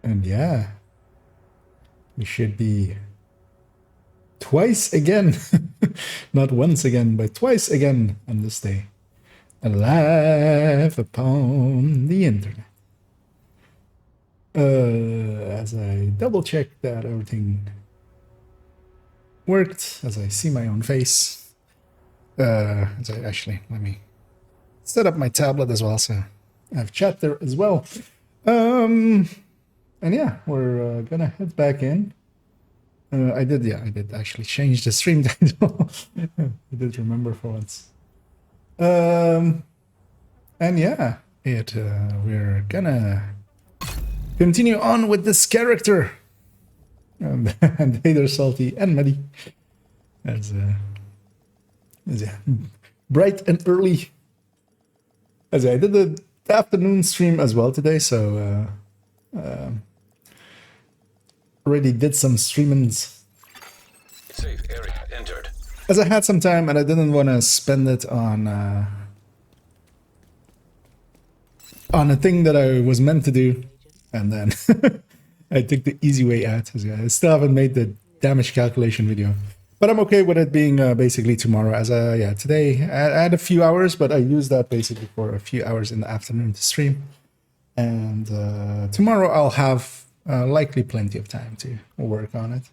And yeah, we should be twice again, not once again, but twice again on this day, alive upon the internet. As I double check that everything worked, as I see my own face. As I actually, let me set up my tablet as well, so I have chat there as well. And yeah, we're gonna head back in. I did actually change the stream title. I did remember for once. And yeah, we're gonna continue on with this character. And Hater, Salty, and Muddy. As yeah, bright and early. As I did the afternoon stream as well today, so already did some streamings. Safe area entered. As I had some time and I didn't want to spend it on a thing that I was meant to do, and then I took the easy way out. I still haven't made the damage calculation video, but I'm okay with it being basically tomorrow. As yeah, today I had a few hours, but I used that basically for a few hours in the afternoon to stream, and tomorrow I'll have likely plenty of time to work on it.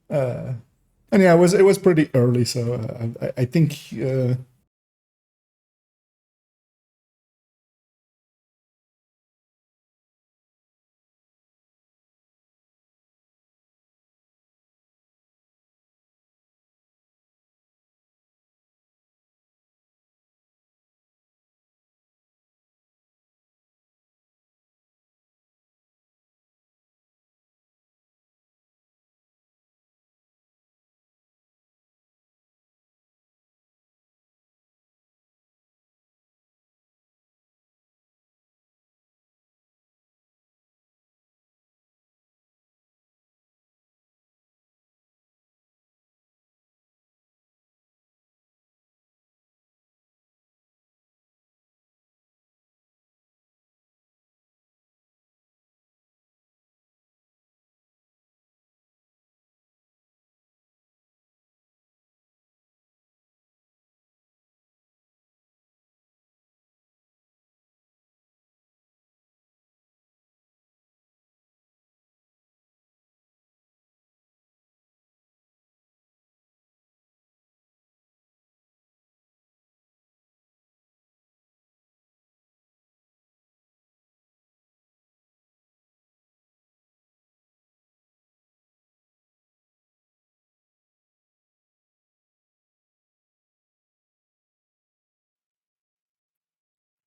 And yeah, it was pretty early, so I think.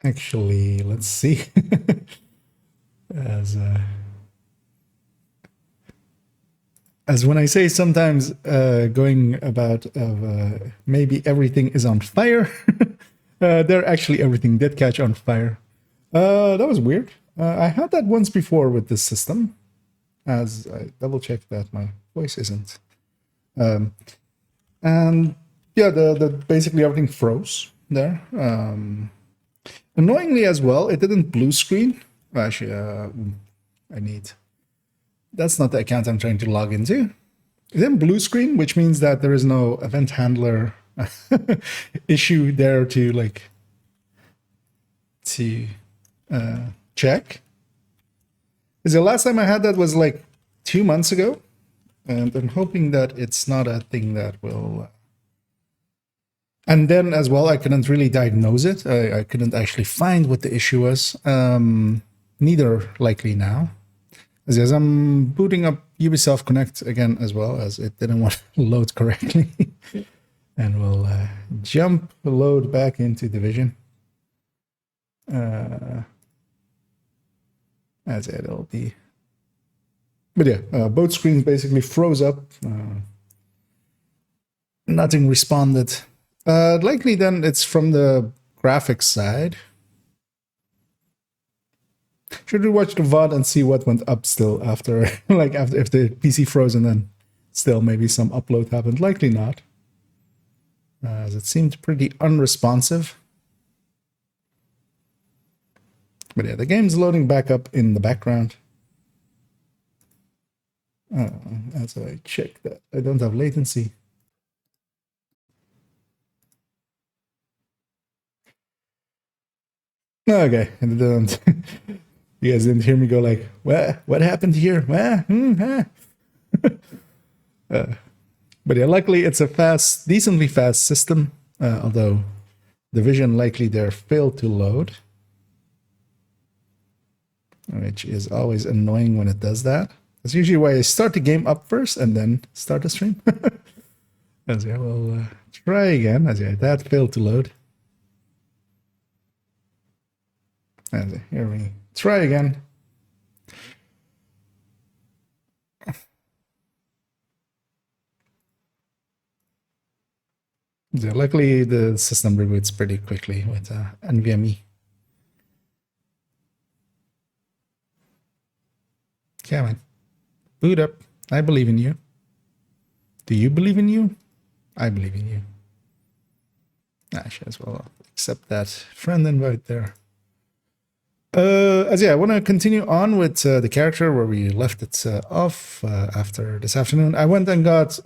Actually, let's see. As when I say sometimes going about maybe everything is on fire, there actually everything did catch on fire. That was weird. I had that once before with this system, as I double checked that my voice isn't. And yeah, the basically everything froze there. Annoyingly as well, it didn't blue screen. Actually, I need. That's not the account I'm trying to log into. It didn't blue screen, which means that there is no event handler issue there to check. Because the last time I had that was like 2 months ago, and I'm hoping that it's not a thing that will. And then as well, I couldn't really diagnose it. I couldn't actually find what the issue was. Neither likely now. As I'm booting up Ubisoft Connect again as well, as it didn't want to load correctly. And we'll jump the load back into Division. As it'll be. But yeah, both screens basically froze up. Nothing responded. Likely then it's from the graphics side. Should we watch the VOD and see what went up still after, after if the PC froze and then still maybe some upload happened? Likely not, as it seemed pretty unresponsive. But yeah, the game's loading back up in the background. As I check that I don't have latency. Okay, and don't. You guys didn't hear me go like, what happened here? But yeah, luckily it's a decently fast system, although the vision likely there failed to load, which is always annoying when it does that. That's usually why I start the game up first and then start the stream. As I will try again. As that failed to load. And here we try again. So luckily, the system reboots pretty quickly with NVMe. Come on. Boot up. I believe in you. Do you believe in you? I believe in you. I should as well accept that friend invite there. I want to continue on with the character where we left it off after this afternoon. I went and got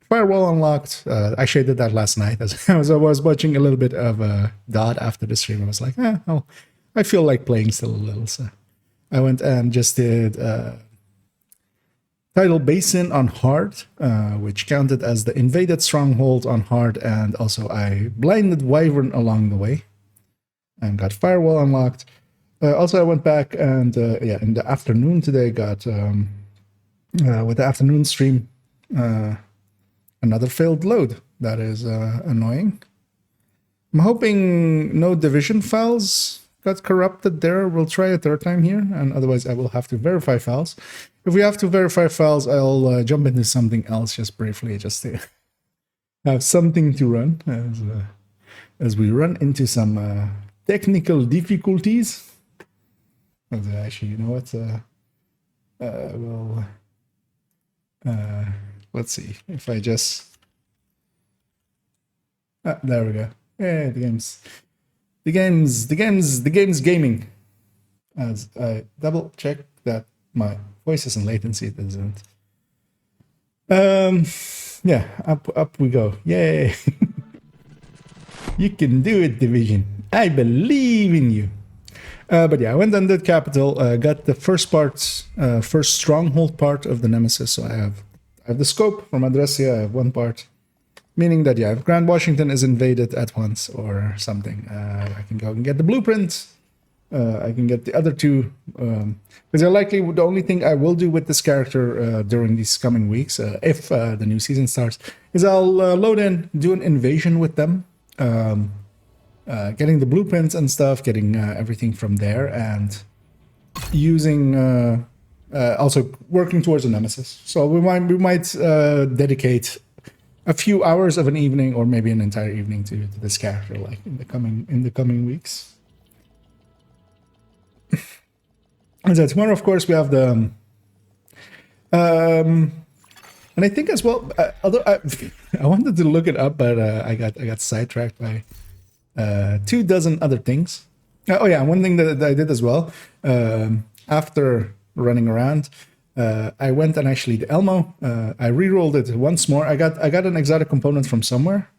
Firewall unlocked. Actually, I did that last night as I was watching a little bit of Dot after the stream. I was like, I feel like playing still a little. So I went and just did Tidal Basin on hard, which counted as the invaded stronghold on hard, and also I blinded Wyvern along the way and got Firewall unlocked. Also, I went back and in the afternoon today got with the afternoon stream another failed load. That is annoying. I'm hoping no division files got corrupted there. We'll try a third time here, and otherwise I will have to verify files. If we have to verify files, I'll jump into something else just briefly, just to have something to run as we run into some technical difficulties. Actually, you know what? Let's see if I just. There we go. Yeah, the game's gaming. As I double check that my voice is in latency, it isn't. Yeah, up we go. Yay! You can do it, Division. I believe in you. But yeah, I went and did Capital. Got the first stronghold part of the Nemesis. So I have the scope from Adressia. I have one part. Meaning that, if Grand Washington is invaded at once or something, I can go and get the blueprint. I can get the other two. Because likely the only thing I will do with this character during these coming weeks, if the new season starts, is I'll load in, do an invasion with them. Getting the blueprints and stuff, getting everything from there, and using also working towards a Nemesis. So we might dedicate a few hours of an evening, or maybe an entire evening, to this character, like in the coming weeks. And so tomorrow, of course, we have the and I think as well. Although I wanted to look it up, but I got sidetracked by 24 other things. One thing that I did as well after running around. I went and actually the Elmo. I re-rolled it once more. I got an exotic component from somewhere.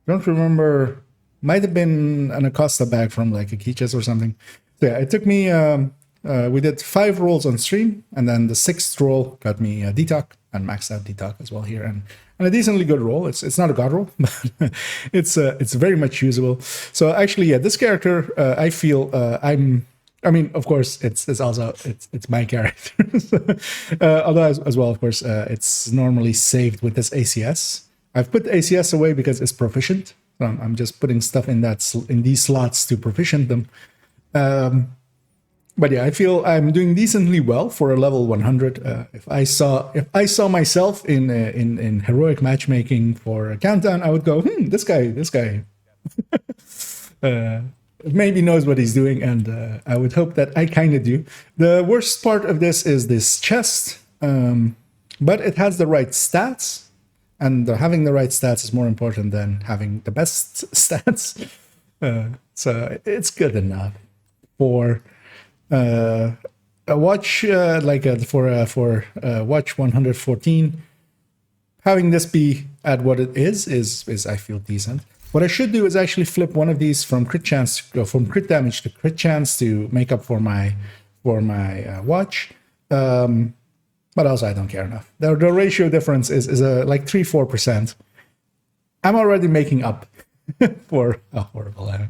Don't remember. Might have been an Acosta bag from like a key chest or something. So yeah, it took me. We did 5 rolls on stream, and then the 6th roll got me a Detox and maxed out Detox as well here, and a decently good roll. It's not a god roll, but it's very much usable. So actually, this character, I feel I mean, of course, it's my character. Although as well, of course, it's normally saved with this ACS. I've put the ACS away because it's proficient. So I'm just putting stuff in these slots to proficient them. But yeah, I feel I'm doing decently well for a level 100. If I saw myself in heroic matchmaking for a countdown, I would go, this guy. Maybe knows what he's doing, and I would hope that I kind of do. The worst part of this is this chest, but it has the right stats, and having the right stats is more important than having the best stats. So it's good enough for a watch for watch 114. Having this be at what it is I feel decent. What I should do is actually flip one of these from crit damage to crit chance to make up for my watch. But also I don't care enough. The ratio difference is like 3-4%. I'm already making up for a horrible item.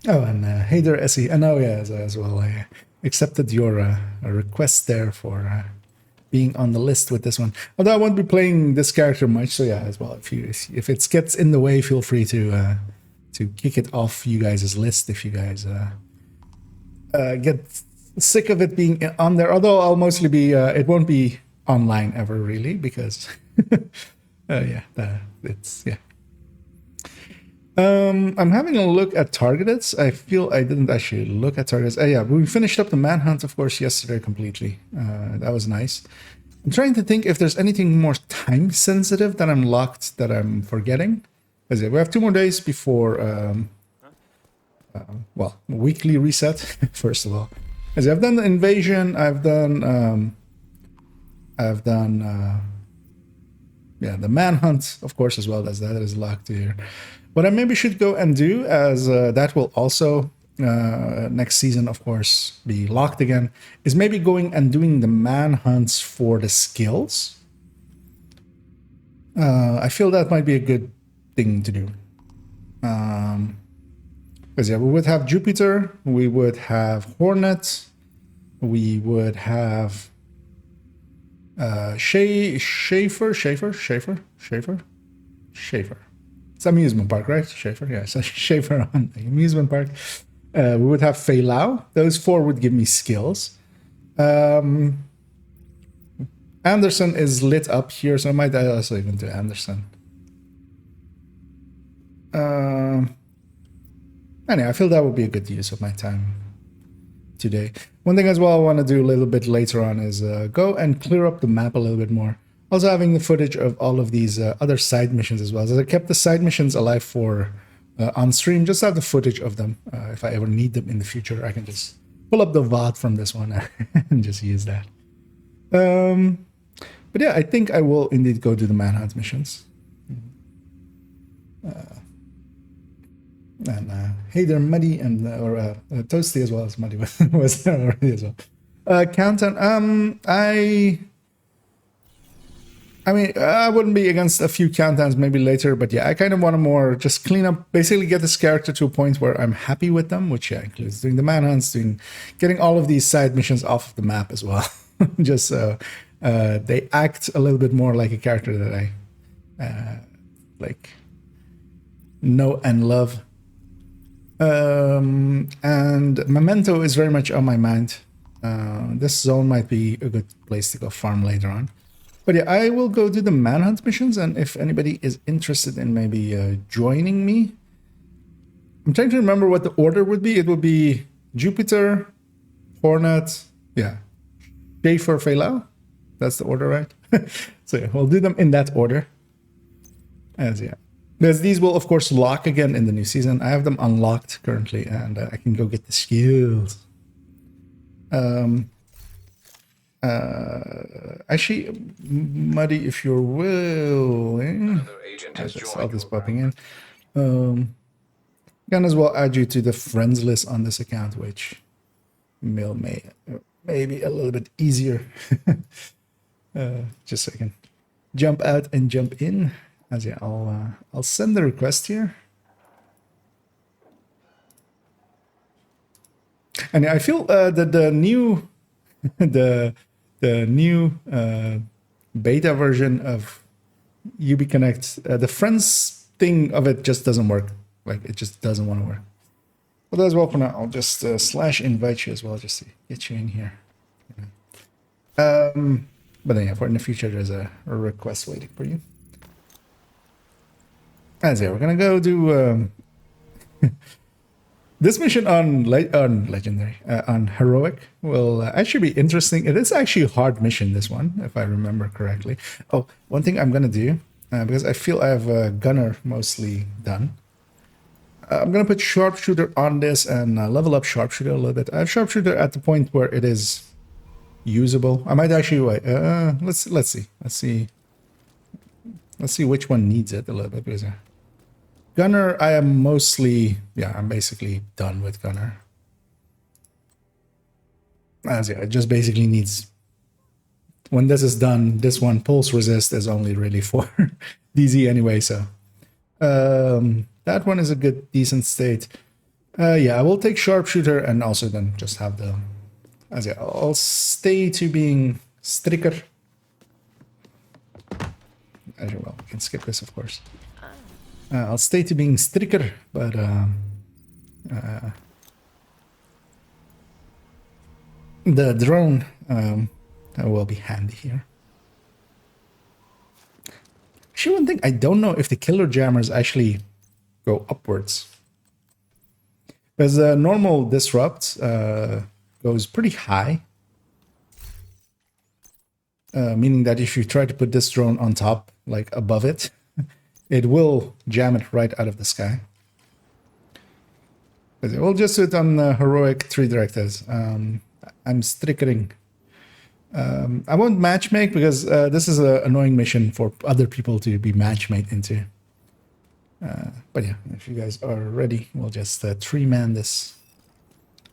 And Hader SE, and as well, I accepted your request there for being on the list with this one. Although I won't be playing this character much, so yeah, as well. If it gets in the way, feel free to kick it off you guys' list if you guys get sick of it being on there. Although I'll mostly be, it won't be online ever really because, it's. I'm having a look at targeted. I feel I didn't actually look at targets. We finished up the manhunt, of course, yesterday completely. That was nice. I'm trying to think if there's anything more time sensitive that I'm locked that I'm forgetting. We have 2 more days before, weekly reset. First of all, I've done the invasion. I've done the manhunt, of course, as well as that is locked here. What I maybe should go and do, as that will also next season, of course, be locked again, is maybe going and doing the manhunts for the skills. I feel that might be a good thing to do. Because we would have Jupiter, we would have Hornet, we would have Schaefer. It's amusement park, right? Schaefer, yeah. So Schaefer on the amusement park. We would have Fei Lao. Those 4 would give me skills. Anderson is lit up here, so I might also even do Anderson. Anyway, I feel that would be a good use of my time today. One thing as well I want to do a little bit later on is go and clear up the map a little bit more. Also having the footage of all of these other side missions as well. So I kept the side missions alive for on stream, just have the footage of them. If I ever need them in the future, I can just pull up the VOD from this one and just use that. But yeah, I think I will indeed go do the manhunt missions. And hey there, Muddy, and Toasty as well as Muddy was there already as well. Countdown. I mean, I wouldn't be against a few countdowns maybe later, but yeah, I kind of want to more just clean up, basically get this character to a point where I'm happy with them, which includes doing the manhunts, getting all of these side missions off of the map as well, just so they act a little bit more like a character that I know and love. And Memento is very much on my mind. This zone might be a good place to go farm later on. But yeah, I will go do the manhunt missions, and if anybody is interested in maybe joining me, I'm trying to remember what the order would be. It would be Jupiter, Hornet, Schaefer, Fei Lao. That's the order, right? So yeah, we'll do them in that order. Because these will, of course, lock again in the new season. I have them unlocked currently, and I can go get the skills. Actually, Muddy, if you're willing, I saw this popping in. Can as well add you to the friends list on this account, which may be a little bit easier. Just so I can jump out and jump in. I'll send the request here. And I feel that the new beta version of UB Connect, the friends thing of it just doesn't work. Like, it just doesn't want to work. But as well, for now, I'll just / invite you as well, just to get you in here. But then, yeah, for in the future, there's a request waiting for you. We're gonna go do this mission on legendary, on heroic will actually be interesting. It is actually a hard mission, this one, if I remember correctly. Oh, one thing I'm gonna do, because I feel I have Gunner mostly done. I'm going to put sharpshooter on this and level up sharpshooter a little bit. I have sharpshooter at the point where it is usable. I might actually wait. Let's see which one needs it a little bit. Because gunner, I am mostly, yeah, I'm basically done with gunner. As yeah, it just basically needs, when this is done, this one pulse resist is only really for DZ anyway, so that one is a good decent state. Yeah, I will take sharpshooter and also then just have the, as yeah, I'll stay to being striker. As well, we can skip this, of course. I'll stay to being striker, but the drone will be handy here. Actually, one thing, I don't know if the killer jammers actually go upwards. Because the normal disrupt goes pretty high. Meaning that if you try to put this drone on top, like above it, it will jam it right out of the sky. But we'll just do it on heroic 3 directives. I'm strickering. I won't matchmake because this is an annoying mission for other people to be matchmade into. But yeah, if you guys are ready, we'll just 3-man this.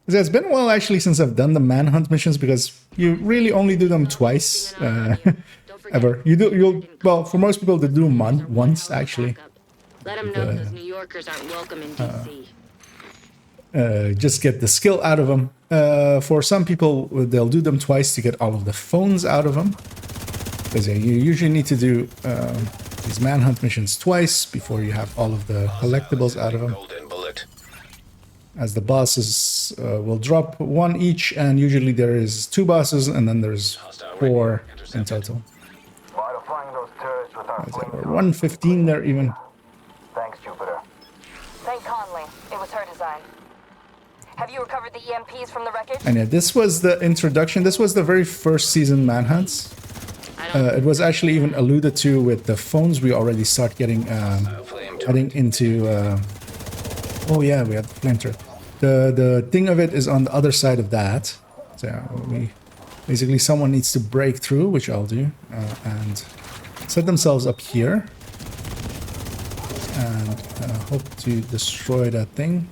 It's been a while actually since I've done the manhunt missions because you really only do them twice ever. Well, for most people they do them once actually. Let them know those New Yorkers aren't welcome in DC. Just get the skill out of them. For some people, they'll do them twice to get all of the phones out of them. Because you usually need to do these manhunt missions twice before you have all of the collectibles out of them. As the bosses will drop 1 each, and usually there is 2 bosses, and then there's 4 in total. There's 115 there even. Thanks, Jupiter. Thank Conley. It was her design. Have you recovered the EMPs from the wreckage? And yeah, this was the introduction. This was the very first season manhunts. It was actually even alluded to with the phones. We already start getting heading into. Oh yeah, we have the flamethrower. The thing of it is on the other side of that. So we basically someone needs to break through, which I'll do, and set themselves up here, and hope to destroy that thing.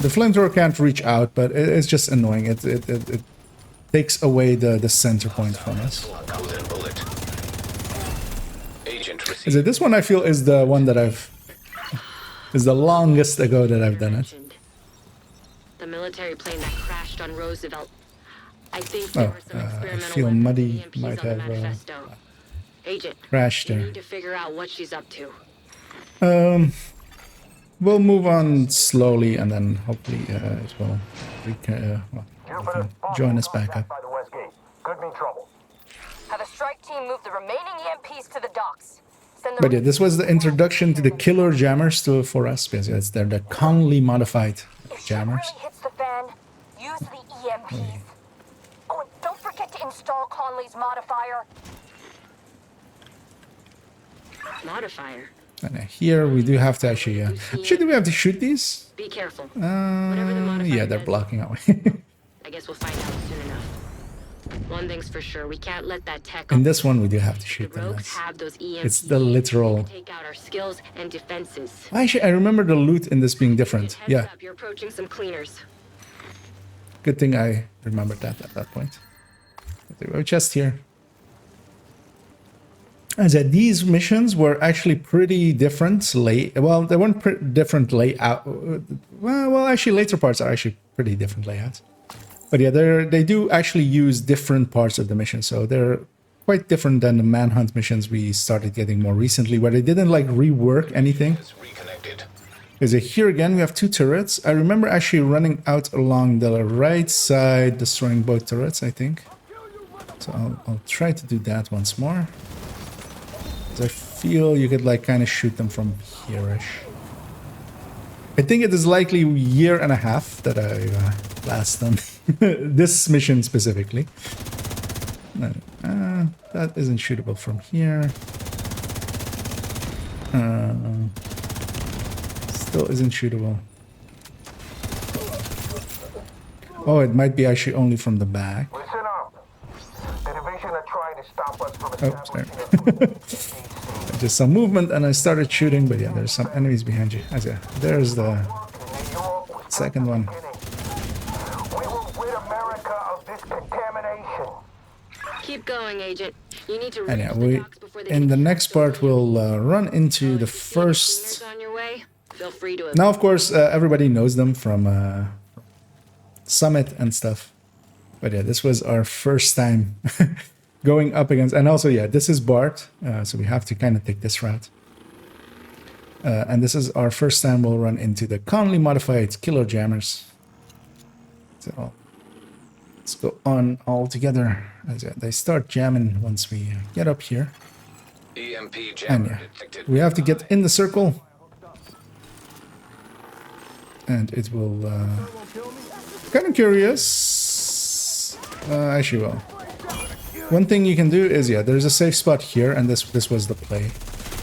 The flamethrower can't reach out, but it's just annoying. It takes away the center point from us. Is it this one? I feel is the one that is the longest ago that I've done it. The military plane that crashed on Roosevelt. I think there were some experimental I feel weapons Muddy and EMPs might on the have manifesto. Agent, crashed you there. need to figure out what she's up to. We'll move on slowly, and then hopefully it will join us back up. By the west gate. Could mean trouble. Have a strike team move the remaining EMPs to the docks. But yeah, this was the introduction to the killer jammers for us, because they're the Conley modified jammers. If she really hits the fan, use the EMPs. Oh, and don't forget to install Conley's modifier. Modifier? And here we do have to actually... do we have to shoot these? Be careful. Whatever the modifier Yeah, they're does, blocking our way. I guess we'll find out soon enough. One thing's for sure, we can't let that tech. In this one, we do have to shoot The them. rogues have those EMPs. It's the literal... Take out our skills and defenses. Actually, I remember the loot in this being different. Heads Yeah, up, you're approaching some cleaners. good thing I remembered that at that point. We have a chest here. As that these missions were actually pretty different. Well, they weren't different layout. Well, actually, later parts are actually pretty different layouts. But yeah, they do actually use different parts of the mission, so they're quite different than the manhunt missions we started getting more recently, where they didn't like rework anything. Because here again we have 2 turrets. I remember actually running out along the right side, destroying both turrets, I think. So I'll try to do that once more. I feel you could like kind of shoot them from here-ish. I think it is likely 1.5 years that I last done this mission specifically. That isn't shootable from here. Still isn't shootable. Oh, it might be actually only from the back. Listen up. The division are trying to stop us from Oh, sorry. establishing Just some movement and I started shooting, but yeah, there's some enemies behind you. There's the second one. We will rid America of this contamination. Keep going, Agent. You need to And reach yeah, the docks before they in the get next part, we'll run into the cleaners first... on your way. Feel free to Now, of course, everybody knows them from Summit and stuff. But yeah, this was our first time going up against... And also, yeah, this is Bart, so we have to kind of take this route. And this is our first time we'll run into the Conley modified killer jammers. So let's go on all together. As they start jamming once we get up here. EMP And jammer yeah, detected. we have to get in the circle. And it will... kind of curious. Actually, well. One thing you can do is, yeah, there's a safe spot here, and this was the play.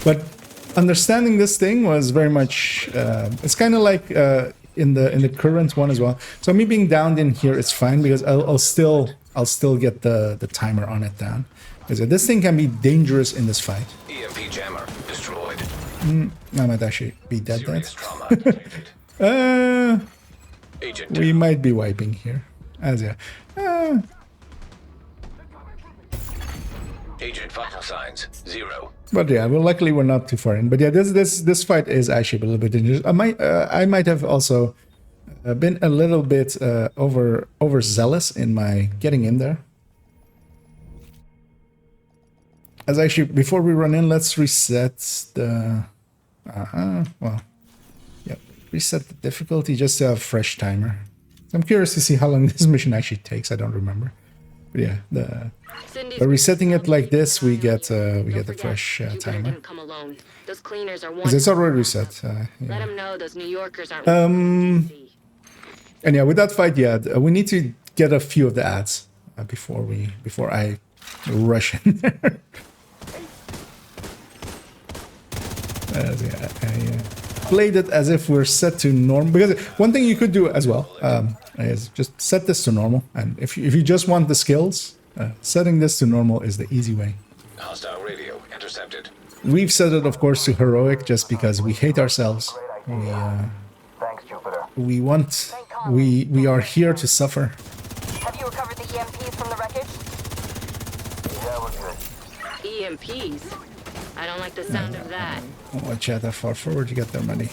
But understanding this thing was very much... it's kind of like in the current one as well. So me being downed in here, it's fine, because I'll still get the timer on it down. Because this thing can be dangerous in this fight. EMP jammer destroyed. I might actually be dead. Serious trauma detected. Agent We down. might be wiping here. As yeah. Agent vital signs 0. But yeah, well, luckily we're not too far in. But yeah, this fight is actually a little bit dangerous. I might have also been a little bit overzealous in my getting in there. As actually, before we run in, let's reset the. Well, yep, reset the difficulty just to have fresh timer. I'm curious to see how long this mission actually takes. I don't remember. But yeah, by resetting it like this, we get the fresh timer. Come alone. Those cleaners are Because it's already reset. Let Yeah. them know those New Yorkers aren't. And yeah, with that fight, yeah, we need to get a few of the ads before I rush in there. Yeah, I played it as if we're set to normal. Because one thing you could do as well is just set this to normal. And if you just want the skills, setting this to normal is the easy way. Hostile radio intercepted. We've set it, of course, to heroic just because we hate ourselves. Thanks, Jupiter. We are here to suffer. Have you recovered the EMPs from the wreckage? Yeah, we're good. EMPs. I don't like the sound of that. Watch out how far forward you get there, money.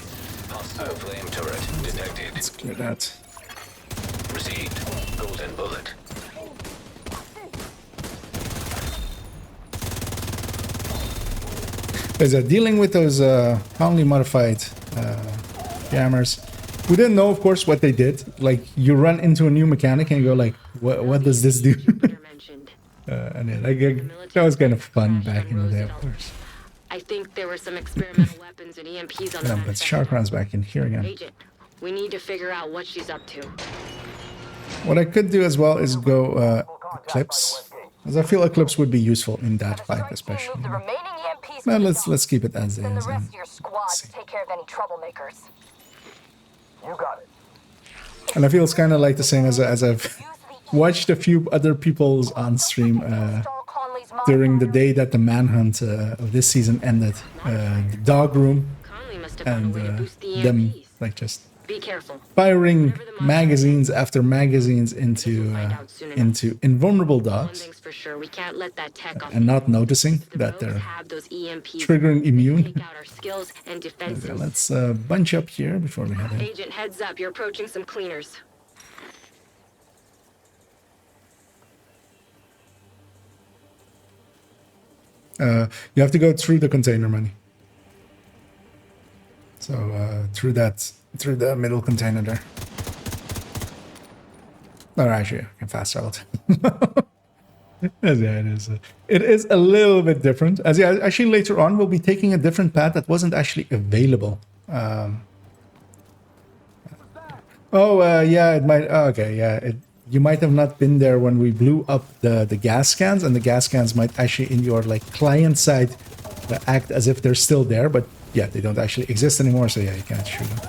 Hostile flame turret detected. Let's clear that. Received. Golden bullet. Because dealing with those Conley modified jammers, we didn't know, of course, what they did. Like, you run into a new mechanic and you go like, what does this do? Jupiter mentioned. And yeah, that was kind of fun back in the day, of course. I think there were some experimental weapons and EMPs on the Yeah, but shark rounds back in here again. Agent, we need to figure out what she's up to. What I could do as well is go Eclipse, as I feel Eclipse would be useful in that fight, especially. Move the remaining EMPs. Well, to the let's dock. keep it as Send the is. rest of your squad to take care of any troublemakers. You got it. And I feel it's kind of like the same as I've watched a few other people's on stream during the day that the manhunt of this season ended. The dog room Conley must have found and a way to boost the them EMPs. like just Be careful. firing magazines after magazines into invulnerable One dogs thing's for sure, we can't let that tech off. and not noticing The that rogues they're have those EMPs. triggering immune. Take out our skills and defenses. Okay, let's bunch up here before we head in. Agent, heads up, you're approaching some cleaners. You have to go through the container, money. So through the middle container there. Or actually, I can fast travel. Yeah, it is a little bit different. As yeah, actually later on we'll be taking a different path that wasn't actually available. Yeah, it might. Okay, yeah, you might have not been there when we blew up the gas cans, and the gas cans might actually in your like client side act as if they're still there, but yeah, they don't actually exist anymore, so yeah, you can't shoot them.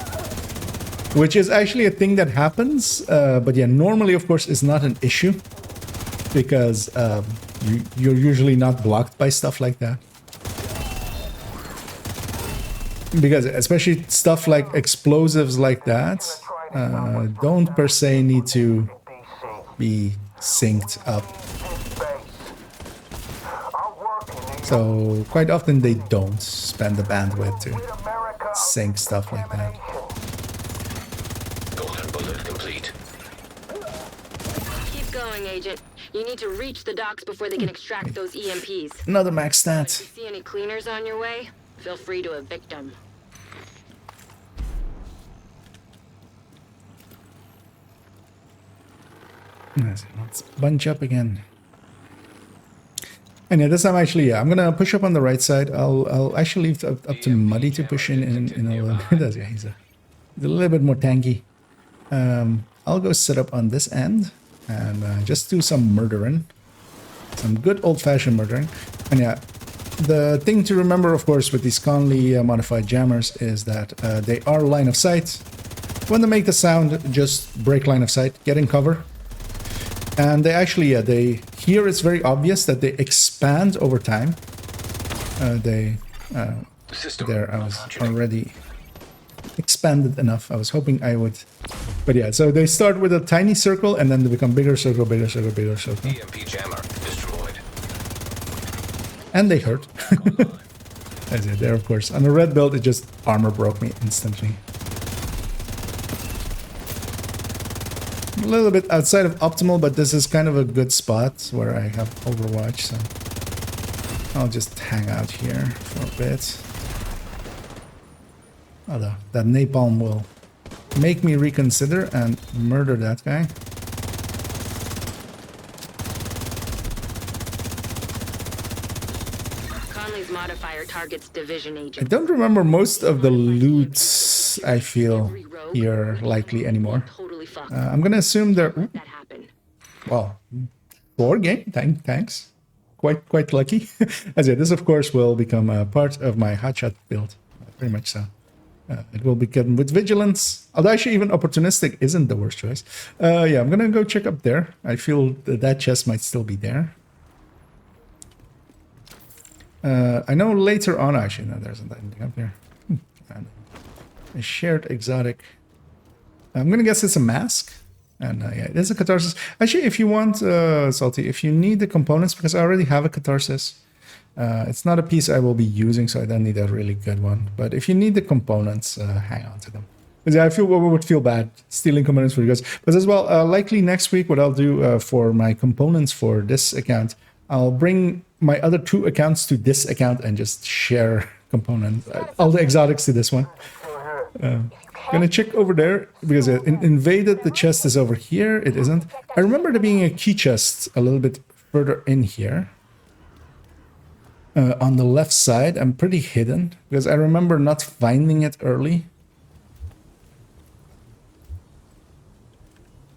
Which is actually a thing that happens, but yeah, normally, of course, is not an issue because you're usually not blocked by stuff like that. Because especially stuff like explosives like that don't per se need to be synced up. So quite often they don't spend the bandwidth to sync stuff like that. Golden bullet complete. Keep going, Agent. You need to reach the docks before they can extract those EMPs. Another max stat. If you see any cleaners on your way, feel free to evict them. Let's bunch up again. And yeah, this time actually, yeah, I'm gonna push up on the right side. I'll actually leave it up to Muddy to push in a little. Yeah, he's a little bit more tanky. I'll go sit up on this end and just do some murdering, some good old-fashioned murdering. And yeah, the thing to remember, of course, with these Conley modified jammers is that they are line of sight. When they make the sound, just break line of sight, get in cover. And they actually, yeah, here it's very obvious that they expand over time. There, I was already expanded enough. I was hoping I would, but yeah, so they start with a tiny circle and then they become bigger circle, bigger circle, bigger circle. EMP jammer destroyed. And they hurt. As it there, of course. On the red build, it just armor broke me instantly. A little bit outside of optimal, but this is kind of a good spot where I have Overwatch, so I'll just hang out here for a bit. Although that napalm will make me reconsider and murder that guy. Conley's modifier targets division I agents. don't remember most of the loot, I feel, here likely anymore. Totally fucked. I'm gonna assume they're... Ooh, That happened. well, 4 game, thanks. Quite lucky. As yeah, this of course will become a part of my hotshot build, pretty much so. It will become with vigilance, although actually even opportunistic isn't the worst choice. Yeah, I'm gonna go check up there. I feel that chest might still be there. I know later on, actually, no, there isn't anything up here. And a shared exotic. I'm gonna guess it's a mask. And yeah, it is a catharsis. Actually, if you want, Salty, if you need the components, because I already have a catharsis, it's not a piece I will be using, so I don't need a really good one. But if you need the components, hang on to them. Because yeah, I would feel bad stealing components for you guys. But as well, likely next week, what I'll do for my components for this account, I'll bring my other 2 accounts to this account and just share components, all the exotics to this one. Gonna check over there because it invaded. The chest is over here. It isn't. I remember there being a key chest a little bit further in here. On the left side, I'm pretty hidden because I remember not finding it early.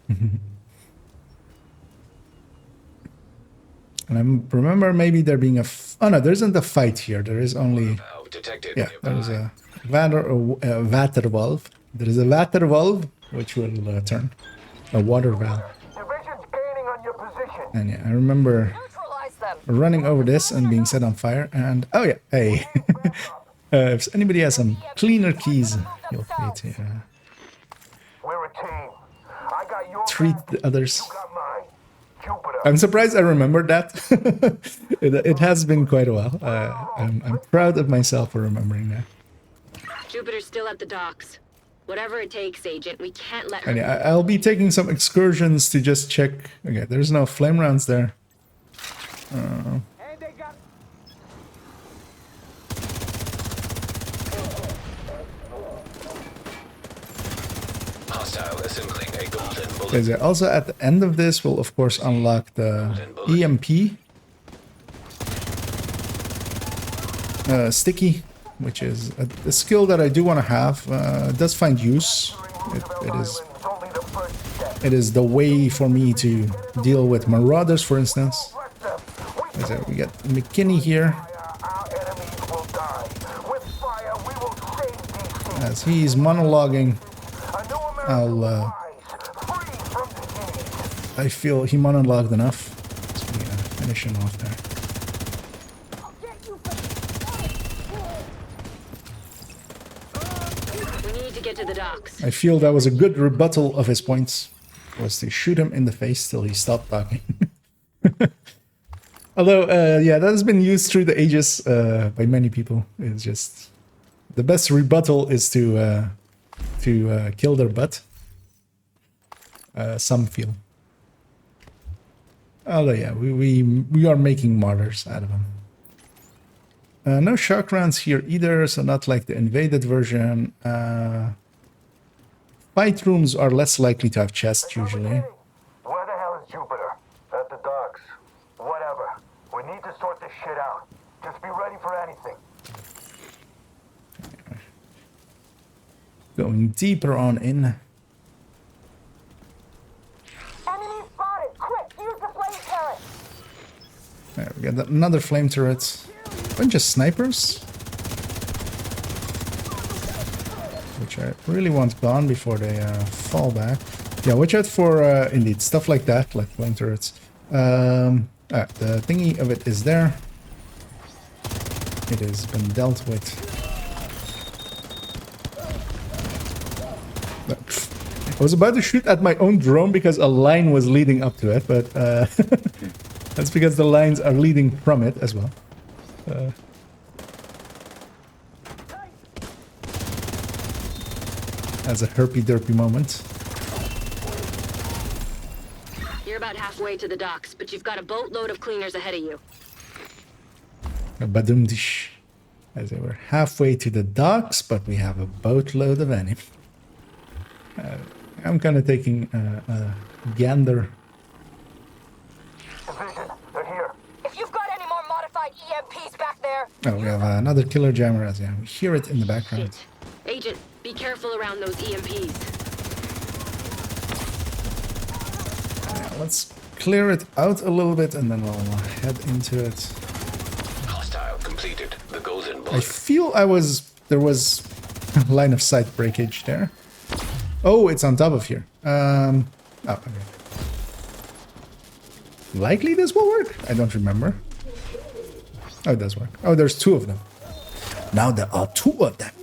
And I remember maybe there being a... oh no, there isn't a fight here. There is only... Detected. yeah, there is a water valve. There is a water valve which will turn. A water valve. Division's gaining on your position. And yeah, I remember Neutralize them. running over this and being set on fire. And oh yeah, hey. If anybody has some cleaner keys, feel free to We're a team. I got your treat back, the others. you got mine. Jupiter. I'm surprised I remembered that. It has been quite a while. I'm proud of myself for remembering that. Jupiter's still at the docks. Whatever it takes, Agent. We can't let her... And yeah, I'll be taking some excursions to just check. Okay, there's no flame rounds there. Hostile assembling a golden bullet. Okay, so also at the end of this, we'll of course unlock the EMP. Sticky, which is a skill that I do want to have. It does find use. It is the way for me to deal with marauders, for instance. So we got McKinney here. Our enemies will die. With fire, we will As he's monologuing, A new American I'll, will rise, free from disease. I feel he monologued enough. So we finish him off there. We need to get to the docks. I feel that was a good rebuttal of his points. Was to shoot him in the face till he stopped talking. Although, yeah, that has been used through the ages by many people. It's just the best rebuttal is to kill their butt. Some feel. Although, yeah, we are making martyrs out of them. No shock rounds here either, so not like the invaded version. Fight rooms are less likely to have chests usually. Where the hell is Jupiter? At the docks. Whatever. We need to sort this shit out. Just be ready for anything. Going deeper on in. Enemy spotted! Quick, use the flame turret! There, we got another flame turret. Bunch of snipers. Which I really want gone before they fall back. Yeah, watch out for, indeed, stuff like that, like flame turrets. The thingy of it is there. It has been dealt with. I was about to shoot at my own drone because a line was leading up to it, but that's because the lines are leading from it as well. As a herpy-derpy moment. You're about halfway to the docks, but you've got a boatload of cleaners ahead of you. Badumdish. As they were halfway to the docks, but we have a boatload of enemy. I'm kind of taking a gander. Division, they're here. If you've got any more modified EMPs back there, Oh, we have another killer jammer as yeah. We hear it in the background. Shit. Agent, be careful around those EMPs. Yeah, let's clear it out a little bit and then we'll head into it. Hostile completed. The golden I bullet. feel there was line of sight breakage there. Oh, it's on top of here. Oh, okay. Likely this will work? I don't remember. Oh, it does work. Oh, there's two of them. Now there are two of them.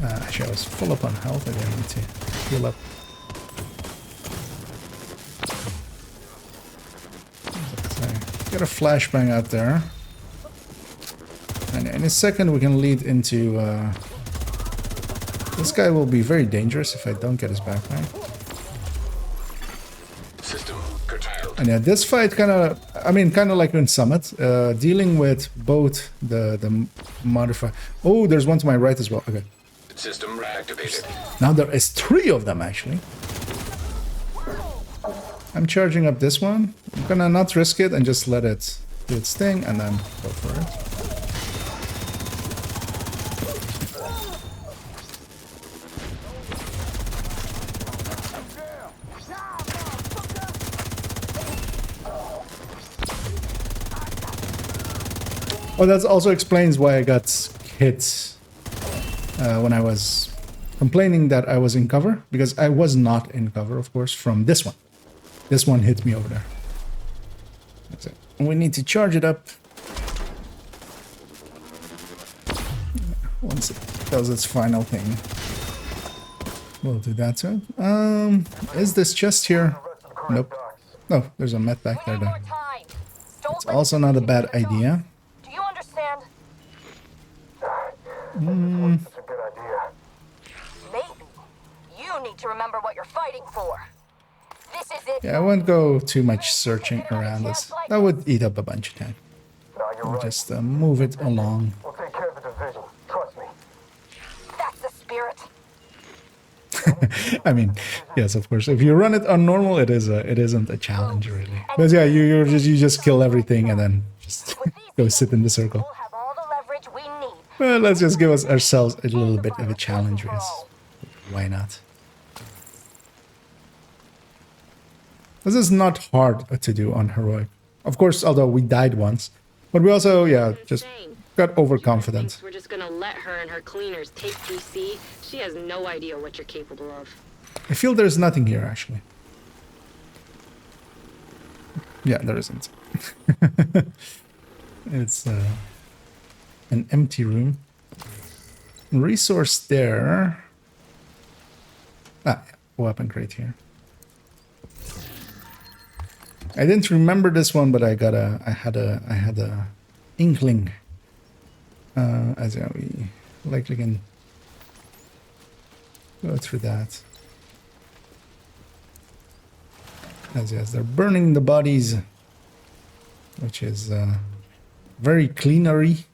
Actually, I was full up on health. I didn't need to heal up. Got a flashbang out there. And in a second we can lead into... this guy will be very dangerous if I don't get his backpack. System curtailed. And yeah, this fight kind of... I mean, kind of like in Summit. Dealing with both the modifier... Oh, there's one to my right as well. Okay. System reactivated. Now there is three of them, actually. I'm charging up this one. I'm gonna not risk it and just let it do its thing and then go for it. Oh, that also explains why I got hit when I was complaining that I was in cover, because I was not in cover, of course, from this one. This one hit me over there. That's it. We need to charge it up. Once it does its final thing. We'll do that to it. Is this chest here? Nope. No, there's a med back there one though. more time. It's also not a bad idea. Do you understand? That's a good idea. Maybe. You need to remember what you're fighting for. This is it. Yeah, I won't go too much searching around this. That would eat up a bunch of time. No, you're We'll right. just move it along. We'll take care of the division. Trust me. That's the spirit. I mean, yes, of course. If you run it on normal, it isn't a challenge really. But yeah, you just kill everything and then just go sit in the circle. We'll have all the leverage we need. Well, let's just give ourselves a little bit of a challenge, yes. Why not? This is not hard to do on heroic. Of course, although we died once. But we also, yeah, just Insane. got overconfident. Thinks we're just gonna let her and her cleaners take DC. She has no idea what you're capable of. I feel there's nothing here, actually. Yeah, there isn't. It's an empty room. Resource there. Ah, yeah, weapon crate here. I didn't remember this one, but I had a inkling. As yeah, we likely can go through that. As yes, they're burning the bodies, which is very cleanery.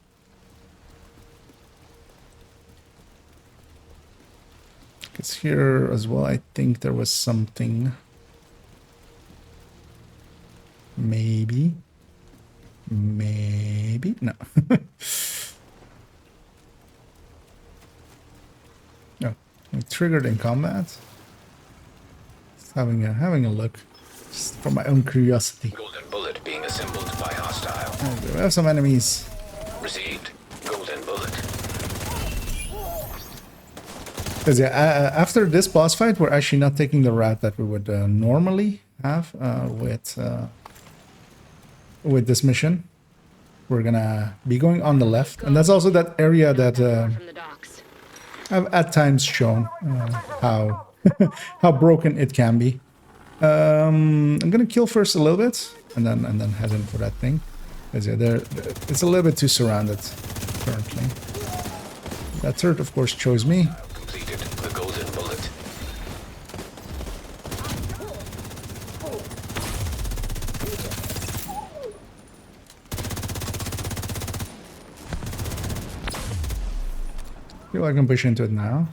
Because here as well, I think there was something. Maybe. No. No, we triggered in combat. Just having a look, just for my own curiosity. Golden bullet being assembled by hostile. Okay, we have some enemies. Received. Golden bullet. Because yeah, after this boss fight, we're actually not taking the route that we would normally have with this mission. We're gonna be going on the left, and that's also that area that From the docks. I've at times shown how how broken it can be. I'm gonna kill first a little bit, and then head in for that thing. Because yeah, it's a little bit too surrounded currently. That turret, of course, chose me. Completed. The golden bullet. Feel like I can push into it now.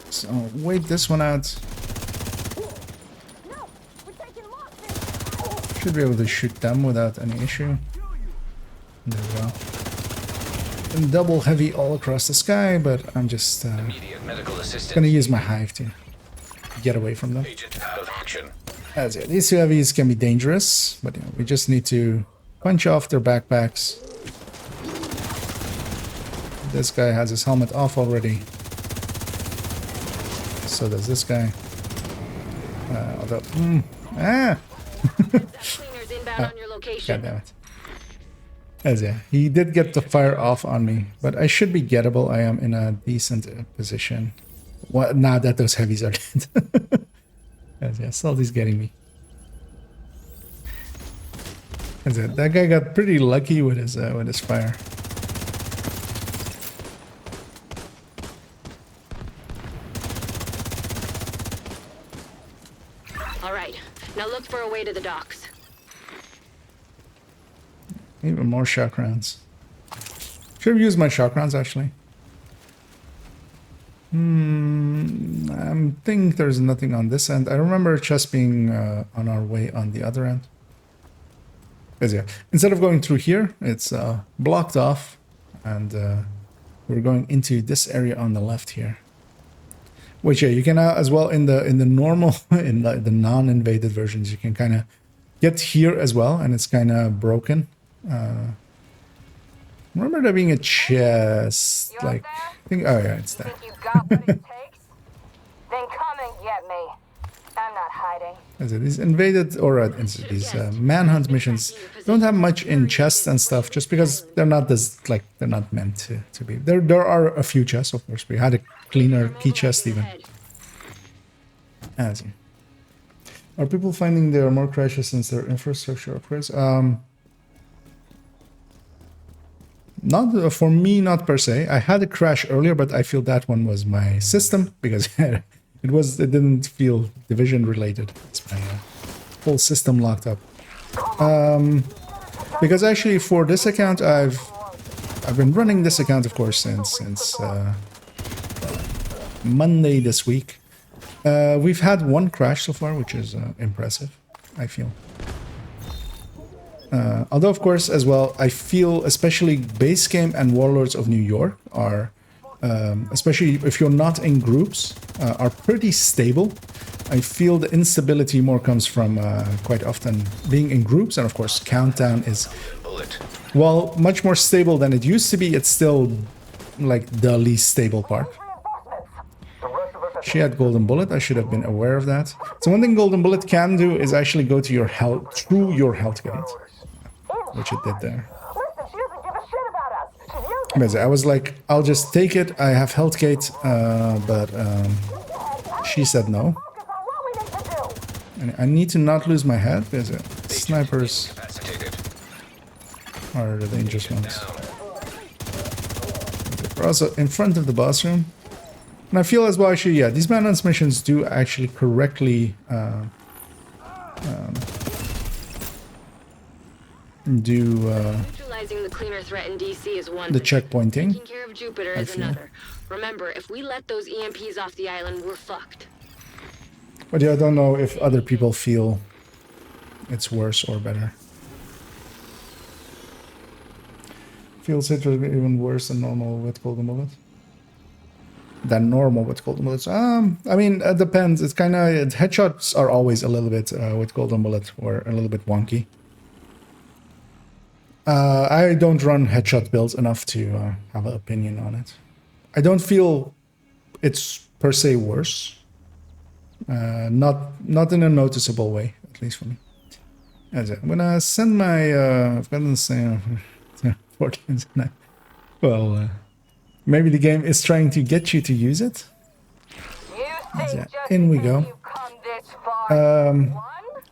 So wait this one out. Should be able to shoot them without any issue. There we go. And double heavy all across the sky, but I'm just Immediate medical assistance. gonna use my hive to get away from them. Agent out of action. As yeah, these two heavies can be dangerous, but yeah, we just need to punch off their backpacks. This guy has his helmet off already. So does this guy. Although, Cleaners inbound on your location. God damn it. As yeah, he did get the fire off on me, but I should be gettable. I am in a decent position. What now that those heavies are dead? As yeah, Salty's getting me. As yeah, that guy got pretty lucky with his fire. All right, now look for a way to the docks. Even more shock rounds. Should have used my shock rounds actually. I think there's nothing on this end. I remember just being on our way on the other end. Because yeah, instead of going through here, it's blocked off, and we're going into this area on the left here. Which yeah, you can as well in the normal in the non-invaded versions, you can kind of get here as well, and it's kind of broken. Remember there being a chest, like I think. Oh yeah, it's there. Think you've got what it takes? Then come and get me. I'm not hiding. As these invaded or these manhunt missions don't have much in chests and stuff, just because they're not they're not meant to be. There are a few chests, of course. We had a cleaner key chest even. As are people finding there are more crashes since their infrastructure upgrades? Not for me, not per se. I had a crash earlier, but I feel that one was my system because it didn't feel division related. It's my whole system locked up. Because actually for this account, I've been running this account, of course, since Monday this week. We've had one crash so far, which is impressive, I feel. Although, of course, as well, I feel especially base game and Warlords of New York are especially if you're not in groups, are pretty stable. I feel the instability more comes from quite often being in groups, and of course countdown is, Bullet. while much more stable than it used to be, it's still like the least stable part. The rest of us have She had golden bullet. I should have been aware of that. So one thing golden bullet can do is actually go to your health through your health gate, which it did there. Listen, she doesn't give a shit about us. She's using Amazing. I was like, I'll just take it. I have health gate, but she said no. focus on what we need to do. And I need to not lose my head because snipers Incapacitated. are the dangerous ones. Down. We're also in front of the boss room. And I feel as well, actually, yeah, these balance missions do actually correctly Neutralizing the cleaner threat in DC is one the thing. checkpointing. Taking care of Jupiter is feel. another. Remember, if we let those EMPs off the island, we're fucked. But yeah, I don't know if other people feel it's worse or better. Feels it was even worse than normal with golden bullet. Than normal with golden bullets. I mean, it depends. It's kind of headshots are always a little bit with golden bullet or a little bit wonky. I don't run headshot builds enough to have an opinion on it. I don't feel it's per se worse. Not in a noticeable way, at least for me. That's it. I'm gonna send my I've got to say 14. Well, maybe the game is trying to get you to use it. You think Yeah, just in we because go. you've come this far, one?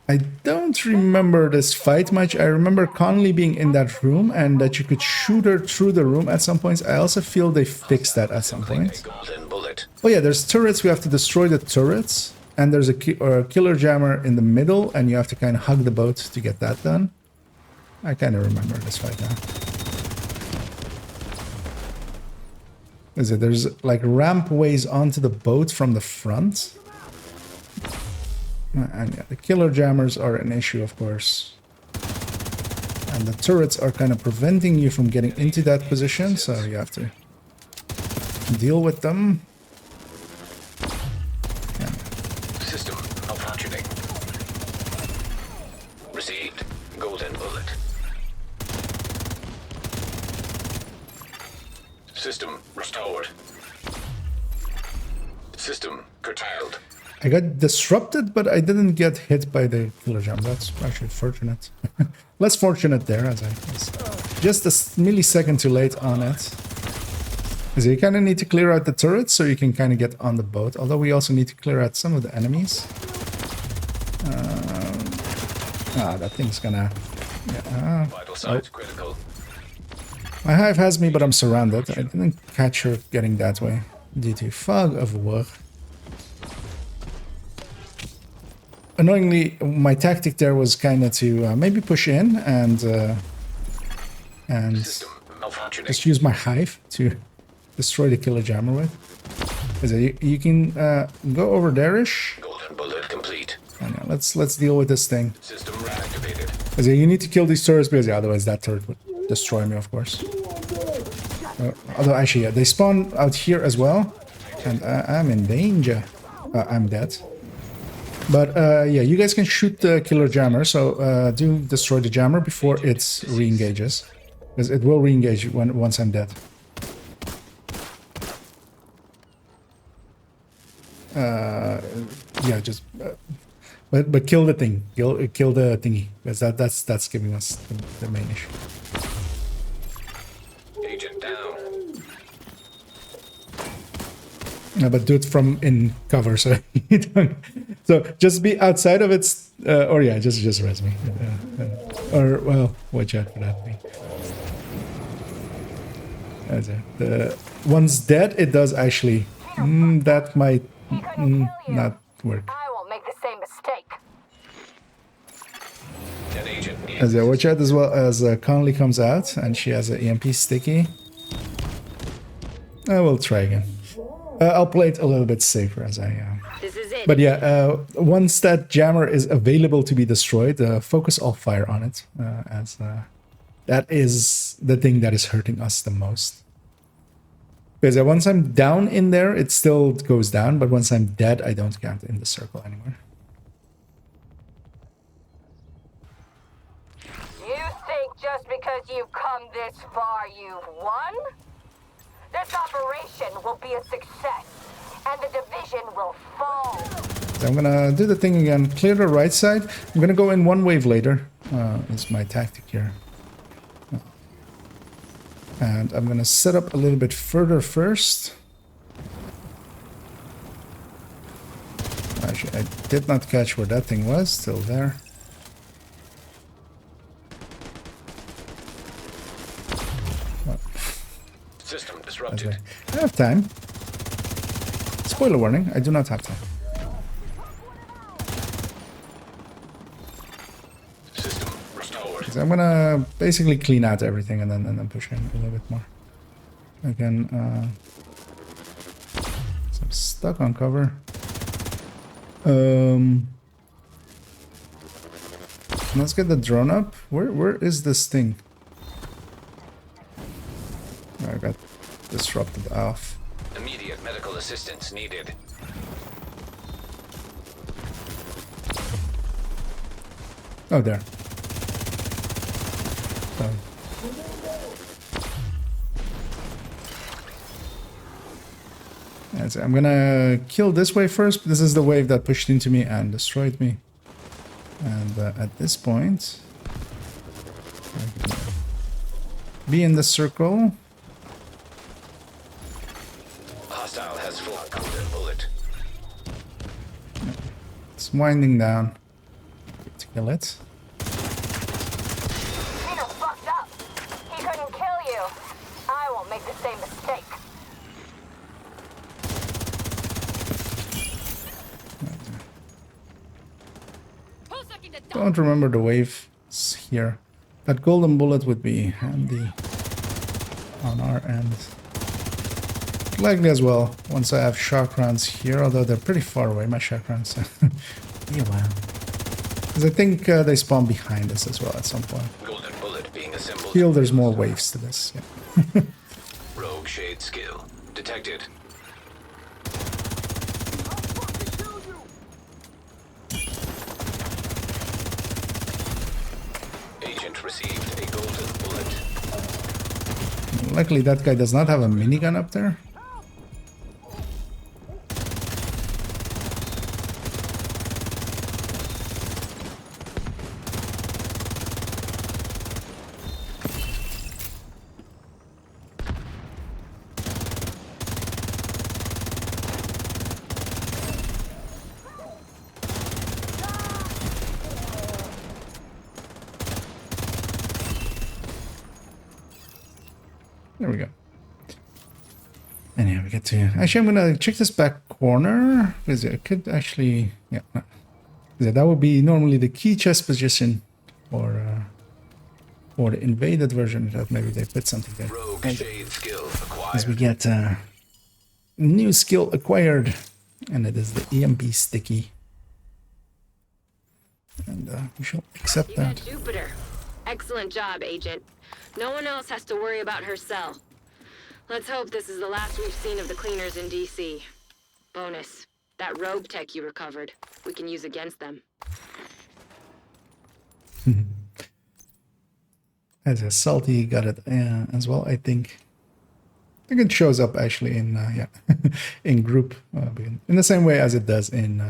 I don't remember this fight much. I remember Connolly being in that room and that you could shoot her through the room at some points. I also feel they fixed that at some A point. golden bullet. Oh yeah, there's turrets. We have to destroy the turrets. And there's a killer jammer in the middle, and you have to kind of hug the boat to get that done. I kind of remember this fight now. Is it? There's like ramp ways onto the boat from the front. And yeah, the killer jammers are an issue, of course. And the turrets are kind of preventing you from getting into that position, so you have to deal with them. System malfunctioning. Received. Golden bullet. System restored. System curtailed. I got disrupted, but I didn't get hit by the killer jam. That's actually fortunate. Less fortunate there, as I was just a millisecond too late on it. So you kind of need to clear out the turrets so you can kind of get on the boat. Although we also need to clear out some of the enemies. That thing's gonna... Yeah, Vital signs critical. my hive has me, but I'm surrounded. I didn't catch her getting that way due to fog of war. Annoyingly, my tactic there was kind of to maybe push in and System malfunctioning. just use my hive to destroy the killer jammer with. So you can go over there-ish. Golden bullet complete. And yeah, let's deal with this thing. System reactivated. So you need to kill these turrets because yeah, otherwise that turret would destroy me, of course. Although actually, yeah, they spawn out here as well, and I'm in danger. I'm dead. But yeah, you guys can shoot the killer jammer, so do destroy the jammer before it re-engages. Because it will re-engage once I'm dead. Yeah, just... but kill the thing. Kill the thingy. Because that's giving us the main issue. Agent down. No, but do it from in cover, so you don't... So just be outside of it, or yeah, just res me. Or, well, watch out for that thing. That's it. Once dead, it does actually... that might not work. I won't make the same mistake. An agent As needs. watch out as well as Connolly comes out, and she has an EMP sticky. I will try again. I'll play it a little bit safer as I... This is it. But yeah, once that jammer is available to be destroyed, focus all fire on it, as that is the thing that is hurting us the most. Because once I'm down in there, it still goes down, but once I'm dead, I don't count in the circle anymore. You think just because you've come this far, you've won? This operation will be a success, and the division will fall. So I'm gonna do the thing again, clear the right side. I'm gonna go in one wave later. Is my tactic here. And I'm gonna set up a little bit further first. Actually, I did not catch where that thing was, still there. System disrupted. I have time. Spoiler warning, I do not have time. System restored. So I'm gonna basically clean out everything and then push in a little bit more. Again, so I'm stuck on cover. Let's get the drone up. Where is this thing? I got disrupted off. Immediate medical assistance needed. Oh, there. Done. Yeah, so I'm gonna kill this wave first. This is the wave that pushed into me and destroyed me. And at this point, be in the circle. Hostile has full golden bullet. It's winding down. To kill it. Peter fucked up. He couldn't kill you. I won't make the same mistake. Don't remember the waves here. That golden bullet would be handy on our end. Likely as well, once I have shock rounds here, although they're pretty far away, my shock rounds. Yeah, wow. Because I think they spawn behind us as well at some point. Golden bullet being assembled. Feel there's more waves to this, yeah. Rogue shade skill detected. Agent received a golden bullet. Luckily that guy does not have a minigun up there. There we go. Anyhow, we get to... Actually, I'm going to check this back corner. Because I could actually... Yeah, no. That would be normally the key chest position. Or the invaded version. That maybe they put something there. Rogue shade skill As we acquired. get new skill acquired. And it is the EMP sticky. And we shall accept You that. got Jupiter. Excellent job, Agent. No one else has to worry about her cell. Let's hope this is the last we've seen of the cleaners in DC. Bonus, that rogue tech you recovered, we can use against them. As a salty got it as well, I think. I think it shows up actually in yeah in group in the same way as it does in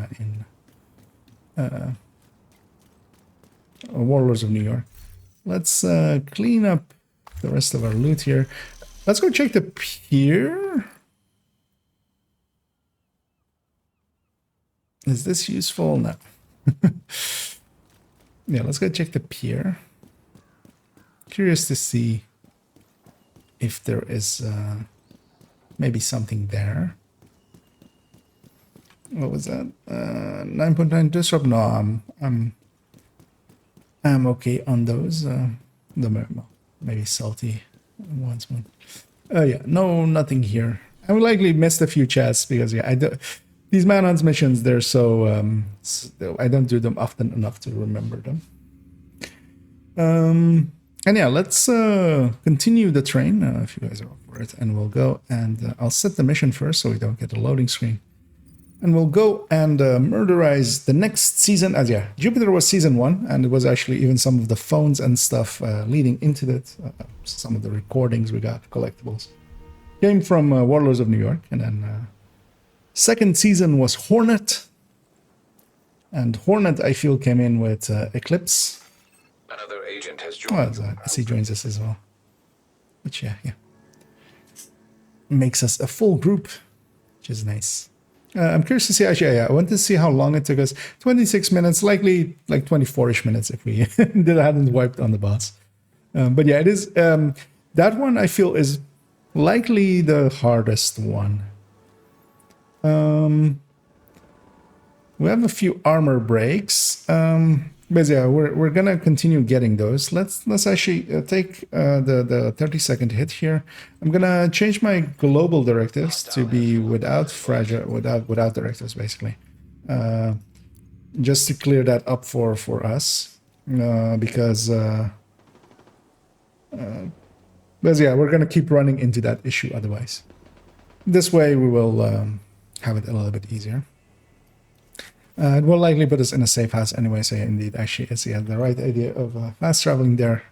Warlords of New York. Let's clean up the rest of our loot here. Let's go check the pier. Is this useful? No. Yeah, let's go check the pier. Curious to see if there is maybe something there. What was that? 9.9 disrupt? No, I'm okay on those. Maybe salty once more. Yeah, no, nothing here. I would likely missed a few chests because yeah, these manhunt missions, they're so I don't do them often enough to remember them. And yeah, let's continue the train if you guys are up for it, and we'll go and I'll set the mission first so we don't get a loading screen. And we'll go and murderize the next season. As yeah, Jupiter was season 1, and it was actually even some of the phones and stuff leading into that. Some of the recordings we got, collectibles, came from Warlords of New York. And then second season was Hornet. And Hornet, I feel, came in with Eclipse. Another agent has joined. Well, he joins us as well. Which, yeah. Makes us a full group, which is nice. I'm curious to see, actually, yeah, I want to see how long it took us. 26 minutes, likely like 24-ish minutes if we hadn't wiped on the boss. But yeah, it is, that one I feel is likely the hardest one. We have a few armor breaks. But yeah, we're gonna continue getting those. Let's actually take the 30-second hit here. I'm gonna change my global directives to be without directives, basically, just to clear that up for us, because yeah, we're gonna keep running into that issue otherwise. This way, we will have it a little bit easier. It will likely put us in a safe house anyway, so yeah, indeed, actually, it's yeah, the right idea of fast traveling there,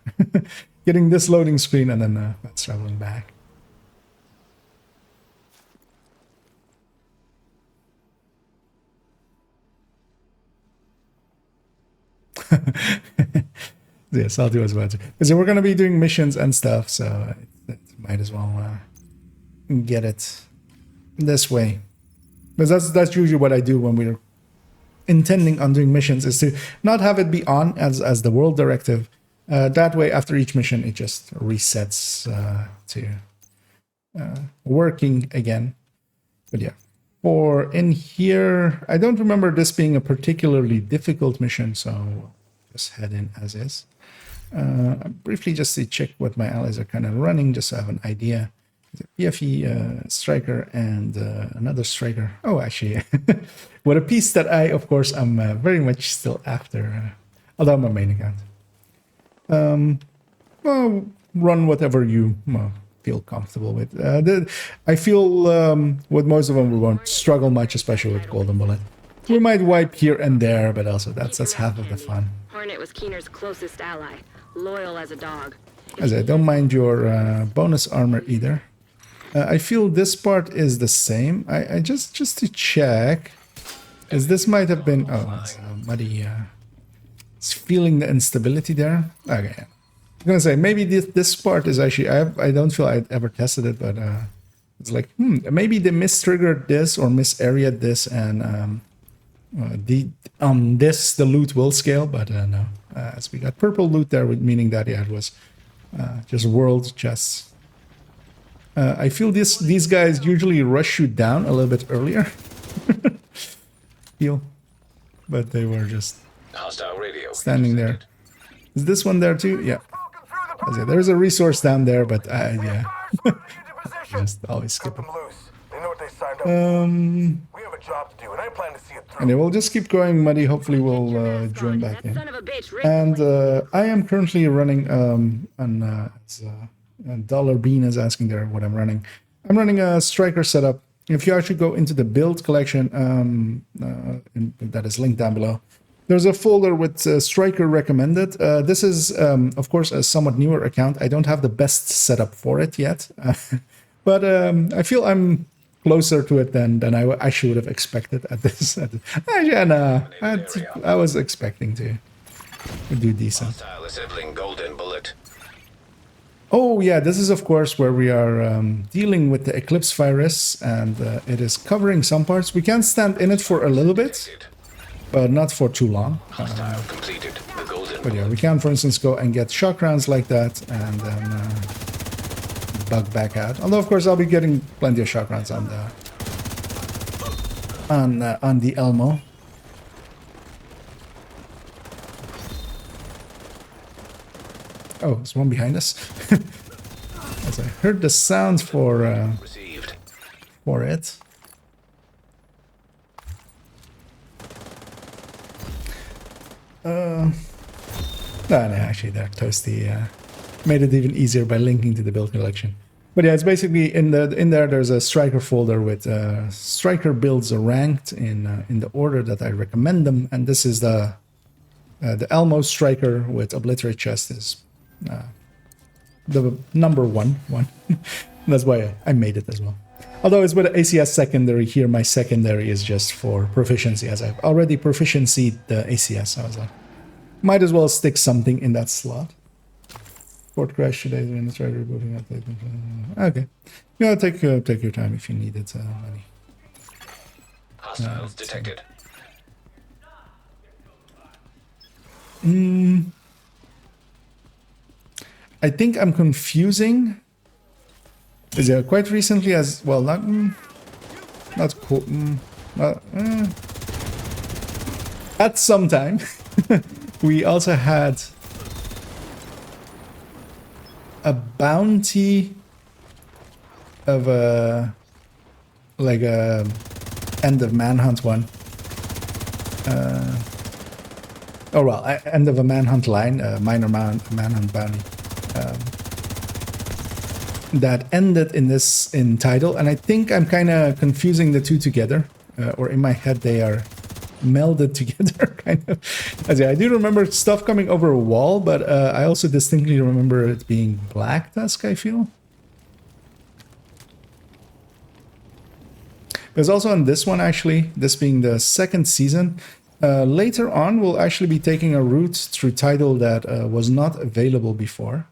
getting this loading screen, and then fast traveling back. Yeah, Salty was about to. So we're going to be doing missions and stuff, so it might as well get it this way. Because that's usually what I do when we're intending on doing missions, is to not have it be on as the world directive. That way, after each mission, it just resets to working again. But yeah, for in here, I don't remember this being a particularly difficult mission, so just head in as is. Briefly, just to check what my allies are kind of running, just so I have an idea. PFE, striker, and another striker. Oh, actually, what a piece that I, of course, am very much still after, although I'm a main account. Well, run whatever you feel comfortable with. I feel with most of them we won't struggle much, especially with Golden Bullet. We might wipe here and there, but also that's half of the fun. Hornet was Keener's closest ally, loyal as a dog. As I don't mind your bonus armor either. I feel this part is the same. I just to check, as this might have been. Oh, it's muddy. It's feeling the instability there. Okay, I'm gonna say maybe this part is actually. I don't feel I'd ever tested it, but it's like maybe they mistriggered this or misareaed this, and the loot will scale, but no. As we got purple loot there, meaning that yeah, it was just world chests. I feel these guys usually rush you down a little bit earlier. But they were just Hostile radio standing there. Is this one there too? Yeah. There's a resource down there, but yeah. Just always skip it. They know what they signed up for. We have a job to do, and I plan to see it through. And we'll just keep going. Muddy hopefully will join back in. And I am currently running Dollar Bean is asking there what I'm running. I'm running a striker setup. If you actually go into the build collection, that is linked down below, there's a folder with striker recommended. This is, of course, a somewhat newer account. I don't have the best setup for it yet, but I feel I'm closer to it than I actually would have expected at this. Yeah, no, I was expecting to do decent. Hostile assembling Golden Bullet. Oh yeah, this is of course where we are dealing with the Eclipse virus, and it is covering some parts. We can stand in it for a little bit, but not for too long. Hostile completed. The Golden But yeah, we can, for instance, go and get shock rounds like that, and then bug back out. Although of course I'll be getting plenty of shock rounds on the Elmo. Oh, there's one behind us. As I heard the sounds for it. No, actually, they're toasty. Made it even easier by linking to the build collection. But yeah, it's basically in there. There's a striker folder with striker builds ranked in the order that I recommend them, and this is the Elmo striker with obliterate chest is the number one. That's why I made it as well. Although it's with ACS secondary here, my secondary is just for proficiency, as I've already proficiencyed the ACS. I was like, might as well stick something in that slot. Port crash today when it's try rebooting update. Okay, yeah, take your time if you need it, money. Hostiles detected. I think I'm confusing. Is it quite recently as well? Not cool. At some time, we also had a bounty of a end of manhunt one. End of a manhunt line, minor manhunt bounty. That ended in title, and I think I'm kind of confusing the two together, or in my head they are melded together, kind of. I do remember stuff coming over a wall, but I also distinctly remember it being Black Tusk, I feel. There's also on this one, actually, this being the second season, later on we'll actually be taking a route through title that was not available before.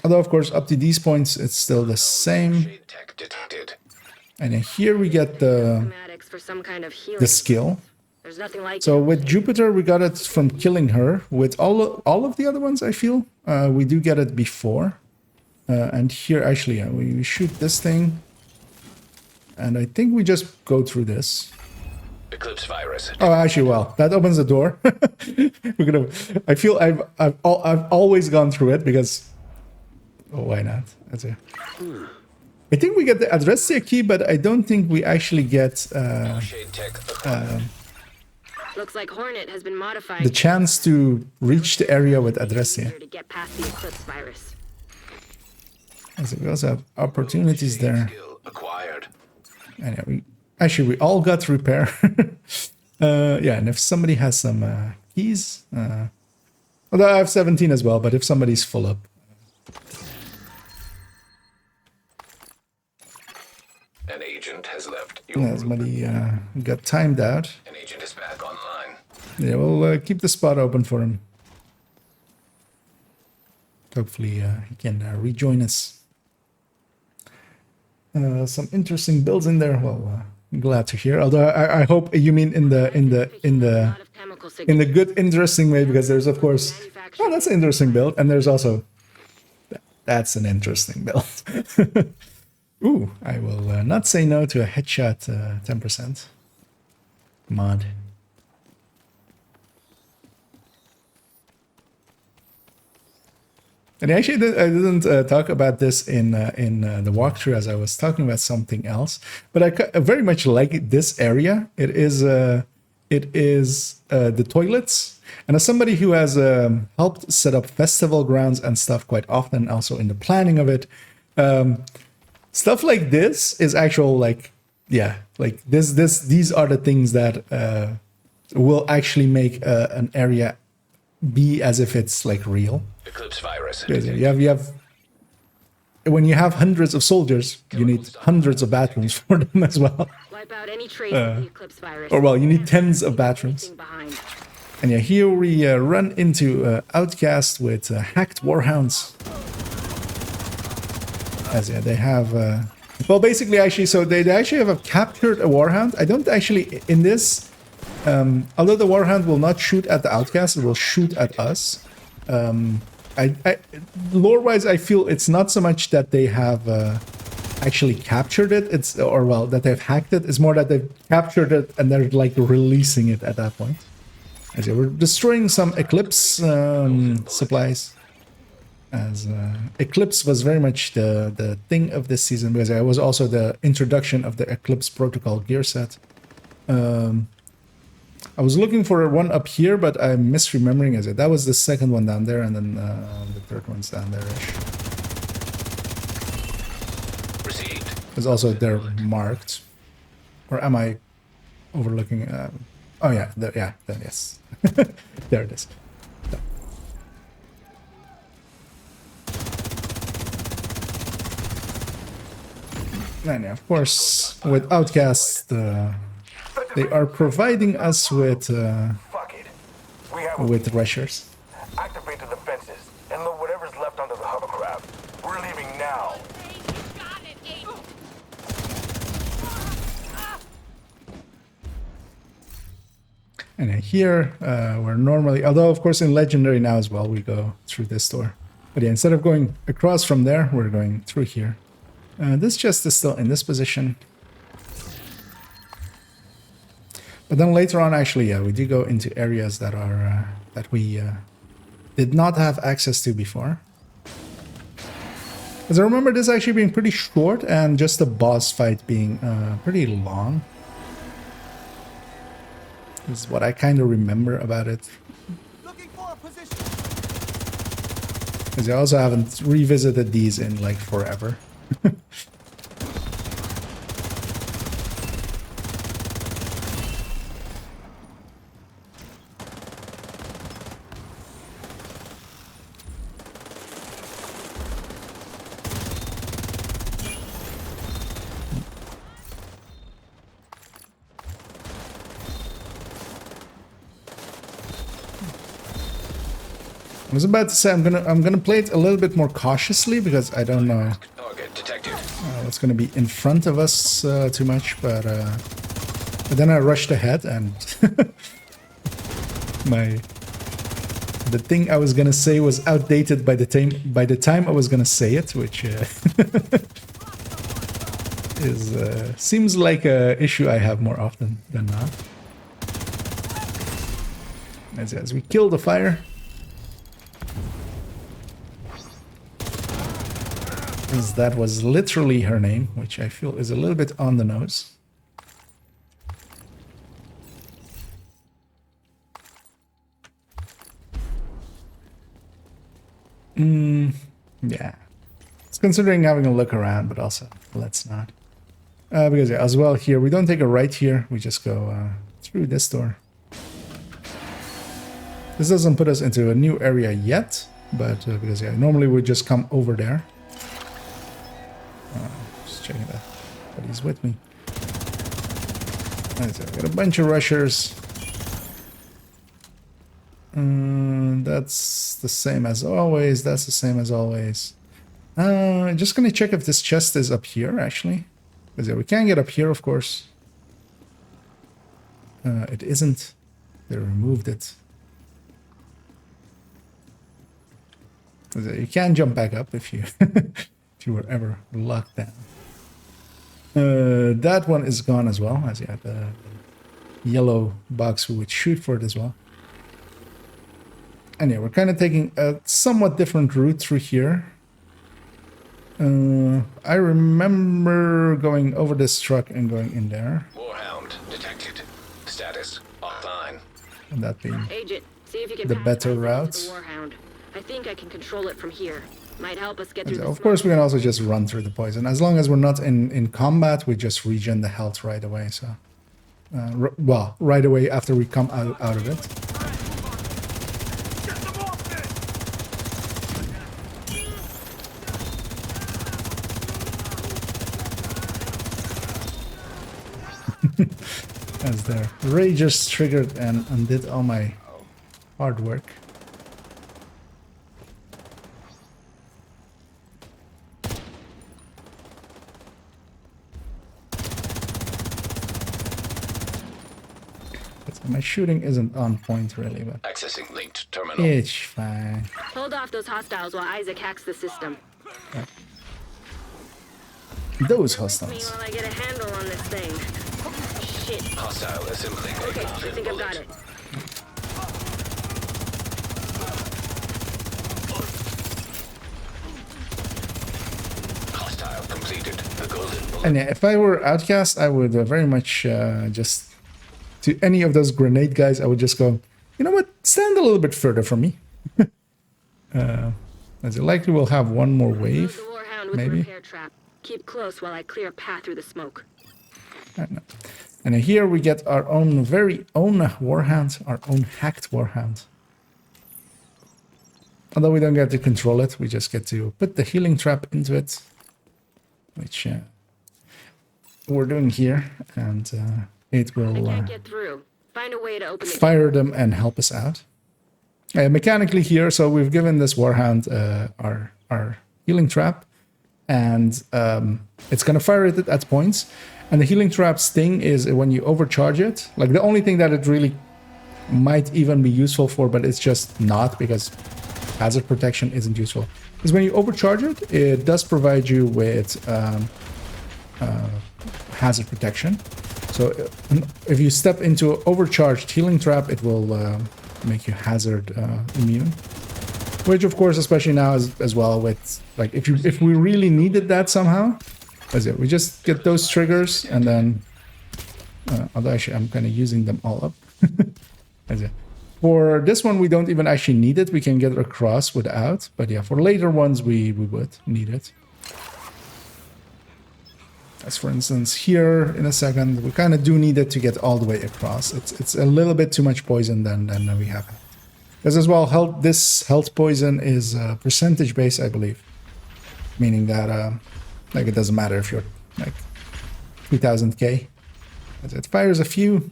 Although, of course, up to these points, it's still the same. Shade tech detected. And then here we get the skill. There's nothing like So with Jupiter, we got it from killing her. With all of the other ones, I feel, we do get it before. And here, actually, we shoot this thing. And I think we just go through this. Eclipse virus. Oh, actually, well, that opens the door. We're gonna. I feel I've always gone through it because. Oh, why not? That's it. I think we get the Adrestia key, but I don't think we actually get Shade tech acquired. Looks like Hornet has been modified the chance to reach the area with Adrestia. to get past the Eclipse virus. As we also have opportunities there. Skill acquired. Anyway, we all got repair. Yeah, and if somebody has some keys, although I have 17 as well, but if somebody's full up. An agent has left. Yeah, somebody got timed out. An agent is back online. Yeah, we'll keep the spot open for him. Hopefully he can rejoin us. Some interesting builds in there. Well, glad to hear. Although I hope you mean in the good interesting way, because there's of course, oh, that's an interesting build, and there's also that's an interesting build. Ooh, I will not say no to a headshot 10% mod. And actually, I didn't talk about this in the walkthrough, as I was talking about something else. But I very much like this area. It is the toilets. And as somebody who has helped set up festival grounds and stuff quite often, also in the planning of it, stuff like this is actual, like, yeah, like these are the things that will actually make an area be as if it's like real. Eclipse virus. You have when you have hundreds of soldiers, you need hundreds of bathrooms for them as well. Wipe out any trace of the Eclipse virus. Or well, you need tens of bathrooms. Behind. And yeah, here we run into Outcast with hacked warhounds. As yeah, they have well, basically, actually, so they actually have captured a warhound. I don't actually in this. Although the warhound will not shoot at the Outcast, it will shoot at us. Lore-wise, I feel it's not so much that they have actually captured it. It's or well that they've hacked it. It's more that they've captured it and they're like releasing it at that point. As we're destroying some Eclipse supplies. As Eclipse was very much the thing of this season, because it was also the introduction of the Eclipse Protocol gear set. I was looking for one up here, but I'm misremembering as it. That was the second one down there, and then the third one's down there-ish. Received. It's also they're marked. Or am I overlooking? Oh yeah, then yes. There it is. And yeah, of course, with Outcast, they are providing us with Fuck it. We have with rushers. activate the defenses and load whatever's left onto the hovercraft. We're leaving now. And here, we're normally, although of course in Legendary now as well, we go through this door. But yeah, instead of going across from there, we're going through here. This chest is still in this position. But then later on, actually, yeah, we do go into areas that are that we did not have access to before. Because I remember this actually being pretty short and just the boss fight being pretty long. This is what I kind of remember about it. Because I also haven't revisited these in like forever. I was about to say I'm gonna play it a little bit more cautiously because I don't know Target detected. what's gonna be in front of us too much, but then I rushed ahead and the thing I was gonna say was outdated by the time I was gonna say it, which is seems like a issue I have more often than not. As we kill the fire. Because that was literally her name, which I feel is a little bit on the nose. Yeah. It's considering having a look around, but also let's not. Because yeah, as well here, we don't take a right here, we just go through this door. This doesn't put us into a new area yet, but because yeah, normally we just come over there. Just checking that. But he's with me. Right, so we got a bunch of rushers. That's the same as always. That's the same as always. Just gonna check if this chest is up here, actually. Because yeah, we can get up here, of course. It isn't. They removed it. You can jump back up if you if you were ever locked down. That one is gone as well, as you have the yellow box we would shoot for it as well. And yeah, we're kind of taking a somewhat different route through here. I remember going over this truck and going in there. Warhound detected. Status offline. And that being Agent, see if you can the pass better the route. Warhound. I think I can control it from here. Might help us get through the Of course, we can also just run through the poison. As long as we're not in combat, we just regen the health right away. So, well, right away after we come out of it. As the rage just triggered and undid all my hard work. My shooting isn't on point really, but Accessing linked terminal. it's fine. Hold off those hostiles while Isaac hacks the system. Those Me hostiles. while I get a handle on this thing. Shit. Hostile assembling. Okay, I think I've got it. Hostile completed. The golden bullet. And yeah, if I were Outcast, I would very much just to any of those grenade guys, I would just go, you know what, stand a little bit further from me. As it likely we'll have one more wave, The Warhound with maybe. the repair trap. Keep close while I clear a path through the smoke. I don't know. And here we get our own very own Warhound, our own hacked Warhound. Although we don't get to control it, we just get to put the healing trap into it, which we're doing here, and it I will can't get through. Find a way to open the fire them and help us out. Mechanically here, so we've given this Warhound our healing trap, and it's going to fire it at points. And the healing trap's thing is when you overcharge it, like the only thing that it really might even be useful for, but it's just not because hazard protection isn't useful, is when you overcharge it, it does provide you with hazard protection. So if you step into an overcharged healing trap, it will make you hazard immune. Which of course, especially now as well with, like, if we really needed that somehow, that's it. We just get those triggers and then, although actually I'm kind of using them all up. That's it. For this one, we don't even actually need it. We can get it across without. But yeah, for later ones, we would need it. As for instance, here in a second, we kind of do need it to get all the way across. It's a little bit too much poison than we have. Because as well, this health poison is percentage based, I believe. Meaning that like it doesn't matter if you're like 2000k. As it fires a few,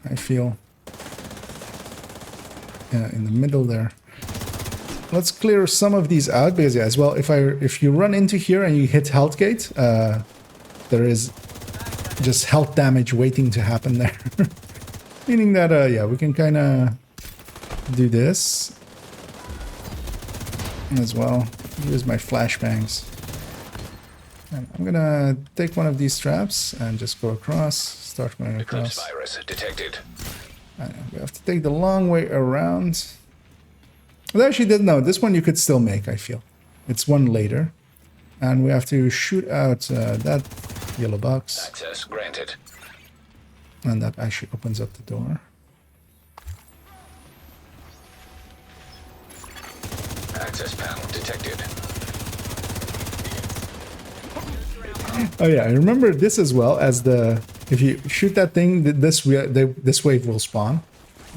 I feel in the middle there. Let's clear some of these out because yeah, as well, if you run into here and you hit health gate, there is just health damage waiting to happen there. Meaning that yeah, we can kind of do this as well. Use my flashbangs. And I'm gonna take one of these traps and just go across. Start going Eclipse across. virus detected. We have to take the long way around. Well, actually, didn't know. This one you could still make, I feel. It's one later. And we have to shoot out that yellow box. Access granted. And that actually opens up the door. Access panel detected. Oh yeah, I remember this as well as if you shoot that thing, this wave will spawn.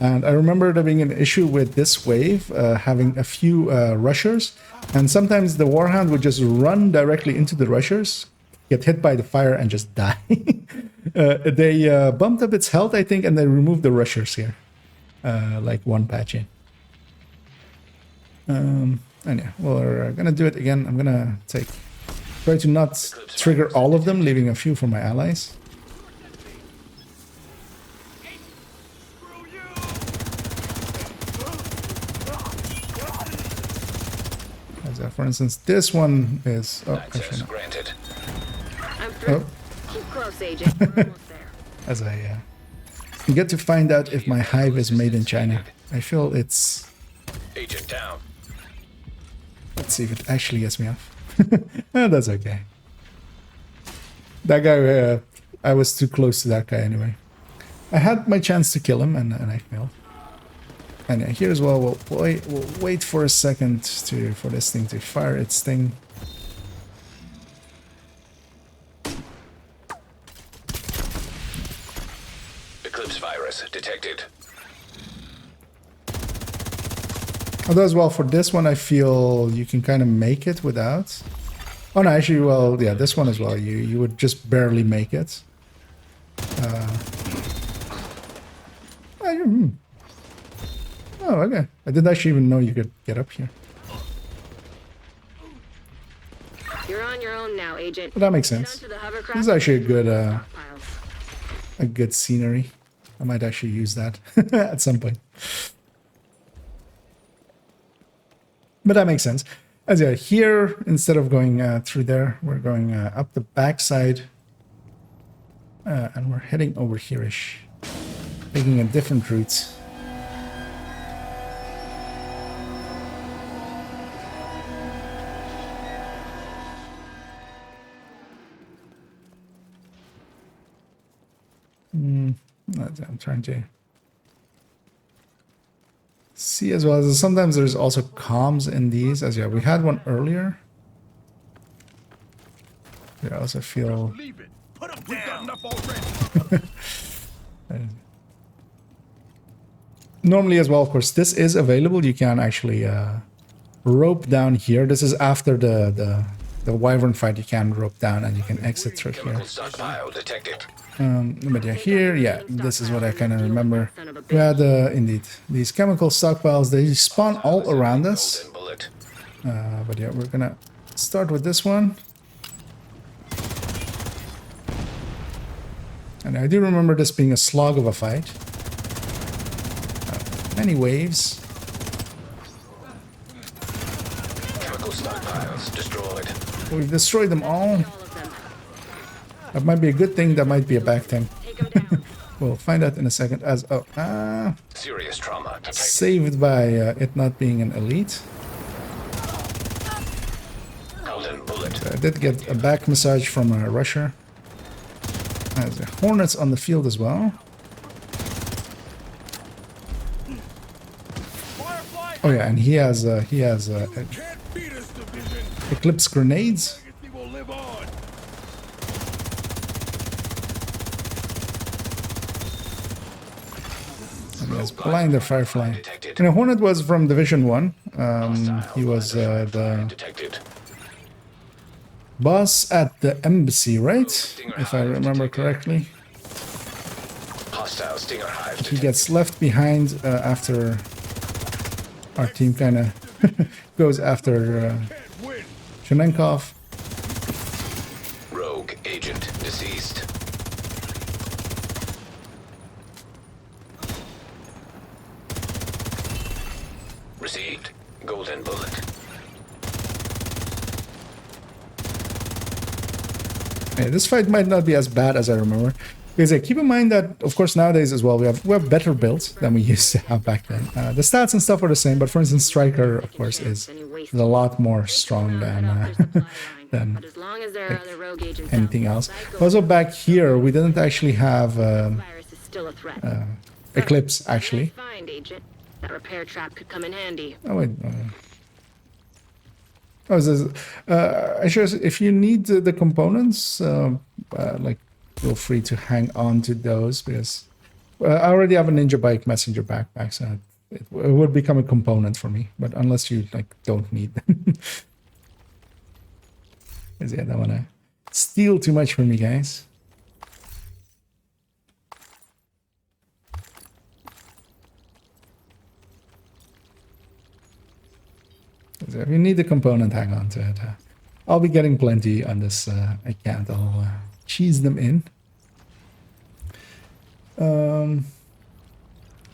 And I remember there being an issue with this wave having a few rushers, and sometimes the Warhound would just run directly into the rushers, get hit by the fire, and just die. They bumped up its health, I think, and they removed the rushers here, like one patch in. And yeah, we're gonna do it again. I'm gonna try to not trigger all of them, leaving a few for my allies. For instance, this one is... Oh, Access granted. I'm through. Oh. Keep close, Agent. We're almost there. As I get to find out if my hive is made in China. I feel it's... Agent down. Let's see if it actually gets me off. Oh, that's okay. That guy, I was too close to that guy anyway. I had my chance to kill him and I failed. And yeah, here as well, we'll wait for a second for this thing to fire its thing. Eclipse virus detected. Although as well, for this one, I feel you can kind of make it without. Oh no, actually, well, yeah, this one as well. You would just barely make it. Oh, okay. I didn't actually even know you could get up here. You're on your own now, Agent. But that makes Get sense. onto the hovercraft. This is actually Piles. a good scenery. I might actually use that at some point. But that makes sense. As yeah, here, instead of going through there, we're going up the backside. And we're heading over here-ish. Taking a different route. I'm trying to see as well. Sometimes there's also comms in these, as yeah, we had one earlier. I also feel Leave it. Put him down. We've got enough already. normally as well, of course, this is available. You can actually rope down here. This is after the wyvern fight. You can rope down and you can exit through here. Chemical stockpile detected. But yeah, here, yeah, this is what I kind of remember. We had indeed these chemical stockpiles. They spawn all around us. Golden bullet. But yeah, we're gonna start with this one. And I do remember this being a slog of a fight. Many waves. Chemical stockpiles destroyed. We've destroyed them all. All of them. That might be a good thing. That might be a bad thing. Take them down. We'll find out in a second. As Serious trauma detected. saved by it not being an elite. Golden bullet. I did get a back massage from a rusher. There's hornets on the field as well. Firefly, Oh yeah, and he has can't beat us, division. eclipse grenades. Legacy will live on. And he has blinder firefly. Detected. And Hornet was from Division 1. Hostile He was blinder the firefly detected. boss at the embassy, right? If I remember correctly. Hostile stinger hive He detected. gets left behind after our team kind of goes after Can't win. Chenenkov. Rogue agent deceased. Received. Golden bullet. Yeah, this fight might not be as bad as I remember. Because keep in mind that, of course, nowadays as well, we have better builds than we used to have back then. The stats and stuff are the same, but for instance, Striker, of course, is a lot more strong than But as long as there are other rogue agents anything out else. there, cycle Also, back here, we didn't actually have virus is still a threat. Eclipse, actually. Nice find, Agent. That repair trap could come in handy. Oh, wait. Actually, if you need the components, like, feel free to hang on to those, because I already have a Ninja Bike messenger backpack, so it would become a component for me. But unless you like don't need them, 'Cause, yeah, I don't want to steal too much from you guys. So if you need the component, hang on to it. I'll be getting plenty on this account. I'll cheese them in.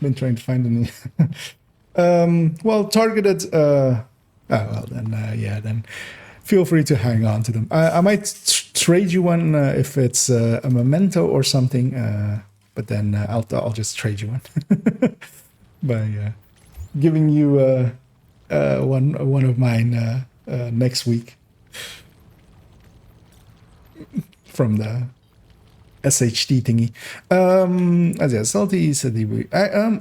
Been trying to find any. Well, targeted. Oh well, then yeah, then feel free to hang on to them. I might trade you one if it's a memento or something. But then I'll just trade you one by giving you one of mine next week from the SHD thingy. As yeah, salty said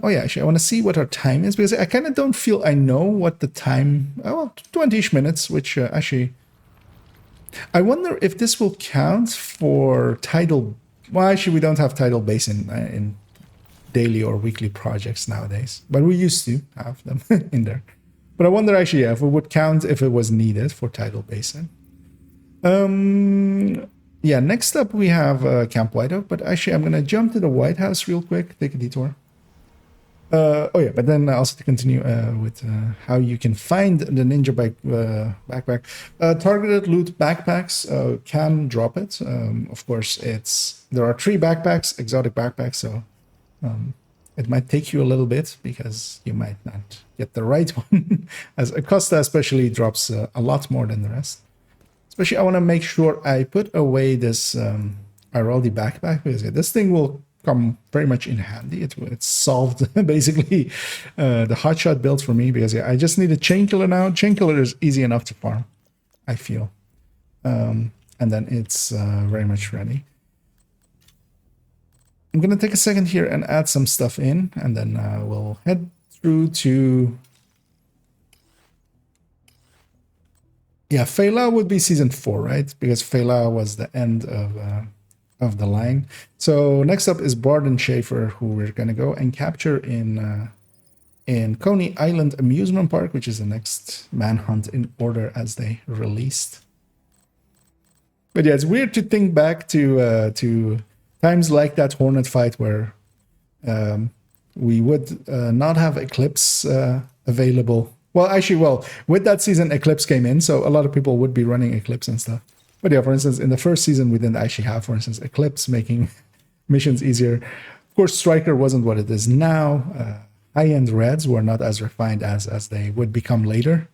oh yeah, actually I want to see what our time is, because I kind of don't feel I know what the time. Well, 20ish minutes, which actually I wonder if this will count for tidal. Well, actually we don't have tidal basin in daily or weekly projects nowadays, but we used to have them in there. But I wonder actually, yeah, if it would count if it was needed for tidal basin. Yeah, next up we have Camp White Oak, but actually I'm going to jump to the White House real quick, take a detour. Oh yeah, but then also to continue with how you can find the Ninja Bike backpack. Targeted loot backpacks can drop it. Of course, there are 3 backpacks, exotic backpacks, so it might take you a little bit because you might not get the right one. As Acosta especially drops a lot more than the rest. Especially, I want to make sure I put away this Iraldi backpack, because this thing will come very much in handy. It's solved basically the hotshot build for me, because I just need a chain killer now. Chain killer is easy enough to farm, I feel. And then it's very much ready. I'm gonna take a second here and add some stuff in, and then we'll head through to. Yeah, Fela would be season 4, right? Because Fela was the end of the line. So next up is Barden Schaefer, who we're gonna go and capture in Coney Island Amusement Park, which is the next manhunt in order as they released. But yeah, it's weird to think back to times like that Hornet fight where we would not have Eclipse available. Well, actually, with that season, Eclipse came in, so a lot of people would be running Eclipse and stuff. But yeah, for instance, in the first season, we didn't actually have, for instance, Eclipse making missions easier. Of course, Striker wasn't what it is now. High-end Reds were not as refined as they would become later,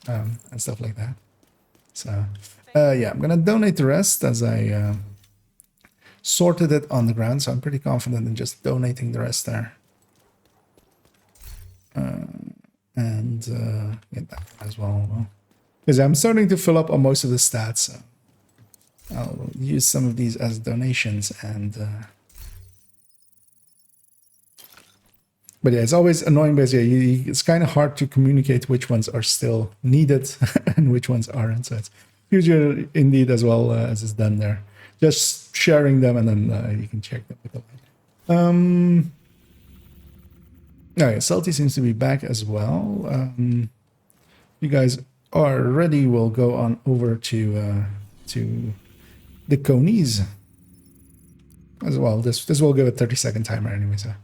and stuff like that. So, yeah, I'm going to donate the rest as I sorted it on the ground, so I'm pretty confident in just donating the rest there. And get that as well. Because I'm starting to fill up on most of the stats, so I'll use some of these as donations. And but yeah, it's always annoying because yeah, it's kind of hard to communicate which ones are still needed and which ones aren't. So it's easier indeed as well as it's done there. Just sharing them, and then you can check them with the line. Okay, Salty seems to be back as well. You guys are ready. We'll go on over to the Conies as well. This will give a 30-second timer anyway, so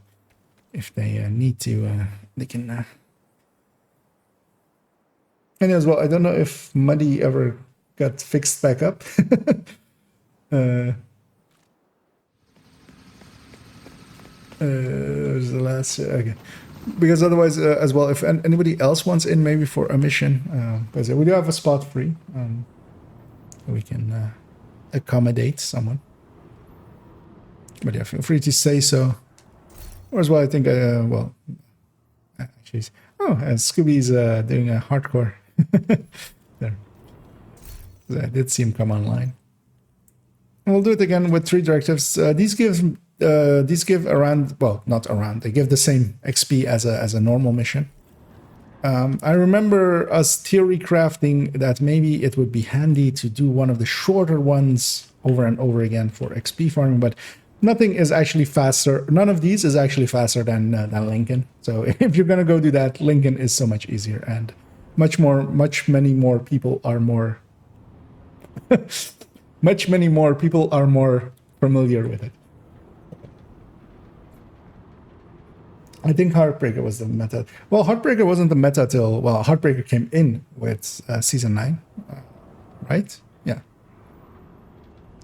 if they need to, they can. And as well, I don't know if Muddy ever got fixed back up. There's the last okay. Because otherwise, as well, if anybody else wants in, maybe for a mission, because we do have a spot free, we can accommodate someone. But yeah, feel free to say so. Or as well, I think, well, actually, Scooby's doing a hardcore there. I did see him come online. And we'll do it again with 3 directives. These give around, well, not around, they give the same XP as a normal mission. I remember us theory crafting that maybe it would be handy to do one of the shorter ones over and over again for XP farming, but nothing is actually faster. None of these is actually faster than Lincoln. So if you're gonna go do that, Lincoln is so much easier and many more people are more familiar with it. I think Heartbreaker was the meta. Well, Heartbreaker wasn't the meta till, well, Heartbreaker came in with Season 9, right? Yeah.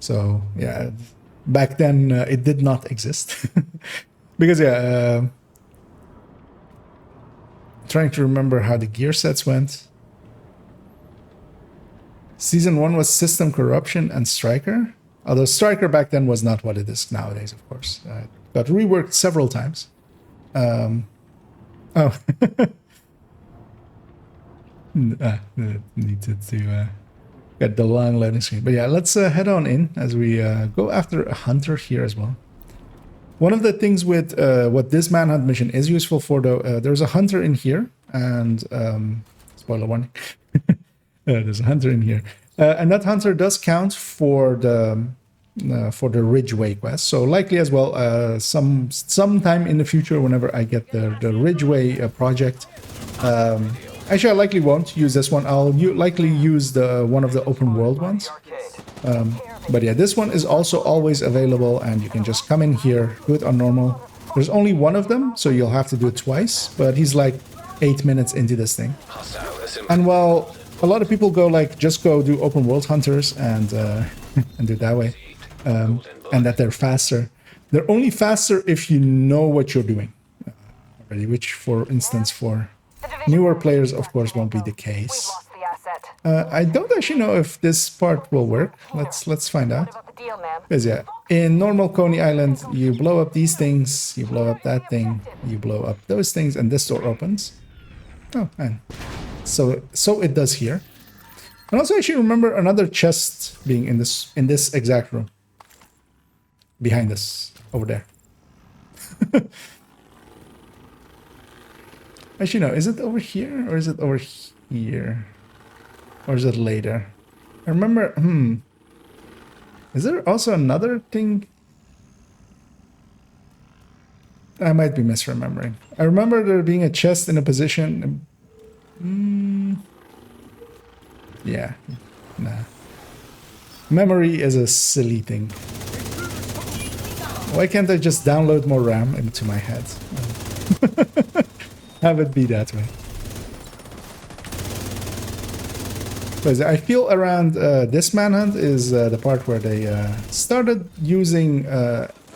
So, yeah, back then it did not exist. Because, yeah, trying to remember how the gear sets went. Season 1 was System Corruption and Striker. Although Striker back then was not what it is nowadays, of course. It got reworked several times. Needed to get the long loading screen. But yeah, let's head on in as we go after a hunter here as well. One of the things with what this manhunt mission is useful for, though, there's a hunter in here, and spoiler warning, there's a hunter in here, and that hunter does count for the Ridgeway quest. So likely as well, sometime in the future, whenever I get the Ridgeway project, actually I likely won't use this one. I'll likely use the one of the open world ones. But yeah, this one is also always available, and you can just come in here, do it on normal. There's only one of them, so you'll have to do it twice, but he's like 8 minutes into this thing. And while a lot of people go like, just go do open world hunters and and do it that way, and that they're faster. They're only faster if you know what you're doing already, which, for instance, for newer players, of course, won't be the case. I don't actually know if this part will work. Let's find out. Because yeah, in normal Coney Island, you blow up these things, you blow up that thing, you blow up those things, and this door opens. Oh, man. So it does here. And also, actually remember another chest being in this exact room. Behind us, over there. Actually, no. Is it over here or is it over here? Or is it later? I remember... Is there also another thing? I might be misremembering. I remember there being a chest in a position... Yeah. Nah. Memory is a silly thing. Why can't I just download more RAM into my head? Have it be that way. Because I feel around this manhunt is the part where they started using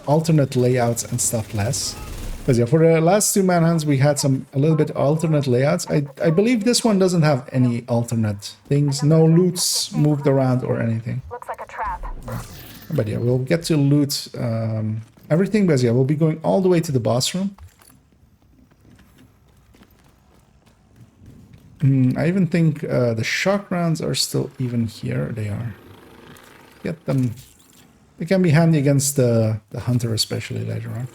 alternate layouts and stuff less. Because yeah, for the last two manhunts we had a little bit alternate layouts. I believe this one doesn't have any alternate things. No loots moved around or anything. Looks like a trap. But yeah, we'll get to loot everything. Because yeah, we'll be going all the way to the boss room. I even think the shock rounds are still even here. They are. Get them. They can be handy against the hunter, especially later on.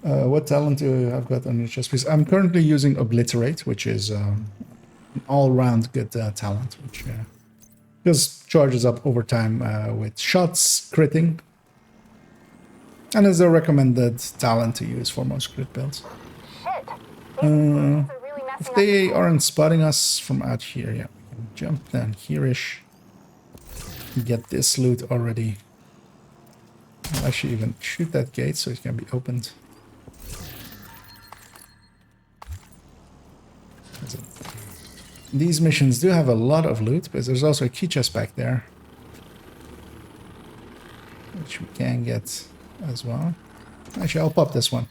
What talent do you have got on your chest piece? I'm currently using Obliterate, which is an all-round good talent, which just charges up over time with shots, critting, and is a recommended talent to use for most crit builds. Shit. These are really messing If up. they aren't spotting us from out here, yeah, we can jump down here-ish. Get this loot already. I'll actually even shoot that gate so it can be opened. These missions do have a lot of loot, but there's also a key chest back there, which we can get as well. Actually, I'll pop this one.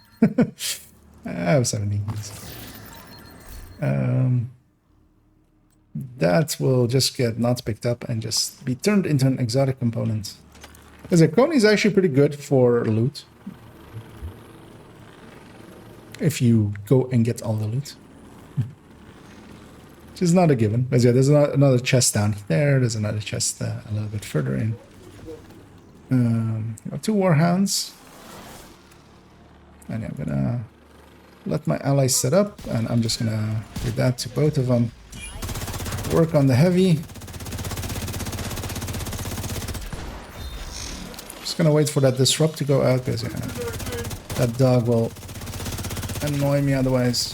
I have 17 keys. That will just get not picked up and just be turned into an exotic component. Because a cone is actually pretty good for loot. If you go and get all the loot. Which is not a given. But yeah, there's another chest down there. There's another chest a little bit further in. Two warhounds. And yeah, I'm gonna let my allies set up. And I'm just gonna do that to both of them. Work on the heavy. Just gonna wait for that disrupt to go out. Because yeah, that dog will annoy me otherwise.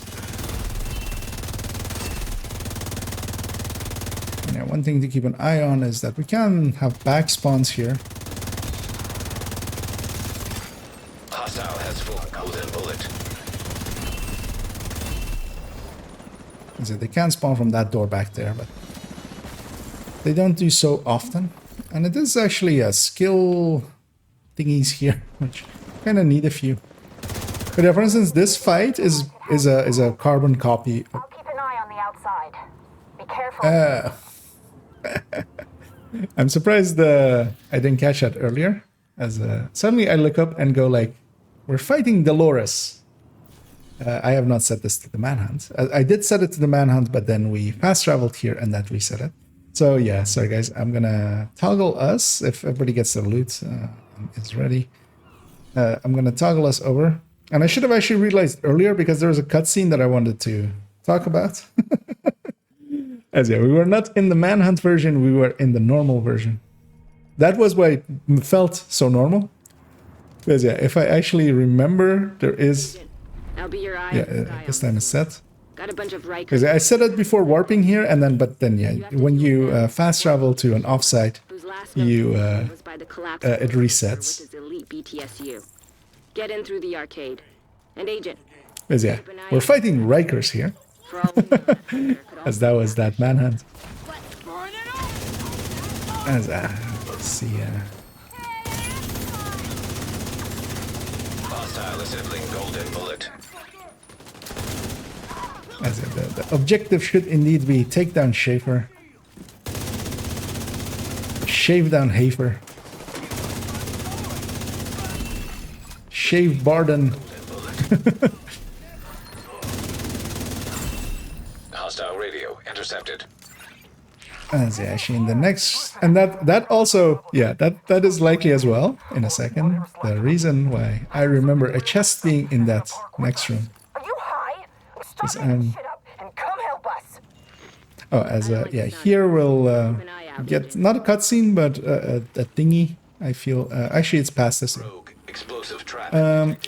Yeah, one thing to keep an eye on is that we can have back spawns here. Hostile has full golden bullet. So they can spawn from that door back there, but they don't do so often. And it is actually a skill thingies here, which kind of need a few. But yeah, for instance, this fight is a carbon copy. I'll keep an eye on the outside. Be careful. I'm surprised I didn't catch that earlier. As suddenly I look up and go like, "We're fighting Dolores." I have not set this to the manhunt. I did set it to the manhunt, but then we fast traveled here and that reset it. So yeah, sorry guys, I'm gonna toggle us if everybody gets their loot is ready. I'm gonna toggle us over, and I should have actually realized earlier because there was a cutscene that I wanted to talk about. As yeah, we were not in the manhunt version, we were in the normal version. That was why it felt so normal. Because yeah, if I actually remember, there is... I'll be your eye. Yeah, this time is set. Got a bunch of Rikers. Because I said it before warping here, and then, but then yeah, when you fast travel to an offsite, whose last you note was by the collapse it with resets. his elite BTSU. Get in through the arcade. And Agent, Because yeah, we're fighting Rikers here, for all we know, there could as also that was that manhunt. Burn it up! As let's see. Hostile assembling golden bullet. As the objective should indeed be take down Schaefer, shave down Hafer, shave Barden. Hostile radio intercepted. As actually in the next, and that also, yeah, that is likely as well in a second. The reason why I remember a chest being in that next room. Are you high? Stop Yes, making shit up and come help us. Oh, as a, yeah, here we'll get not a cutscene, but a thingy. I feel actually it's past this. Rogue explosive trap.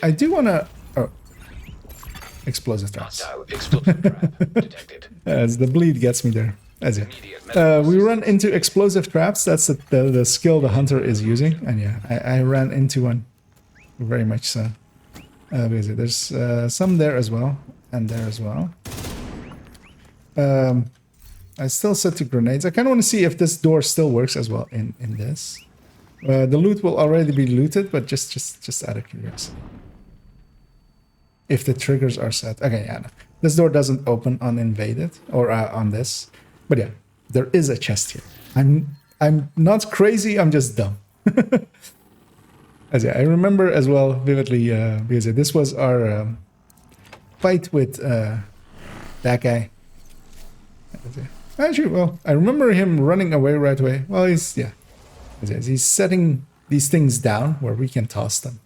I do wanna. Oh, explosive traps. Hostile explosive trap detected. As the bleed gets me there. As yeah. Immediate We run into explosive traps. That's the skill the hunter is using, and yeah, I ran into one, very much so. Because there's some there as well, and there as well. I still set to grenades. I kind of want to see if this door still works as well in this. The loot will already be looted, but just out of curiosity. If the triggers are set. Okay, yeah, no. This door doesn't open on invaded or on this. But yeah, there is a chest here. I'm not crazy, I'm just dumb. As yeah, I remember as well vividly because this was our fight with that guy. Actually, well, I remember him running away right away. Well, he's setting these things down where we can toss them.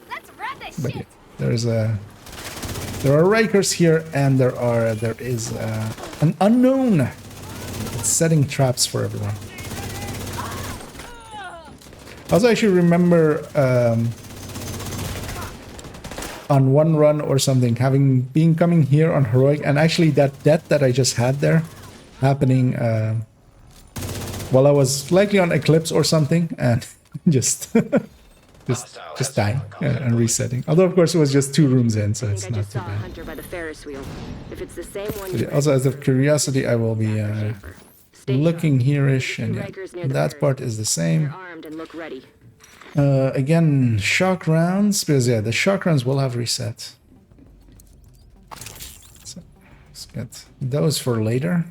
Let's wrap this But shit. yeah, there are Rikers here, and there is an unknown setting traps for everyone. Also, I should remember on one run or something coming here on heroic, and actually that death that I just had there happening while I was likely on Eclipse or something, and just dying and resetting. Although of course it was just 2 rooms in, so I it's think I not just too saw a bad. hunter by the Ferris wheel. If it's the same one. But you yeah, also, as of curiosity, I will be Stay looking sharp. here-ish, and yeah, Rikers near the that Ferris part is the You're same. armed and look ready. Again, shock rounds, because yeah, the shock rounds will have reset. So let's get those for later.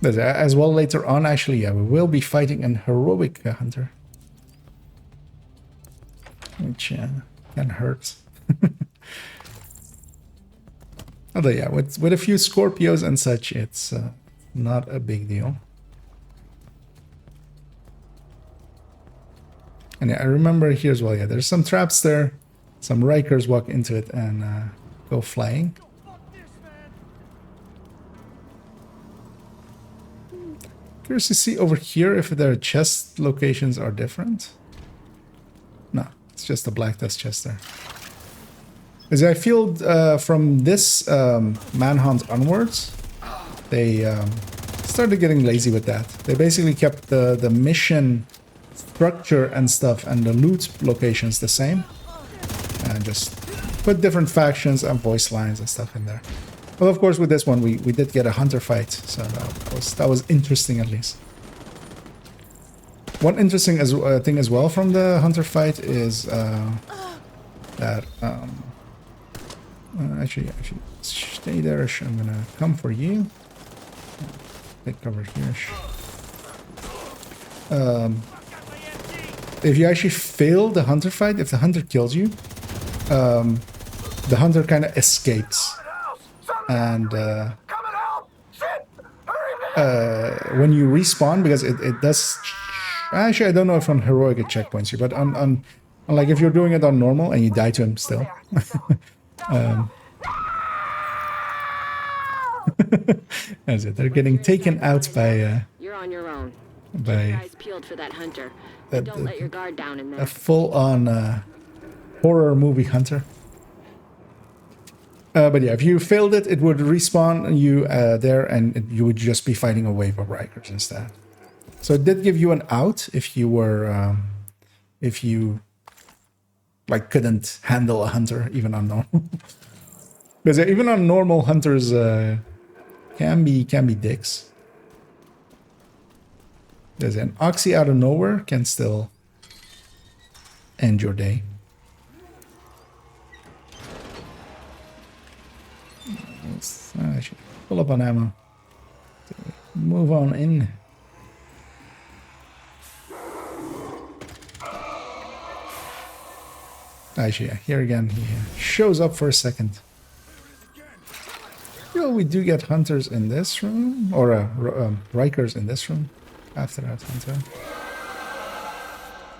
But as well later on, actually, yeah, we will be fighting an heroic hunter, which can hurt. Although yeah, with a few Scorpios and such, it's not a big deal. And yeah, I remember here as well, yeah, there's some traps there. Some Rikers walk into it and go flying. Curious to see over here if their chest locations are different. No, it's just a black dust chest there. Because I feel from this manhunt onwards, they started getting lazy with that. They basically kept the mission structure and stuff and the loot locations the same, and just put different factions and voice lines and stuff in there. Well, of course, with this one we did get a hunter fight, so that was interesting at least. One interesting thing as well from the hunter fight is that actually stay there. I'm gonna come for you. Take cover here. If you actually fail the hunter fight, if the hunter kills you, the hunter kind of escapes, and when you respawn, because it does. Actually, I don't know if on heroic it checkpoints you, but on like if you're doing it on normal and you die to him still. That's it. They're getting taken out by You're on your own. Keep by your eyes peeled for that hunter. And don't let your guard down in a there. full-on horror movie hunter. But yeah, if you failed it, it would respawn you there, and you would just be fighting a wave of Rikers instead. So it did give you an out if you were, if you like couldn't handle a hunter even on normal. Because even on normal, hunters can be dicks. There's an Oxy out of nowhere can still end your day. I should pull up on ammo. Move on in. Actually, yeah, here again, he shows up for a second. feel we do get hunters in this room, or Rikers in this room after that hunter.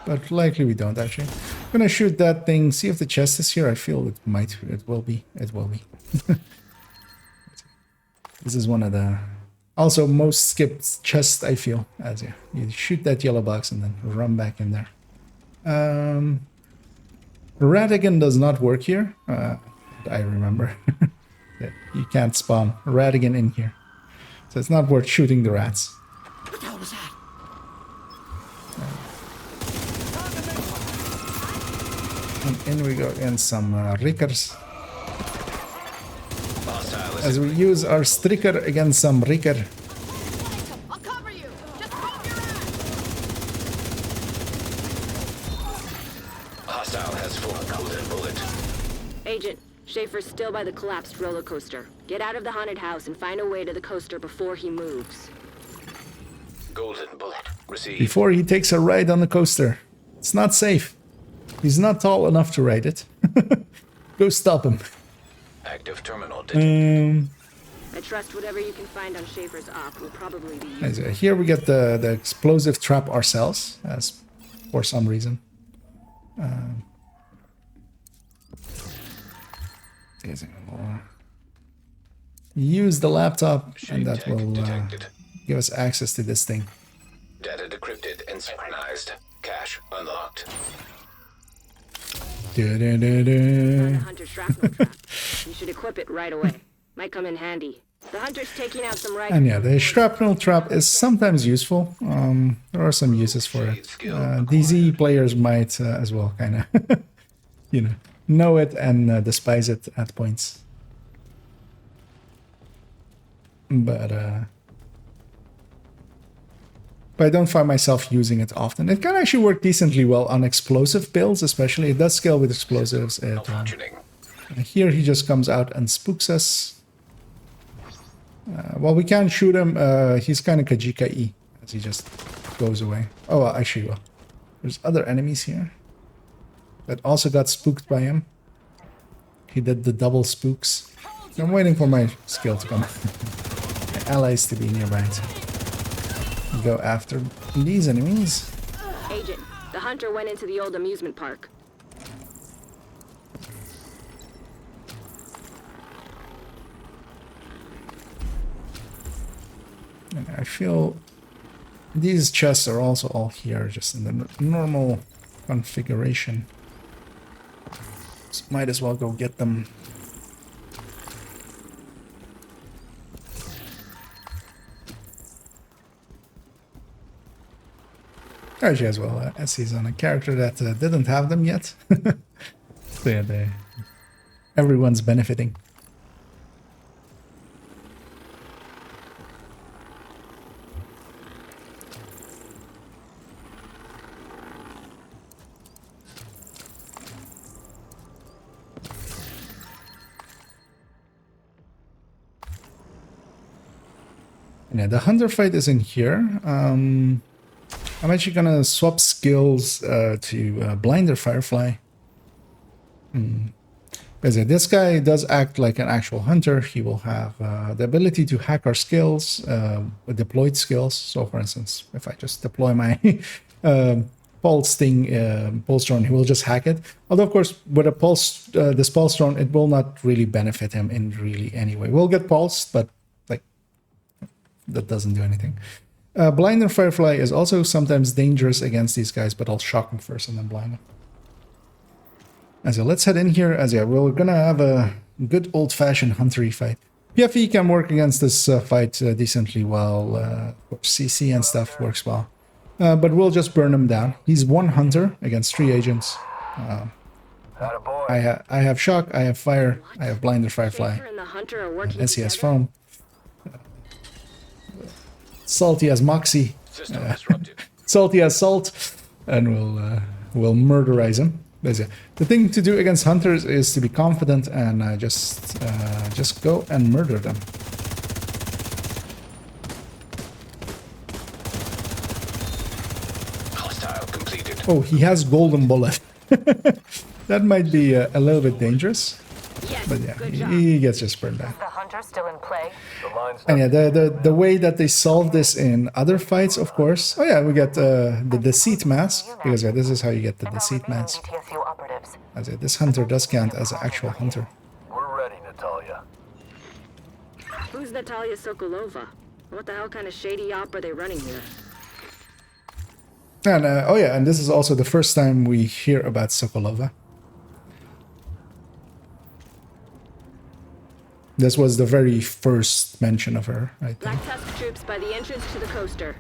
But likely we don't actually. I'm gonna shoot that thing, see if the chest is here. I feel it will be. This is one of the also most skipped chests, I feel. As you shoot that yellow box and then run back in there. Radigan does not work here. I remember. Yeah, you can't spawn Radigan in here. So it's not worth shooting the rats. What the hell was that? And in we go against some Rickers. Hostile is As we use our Stricker against some Ricker. I'll cover you. Just hold your ass. hostile has full golden bullet. Agent, Schaefer's still by the collapsed roller coaster. Get out of the haunted house and find a way to the coaster before he moves. Golden bullet received. Before he takes a ride on the coaster. It's not safe. He's not tall enough to ride it. Go stop him. Active terminal digit. I trust whatever you can find on Schaefer's op will probably be As, useful. here we get the explosive trap ourselves, as for some reason. Use the laptop, and that Shade will detected. give us access to this thing. Data decrypted and synchronized. Cache unlocked. Found a Da-da-da-da. hunter shrapnel trap. You should equip it right away. Might come in handy. The hunter's taking out some rifles. And yeah, the shrapnel trap is sometimes useful. There are some uses for it. DZ players might as well kind of, know it and despise it at points. But I don't find myself using it often. It can actually work decently well on explosive builds, especially. It does scale with explosives. Malfunctioning. Here he just comes out and spooks us. Well, we can't shoot him. He's kind of Kajika-y as he just goes away. Oh, well, actually, well, there's other enemies here that also got spooked by him. He did the double spooks. I'm waiting for my skill to come. My allies to be nearby to go after these enemies. Agent, the hunter went into the old amusement park. And I feel these chests are also all here, just in the normal configuration. So might as well go get them. Actually, as well, as he's on a character that didn't have them yet. So yeah, everyone's benefiting. Yeah, the hunter fight is in here. I'm actually gonna swap skills to Blinder Firefly. Because this guy does act like an actual hunter. He will have the ability to hack our skills, with deployed skills. So, for instance, if I just deploy my pulse thing, pulse drone, he will just hack it. Although, of course, with a pulse, this pulse drone, it will not really benefit him in really any way. We'll get pulsed, but like that doesn't do anything. Blinder Firefly is also sometimes dangerous against these guys, but I'll shock him first and then blind him. As yeah, let's head in here. As yeah, we're gonna have a good old-fashioned huntery fight. PFE can work against this fight decently well. CC and stuff works well, but we'll just burn him down. He's one hunter against 3 agents. Attaboy. I have shock, I have fire, I have Blinder Firefly, Schaefer and the hunter are working SES together? foam. Salty as Moxie, System disrupted. salty as salt, and we'll murderize him. But yeah, the thing to do against hunters is to be confident and just go and murder them. Hostile completed. Oh, he has golden bullet. That might be a little bit dangerous, Yes, but yeah, good job. he gets just burned down. The hunter still in play? The line's And yeah, the way that they solve this in other fights, of course. Oh yeah, we get the deceit mask, because yeah, this is how you get the And our deceit remaining mask. BTSU operatives. As yeah, this hunter does count as an actual hunter. We're ready, Natalia. Who's Natalia Sokolova? What the hell kind of shady op are they running here? And oh yeah, and this is also the first time we hear about Sokolova. This was the very first mention of her, I think. Black Tusk troops by the entrance to the coaster.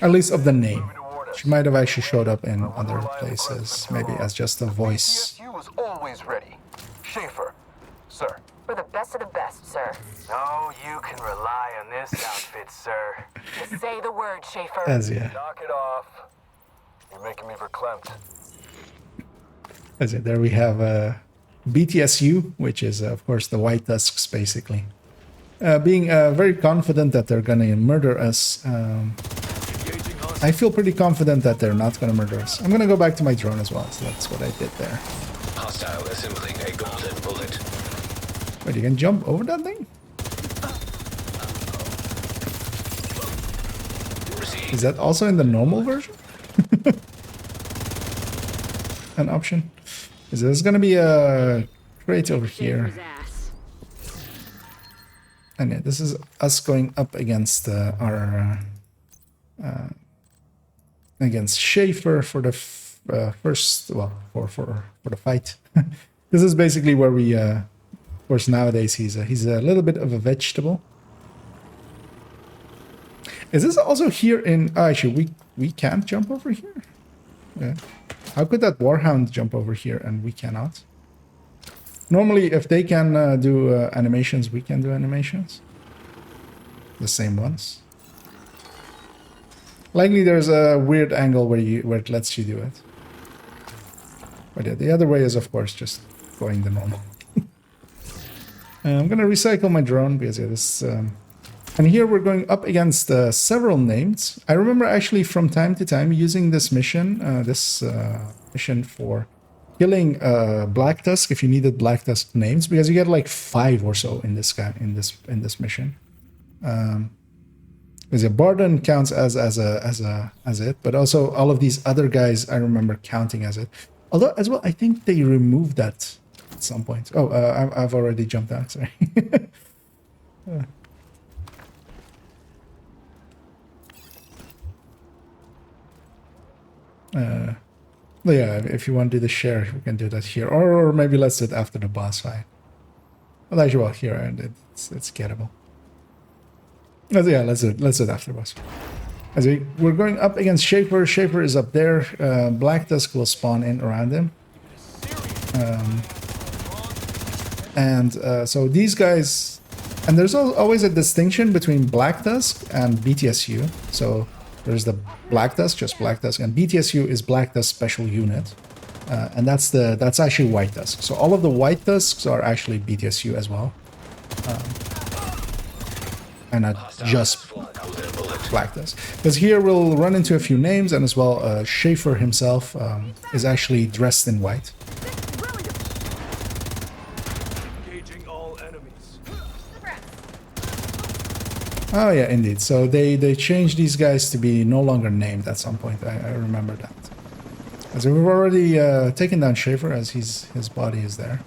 At least of the name. She might have actually showed up in other places, maybe as just a voice. BTSU is always ready. Schaefer, sir. We're the best of the best, sir. Oh, you can rely on this outfit, sir. Just say the word, Schaefer. As yeah, Knock it off. You're making me verklempt. as yeah, there we have BTSU, which is of course the White Tusks, basically, being very confident that they're gonna murder us. I feel pretty confident that they're not gonna murder us. I'm gonna go back to my drone as well, so that's what I did there. Hostile assembling a golden bullet. Wait, you can jump over that thing? Is that also in the normal version? An option? Is this gonna be a crate over here? Schaefer's ass. And yeah, this is us going up against our against Schaefer for the first, well, for the fight. This is basically where we, of course, nowadays he's a little bit of a vegetable. Is this also here in? Oh, actually, we can't jump over here. Yeah. How could that Warhound jump over here and we cannot? Normally, if they can do animations, we can do animations. The same ones. Likely there's a weird angle where it lets you do it. But yeah, the other way is of course just going the normal. I'm gonna recycle my drone because yeah, this and here we're going up against several names. I remember actually from time to time using this mission, mission for killing Black Tusk if you needed Black Tusk names, because you get like 5 or so in this guy in this mission. Because Barden counts as it, but also all of these other guys I remember counting as it. Although as well, I think they removed that at some point. Oh, I've already jumped out. Sorry. But yeah, if you want to do the share, we can do that here, or maybe let's do it after the boss fight. Well, actually, well, here and it's gettable. Yeah, let's do it after the boss. As we're going up against Schaefer. Schaefer is up there. Black Tusk will spawn in around him. So these guys, and there's always a distinction between Black Tusk and BTSU. So there's the Black Tusk, just Black Tusk, and BTSU is Black Tusk Special Unit, and that's actually White Tusk. So all of the White Tusks are actually BTSU as well, and not just Black Tusk. Because here we'll run into a few names, and as well, Schaefer himself is actually dressed in white. Engaging all enemies. Oh yeah, indeed. So they changed these guys to be no longer named at some point. I remember that. So we've already taken down Schaefer, as his body is there.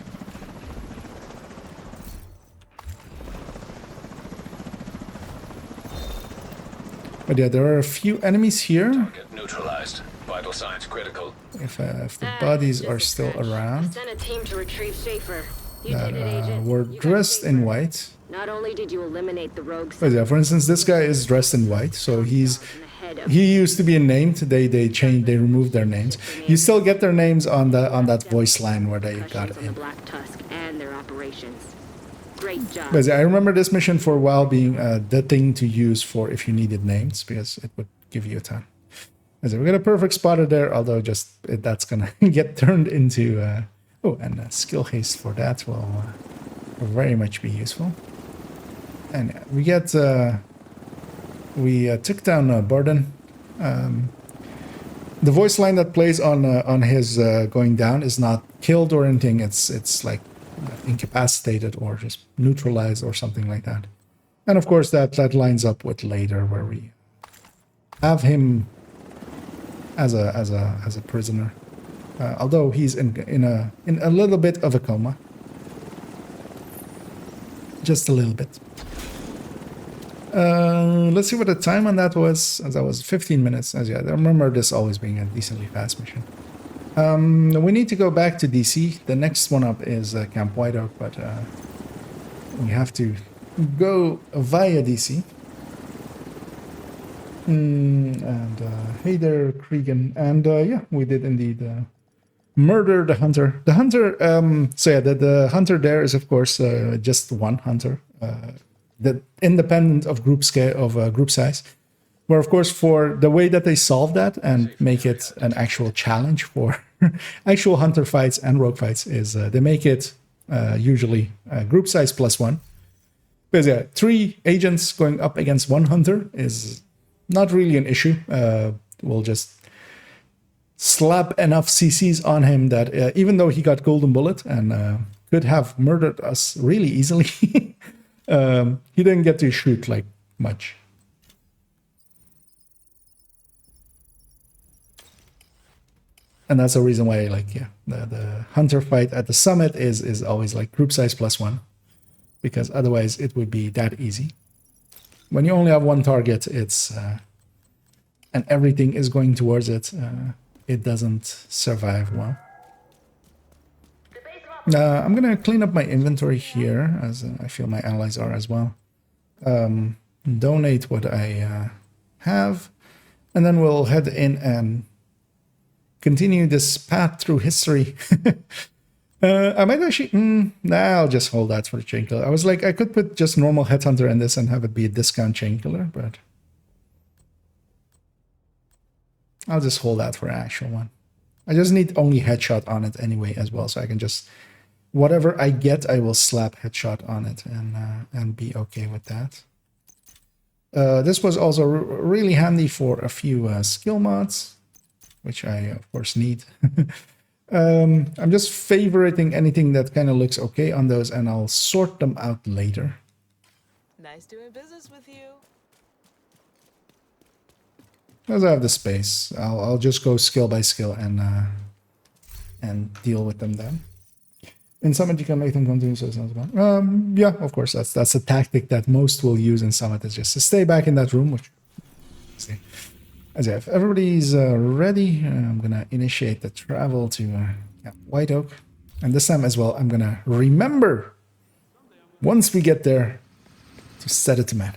But yeah, there are a few enemies here. Target neutralized. Vital signs critical. If the bodies are still around, Send a team to retrieve Schaefer. You did it, Agent. we're You got dressed in Schaefer. white. Not only did you eliminate the rogues, But yeah, for instance, this guy is dressed in white, so he used to be named. They removed their names. You still get their names on that voice line where they got it on the in. Black Tusk and their operations. Great job. But yeah, I remember this mission for a while being the thing to use for if you needed names, because it would give you a ton. So we got a perfect spotter there, although that's gonna get turned into and skill haste for that will very much be useful. And yeah, we get we took down Barden. The voice line that plays on his going down is not killed or anything. It's like incapacitated or just neutralized or something like that. And of course that lines up with later where we have him as a prisoner, although he's in a little bit of a coma, just a little bit. Let's see what the time on that was. As that was 15 minutes. As yeah, I remember this always being a decently fast mission. We need to go back to DC. The next one up is Camp White Oak, but we have to go via DC. And hey there, Cregan. And yeah, we did indeed murder the hunter. The hunter, so yeah, the hunter there is of course just one hunter, that independent of group scale of group size. Where of course for the way that they solve that and make it an actual challenge for actual hunter fights and rogue fights is they make it usually group size +1. Because yeah, 3 agents going up against 1 hunter is not really an issue. We'll just slap enough CCs on him that even though he got golden bullet and could have murdered us really easily, he didn't get to shoot like much. And that's the reason why, like, yeah, the hunter fight at the summit is always like group size +1, because otherwise it would be that easy. When you only have one target, it's and everything is going towards it, it doesn't survive well. I'm gonna clean up my inventory here, as I feel my allies are as well. Donate what I have, and then we'll head in and continue this path through history. I might actually... nah, I'll just hold that for the chain killer. I was like, I could put just normal headhunter in this and have it be a discount chain killer, but... I'll just hold that for an actual one. I just need only headshot on it anyway as well, so I can just... Whatever I get, I will slap headshot on it and be okay with that. This was also really handy for a few skill mods, which I, of course, need. I'm just favoriting anything that kind of looks okay on those, and I'll sort them out later. Nice doing business with you. As I have the space, I'll just go skill by skill and deal with them then. In Summit, you can make them continue, so it's not bad. Yeah, of course, that's a tactic that most will use in Summit, is just to stay back in that room, which... See. As if everybody's ready, I'm gonna initiate the travel to White Oak, and this time as well I'm gonna remember once we get there to set it to man.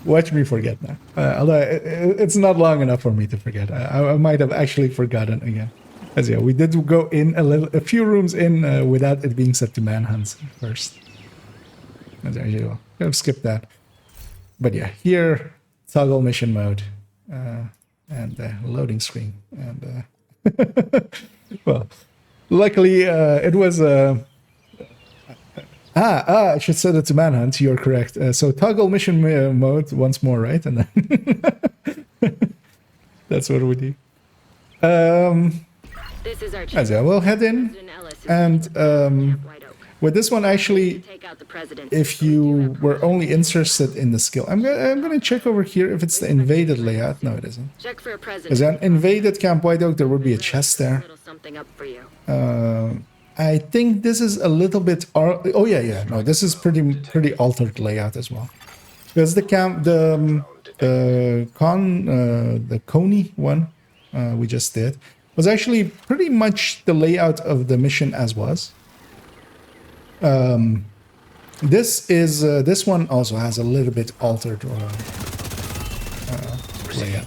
Watch me forget now. Although it's not long enough for me to forget. I might have actually forgotten again. As yeah, we did go in a few rooms in without it being set to manhunt first. As usual, I've skipped that. But yeah, here. Toggle mission mode and loading screen, and well, luckily it was I should set it to manhunt. You're correct. So toggle mission mode once more, right? And then that's what we do. This is our as yeah, we'll head in, and with this one, actually, if you were only interested in the skill, I'm gonna check over here if it's the invaded layout. No, it isn't. Check for a president. Is an invaded Camp White Oak? There would be a chest there. I think this is a little bit. Oh yeah. No, this is pretty altered layout as well. Because the camp, the Coney one we just did was actually pretty much the layout of the mission as was. This one also has a little bit altered layout.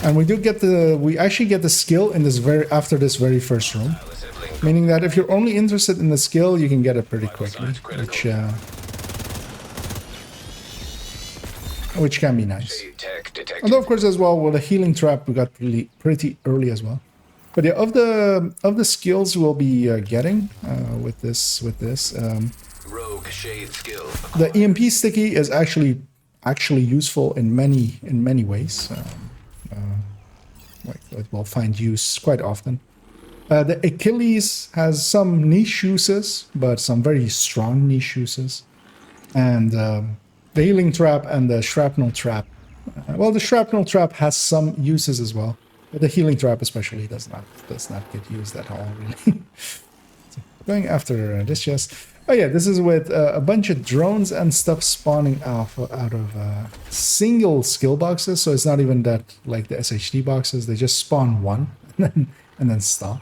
And we actually get the skill in this after this very first room, meaning that if you're only interested in the skill, you can get it pretty quickly, which can be nice. Although of course as well with the healing trap we got pretty early as well. But yeah, of the skills we'll be getting with this, Rogue shade skill. The EMP sticky is actually useful in many ways. Like it will find use quite often. The Achilles has some niche uses, but some very strong niche uses. And the healing trap and the shrapnel trap. Well, the shrapnel trap has some uses as well, but the healing trap especially does not get used at all, really. So, going after this chest. Oh yeah, this is with a bunch of drones and stuff spawning out of single skill boxes. So it's not even that like the SHD boxes. They just spawn one and then stop.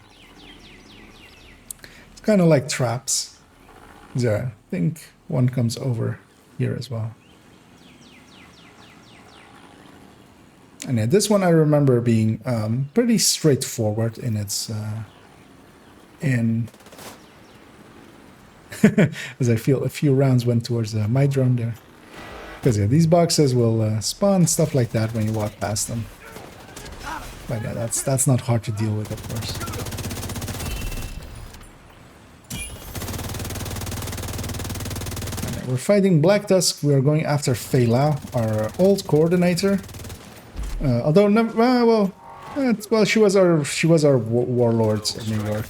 It's kind of like traps. Yeah, I think one comes over here as well. And yeah, this one I remember being pretty straightforward in its as I feel a few rounds went towards my drone there. Because yeah, these boxes will spawn stuff like that when you walk past them. But yeah, that's not hard to deal with, of course. And yeah, we're fighting Black Tusk. We are going after Fei Lao, our old coordinator. Although well, she was our warlord of New York.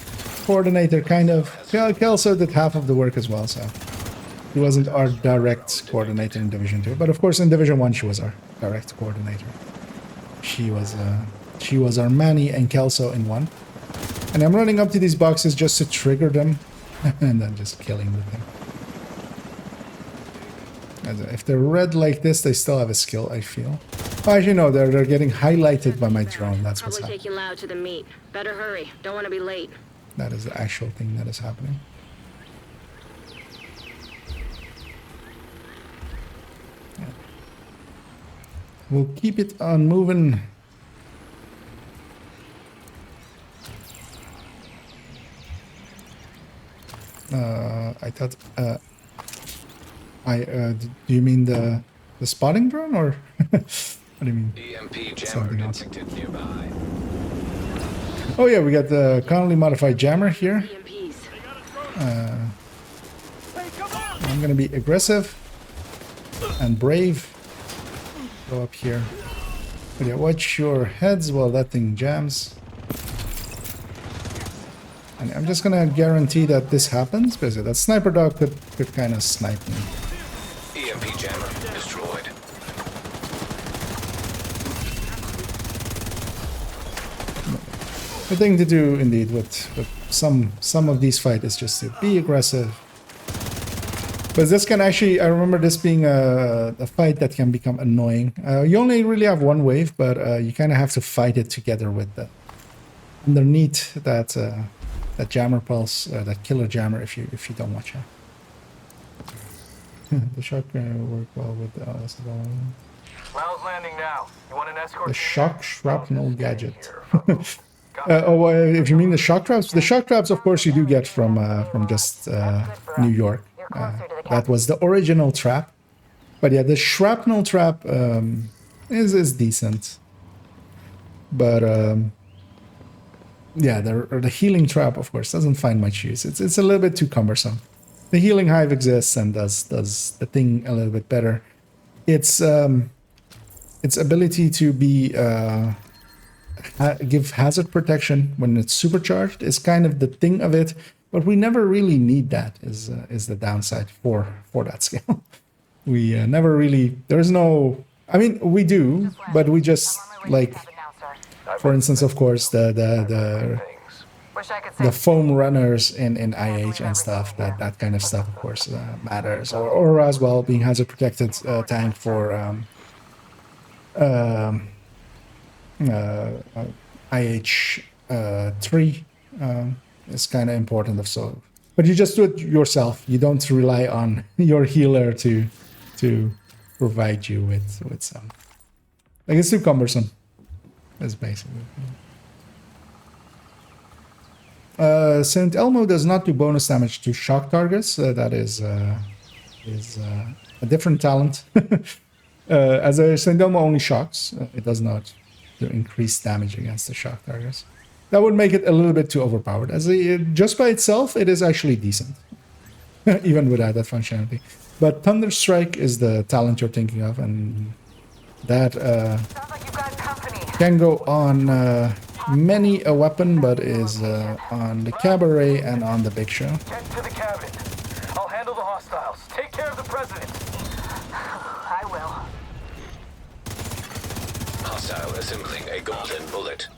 Coordinator, kind of. Kelso did half of the work as well, so he wasn't our direct coordinator in Division 2. But of course, in Division 1, she was our direct coordinator. She was our Manny and Kelso in one. And I'm running up to these boxes just to trigger them, and then just killing the thing. And if they're red like this, they still have a skill, I feel. Oh, actually, no, they're getting highlighted by my drone. That's what's happening. Probably taking Lau to the meet. Better hurry. Don't want to be late. That is the actual thing that is happening. Yeah. We'll keep it on moving. I thought. Do you mean the spotting drone, or what do you mean? EMP jammer detected nearby. Oh yeah, we got the Connolly modified jammer here. EMPs. I'm gonna be aggressive and brave. Go up here. But yeah, watch your heads while that thing jams. And I'm just gonna guarantee that this happens, because that sniper dog could kind of snipe me. EMP jammer destroyed. The thing to do, indeed, with some of these fights is just to be aggressive. But this can actually, I remember this being a fight that can become annoying. You only really have one wave, but you kind of have to fight it together with the underneath that jammer pulse, that killer jammer. If you don't watch out, the shotgun will work well with the Lau's landing now. You want an escort? the shock shrapnel gadget. If you mean the shock traps, of course you do get from just New York. That was the original trap, but yeah, the shrapnel trap is decent. But yeah, the healing trap, of course, doesn't find much use. It's a little bit too cumbersome. The healing hive exists and does the thing a little bit better. Its ability to be give hazard protection when it's supercharged is kind of the thing of it, but we never really need that. Is the downside for that skill. We never really. There's no. I mean, we do, but we just like. For instance, of course, the foam runners in IH and stuff, that kind of stuff, of course, matters. Or as well, being hazard protected tank for IH3 is kind of important. But you just do it yourself. You don't rely on your healer to provide you with some. Like, it's too cumbersome. That's basically. St. Elmo does not do bonus damage to shock targets. That is a different talent. As a St. Elmo only shocks, it does not do increased damage against the shock targets. That would make it a little bit too overpowered. Just by itself, it is actually decent, even without that functionality. But Thunder Strike is the talent you're thinking of, and that can go on many a weapon, but is on the cabaret and on the big show. Get to the cabinet. I'll handle the hostiles. Take care of the president. I will. Hostile assembling a golden bullet.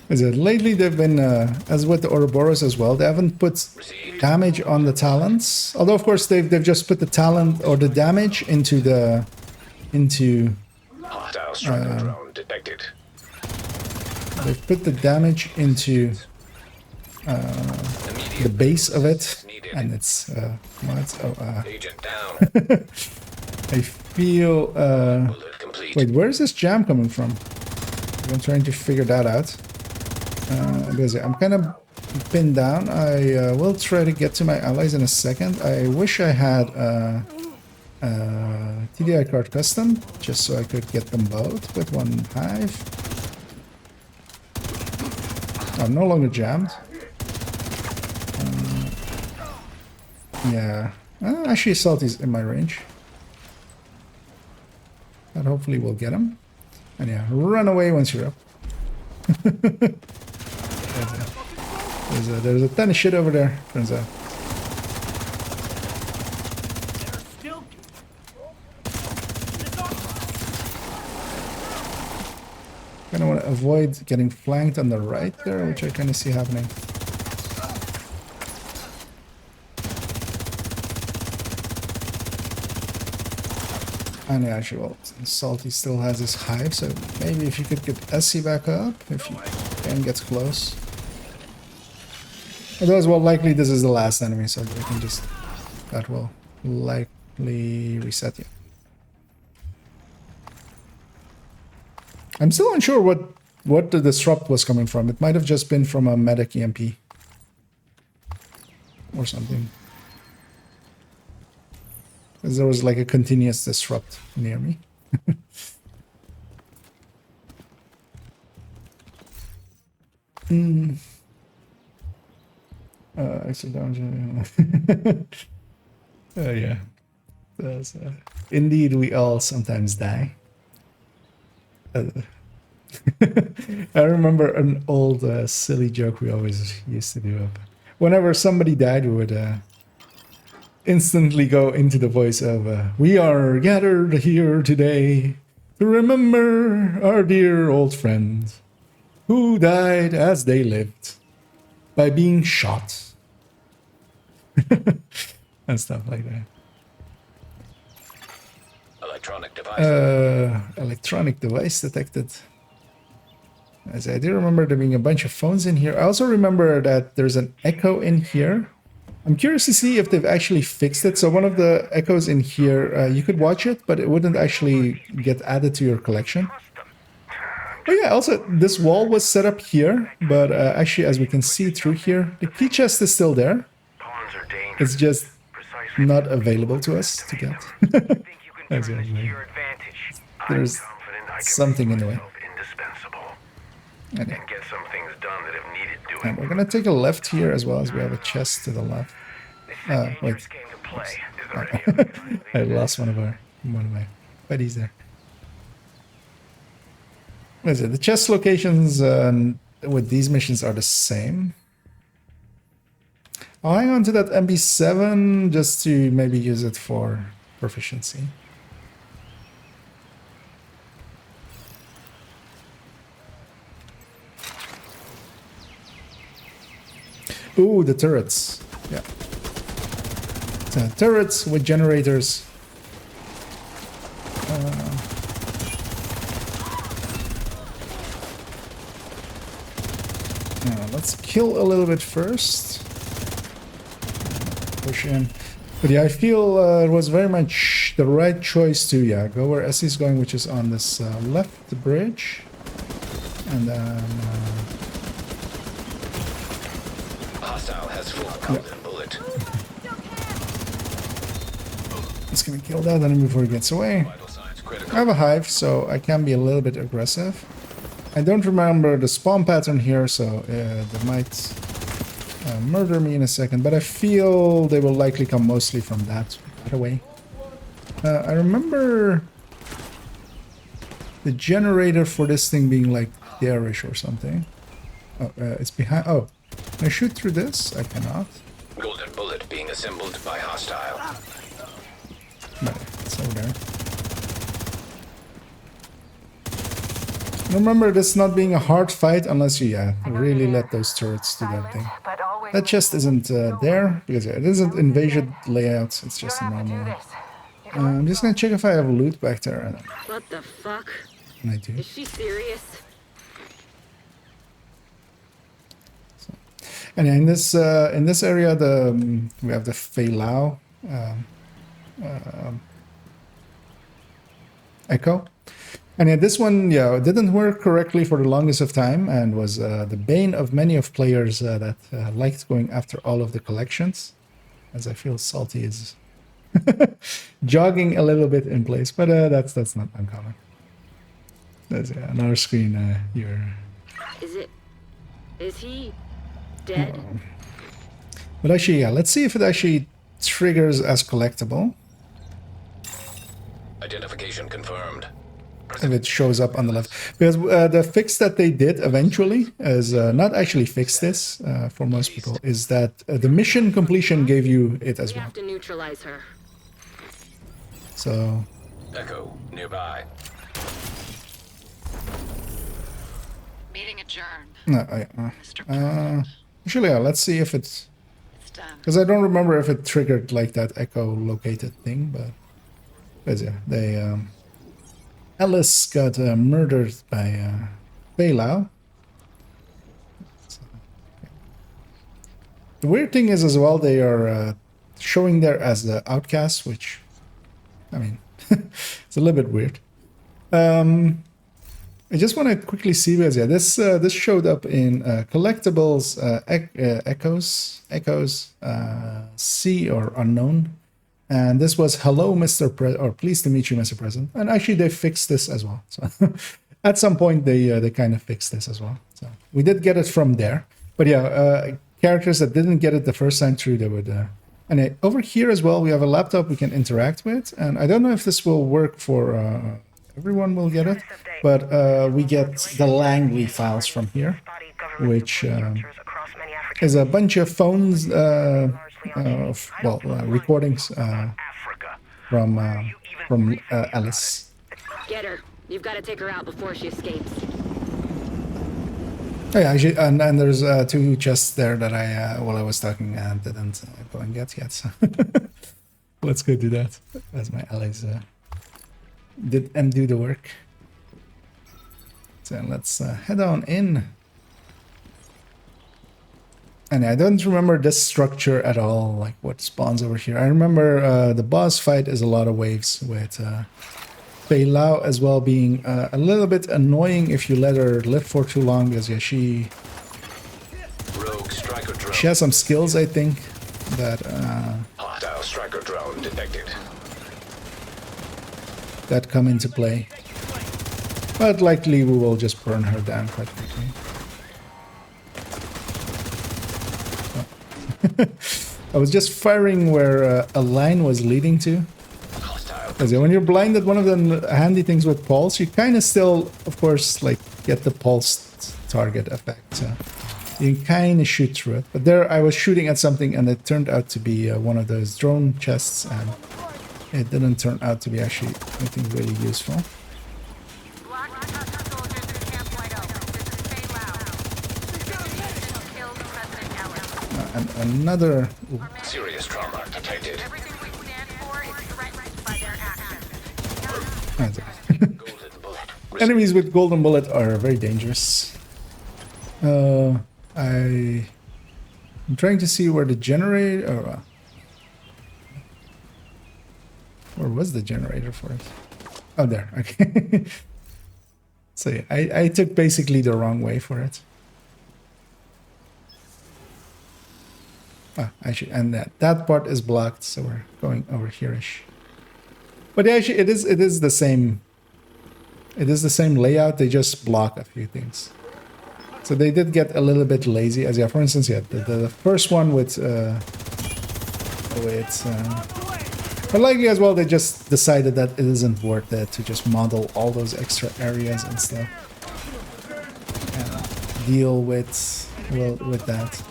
Is it lately they've been, as with the Ouroboros as well, they haven't put damage on the talents. Although of course they've just put the talent or the damage into the Hostile striker drone detected. they've put the damage into the base of it, and it's Agent down. I feel Bullet complete. wait, where is this jam coming from? I'm trying to figure that out. I'm kind of pinned down. I will try to get to my allies in a second. I wish I had TDI card custom, just so I could get them both with one hive. I'm no longer jammed. Yeah. Actually, Salty's in my range. But hopefully we'll get him. And yeah, run away once you're up. There's a ton of shit over there, turns out. Kind of want to avoid getting flanked on the right there, which I kind of see happening. And yeah, actually, well, Salty still has his hive, so maybe if you could get Essie back up, if you can get close. Otherwise, well, likely this is the last enemy, so we can just... That will likely reset you. I'm still unsure what the disrupt was coming from. It might have just been from a medic EMP. Or something. Because there was like a continuous disrupt near me. Extra damage. Yeah. That's, indeed, we all sometimes die. I remember an old silly joke we always used to do. Whenever somebody died, we would instantly go into the voice of we are gathered here today to remember our dear old friends who died as they lived by being shot. And stuff like that. Electronic device. Electronic device detected. As I do remember there being a bunch of phones in here. I also remember that there's an echo in here. I'm curious to see if they've actually fixed it. So one of the echoes in here, you could watch it, but it wouldn't actually get added to your collection. Oh yeah, also this wall was set up here, but actually as we can see through here, the key chest is still there. It's just not available to us to get. There's something in the way. And we're gonna take a left here as well, as we have a chest to the left. Wait. I lost one of my buddies there. What is it? The chest locations with these missions are the same. I'll hang on to that MB7 just to maybe use it for proficiency. Ooh, the turrets. Yeah. Turrets with generators. Let's kill a little bit first. Push in. But yeah, I feel it was very much the right choice to, go where Essie's going, which is on this left bridge. And then... Hostile has full golden bullet. It's gonna kill that enemy before he gets away. Vital signs critical. I have a hive, so I can be a little bit aggressive. I don't remember the spawn pattern here, so they might murder me in a second, but I feel they will likely come mostly from that way. I remember the generator for this thing being like there-ish or something. Oh, it's behind. Oh, can I shoot through this? I cannot. Golden bullet being assembled by hostile. No, it's over there. Remember, this not being a hard fight unless you really let those turrets do that thing. That chest isn't there because it isn't invasion layout. It's just a normal one. I'm just gonna check if I have loot back there. What the fuck? And I do. Is she serious? And in this area, we have the Fei Lao echo. And yeah, this one, yeah, didn't work correctly for the longest of time and was the bane of many of players that liked going after all of the collections. As I feel Salty is jogging a little bit in place, but that's not uncommon. There's another screen here. Is he dead? But actually, yeah, let's see if it actually triggers as collectible. Identification confirmed. If it shows up on the left. Because the fix that they did eventually is not actually fix this for most people, is that the mission completion gave you it as We well. have to neutralize her. So Echo nearby. Meeting adjourned. no, actually, yeah, let's see if it's because I don't remember if it triggered like that echo located thing, but yeah, they Alice got murdered by Fei Lao. The weird thing is as well they are showing there as the outcast, which I mean it's a little bit weird. I just want to quickly see because yeah, this showed up in collectibles, echoes, C or unknown, and this was hello, Mr. or pleased to meet you, Mr. President. And actually, they fixed this as well. So at some point, they kind of fixed this as well. So we did get it from there, but yeah, characters that didn't get it the first time through, they would. And over here as well, we have a laptop we can interact with, and I don't know if this will work for. Everyone will get it, but we get the Langley files from here, which is a bunch of phones, recordings from Alice. Get her. You've got to take her out before she escapes. Oh, yeah, actually, and there's two chests there that I, while I was talking, didn't go and get yet. So let's go do that. As my allies did do the work. So let's head on in. And I don't remember this structure at all, like what spawns over here. I remember the boss fight is a lot of waves with Fei Lao as well being a little bit annoying if you let her live for too long, because yeah, she has some skills, I think, that Hostile striker drone detected. that come into play. But likely we will just burn her down quite quickly. I was just firing where a line was leading to. Because when you're blinded, one of the handy things with pulse, you kind of still, of course, like get the pulse target effect. So you can kind of shoot through it. But there I was shooting at something and it turned out to be one of those drone chests, and it didn't turn out to be actually anything really useful. And another... Ooh. Serious trauma detected. Golden bullet. Enemies with golden bullet are very dangerous. I'm trying to see where the generator... Or, where was the generator for it? Oh, there. Okay. So yeah, I took basically the wrong way for it. Ah, actually, and that part is blocked, so we're going over here-ish. But actually, it is the same. It is the same layout. They just block a few things. So they did get a little bit lazy. As yeah, for instance, yeah, the first one with But likely as well, they just decided that it isn't worth it to just model all those extra areas and stuff. And deal with, well, with that.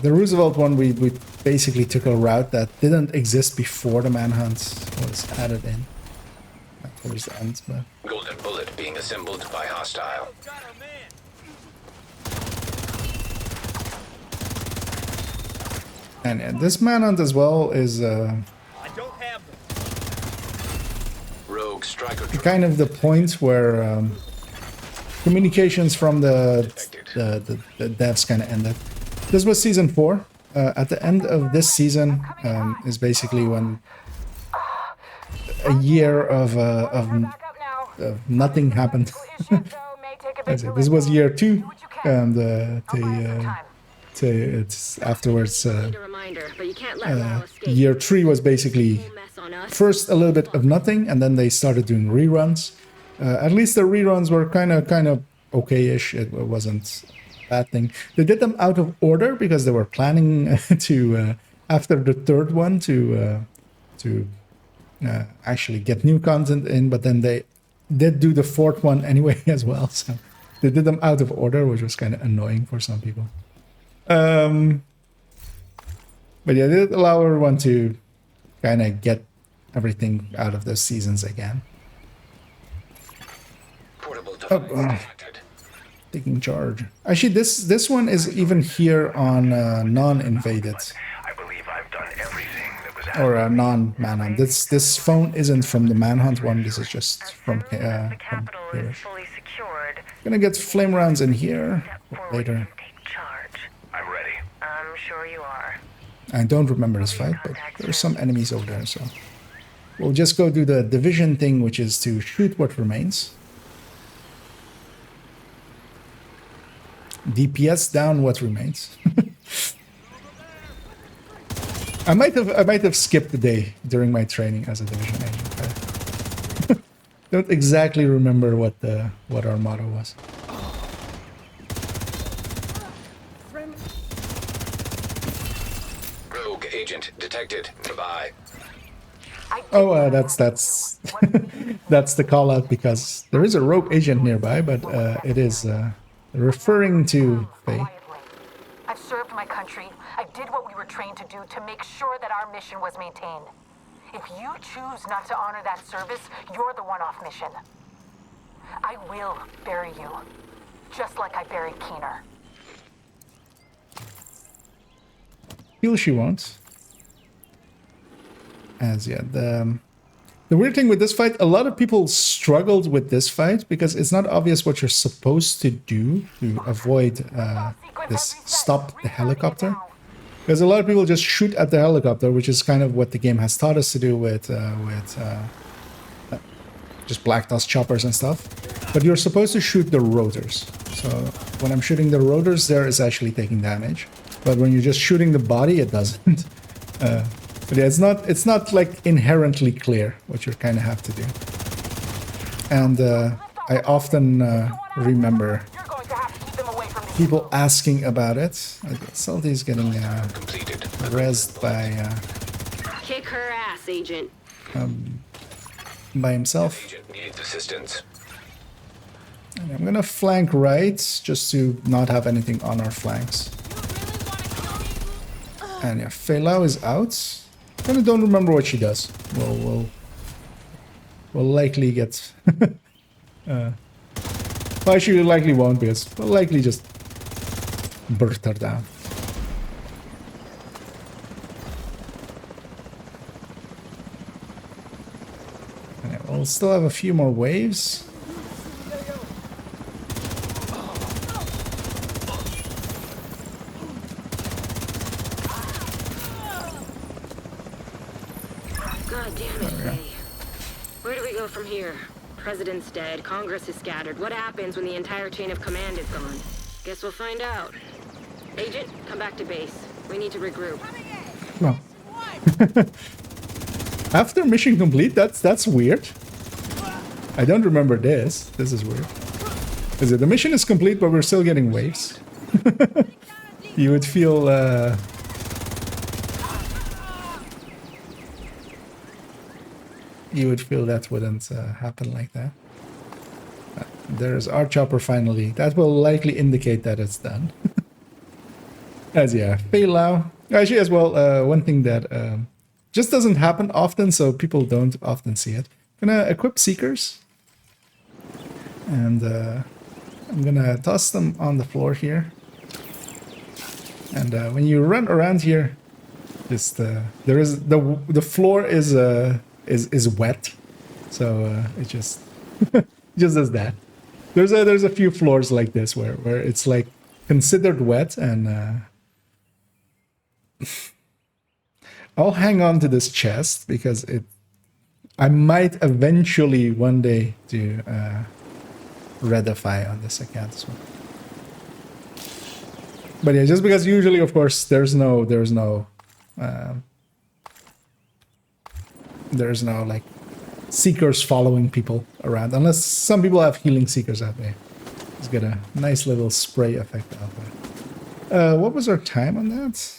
The Roosevelt one, we basically took a route that didn't exist before the manhunt was added in. Towards the end, but... Golden bullet being assembled by hostile. And this manhunt as well is Rogue striker kind of the point where communications from the devs kind of ended. This was season 4. At the end of this season is basically when a year of nothing happened. This was year 2, and it's afterwards. Year 3 was basically first a little bit of nothing, and then they started doing reruns. At least the reruns were kind of okay-ish. It wasn't a bad thing. They did them out of order because they were planning to after the third one to actually get new content in, but then they did do the fourth one anyway as well. So they did them out of order, which was kind of annoying for some people. But yeah, they did allow everyone to kind of get everything out of those seasons again. Taking charge. Actually, this one is even here on non-invaded. I believe I've done everything that was Or non-manhunt. This phone isn't from the manhunt one. This is just from here. Gonna get flame rounds in here later. I'm ready. I'm sure you are. I don't remember this fight, but there's some enemies over there, so we'll just go do the division thing, which is to shoot what remains. DPS down what remains. I might have skipped the day during my training as a division agent. I don't exactly remember what our motto was. Rogue agent detected nearby. Oh, that's that's the call out because there is a rogue agent nearby, but it is referring to Faye. I've served my country. I did what we were trained to do to make sure that our mission was maintained. If you choose not to honor that service, you're the one off mission. I will bury you, just like I buried Keener. Feel she won't. As yeah, the weird thing with this fight, a lot of people struggled with this fight because it's not obvious what you're supposed to do to avoid this stop the helicopter. Because a lot of people just shoot at the helicopter, which is kind of what the game has taught us to do with just black dust choppers and stuff. But you're supposed to shoot the rotors. So when I'm shooting the rotors, there is actually taking damage. But when you're just shooting the body, it doesn't. But yeah, it's not like inherently clear what you kind of have to do. And I often remember people asking about it. Salty's getting rezzed by Kick her ass, Agent. by himself. Agent needs assistance. And I'm gonna flank right just to not have anything on our flanks. And yeah, Fei Lao is out. Kind of don't remember what she does. We'll likely get. Well, she likely won't because we'll likely just burst her down. And yeah, we'll still have a few more waves. From here. President's dead, Congress is scattered. What happens when the entire chain of command is gone? Guess we'll find out. Agent, come back to base. We need to regroup. Well. After mission complete, that's weird. I don't remember this. This is weird. Is it the mission is complete, but we're still getting waves? You would feel that wouldn't happen like that. There's our chopper finally. That will likely indicate that it's done. As yeah, Fei Lao. Actually, as well, one thing that just doesn't happen often, so people don't often see it. Gonna equip Seekers. And I'm gonna toss them on the floor here. And when you run around here, just there is the floor is wet, so it just just does that. There's a few floors like this where it's like considered wet, and I'll hang on to this chest because I might eventually one day do Redify on this account as well. But yeah, just because usually, of course, there's no like Seekers following people around, unless some people have healing Seekers out there. Let's get a nice little spray effect out there. What was our time on that?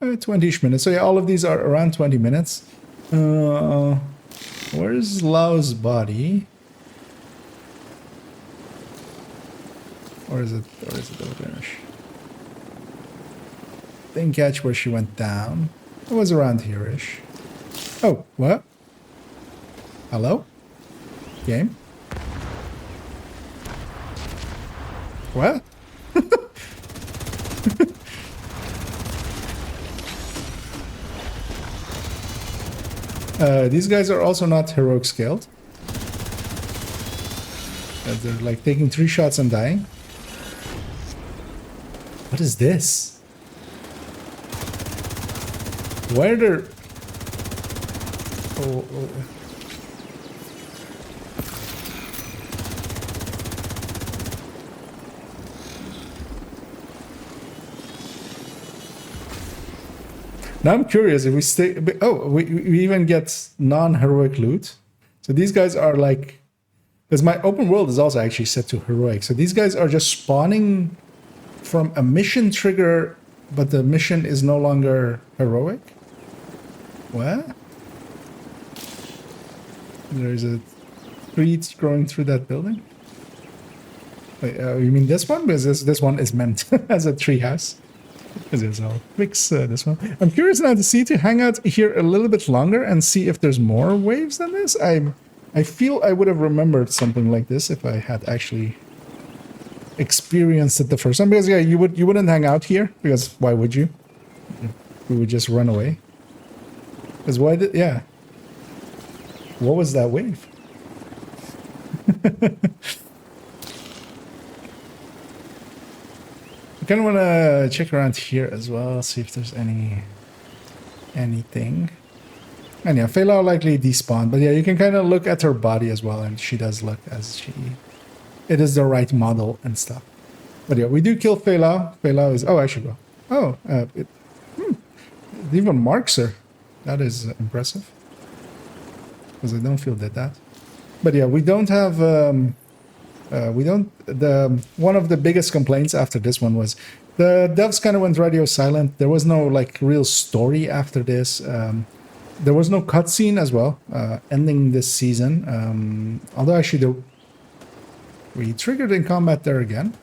20-ish minutes. So yeah, all of these are around 20 minutes. Where's Lao's body? Or is it over there-ish? Didn't catch where she went down. It was around here-ish. Oh, what? Hello? Game? What? These guys are also not heroic scaled. They're like taking 3 shots and dying. What is this? Why are there... Oh. Now I'm curious if we stay... Oh, we even get non-heroic loot. So these guys are like... Because my open world is also actually set to heroic. So these guys are just spawning from a mission trigger, but the mission is no longer heroic? What? There's a tree growing through that building? Wait, you mean this one? Because this one is meant as a tree house. So I'll fix this one. I'm curious now to hang out here a little bit longer and see if there's more waves than this. I feel I would have remembered something like this if I had actually experienced it the first time. Because yeah, you wouldn't hang out here, because why would you? We would just run away. Because why did... Yeah. What was that wave? I kind of want to check around here as well, see if there's anything. And yeah, Fei Lao likely despawned, but yeah, you can kind of look at her body as well, and she does look as it is the right model and stuff. But yeah, we do kill Fei Lao. Fei Lao is... Oh, I should go. Oh, it even marks her. That is impressive. Because I don't feel that. But yeah, we don't have... one of the biggest complaints after this one was the devs kind of went radio silent. There was no like real story after this. There was no cutscene as well, ending this season. Although actually we triggered in combat there again.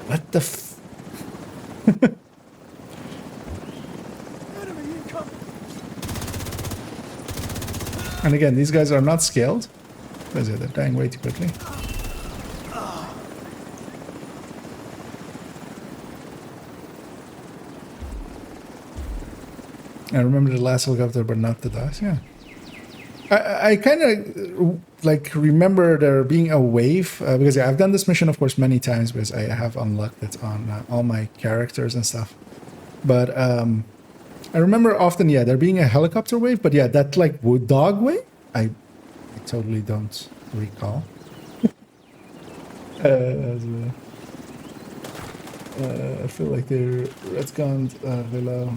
What the f... And again, these guys are not scaled. Because they're dying way too quickly. I remember the last helicopter, but not the DOS, yeah. I kind of like remember there being a wave, because yeah, I've done this mission, of course, many times, because I have unlocked it on all my characters and stuff. But I remember often, yeah, there being a helicopter wave, but yeah, that like wood dog wave, I totally don't recall. I feel like they're retconned Villa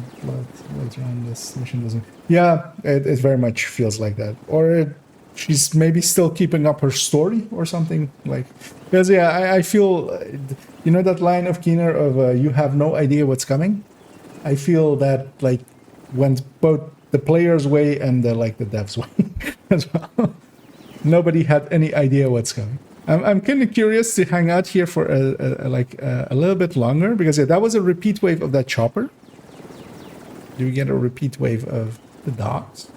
later on this mission doesn't. Yeah, it very much feels like that. Or she's maybe still keeping up her story or something, like, because yeah, I feel, you know, that line of Keener of you have no idea what's coming. I feel that like went both the player's way and the devs way as well. Nobody had any idea what's coming. I'm kind of curious to hang out here for a little bit longer, because yeah, that was a repeat wave of that chopper. Do we get a repeat wave of the dogs?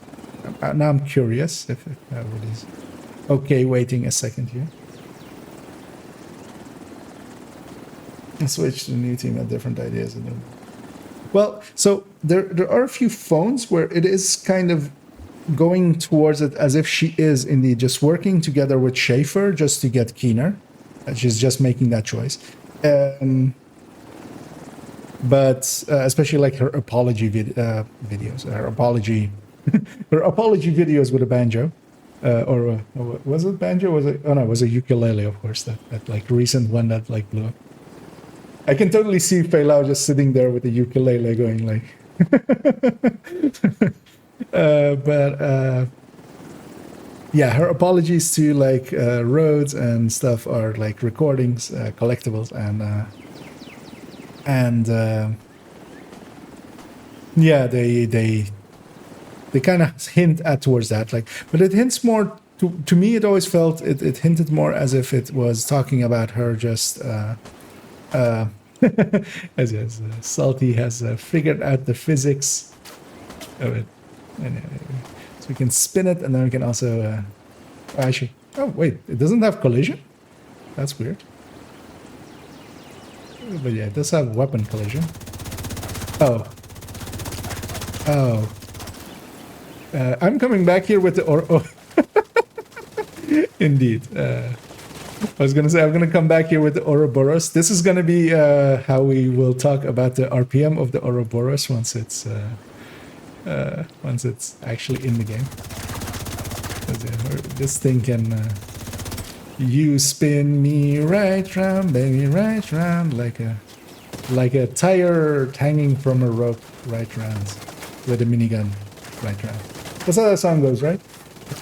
Now I'm curious if everybody's okay waiting a second here. I switched to the new team, had different ideas. Well, so there are a few phones where it is kind of going towards it as if she is indeed just working together with Schaefer just to get Keener. She's just making that choice. But especially like her apology videos, her apology videos with a banjo. Was it banjo? Was it? Oh no, it was a ukulele, of course. That like recent one that like blew up. I can totally see Fei Lao just sitting there with the ukulele going like. Yeah, her apologies to like Rhodes and stuff are like recordings, collectibles, and yeah, they kind of hint at towards that, like, but it hints more to me. It always felt it hinted more as if it was talking about her just as Salty has figured out the physics of it, and so we can spin it, and then we can also actually, oh wait, it doesn't have collision. That's weird. But yeah, it does have weapon collision. Oh. I'm coming back here with the Indeed. I was going to say, I'm going to come back here with the Ouroboros. This is going to be how we will talk about the RPM of the Ouroboros once it's actually in the game. This thing can... you spin me right round, baby, right round, like a tire hanging from a rope, right round, with a minigun, right round. That's how that song goes, right?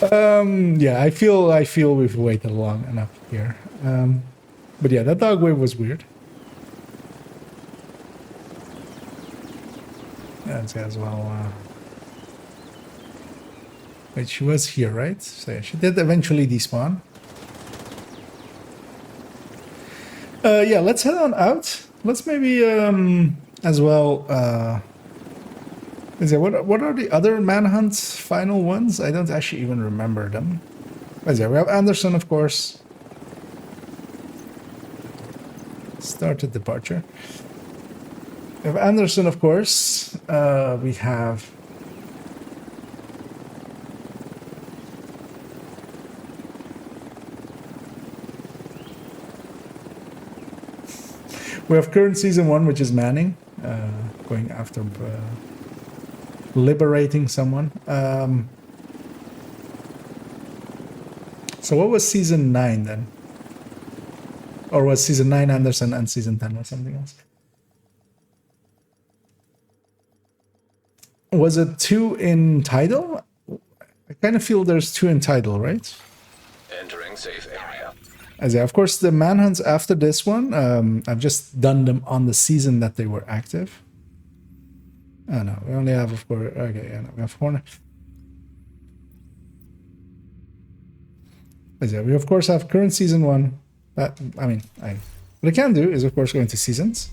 Yeah, I feel we've waited long enough here. But yeah, that dog wave was weird. That's as well. Wait, she was here, right? So yeah, she did eventually despawn. Yeah, let's head on out. Let's maybe as well. What are the other manhunt final ones? I don't actually even remember them. We have Anderson, of course. Started departure. We have Anderson, of course. We have. We have current season 1, which is Manning, going after liberating someone. So what was season 9 then? Or was season 9 Anderson and season 10 was something else? Was it 2 in Tidal? I kind of feel there's 2 in Tidal, right? Entering safe area. As yeah, of course, the manhunts after this one, I've just done them on the season that they were active. Oh no, we only have, of course, okay, yeah, no, we have Horner. As yeah, we of course have current season 1. What I can do is, of course, go into seasons.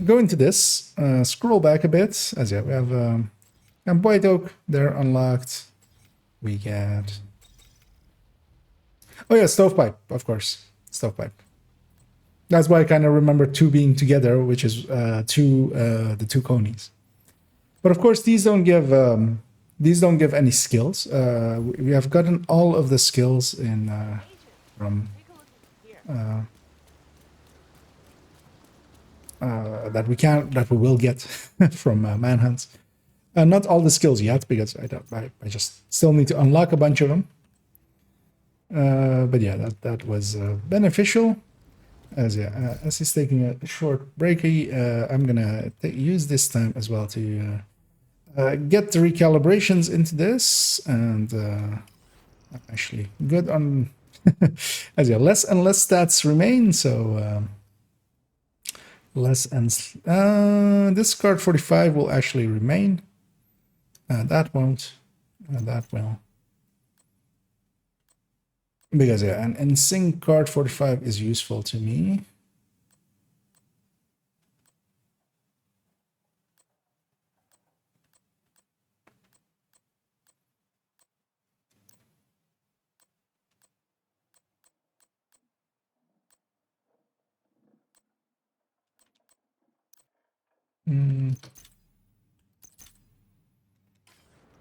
Go into this, scroll back a bit. As yeah, we have White Oak, they're unlocked. We get. Oh yeah, Stovepipe, of course. Stovepipe. That's why I kind of remember 2 being together, which is the 2 conies. But of course, these don't give any skills. We have gotten all of the skills in from that we will get from manhunts. Not all the skills yet, because I just still need to unlock a bunch of them. But yeah, that was beneficial. As he's taking a short break, I'm gonna use this time as well to get the recalibrations into this, and I'm actually good on as yeah, less and less stats remain, so less and this card 45 will actually remain. That won't, that will. Because yeah, an sync card 45 is useful to me.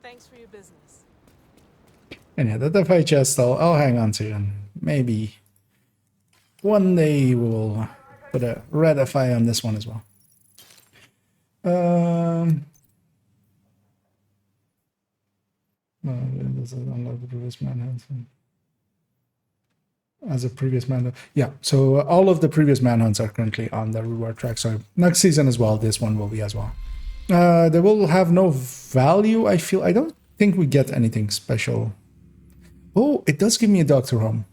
Thanks for your business. And yeah, the FI chest I'll hang on to, and maybe one day we'll put a red FI on this one as well. There's an unlock the previous manhunt. As a previous manhunt. Yeah, so all of the previous manhunts are currently on the reward track. So next season as well, this one will be as well. They will have no value, I feel. I don't think we get anything special. Oh, it does give me a Doctor Home.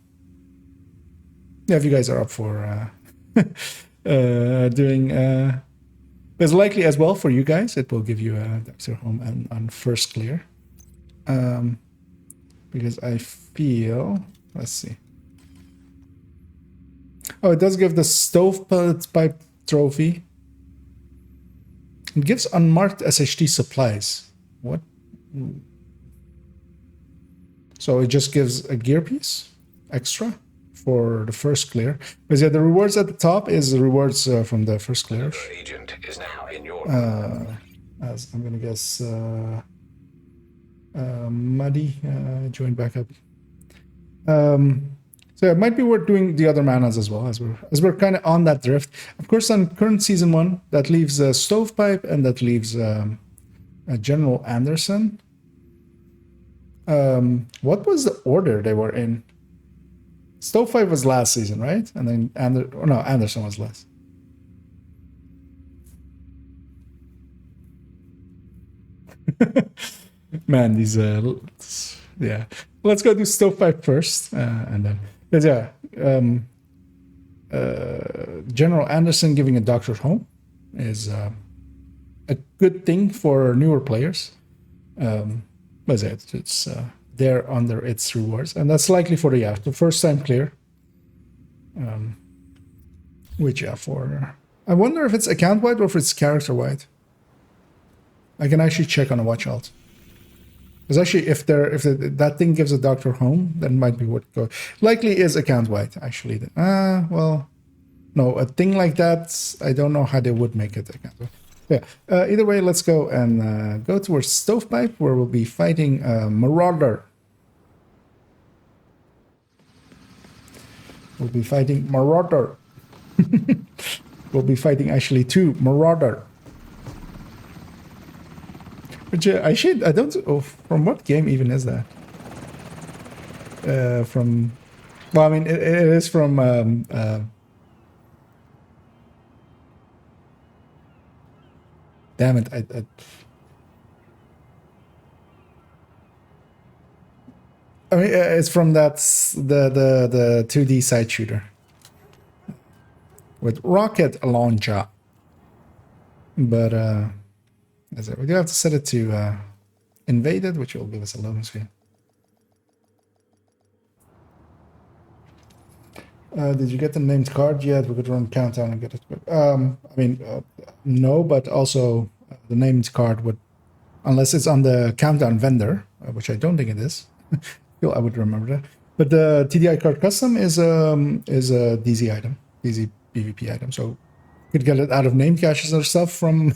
Yeah, if you guys are up for doing... it's likely as well for you guys, it will give you a Doctor Home on first clear. Because I feel... Let's see. Oh, it does give the stovepipe trophy. It gives unmarked SHT supplies. What? So it just gives a gear piece extra for the first clear. Because yeah, the rewards at the top is the rewards from the first clear. Agent is now in your As I'm gonna guess, Muddy joined back up. So it might be worth doing the other manas as well, as we're kind of on that drift. Of course, on current season 1, that leaves Stovepipe and that leaves General Anderson. What was the order they were in? Stovepipe was last season, right? And then Anderson was last. Man, these yeah. Let's go do Stovepipe first, and then. But yeah, General Anderson giving a Doctor Home is a good thing for newer players. But it's there under its rewards, and that's likely for the first time clear. Which for I wonder if it's account wide or if it's character wide. I can actually check on a watch alt. Because actually, if that thing gives a Doctor Home, then it might be worth go. Likely is account wide, actually. Well, no, a thing like that, I don't know how they would make it account wide. Yeah. Either way, let's go and go towards Stovepipe, where we'll be fighting Marauder. We'll be fighting Marauder. We'll be fighting actually two Marauder. Which I don't. Oh, from what game even is that? From. Well, I mean, it is from. Damn it! I mean, it's from the 2D side shooter with rocket launcher, but we do have to set it to invaded, which will give us a loading screen. Did you get the named card yet? We could run countdown and get it. I mean, no, but also the named card would, unless it's on the countdown vendor, which I don't think it is. I feel I would remember that. But the TDI card custom is a DZ item, DZ PvP item. So you could get it out of name caches or stuff from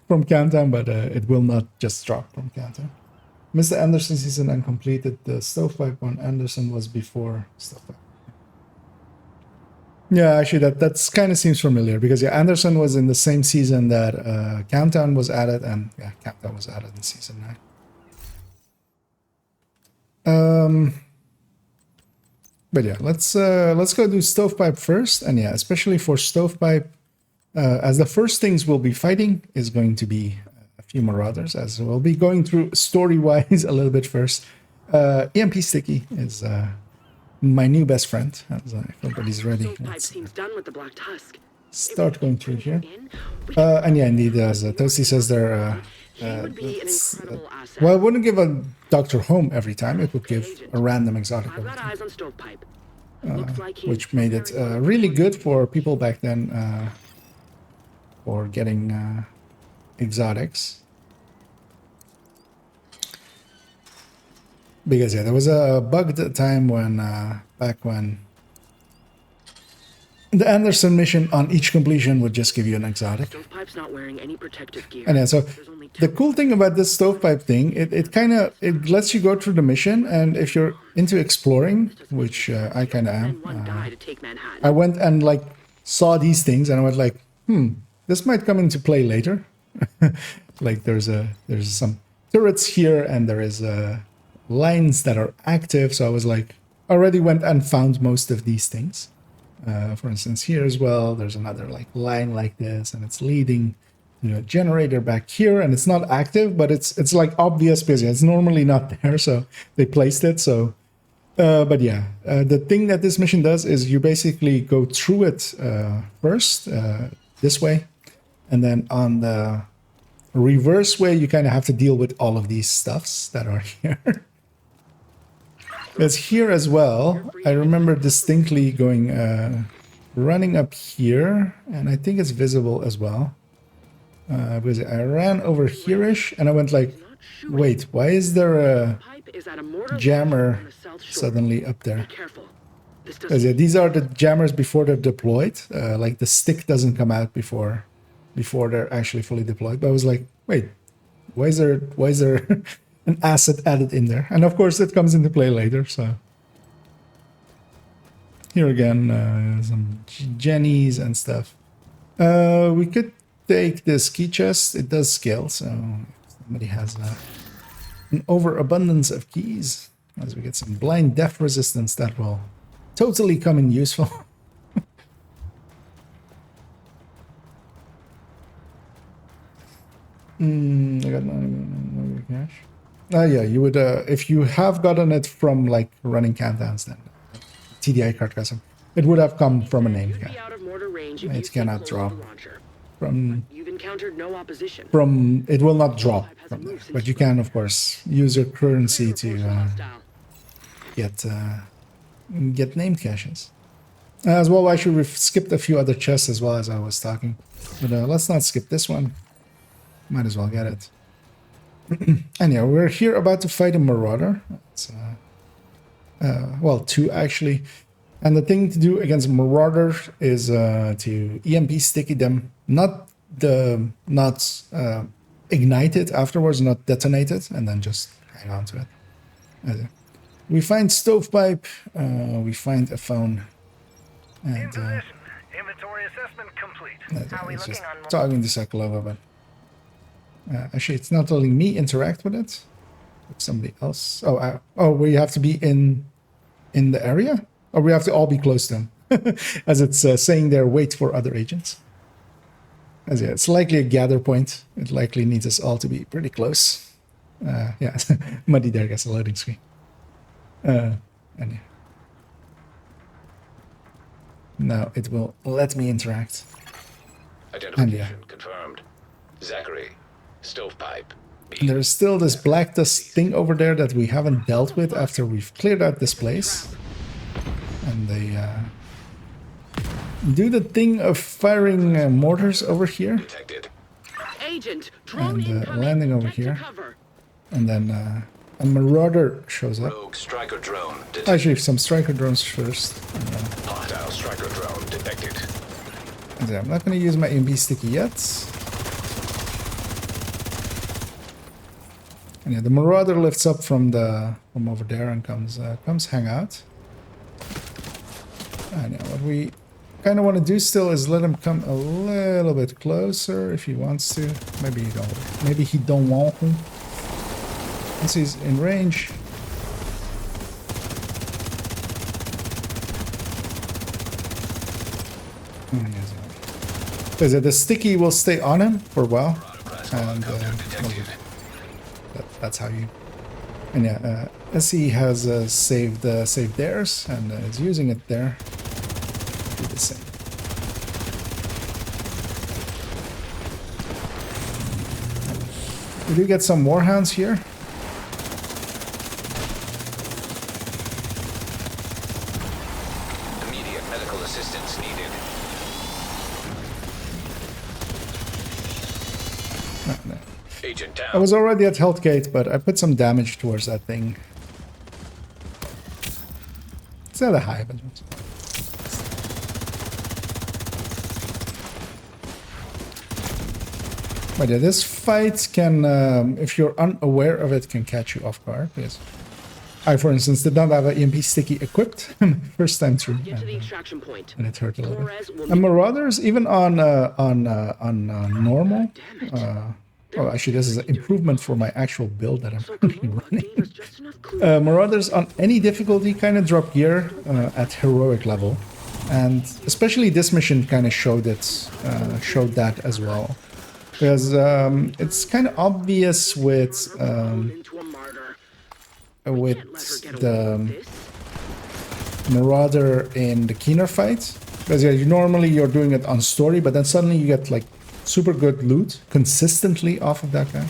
from countdown, but it will not just drop from countdown. Mr. Anderson season uncompleted. The Stovepipe one Anderson was before Stovepipe. Yeah, actually, that's kind of seems familiar because yeah, Anderson was in the same season that Countdown was added, and yeah, Countdown was added in season 9. But yeah, let's go do Stovepipe first, and yeah, especially for Stovepipe, as the first things we'll be fighting is going to be few Marauders, as we'll be going through story-wise a little bit first. EMP Sticky is my new best friend. As everybody's ready. Stovepipe seems done with the black tusk. Start going through here. And yeah, indeed, as Toasty says, there. Would be an incredible asset. Well, it wouldn't give a Doctor Home every time. It would give a random exotic, I've every got time, eyes on Stovepipe. Looks like he's which made it really good for people back then for getting exotics. Because yeah, there was a bug at the time when back when the Anderson mission on each completion would just give you an exotic. Stovepipe's not wearing any protective gear. And yeah, so There's only the two. cool thing about this stovepipe thing, it kind of it lets you go through the mission, and if you're into exploring, which I kind of And one am, guy to take Manhattan. I went and like saw these things, and I went like, this might come into play later. Like there's some turrets here, and there is lines that are active. So I was like, already went and found most of these things. For instance, here as well, there's another like line like this, and it's leading to a generator back here, and it's not active, but it's like obvious because it's normally not there, so they placed it. So, but yeah, the thing that this mission does is you basically go through it first this way, and then on the reverse way, you kind of have to deal with all of these stuffs that are here. Because here as well, I remember distinctly going, running up here, and I think it's visible as well. Because I ran over here-ish, and I went like, wait, why is there a Pipe is at a mortar jammer on the south shore. suddenly up there? Be careful. This Because doesn't these are the jammers before they're deployed. Like the stick doesn't come out before they're actually fully deployed. But I was like, wait, why is there an asset added in there? And of course it comes into play later. So here again, some jennies and stuff. We could take this key chest. It does scale, so if somebody has an overabundance of keys, as we get some blind death resistance, that will totally come in useful. I got no cash. Yeah, you would if you have gotten it from like running countdowns, then TDI card custom, it would have come from a name. You'd be Yeah. out of mortar range if It you stay cannot close drop to the launcher. from You've encountered no opposition. it will not drop from there, but you can of course use your currency to get name caches. As well, I should have skipped a few other chests as well as I was talking, but let's not skip this one. Might as well get it. Anyhow, we're here about to fight a Marauder. It's, well, two actually. And the thing to do against Marauder is to EMP sticky them, not ignite it afterwards, not detonate it, and then just hang on to it. We find stovepipe, we find a phone, and Inventory assessment complete. How are we it's just looking on talking to Sokolova, but actually it's not letting me interact with it. It's somebody else. Oh, we have to be in the area, or we have to all be close to them, as it's saying there. Wait for other agents. As yeah, it's likely a gather point. It likely needs us all to be pretty close. Yeah, Muddy there gets a loading screen. And yeah. Now it will let me interact. Identification confirmed. Zachary, stovepipe. And there's still this black dust thing over there that we haven't dealt with after we've cleared out this place. And they do the thing of firing mortars over here. Detected. Agent, drone And incoming. landing over Get to here. cover. And then a Marauder shows up. Rogue striker drone detected. Actually, some striker drones first. Hostile striker drone detected. And yeah, I'm not going to use my EMP sticky yet. And yeah, the Marauder lifts up from over there and comes hang out. And yeah, what we kind of want to do still is let him come a little bit closer if he wants to. Maybe he don't. Maybe he don't want to. Once he's in range. Because the sticky will stay on him for a while. and well, that's how you. And yeah, SE has saved theirs and is using it there. Do the same. We do get some warhounds here. Immediate medical assistance needed. No. Agent I down. was already at Health Gate, but I put some damage towards that thing. It's not a high, but yeah, this fight can, if you're unaware of it, can catch you off guard. Because I, for instance, did not have an EMP sticky equipped first time through, Get to the extraction point. and it hurt a little bit. Torres will And Marauders, even on normal. Oh, actually, this is an improvement for my actual build that I'm currently running. gave us just enough clues. Marauders on any difficulty kind of drop gear at heroic level, and especially this mission kind of showed that as well, because it's kind of obvious with Into a martyr. Can't let her get away the with this. Marauder in the Keener fight, because yeah, you're doing it on story, but then suddenly you get like super good loot consistently off of that guy.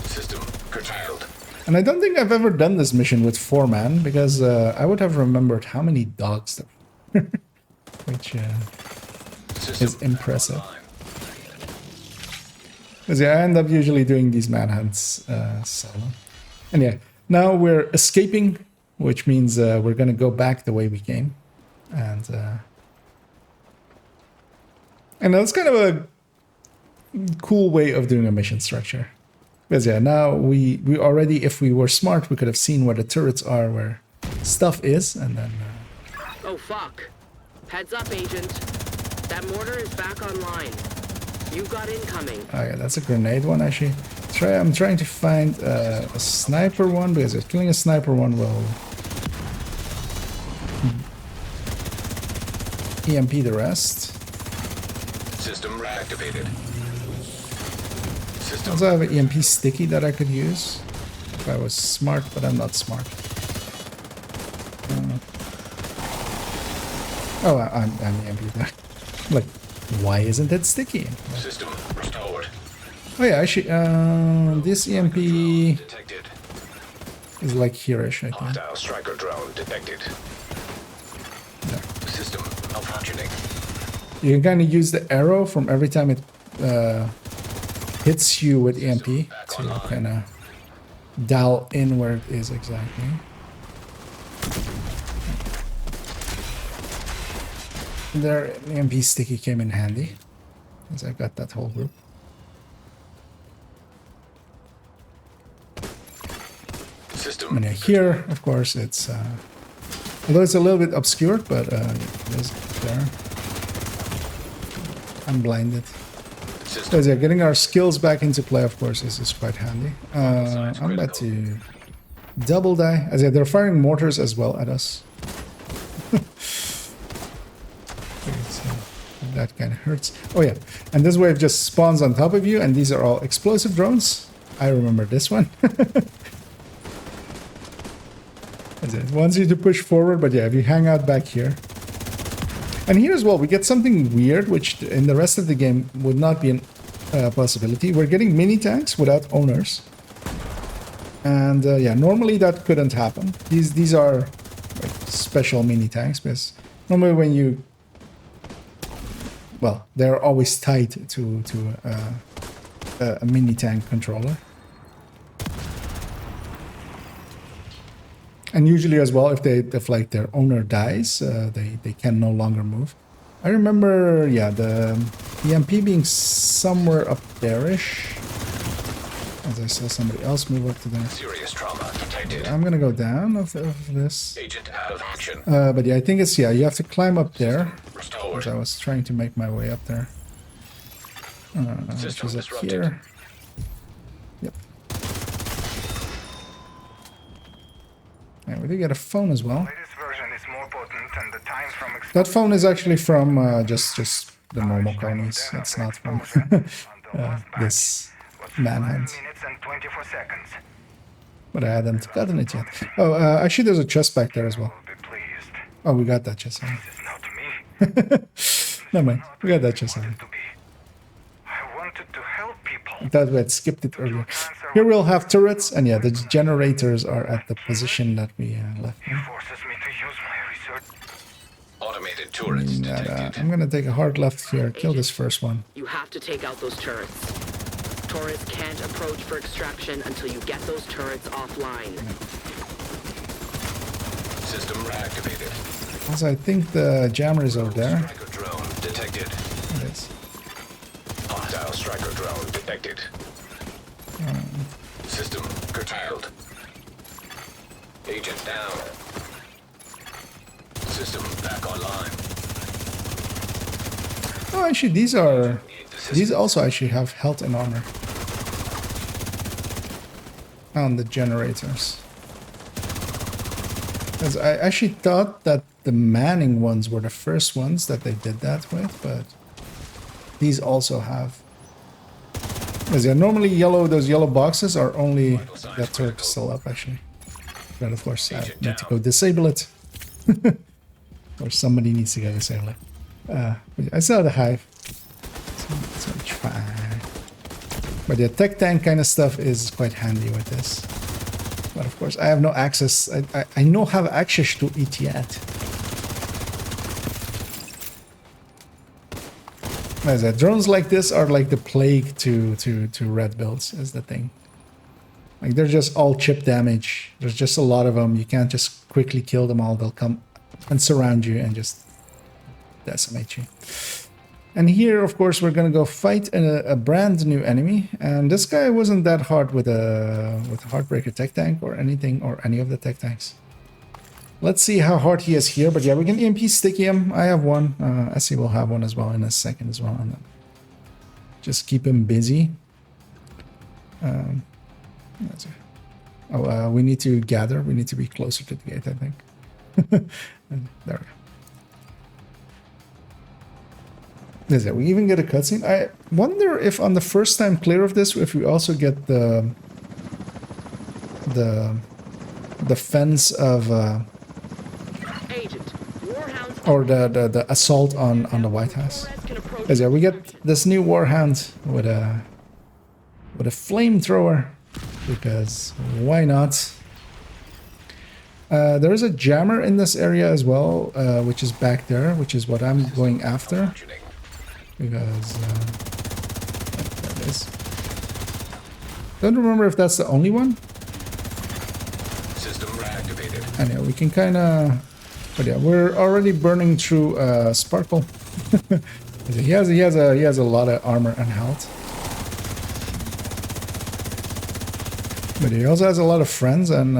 System curtailed. And I don't think I've ever done this mission with 4-man, because I would have remembered how many dogs there were, which System is impressive. online. Because yeah, I end up usually doing these manhunts solo. And yeah, now we're escaping, which means we're going to go back the way we came. And that's kind of a cool way of doing a mission structure. Because yeah, now we already, if we were smart, we could have seen where the turrets are, where stuff is, and then... Oh, fuck. Heads up, Agent. That mortar is back online. You've got incoming. Oh yeah, that's a grenade one, actually. I'm trying to find a sniper one, because killing a sniper one will... EMP the rest. System reactivated. I System also have an EMP sticky that I could use if I was smart, but I'm not smart. Oh, I'm EMP there. Like, why isn't it sticky? system restored. Oh yeah, actually, this EMP Detected. is like here-ish, I think. Hostile striker drone detected. System malfunctioning. You can kind of use the arrow from every time it hits you with EMP to kind of dial in where it is exactly. There, an EMP sticky came in handy, as I got that whole group. System And yeah, here, of course, it's although it's a little bit obscured, but it is there. I'm blinded. system So yeah, getting our skills back into play, of course, is quite handy. I'm about to double die. As yeah, they're firing mortars as well at us. That kind of hurts. Oh yeah, and this wave just spawns on top of you, and these are all explosive drones. I remember this one. It wants you to push forward, but yeah, if you hang out back here. And here as well, we get something weird, which in the rest of the game would not be a possibility. We're getting mini tanks without owners. And yeah, normally that couldn't happen. These are like special mini tanks, because normally when you... Well, they're always tied to a mini tank controller. And usually as well, if like their owner dies, they can no longer move. I remember, yeah, the EMP being somewhere up there-ish. As I saw somebody else move up to there. serious trauma detected. I'm gonna go down of this. Agent out of action. But yeah, I think it's, yeah, you have to climb up there. Restored. As I was trying to make my way up there. Which System is up disrupted. here. Yep. And we do get a phone as well. Latest version is more potent and the time from That phone is actually from just the normal cronies. It's not from this manhunt. But I haven't gotten it yet. Oh, actually, there's a chest back there as well. Oh, we got that chest. Never mind. We got that chest. I thought we had skipped it earlier. Here we'll have turrets, and yeah, the generators are at the position that we left. Automated turrets detected. I'm gonna take a hard left here. Kill this first one. You have to take out those turrets. Torres can't approach for extraction until you get those turrets offline. System reactivated. Also, I think the jammer is over there. Striker drone detected. It is. Hostile striker drone detected. System curtailed. Agent down. System back online. Oh, actually, these also actually have health and armor on the generators. Because I actually thought that the Manning ones were the first ones that they did that with, but these also have. Because yeah, normally those yellow boxes are only that turret still up actually. But of course, I need to go disable it. Or somebody needs to go disable it. I still have the hive. So it's fine. But the tech tank kind of stuff is quite handy with this. But of course, I have no access. I don't have access to it yet. As I said, drones like this are like the plague to red builds, is the thing. Like they're just all chip damage. There's just a lot of them. You can't just quickly kill them all. They'll come and surround you and just decimate you. And here, of course, we're gonna go fight a brand new enemy. And this guy wasn't that hard with a Heartbreaker tech tank or anything, or any of the tech tanks. Let's see how hard he is here. But yeah, we can EMP sticky him. I have one. Essie will have one as well in a second as well. And then just keep him busy. We need to gather. We need to be closer to the gate, I think. And there we go. Is it? We even get a cutscene. I wonder if on the first time clear of this, if we also get the fence of or the assault on the White House. Because yeah, we get this new Warhound with a flamethrower, because why not? There is a jammer in this area as well, which is back there, which is what I'm going after. Because there it is. Don't remember if that's the only one. System reactivated. And yeah, we can kind of. But yeah, we're already burning through Sparkle. he has a lot of armor and health. But he also has a lot of friends, and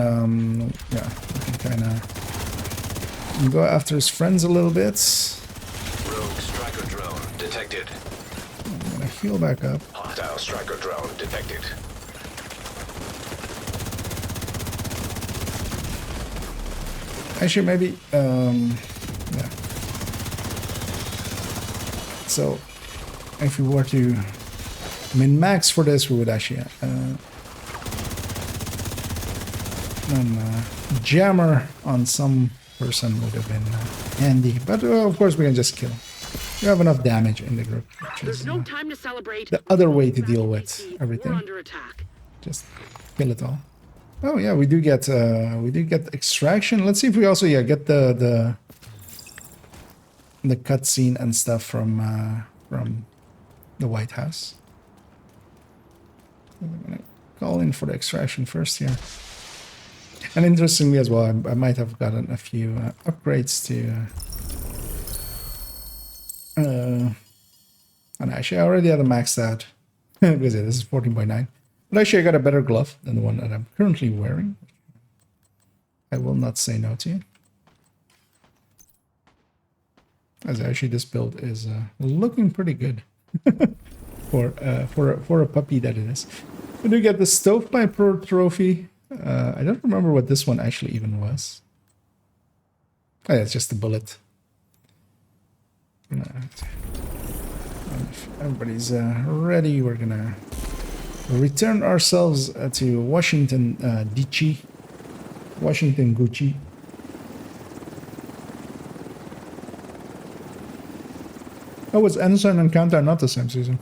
yeah, we can kind of go after his friends a little bit. Rogue striker drone detected. I'm gonna heal back up. Hostile striker drone detected. Actually, maybe yeah. So, if we were to min-max for this, we would actually jammer on some person would have been handy, but of course we can just kill. We have enough damage in the group. There's no time to celebrate. The other way to deal with everything. We're under attack. Just kill it all. Oh yeah, we do get extraction. Let's see if we also get the cutscene and stuff from the White House. I'm gonna call in for the extraction first here. And interestingly as well, I might have gotten a few upgrades to. And actually, I already had a maxed out because this is 14.9. But actually, I got a better glove than the one that I'm currently wearing. I will not say no to. As actually, this build is looking pretty good for a puppy that it is. We do get the stovepipe trophy. I don't remember what this one actually even was. Oh, yeah, it's just a bullet. If everybody's ready, we're gonna return ourselves to Washington DC. Washington Gucci. Oh, was Anderson and Counter not the same season?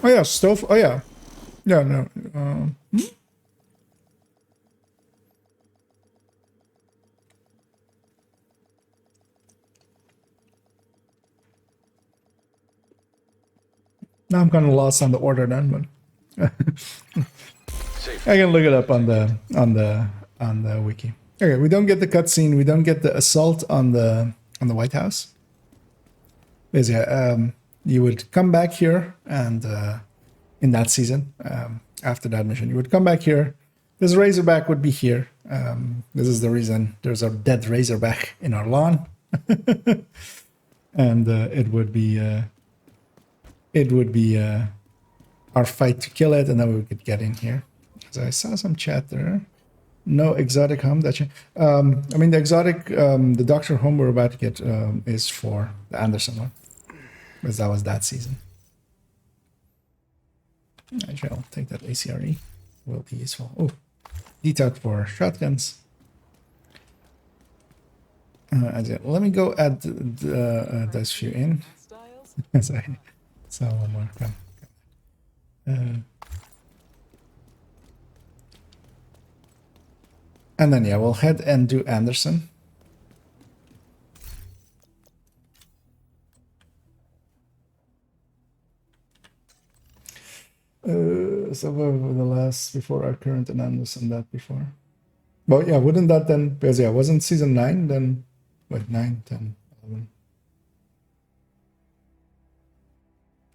Oh yeah, Stove. Oh yeah. Yeah, no. Now I'm kind of lost on the order then, but Safe. I can look it up on the wiki. Okay, we don't get the cutscene. We don't get the assault on the White House. Because yeah, you would come back here, and in that season, after that mission, you would come back here. This Razorback would be here. This is the reason there's a dead Razorback in our lawn, and it would be our fight to kill it, and then we could get in here. So I saw some chat there. No exotic home. I mean, the exotic, the Doctor home we're about to get is for the Anderson one, because that was that season. I shall take that ACRE. Will be useful. Oh, detox for shotguns. Let me go add those few in. Sorry. So one more. Come. And then, yeah, we'll head and do Anderson. So what were the last before our current and Anderson that before? Well, yeah, wouldn't that then, because yeah, wasn't season 9 then, wait, 9, 10, 11.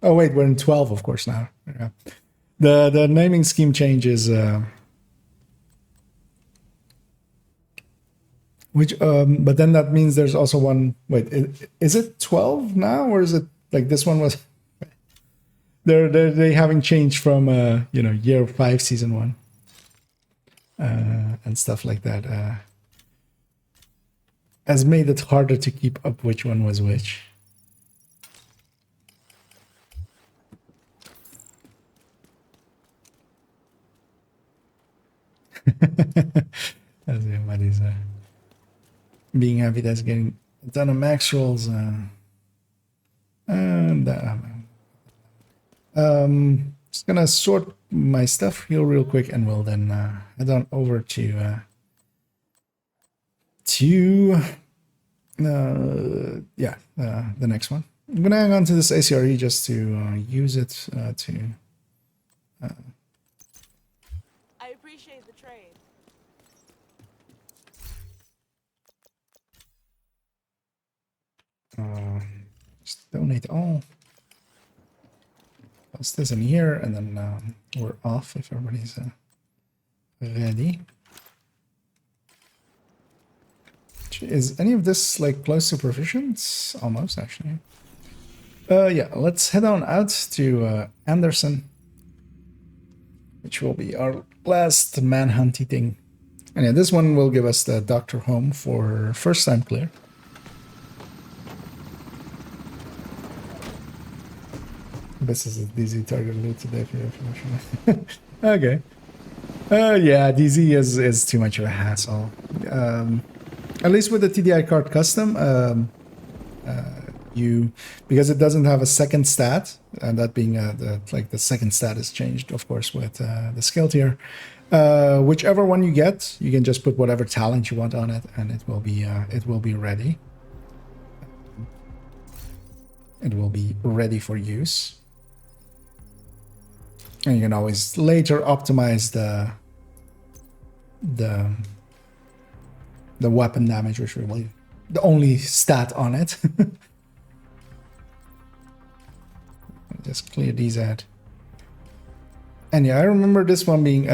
Oh wait, we're in 12 of course now. Yeah. The naming scheme changes, which but then that means there's also one. Wait, is it 12 now, or is it like this one was? They haven't changed from year 5 season 1 and stuff like that. Has made it harder to keep up which one was which. As everybody's being happy that's getting a ton of max rolls. And just gonna sort my stuff here real quick, and we'll then head on over to the next one. I'm gonna hang on to this ACRE just to use it to. I appreciate the trade. Just donate all. Post this in here, and then we're off if everybody's ready. Is any of this like close to proficient? Almost, actually. Yeah, let's head on out to Anderson, which will be our last manhunty thing. And yeah, this one will give us the Doctor home for first time clear. This is a DZ target loot today for your information. Okay. Yeah, DZ is too much of a hassle. At least with the TDI card custom, because it doesn't have a second stat, and that being the second stat is changed, of course, with the skill tier. Whichever one you get, you can just put whatever talent you want on it, and it will be ready. It will be ready for use. And you can always later optimize the weapon damage, which will be the only stat on it. Just clear these out. And yeah, I remember this one being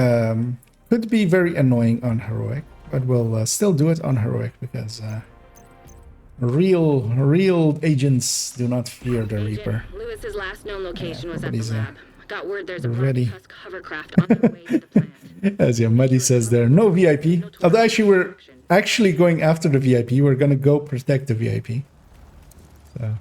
could be very annoying on heroic, but we'll still do it on heroic because real agents do not fear the Reaper. Lewis's last known location was at the lab. Got word there's a ready. Tusk hovercraft on their way to the plant. As your Muddy says there, no VIP. Although actually we're actually going after the VIP. We're gonna go protect the VIP. So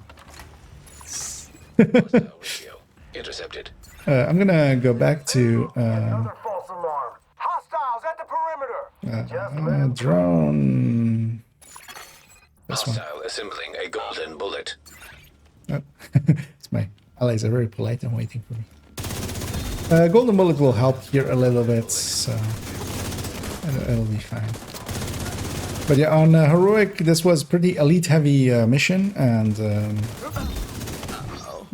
Hostile radio intercepted. I'm gonna go back to Another false alarm. Hostiles at the perimeter. Just let 'em drone. This one. Hostile assembling a golden bullet. Oh, it's my allies are very polite and waiting for me. Golden bullet will help here a little bit, so it'll be fine. But yeah, on heroic, this was pretty elite heavy mission and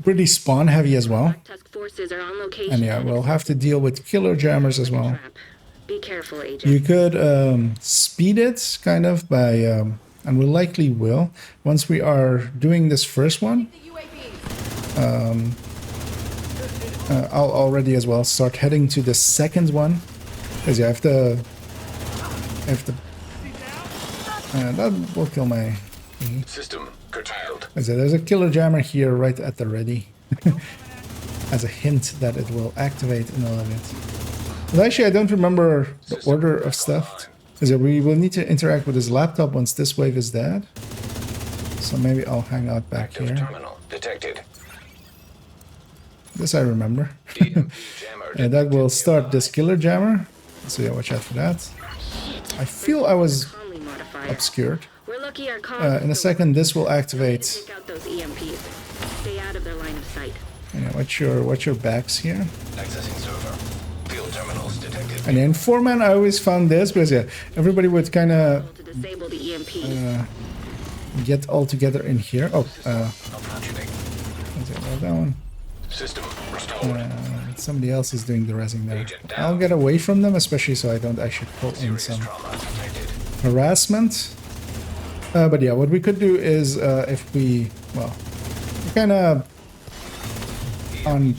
pretty spawn heavy as well. Tusk forces are on location. And yeah, we'll have to deal with killer jammers as well. Be careful, agent. You could speed it kind of by, and we likely will, once we are doing this first one. I'll already as well start heading to the second one, because yeah, I have to, that will kill my thingy. System curtailed. As there's a killer jammer here right at the ready, as a hint that it will activate in a little bit. But actually, I don't remember the order of stuff. Because we will need to interact with his laptop once this wave is dead. So maybe I'll hang out back Active here. terminal detected. This I remember. EMP jammer And that will start this killer jammer. So yeah, watch out for that. I feel I was Conley modifier. obscured. We're lucky our comms In a second, this will activate. take out those EMPs. Stay out of their line of sight. Yeah, watch your backs here. accessing server. Field terminals detected. And in 4-man, I always found this because yeah, everybody would kind of To disable the EMPs. get all together in here. Oh, Malfunctioning. that one. System restored. Somebody else is doing the resing there. Agent down. I'll get away from them, especially so I don't actually pull in Serious some trauma detected. harassment. But yeah, what we could do is if we, well, kind of on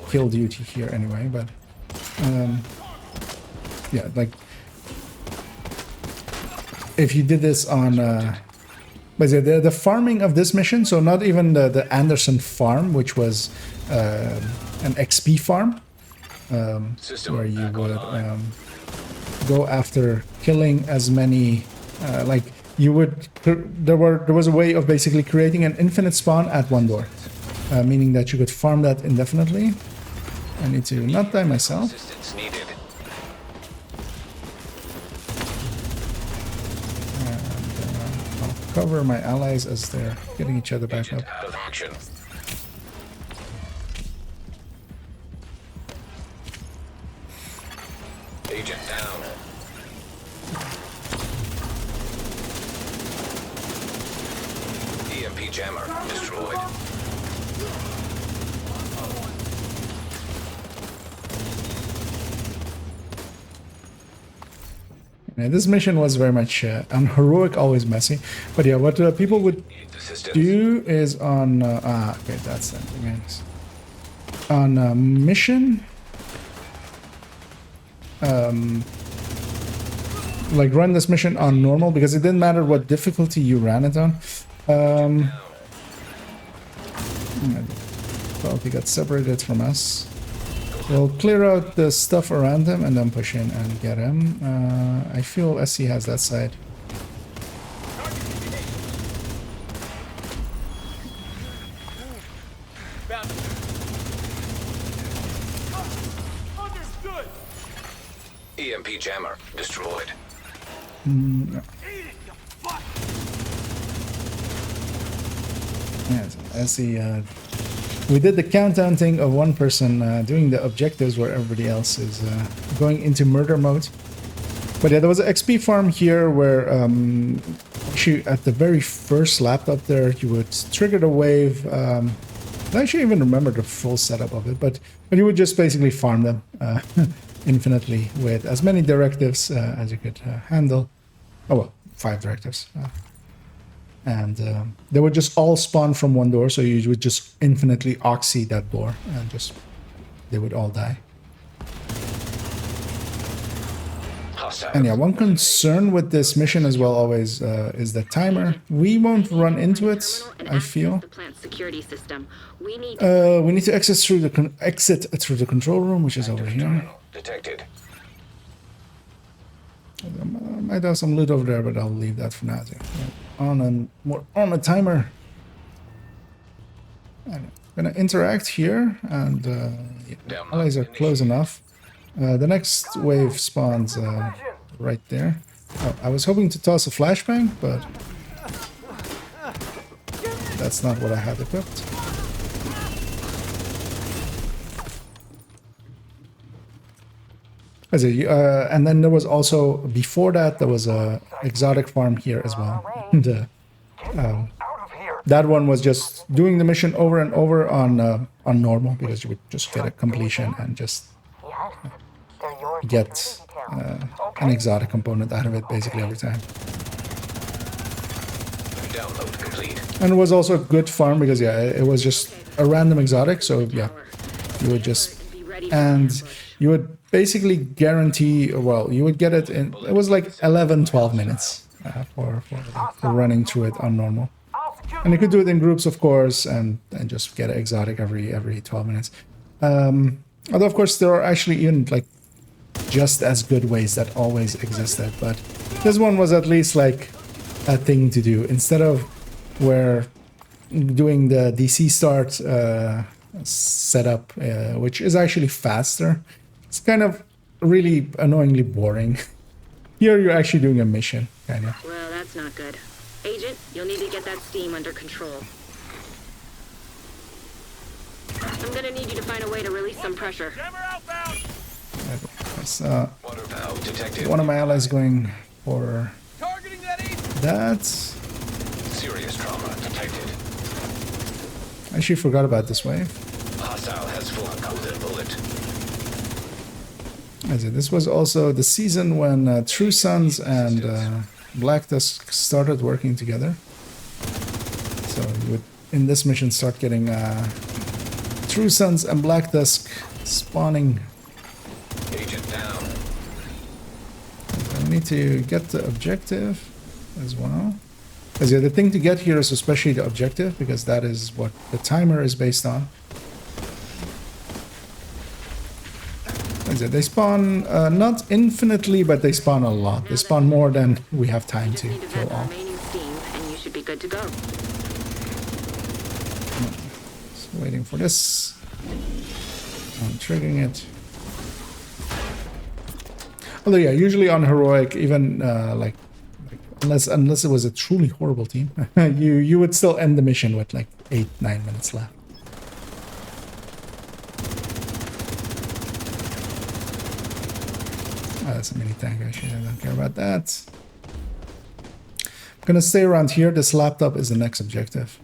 kill duty here anyway, but yeah, like if you did this on but the farming of this mission, so not even the Anderson farm, which was an XP farm, System where you back would online. go after killing as many like you would there was a way of basically creating an infinite spawn at one door, meaning that you could farm that indefinitely. I need to not die myself. Assistance needed. I'll cover my allies as they're getting each other back Agent up. out of action. Agent down. EMP jammer destroyed. Yeah, this mission was very much on heroic, always messy. But yeah, what people would Need assistance. do is on okay, that's that again. On mission, like run this mission on normal because it didn't matter what difficulty you ran it on. Well, he got separated from us. We'll clear out the stuff around him and then push in and get him. I feel SC has that side. Understood. EMP jammer destroyed. Yeah, so SC, we did the countdown thing of one person doing the objectives where everybody else is going into murder mode. But yeah, there was an XP farm here where actually at the very first laptop there, you would trigger the wave. I actually even remember the full setup of it, but you would just basically farm them infinitely with as many directives as you could handle. Oh well, 5 directives. And they would just all spawn from one door, so you would just infinitely oxy that door, and just they would all die. Hostile. And yeah, one concern with this mission as well always is the timer. We won't run into it, I feel. The plant security system. We need We need to exit through the control room, which is over here. Terminal detected. I might have some loot over there, but I'll leave that for now. On a timer. gonna interact here, and yeah, allies are close enough. The next wave spawns right there. Oh, I was hoping to toss a flashbang, but that's not what I had equipped. And then there was also, before that, there was a exotic farm here as well. And, that one was just doing the mission over and over on normal, because you would just get a completion and just get an exotic component out of it basically every time. Download complete. And it was also a good farm because, yeah, it was just a random exotic, so yeah, you would just, and you would basically guarantee, well, you would get it in, it was like 11-12 minutes for running through it on normal. And you could do it in groups, of course, and just get an exotic every 12 minutes. Although, of course, there are actually even like just as good ways that always existed, but this one was at least like a thing to do instead of where doing the DC start setup, which is actually faster. It's kind of really annoyingly boring. Here you're actually doing a mission, kind of. Well, that's not good. Agent, you'll need to get that steam under control. I'm gonna need you to find a way to release some pressure. Water valve detected. One of my allies going for that. Serious trauma detected. I actually forgot about this wave. Hostile has full golden bullet. As this was also the season when True Sons and Black Tusk started working together. So you would, in this mission, start getting True Sons and Black Tusk spawning. Agent down. I need to get the objective as well. Because yeah, the thing to get here is especially the objective, because that is what the timer is based on. They spawn not infinitely, but they spawn a lot. They spawn more than we have time to kill all. And you should be good to go. Just waiting for this. I'm triggering it. Although yeah, usually on heroic, even like unless it was a truly horrible team, you would still end the mission with like 8-9 minutes left. That's a mini tank, actually. I don't care about that. I'm gonna stay around here. This laptop is the next objective.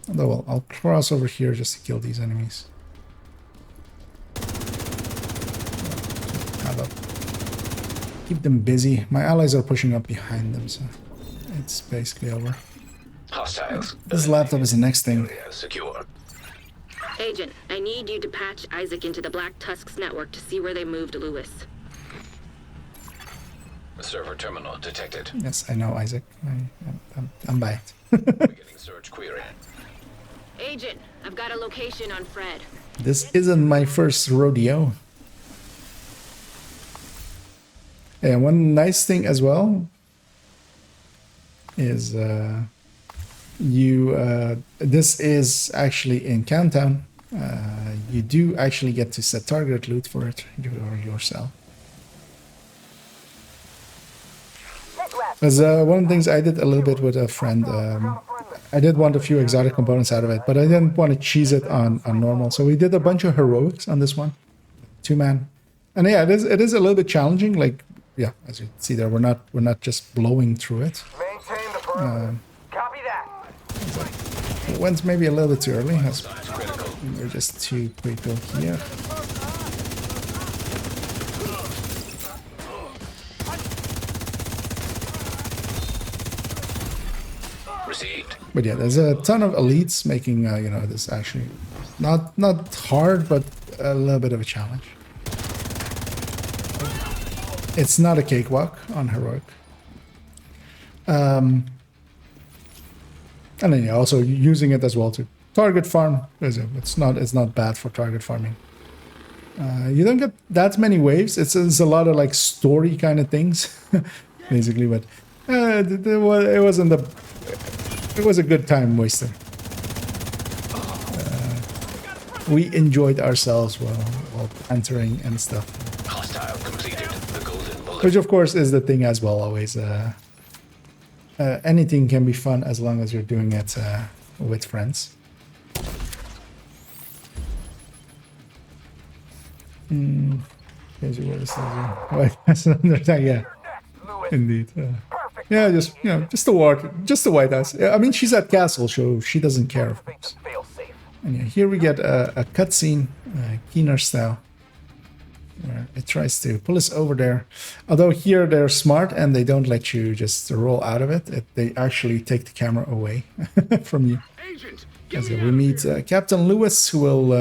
Although, well, I'll cross over here just to kill these enemies. Keep them busy. My allies are pushing up behind them, so it's basically over. Hostiles. This laptop is the next thing. Secure. Agent, I need you to patch Isaac into the Black Tusk's network to see where they moved Lewis. Server terminal detected. Yes, I know, Isaac. I'm by it. Beginning search query. Agent, I've got a location on Fred. This isn't my first rodeo. And one nice thing as well is this is actually in Countdown. You do actually get to set target loot for it yourself. As one of the things I did a little bit with a friend, I did want a few exotic components out of it, but I didn't want to cheese it on normal. So we did a bunch of heroics on this one, 2-man, and yeah, it is a little bit challenging. Like, yeah, as you can see there, we're not just blowing through it. Maintain the perimeter. Copy that. It went maybe a little bit too early. We're just too critical here. Received. But yeah, there's a ton of elites making you know, this actually not hard, but a little bit of a challenge. It's not a cakewalk on heroic. And then yeah, also using it as well to target farm, because it's not bad for target farming. You don't get that many waves. It's a lot of like story kind of things, basically. But it was a good time waster. we enjoyed ourselves while entering and stuff. Hostile completed. The golden bullet. Which of course is the thing as well. Always, anything can be fun as long as you're doing it with friends. Here's where this is. White ass under attack. Yeah, indeed. Yeah, just just the white ass. Yeah, I mean, she's at castle, so she doesn't care. Of course. And yeah, here we get a cutscene, Keener style, where it tries to pull us over there. Although here they're smart and they don't let you just roll out of it. They actually take the camera away from you. As we meet Captain Lewis, who will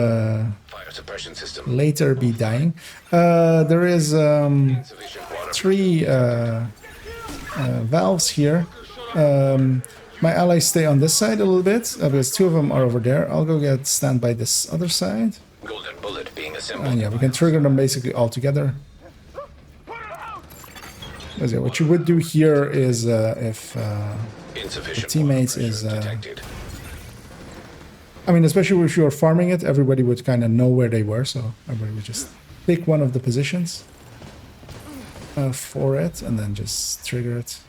Fire suppression system. later be dying. There is Insufficient water. 3 valves here. My allies stay on this side a little bit because 2 of them are over there. I'll go stand by this other side. Golden bullet being assembled. And yeah, we can trigger them basically all together. Because, yeah, what you would do here is if Insufficient teammates water is, pressure detected. I mean, especially if you were farming it, everybody would kind of know where they were, so everybody would just pick one of the positions for it and then just trigger it.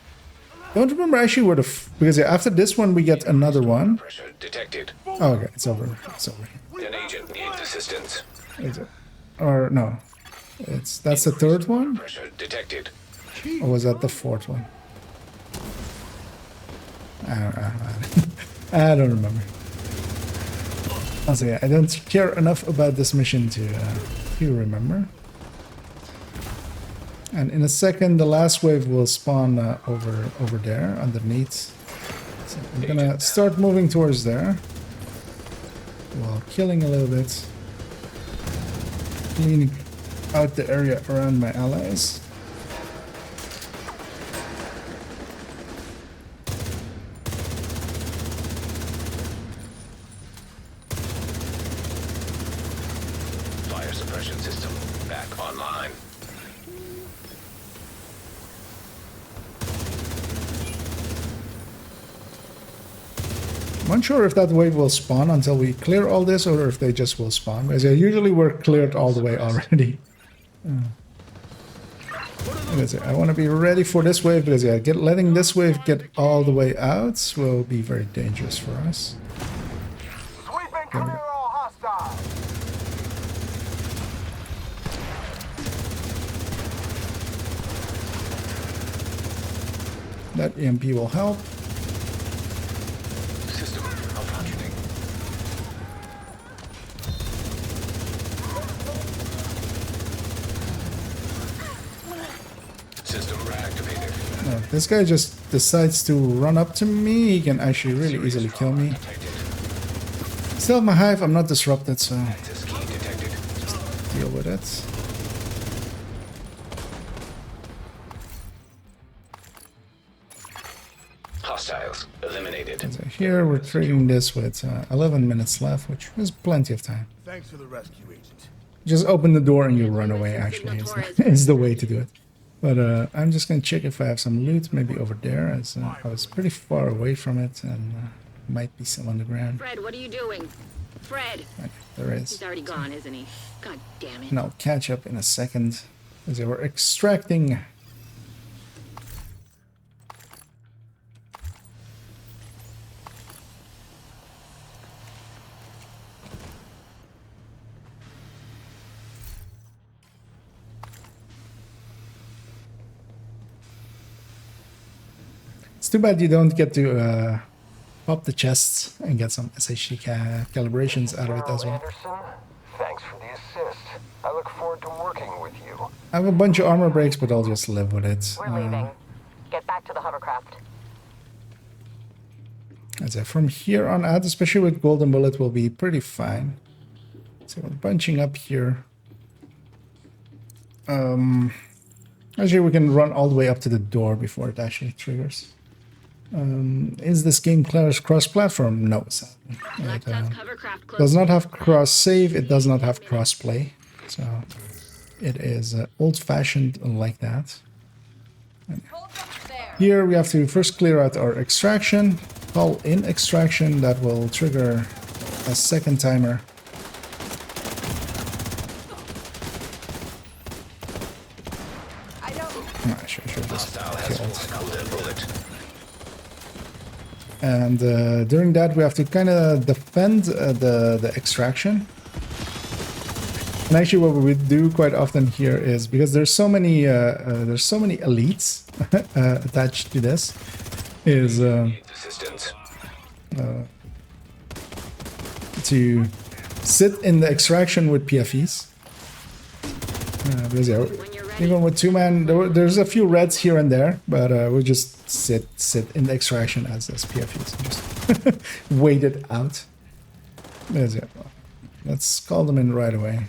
Don't remember actually where because yeah, after this one we get another one. Pressure detected. Oh, okay, it's over. It's over. An agent needs assistance. Is it? Or no, that's the 3rd one, Pressure detected. or was that the 4th one? I don't remember. Also, yeah, I don't care enough about this mission to remember. And in a second, the last wave will spawn over there underneath. So I'm gonna start moving towards there while killing a little bit, cleaning out the area around my allies. Fire suppression system back online. I'm unsure if that wave will spawn until we clear all this, or if they just will spawn. Because usually we're cleared all the way already. I want to be ready for this wave because yeah, letting this wave get all the way out will be very dangerous for us. Sweep and clear all hostiles. That EMP will help. System malfunctioning. System reactivated. This guy just decides to run up to me. He can actually really easily kill me. Detected. Still have my hive. I'm not disrupted, so Access key detected. deal with it. Hostiles eliminated. So here we're triggering this with 11 minutes left, which is plenty of time. Thanks for the rescue, Agent. Just open the door and you run away, actually, is the way to do it. But I'm just going to check if I have some loot, maybe over there, as I was pretty far away from it, and might be some on the ground. Fred, what are you doing? Fred! There He's is. already gone, isn't he? God damn it. And I'll catch up in a second, as we're extracting. It's too bad you don't get to pop the chests and get some SHD calibrations out of it as well. Anderson, thanks for the assist. I look forward to working with you. I have a bunch of armor breaks, but I'll just live with it. We're leaving. Get back to the hovercraft. As I, from here on out, especially with Golden Bullet, will be pretty fine. So we're bunching up here. Actually, we can run all the way up to the door before it actually triggers. Is this game cross-platform? No, sadly. Black It Dust hovercraft close. does not have cross-save. It does not have cross-play. So it is old-fashioned like that. Here we have to first clear out our extraction. Call in extraction. That will trigger a second timer and during that we have to kind of defend the extraction. And actually, what we do quite often here is, because there's so many elites attached to this, is Assistance. to sit in the extraction with PFEs. Because yeah, even with 2-man, there's a few reds here and there, but we just sit in the extraction as PFEs and just wait it out. There's it. Let's call them in right away.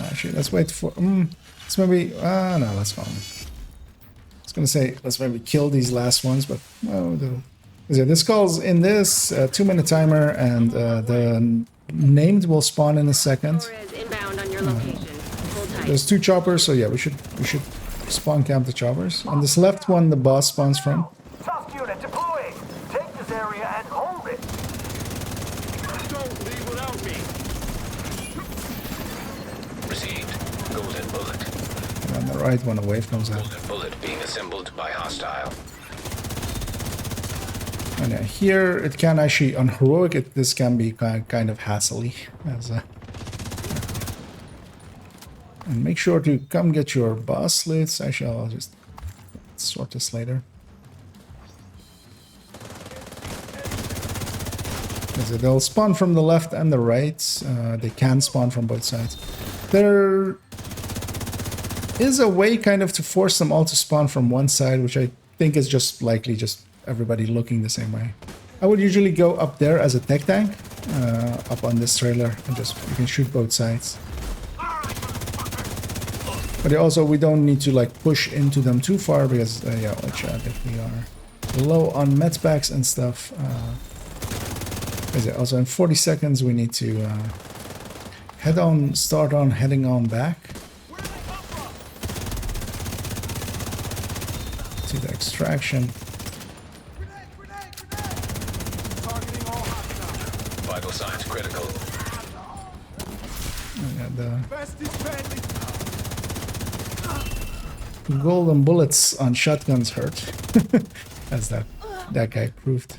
Actually, let's wait for. Let's maybe. No, let's call them. I was gonna say let's maybe kill these last ones, but well, this calls in this 2-minute timer, and the named will spawn in a second. Torres inbound on your location. Hold tight. There's 2 choppers, so yeah, we should spawn camp the choppers. On this left one, the boss spawns from. Tough unit deploying. Take this area and hold it. Don't leave without me. Received. Golden bullet. And on the right one, a wave comes out. Golden bullet being assembled by hostile. And here it can actually, on heroic, this can be kind of hassly. And make sure to come get your boss slits. Actually, I'll just sort this later. They'll spawn from the left and the right. They can spawn from both sides. There is a way kind of to force them all to spawn from one side, which I think is just likely just everybody looking the same way. I would usually go up there as a tech tank, up on this trailer, and just you can shoot both sides. But also we don't need to like push into them too far because yeah, watch out if we are low on med packs and stuff. Also in 40 seconds we need to start on heading on back to the extraction. Vital signs critical. The golden bullets on shotguns hurt, as that guy proved.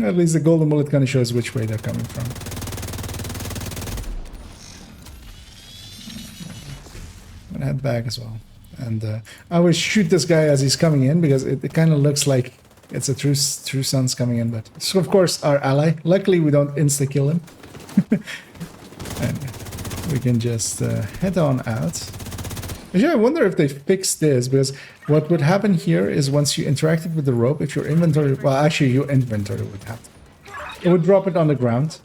At least the golden bullet kind of shows which way they're coming from. I'm gonna head back as well. And I always shoot this guy as he's coming in because it kind of looks like it's a true son's coming in, but so of course our ally. Luckily we don't insta-kill him. And we can just head on out. Actually, I wonder if they fixed this, because what would happen here is once you interacted with the rope, if your inventory, well actually your inventory would have to. It would drop it on the ground.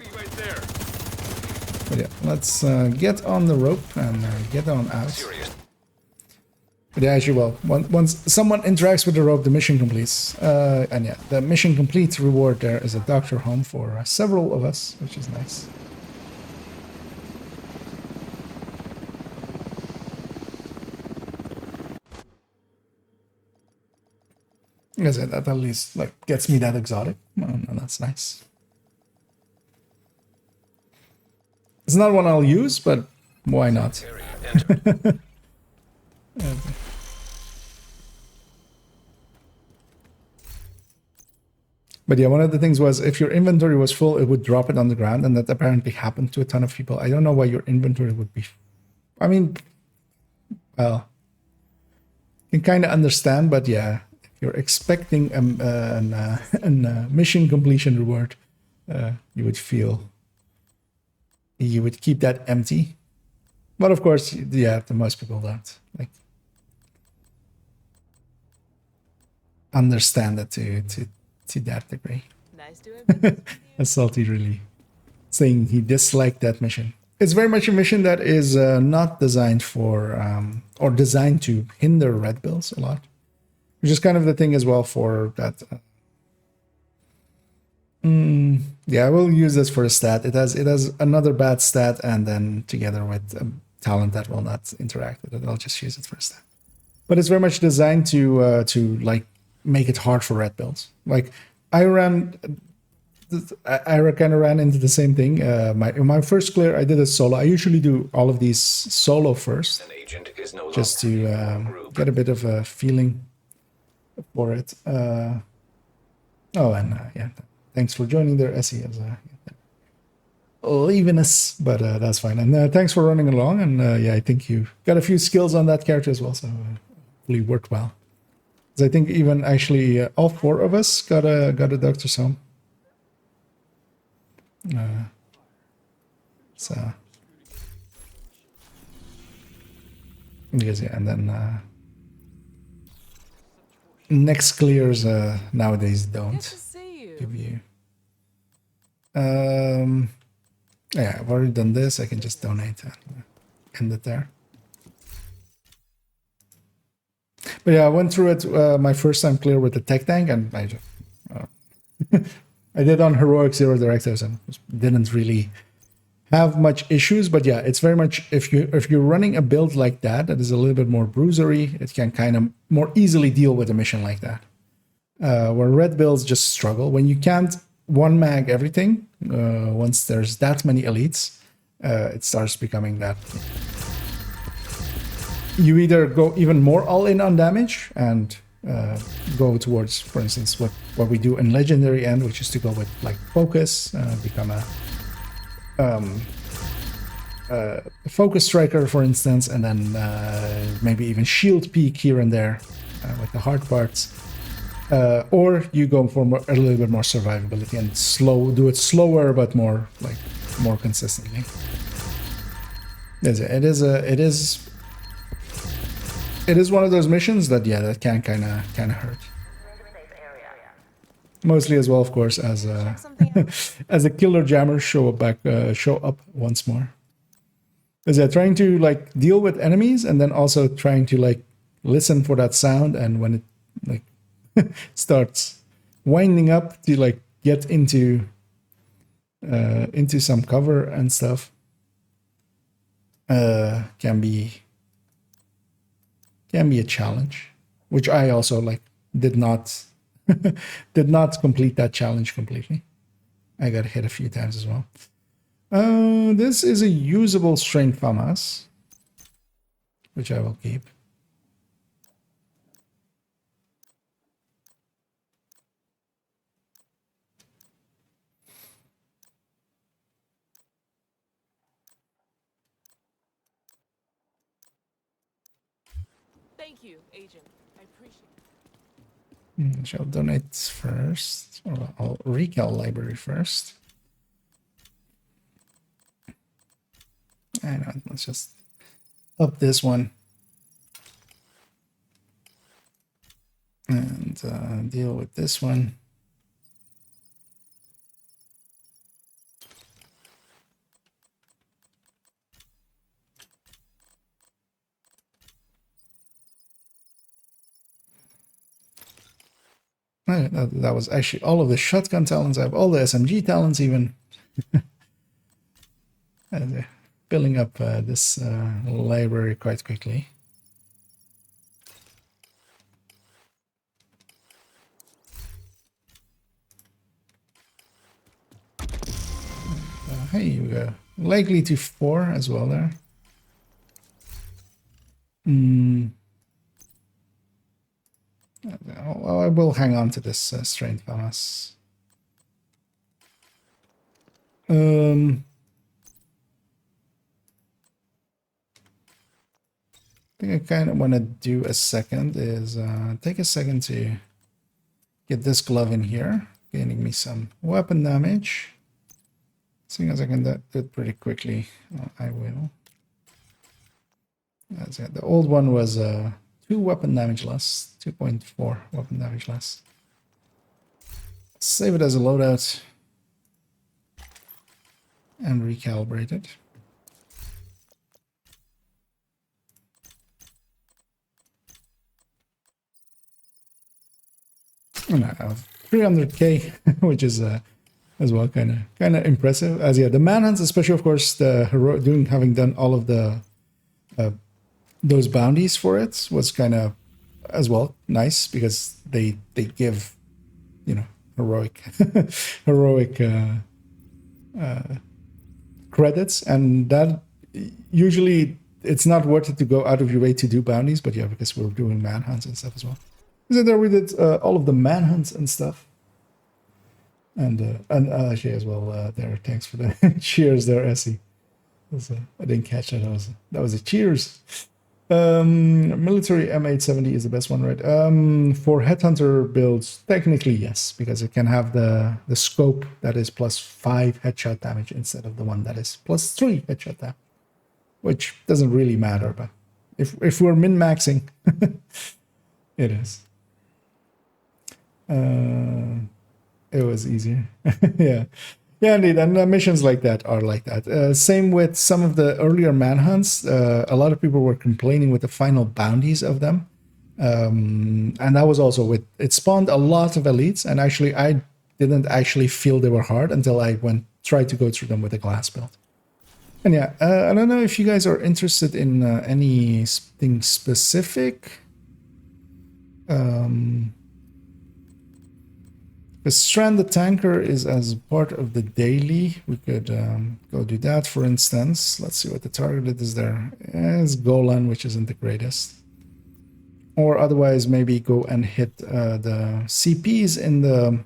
But yeah, let's get on the rope and get on out. But yeah, actually, well, once someone interacts with the rope, the mission completes. And yeah, the mission complete reward there is a doctor home for several of us, which is nice. I said that at least like gets me that exotic. And that's nice. It's not one I'll use, but why not? But yeah, one of the things was if your inventory was full, it would drop it on the ground, and that apparently happened to a ton of people. I don't know why your inventory would be. I mean, well, you can kind of understand, but yeah, if you're expecting a mission completion reward, you would keep that empty. But of course, yeah, the most people don't like understand it to that degree. Nice doing That's Salty really saying he disliked that mission. It's very much a mission that is not designed for or designed to hinder red bills a lot, which is kind of the thing as well for that. Yeah, I will use this for a stat. It has another bad stat, and then together with talent that will not interact with it, I'll just use it for a stat. But it's very much designed to like make it hard for red bills. Like I kind of ran into the same thing. My first clear, I did it solo. I usually do all of these solo first, An agent is no just longer to in your group. get a bit of a feeling for it. Oh, and yeah, thanks for joining there, Essie. As leaving us, but that's fine. And thanks for running along. And yeah, I think you got a few skills on that character as well, so hopefully worked well. Because I think even actually all four of us got a doctor's home. So because yeah, and then next clears nowadays don't give you. Yeah, I've already done this. I can just donate and end it there. But yeah, I went through it my first time clear with the tech tank, and I just I did on heroic zero directives and didn't really have much issues. But yeah, it's very much if you're running a build like that is a little bit more bruisery, it can kind of more easily deal with a mission like that. Where red builds just struggle when you can't one mag everything. Once there's that many elites, it starts becoming that you either go even more all in on damage and go towards, for instance, what we do in legendary end, which is to go with like focus, become a focus striker, for instance, and then maybe even shield peak here and there with the hard parts. Or you go for a little bit more survivability and do it slower but more consistently. It is one of those missions that that can kind of hurt. Mostly as well, of course, as as a killer jammer show up once more. Because trying to like deal with enemies and then also trying to like listen for that sound, and when it like starts winding up to like get into some cover and stuff, can be a challenge, which I also like did not complete that challenge completely. I got hit a few times as well. This is a usable strain FAMAS, which I will keep. Thank you, Agent. I appreciate it. Shall donate first, or I'll recal library first. I know, let's just up this one and deal with this one. That was actually all of the shotgun talents. I have all the SMG talents even. And filling up this library quite quickly. Hey, we go. Likely to 4 as well there. Well, I will hang on to this strength bonus. I think I kind of want to do a second is take a second to get this glove in here, gaining me some weapon damage. Seeing as I can do it pretty quickly, I will. That's it. The old one was 2 weapon damage less, 2.4 weapon damage less. Save it as a loadout and recalibrate it. And I have 300k, which is as well kind of impressive. As yeah, the manhunts, especially of course the having done all of the those bounties for it was kind of as well nice because they give, you know, heroic credits, and that usually it's not worth it to go out of your way to do bounties, but yeah, because we're doing manhunts and stuff as well. So there we did all of the manhunts and stuff. And Ashley as well there. Thanks for the cheers there, Essie. I didn't catch that. That was a cheers. Military M870 is the best one, right? For headhunter builds, technically yes, because it can have the scope that is +5 headshot damage instead of the one that is +3 headshot damage, which doesn't really matter. But if we're min-maxing, it is. It was easier. Yeah. Yeah, indeed. And missions like that are like that. Same with some of the earlier manhunts. A lot of people were complaining with the final bounties of them. And that was also it spawned a lot of elites. And actually, I didn't actually feel they were hard until I tried to go through them with a glass build. And yeah, I don't know if you guys are interested in anything specific. The Strand the Tanker is as part of the daily. We could go do that, for instance. Let's see what the target is there. It's Golan, which isn't the greatest. Or otherwise, maybe go and hit the CPs in the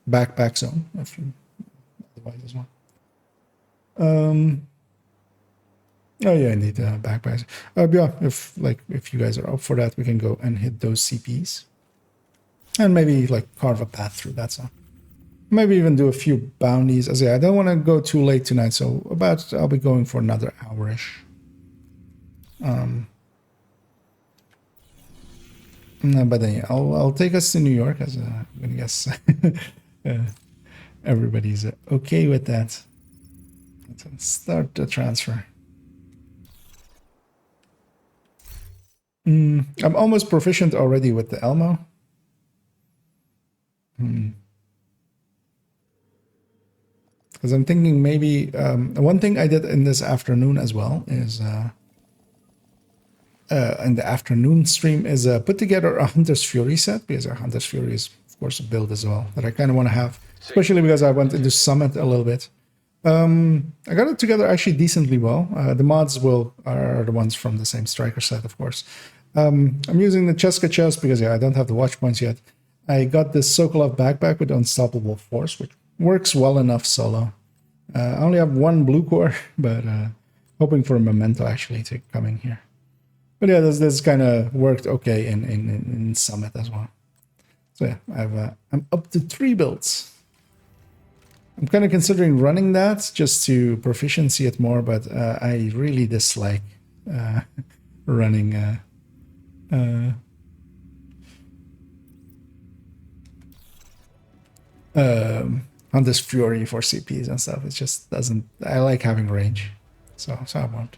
backpack zone. If you, otherwise as well. Oh yeah, I need backpacks. Yeah, if you guys are up for that, we can go and hit those CPs. And maybe like carve a path through that zone. Maybe even do a few bounties. As I don't want to go too late tonight, so I'll be going for another hour-ish. But then yeah, I'll take us to New York, as I'm gonna guess everybody's okay with that. Let's start the transfer. I'm almost proficient already with the Elmo. Because I'm thinking maybe one thing I did in this afternoon as well is in the afternoon stream is put together a Hunter's Fury set, because our Hunter's Fury is of course a build as well that I kind of want to have, especially because I went into Summit a little bit. I got it together actually decently well. The mods are the ones from the same Striker set, of course. I'm using the Cheska chest because I don't have the watch points yet. I got this Sokolov backpack with Unstoppable Force, which works well enough solo. I only have one blue core, but hoping for a memento actually to come in here. But yeah, this kind of worked okay in Summit as well. So yeah, I'm up to 3 builds. I'm kind of considering running that just to proficiency it more, but I really dislike running Hunter's Fury for CPs and stuff. It just doesn't. I like having range, so I won't.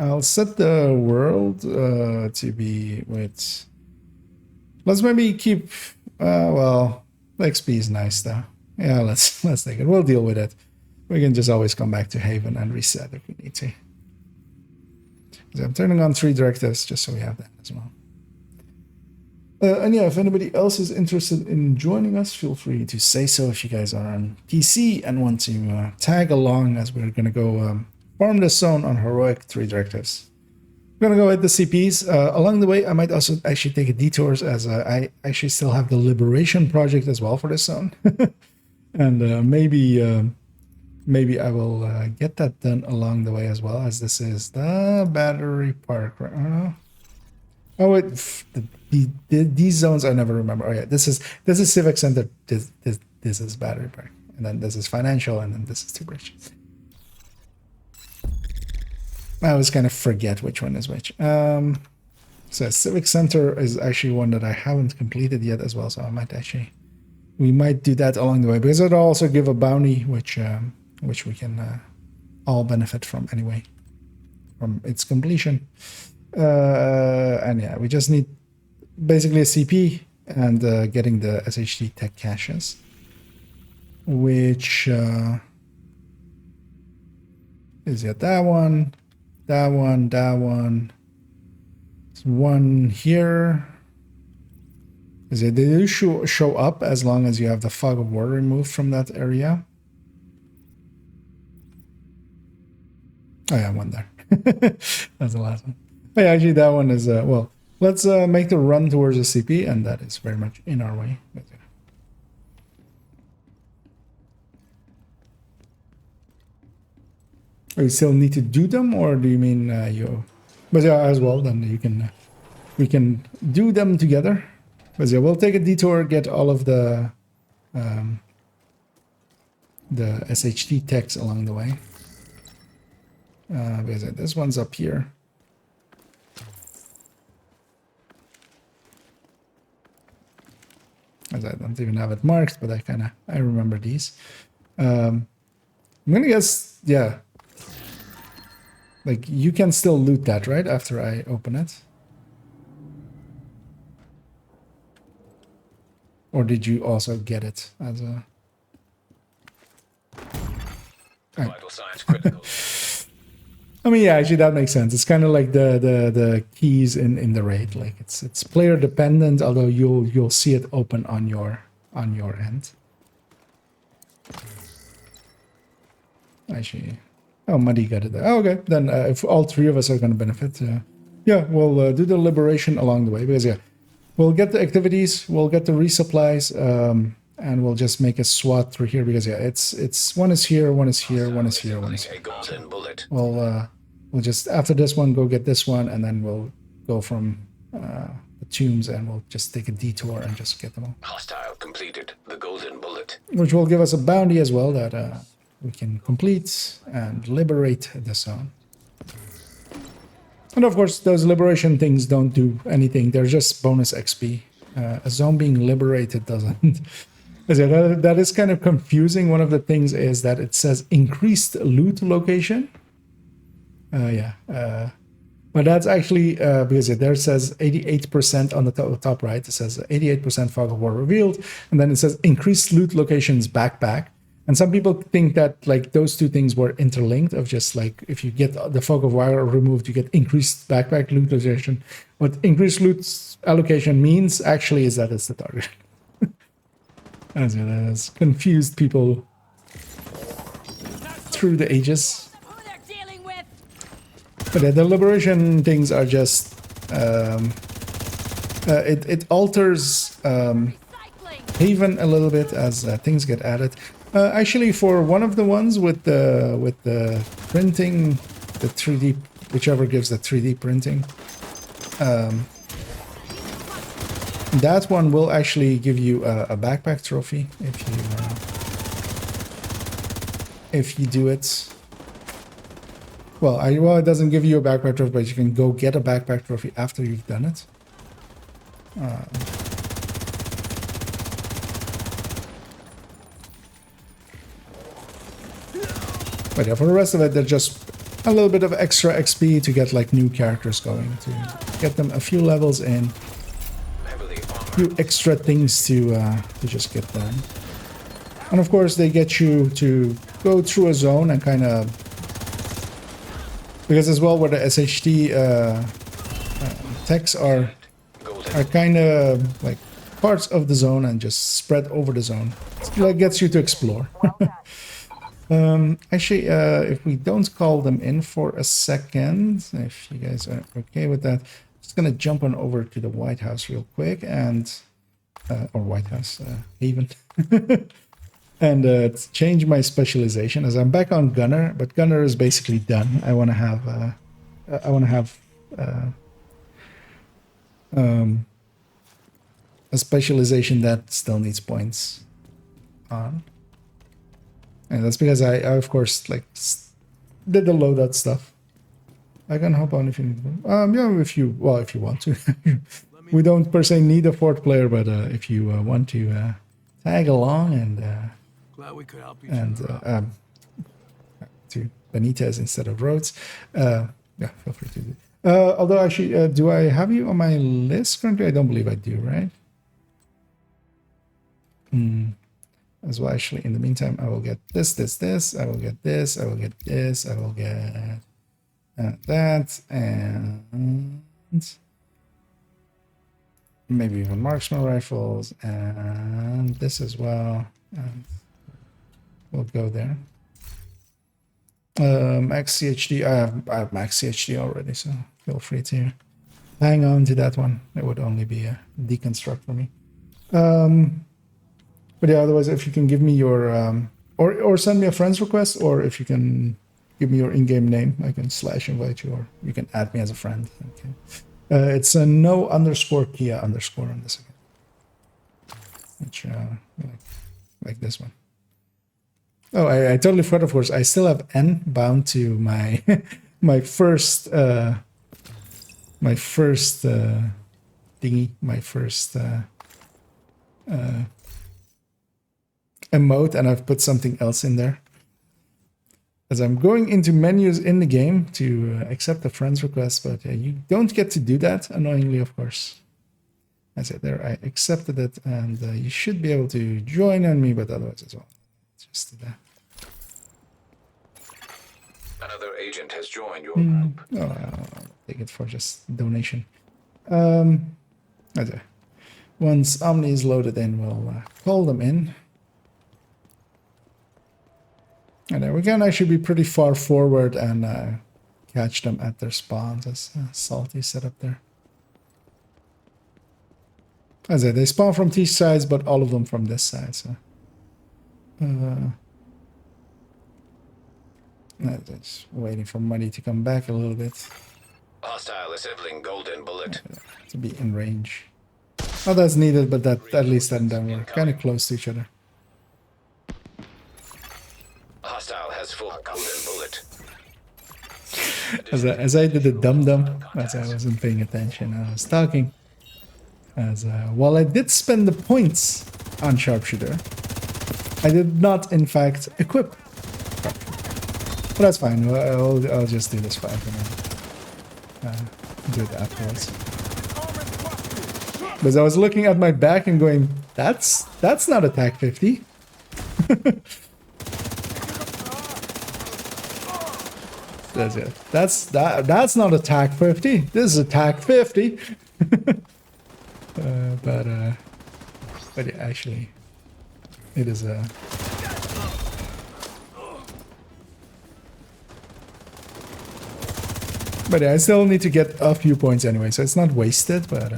I'll set the world to be with. Let's maybe keep. Well, XP is nice though. Yeah, let's take it. We'll deal with it. We can just always come back to Haven and reset if we need to. So I'm turning on 3 directives just so we have that as well. And yeah, if anybody else is interested in joining us, feel free to say so if you guys are on PC and want to tag along, as we're going to go farm this zone on heroic 3 directives. We're going to go hit the CPs. Along the way, I might also actually take a detours, as I actually still have the Liberation project as well for this zone. And maybe I will get that done along the way as well, as this is the Battery Park. Right? Oh wait, these zones I never remember. Oh yeah, this is Civic Center. This is Battery Park, and then this is Financial, and then this is Two Bridges. I always kind of forget which one is which. So Civic Center is actually one that I haven't completed yet as well. So we might do that along the way, because it'll also give a bounty, which we can all benefit from anyway, from its completion. And yeah, we just need basically a CP and getting the SHD tech caches, which is that one. There's one here. They do show up as long as you have the fog of war removed from that area. Oh yeah, one there. That's the last one. Oh, yeah, actually, that one is well. Let's make the run towards the CP, and that is very much in our way. But, you still need to do them, or do you mean you? But yeah, as well, then you can we can do them together. But yeah, we'll take a detour, get all of the SHT techs along the way. Because this one's up here. As I don't even have it marked, but I remember these. I'm gonna guess, yeah. Like, you can still loot that, right? After I open it. Or did you also get it as a... Vital signs critical. I mean, yeah, actually that makes sense. It's kind of like the keys in the raid. Like it's player dependent, although you'll see it open on your end. Actually, oh, Muddy got it there. Oh, okay, then if all three of us are going to benefit, yeah, we'll do the liberation along the way, because yeah, we'll get the activities, we'll get the resupplies, and we'll just make a SWAT through here, because yeah, it's one is here, one is here, one is here, one is here. A golden bullet. We'll just, after this one, go get this one, and then we'll go from the tombs, and we'll just take a detour and just get them all. Hostile completed. The golden bullet. Which will give us a bounty as well that we can complete and liberate the zone. And of course, those liberation things don't do anything. They're just bonus XP. A zone being liberated doesn't. That is kind of confusing. One of the things is that it says increased loot location. But that's actually because there it says 88% on the top right. It says 88% fog of war revealed, and then it says increased loot locations backpack. And some people think that like those two things were interlinked, of just like if you get the fog of war removed, you get increased backpack loot location. What increased loot allocation means actually is that it's the target. That has confused people through the ages. But the liberation things are just it alters Haven a little bit as things get added. Actually, for one of the ones with the printing, the 3D, whichever gives the 3D printing, that one will actually give you a backpack trophy if you do it. Well, it doesn't give you a backpack trophy, but you can go get a backpack trophy after you've done it. But yeah, for the rest of it, they're just a little bit of extra XP to get like new characters going, to get them a few levels in, a few extra things to just get done. And of course, they get you to go through a zone and kind of, because as well where the SHT techs are kind of like parts of the zone and just spread over the zone. It like gets you to explore. Actually, if we don't call them in for a second, if you guys are okay with that, I'm just gonna jump on over to the White House real quick and or White House Haven. And change my specialization, as I'm back on Gunner, but Gunner is basically done. I want to have a specialization that still needs points on, and that's because I of course like did the loadout stuff. I can hop on if you need. Yeah, if you want to. We don't per se need a fourth player, but if you want to tag along and. Glad we could help you. And to Benitez instead of Rhodes. Yeah, feel free to do. Although actually, do I have you on my list currently? I don't believe I do, right? As well, actually, in the meantime, I will get this. I will get this. I will get this. I will get that, and maybe even marksman rifles, and this as well. And we'll go there. Max CHD. I have max CHD already, so feel free to hang on to that one. It would only be a deconstruct for me. But yeah, otherwise, if you can give me your or send me a friend's request, or if you can give me your in-game name, I can / invite you, or you can add me as a friend. Okay. It's a no_Kia_ on this account, which like this one. Oh, I totally forgot. Of course, I still have N bound to my my first thingy, my first emote, and I've put something else in there. As I'm going into menus in the game to accept a friend's request, but you don't get to do that, annoyingly, of course. I said there, I accepted it, and you should be able to join on me, but otherwise as well. Just do that. Another agent has joined your group. Oh, I'll take it for just donation. Okay. Once Omni is loaded in, we'll call them in. And then we can actually be pretty far forward and catch them at their spawns, as Salty set up there. As I say, they spawn from these sides, but all of them from this side, so... just waiting for money to come back a little bit. Hostile assembling golden bullet. To be in range. Oh, that's needed, but that at least then we're kind of close to each other. Hostile has full golden bullet. As I did the dum-dum, as I wasn't paying attention, I was talking. As while I did spend the points on Sharpshooter, I did not, in fact, equip Sharpshooter. But that's fine. I'll just do this fight and do it afterwards. Because I was looking at my back and going, that's not a TAC 50. That's it. That's not a TAC 50. This is a TAC 50. But yeah, actually, it is a. But yeah, I still need to get a few points anyway, so it's not wasted. But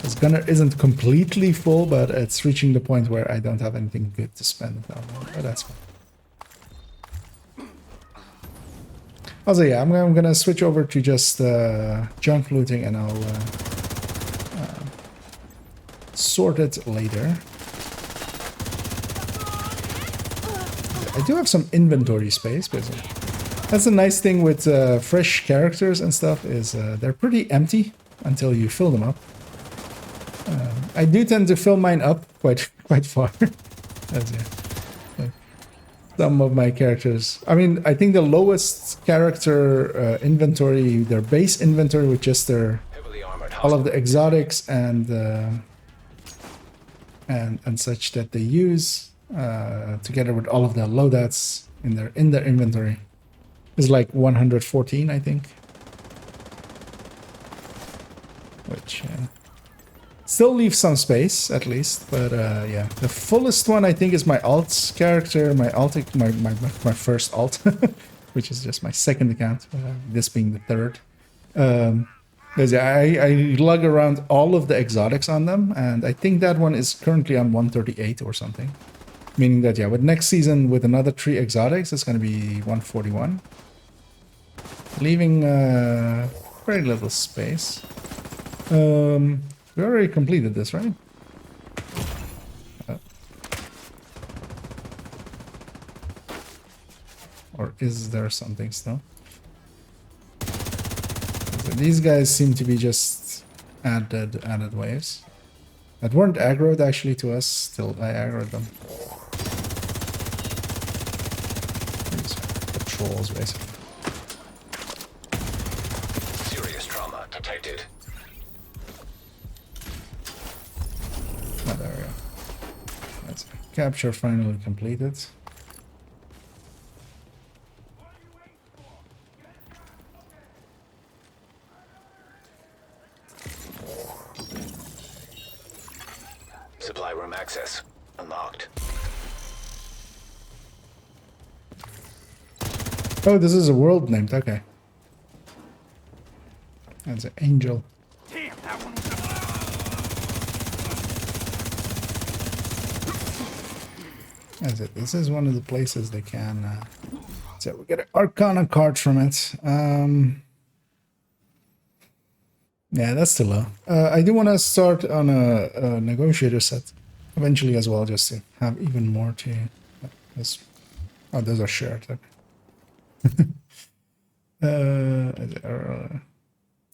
this gunner isn't completely full, but it's reaching the point where I don't have anything good to spend on. But that's fine. Also, yeah, I'm gonna switch over to just junk looting, and I'll sort it later. I do have some inventory space, but that's a nice thing with fresh characters and stuff, is they're pretty empty until you fill them up. I do tend to fill mine up quite far. That's it. Some of my characters, I mean, I think the lowest character inventory, their base inventory with just their all of the exotics and such that they use, together with all of the loadouts in their inventory, is like 114, I think. Which still leaves some space, at least, but yeah, the fullest one I think is my alt character, my first alt, which is just my second account, this being the third. Because I lug around all of the exotics on them, and I think that one is currently on 138 or something. Meaning that, yeah, with next season, with another 3 exotics, it's going to be 141. Leaving very little space. We already completed this, right? Or is there something still? So these guys seem to be just added waves. That weren't aggroed actually to us, still I aggroed them. These patrols, basically. Serious trauma detected. Oh, there we go. That's capture finally completed. Supply room access Unlocked. Oh, this is a world named. Okay. That's an angel. That's it. This is one of the places they can. So we get an Arcana card from it. Yeah, that's too low. I do want to start on a negotiator set eventually as well, just to have even more to. This. Oh, those are shared. Okay.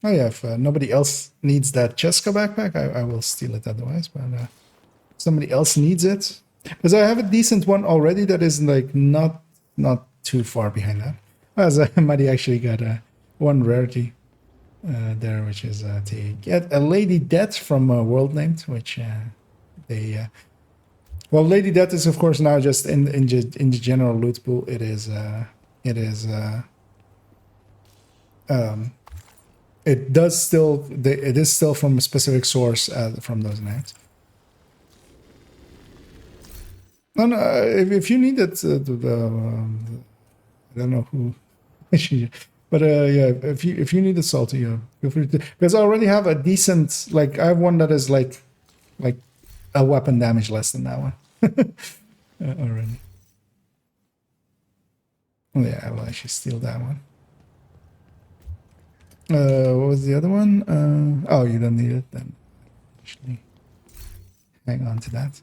Oh yeah, if nobody else needs that Cheska backpack, I will steal it otherwise. But somebody else needs it, because I have a decent one already that is like not too far behind that. As Muddy actually got one rarity there, which is to get a Lady Death from World Named, which they. Well, Lady Death is of course now just in the general loot pool. It is. It does still. It is still from a specific source from those names. No, no. If you need it, I don't know who, but yeah. If you need it, salty, yeah, feel free to. Because I already have a decent. Like I have one that is like a weapon damage less than that one already. Oh yeah, I will actually steal that one. What was the other one? Oh, you don't need it then. Actually, hang on to that.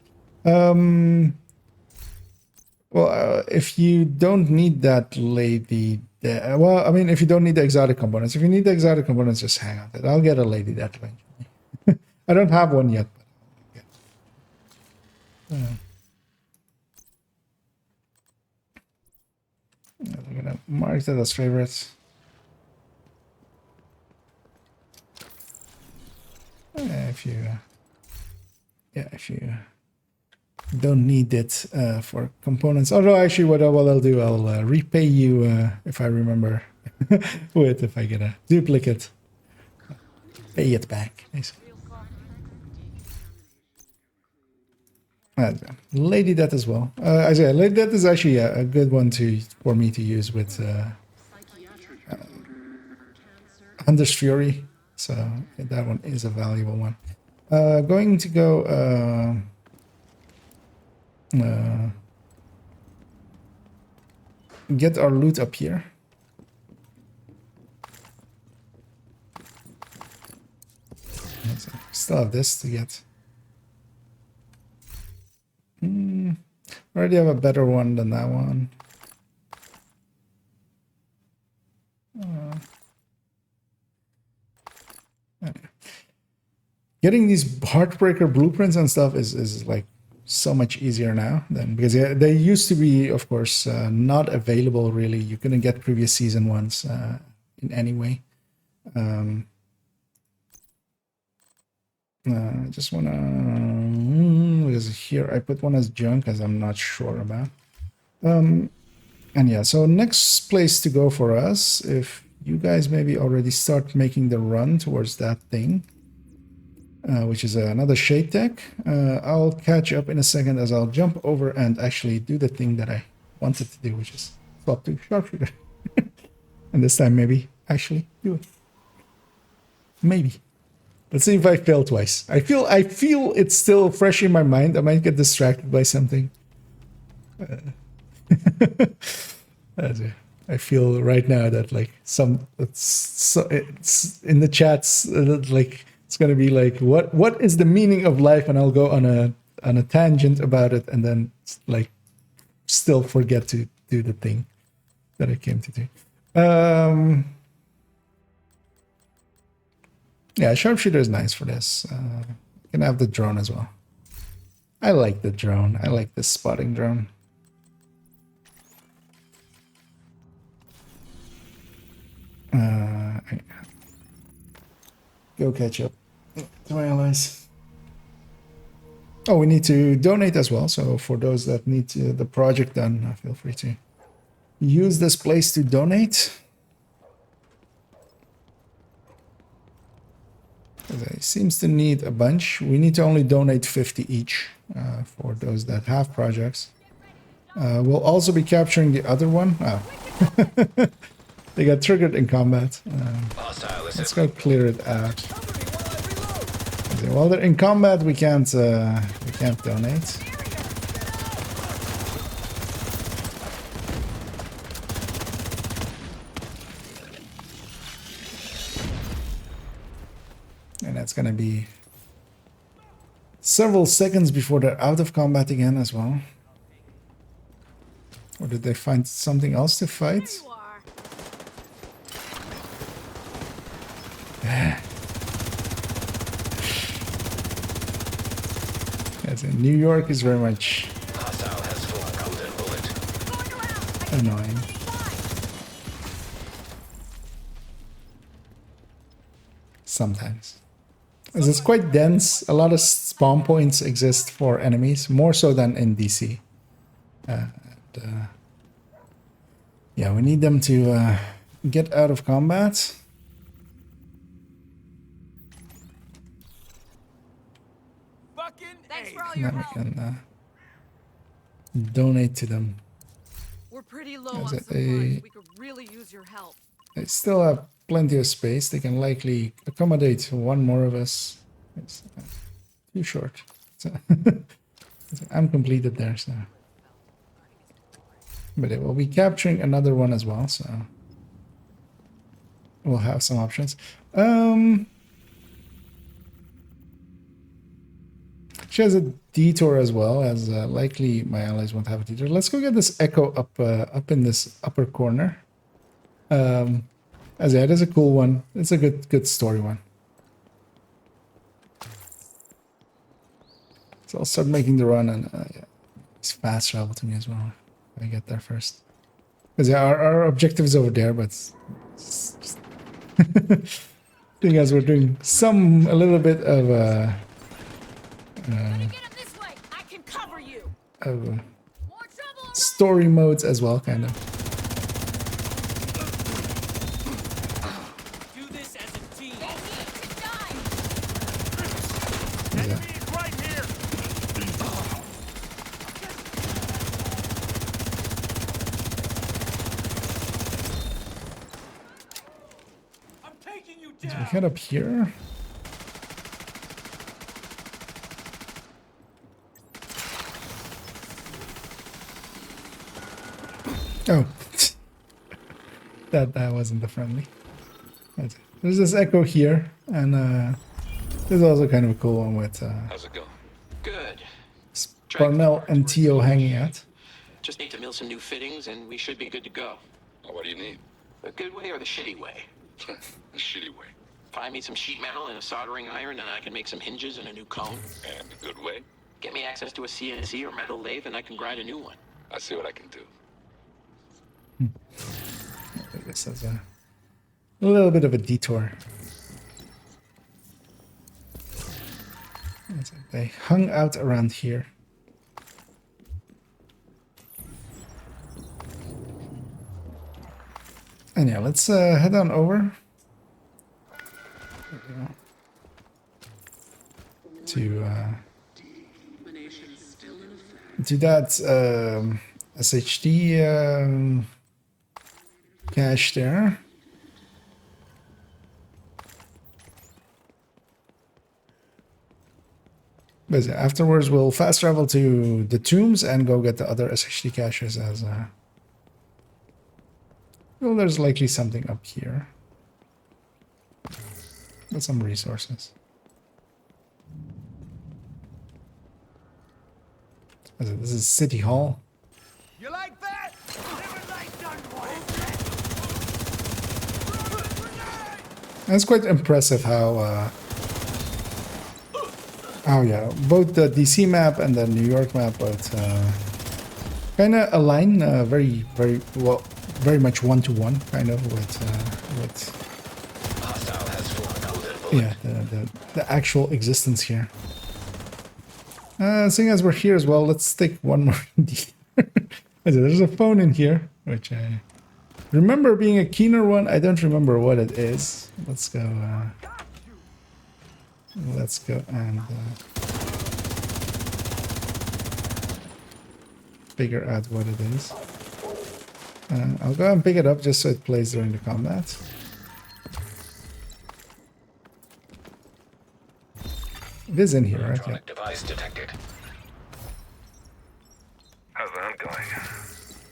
Well, if you don't need that lady, well, I mean, if you don't need the exotic components, if you need the exotic components, just hang on to it. I'll get a lady that eventually. I don't have one yet. But I'm gonna mark that as favorites. If you don't need it for components. Although actually what I'll do, I'll repay you if I remember with if I get a duplicate. Pay it back. Lady Death as well. Lady Death is actually a good one for me to use with Hunter's Fury. So that one is a valuable one. Going to go get our loot up here. Still have this to get. Already have a better one than that one. Getting these heartbreaker blueprints and stuff is like so much easier now than because they used to be, of course, not available really. You couldn't get previous season ones in any way. I just wanna because here I put one as junk as I'm not sure about. And yeah, so next place to go for us, if you guys maybe already start making the run towards that thing. Which is another shade tech. I'll catch up in a second as I'll jump over and actually do the thing that I wanted to do, which is swap to sharpshooter. And this time maybe actually do it. Maybe. Let's see if I fail twice. I feel it's still fresh in my mind. I might get distracted by something. I feel right now that like it's in the chats like it's gonna be like what is the meaning of life, and I'll go on a tangent about it, and then like still forget to do the thing that I came to do. Yeah, sharpshooter is nice for this. You can have the drone as well. I like the drone. I like the spotting drone. Go catch up to my allies. Oh, we need to donate as well. So for those that need the project done, feel free to use this place to donate. It seems to need a bunch. We need to only donate 50 each for those that have projects. We'll also be capturing the other one. Oh. They got triggered in combat. Let's go clear it out. While they're in combat, we can't donate. And that's gonna be several seconds before they're out of combat again as well. Or did they find something else to fight? As in New York is very much annoying. Sometimes. As it's quite dense, a lot of spawn points exist for enemies, more so than in DC. Yeah, we need them to get out of combat. Thanks for all And your then we help. can donate to them. We're pretty low Is on it supplies. We could really use your help. They still have plenty of space. They can likely accommodate one more of us. It's too short. So I'm completed there, so. But it will be capturing another one as well, so we'll have some options. She has a detour as well, as likely my allies won't have a detour. Let's go get this echo up in this upper corner. As yeah, it is a cool one. It's a good story one. So I'll start making the run, and yeah, it's fast travel to me as well. If I get there first, because yeah, our objective is over there, but it's just thing as we're doing a little bit of Let me get up this way. I can cover you. of story modes as well, kind of. Do this as a team. Yeah. Right here. I'm taking you So we down. head up here. Oh, that wasn't the friendly. That's it. There's this echo here, and there's also kind of a cool one with How's it going? Good. Parnell and Tio hanging out. Just need to mill some new fittings and we should be good to go. Oh, what do you need? The good way or the shitty way? The shitty way. Find me some sheet metal and a soldering iron and I can make some hinges and a new cone. And the good way? Get me access to a CNC or metal lathe and I can grind a new one. I see what I can do. I guess that's a little bit of a detour. That's it. They hung out around here. And yeah, let's head on over to that SHD cache there. But yeah, afterwards we'll fast travel to the tombs and go get the other SHD caches as well, there's likely something up here. Got some resources. This is City Hall. You like that? Never like done And it's quite impressive how yeah, both the DC map and the New York map both kind of align very well, very much one-to-one kind of with Hostile has full golden bullet. yeah, the actual existence here. Seeing as we're here as well, let's take one more. There's a phone in here, which I remember being a keener one. I don't remember what it is. Let's go. let's go and figure out what it is. I'll go and pick it up just so it plays during the combat. It is in here, right? Yeah. Electronic device detected. How's the hunt going?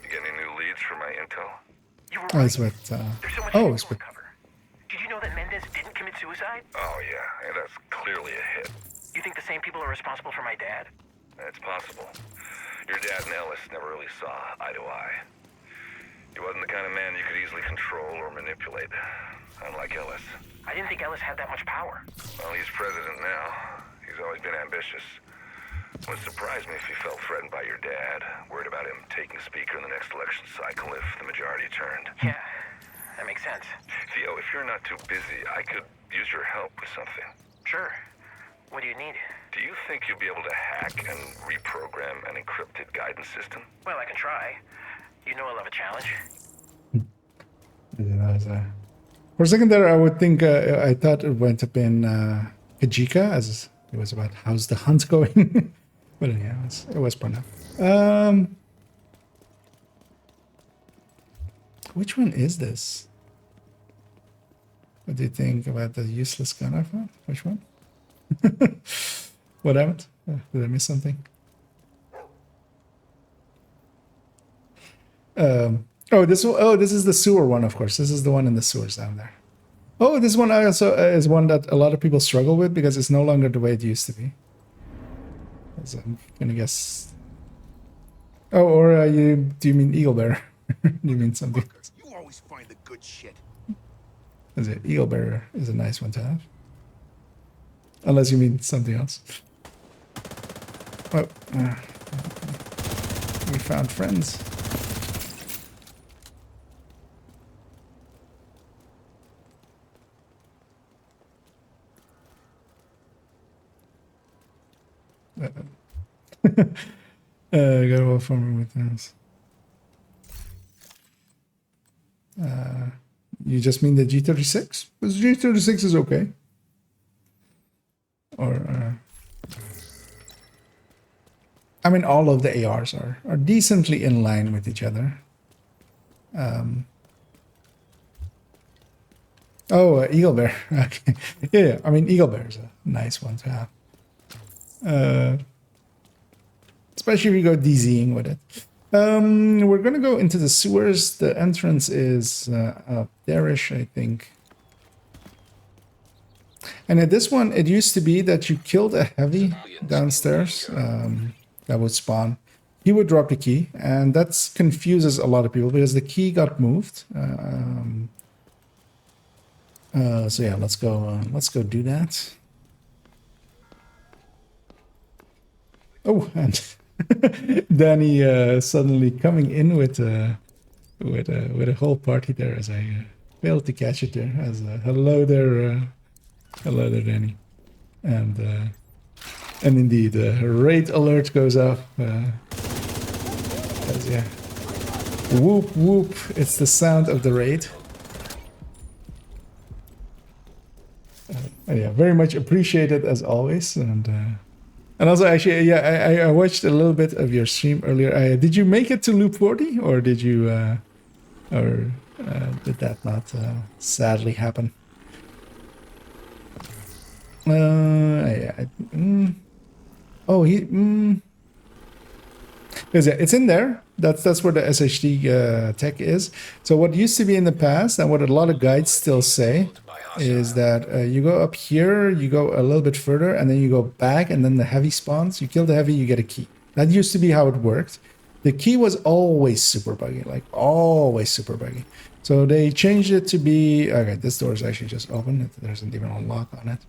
You get any new leads for my intel? You were Oh, right. it's with. There's so much Oh, shit it's to with. uncover. Did you know that Mendez didn't commit suicide? Oh yeah, that's clearly a hit. You think the same people are responsible for my dad? That's possible. Your dad and Ellis never really saw eye to eye. He wasn't the kind of man you could easily control or manipulate, unlike Ellis. I didn't think Ellis had that much power. Well, he's president now. He's always been ambitious. Would surprise me if he felt threatened by your dad, worried about him taking speaker in the next election cycle if the majority turned. Yeah, that makes sense. Theo, if you're not too busy, I could use your help with something. Sure. What do you need? Do you think you'll be able to hack and reprogram an encrypted guidance system? Well, I can try. You know I love a challenge. For a second there, I would think I thought it went up in Kajika, as it was about how's the hunt going. But yeah, it was Pranav. Which one is this? What do you think about the useless gun I found? Which one? What happened? Did I miss something? Oh, this is the sewer one, of course. This is the one in the sewers down there. Oh, this one also is one that a lot of people struggle with because it's no longer the way it used to be. So I'm gonna guess. Oh, or do you mean Eagle Bear? Do you mean something? You always find the good shit. Is it Eagle Bear is a nice one to have. Unless you mean something else. Oh, we found friends. Got a farmer with us. You just mean the G36? Because G36 is okay. Or I mean, all of the ARs are decently in line with each other. Eagle Bear. Okay. Yeah, I mean, Eagle Bear is a nice one to have. Especially if you go DZing with it. We're going to go into the sewers. The entrance is up there-ish, I think. And at this one, it used to be that you killed a heavy downstairs that would spawn. He would drop the key, and that confuses a lot of people because the key got moved. So yeah, let's go do that. Oh, and Danny suddenly coming in with a whole party there, as I failed to catch it there. As hello there, Danny, and indeed, raid alert goes off. As, yeah, whoop whoop! It's the sound of the raid. Yeah, very much appreciated as always, and also actually, yeah, I watched a little bit of your stream earlier. Did you make it to loop 40, or did you, did that not sadly happen? It's in there. That's where the SHD tech is. So what used to be in the past, and what a lot of guides still say, is that you go up here, you go a little bit further, and then you go back, and then the heavy spawns. You kill the heavy, you get a key. That used to be how it worked. The key was always super buggy, like always super buggy. So they changed it to be, okay, this door is actually just open. There isn't even a lock on it.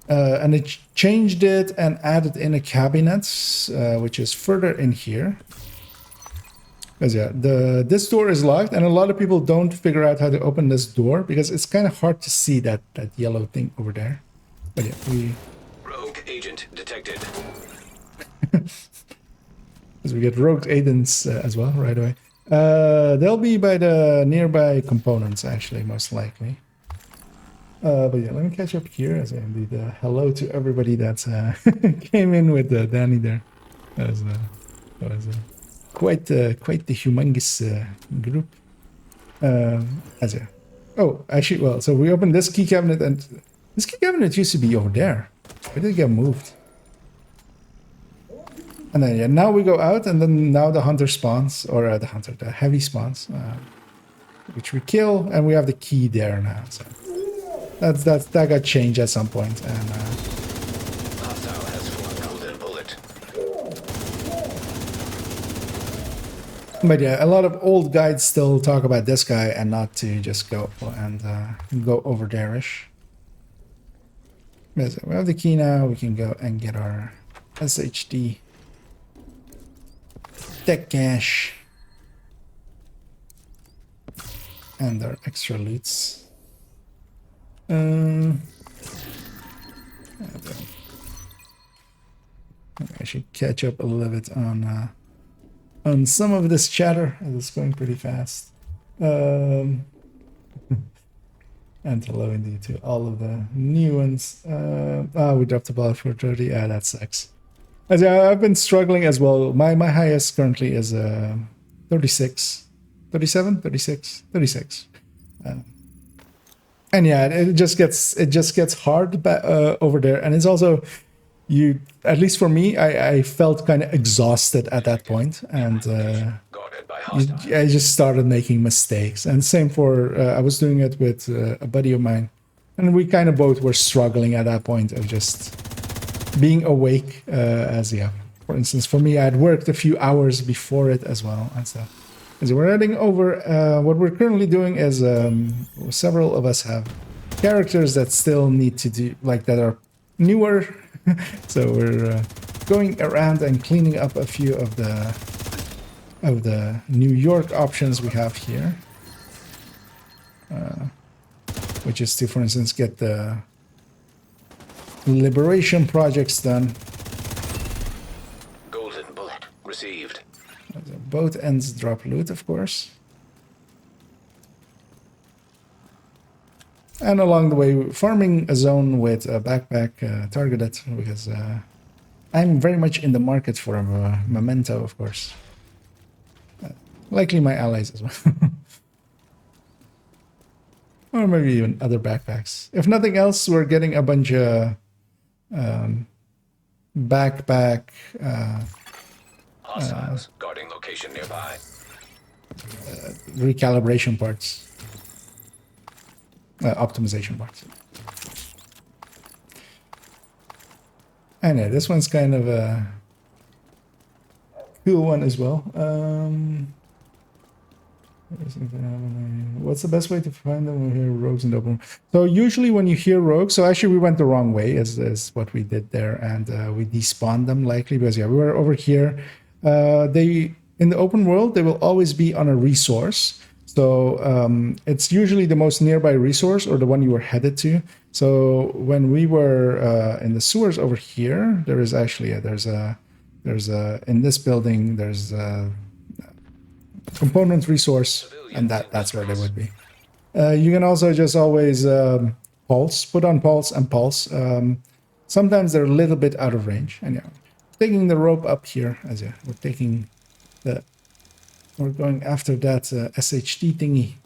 And they changed it and added in a cabinet, which is further in here. Because yeah, this door is locked, and a lot of people don't figure out how to open this door because it's kind of hard to see that yellow thing over there. But yeah, Rogue agent detected. Because we get rogue agents as well right away. They'll be by the nearby components, actually, most likely. But yeah, let me catch up here as I indeed hello to everybody that came in with Danny there. That was quite the humongous group. As a oh, actually, well, so we opened this key cabinet, and this key cabinet used to be over there. Where did it get moved? And then yeah, now we go out, and then now the hunter spawns, or the heavy spawns, which we kill, and we have the key there now. So that got changed at some point, and Hostile has full golden bullet. but yeah, a lot of old guides still talk about this guy and not to just go and go over there-ish. So we have the key now. We can go and get our SHD tech cache and our extra loots. I should catch up a little bit on some of this chatter. It's going pretty fast. And hello indeed to all of the new ones. We dropped the ball for 30. Yeah, that sucks. As I've been struggling as well. My highest currently is 36, 37, 36, 36. And yeah, it just gets hard over there, and it's also at least for me, I felt kind of exhausted at that point, and I just started making mistakes. And same for I was doing it with a buddy of mine, and we kind of both were struggling at that point of just being awake. For instance, for me, I had worked a few hours before it as well, and so. So we're heading over. What we're currently doing is several of us have characters that still need to do, like, that are newer. So we're going around and cleaning up a few of the New York options we have here, which is to, for instance, get the liberation projects done. Golden bullet received. Both ends drop loot, of course. And along the way, farming a zone with a backpack targeted, because I'm very much in the market for a memento, of course. Likely my allies as well. Or maybe even other backpacks. If nothing else, we're getting a bunch of backpack... Hostiles guarding location nearby. Recalibration parts. Optimization parts. And yeah, this one's kind of a cool one as well. What's the best way to find them when you hear rogues in the open? So usually when you hear rogues, so actually we went the wrong way is what we did there, and we despawned them likely because yeah, we were over here. They in the open world, they will always be on a resource. So it's usually the most nearby resource or the one you were headed to. So when we were in the sewers over here, there is actually there's a in this building there's a component resource, and that's where they would be. You can also just always put on pulse and pulse. Sometimes they're a little bit out of range, and yeah. Taking the rope up here, as yeah, we're going after that SHD thingy,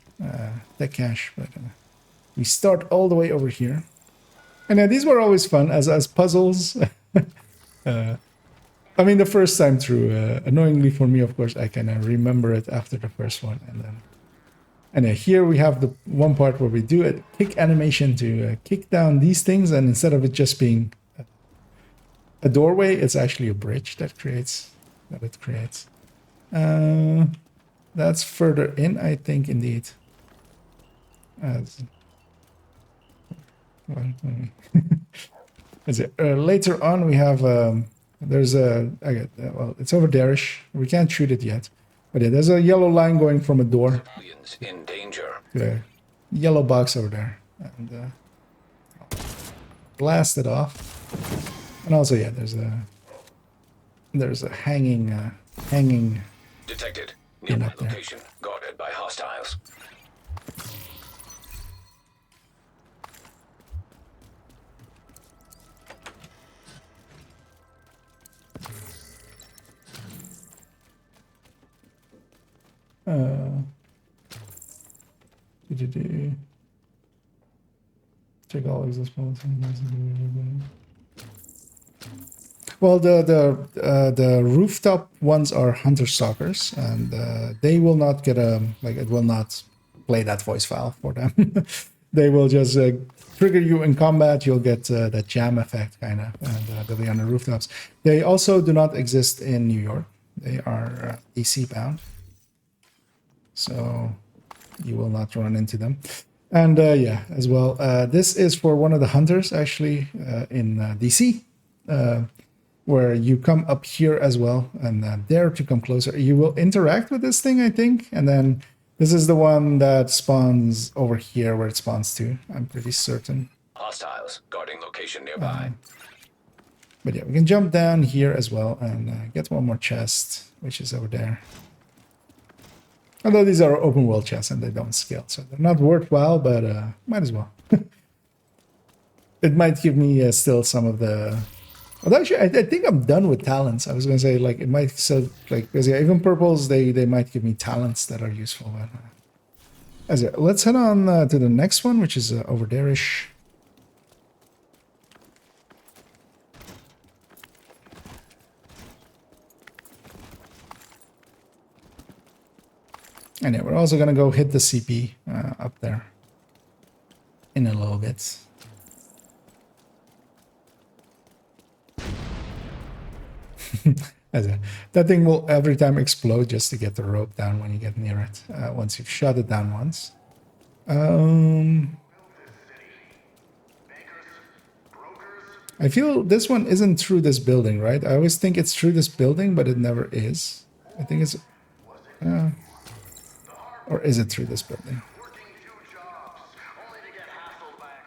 tech cache, but we start all the way over here, and yeah, these were always fun as puzzles. I mean, the first time through, annoyingly for me, of course, I can remember it after the first one, and here we have the one part where we do a kick animation to kick down these things, and instead of it just being a doorway, it's actually a bridge that it creates. That's further in, I think, indeed. Later on, we have there's a well, it's over there-ish. We can't shoot it yet, but yeah, there's a yellow line going from a door. Civilians in danger. The yellow box over there, and blast it off. And also, yeah, there's a hanging detected. Nearby location guarded by hostiles. Check all existing. Well, the rooftop ones are hunter stalkers, and they will not get it will not play that voice file for them. They will just trigger you in combat. You'll get that jam effect kind of, and they'll be on the rooftops. They also do not exist in New York. They are DC bound, so you will not run into them. And yeah, as well, this is for one of the hunters actually in DC. Where you come up here as well, and dare to come closer. You will interact with this thing, I think, and then this is the one that spawns over here where it spawns to. I'm pretty certain. Hostiles guarding location nearby. But yeah, we can jump down here as well and get one more chest, which is over there. Although these are open world chests and they don't scale, so they're not worthwhile, but might as well. It might give me still some of the... Well, actually, I think I'm done with talents. I was going to say, like, it might still, like, because yeah, even purples, they might give me talents that are useful. But, as yeah, let's head on to the next one, which is over there-ish. And yeah, we're also going to go hit the CP up there in a little bit. That thing will every time explode just to get the rope down when you get near it, once you've shot it down once. I feel this one isn't through this building, right? I always think it's through this building, but it never is. I think it's... or is it through this building?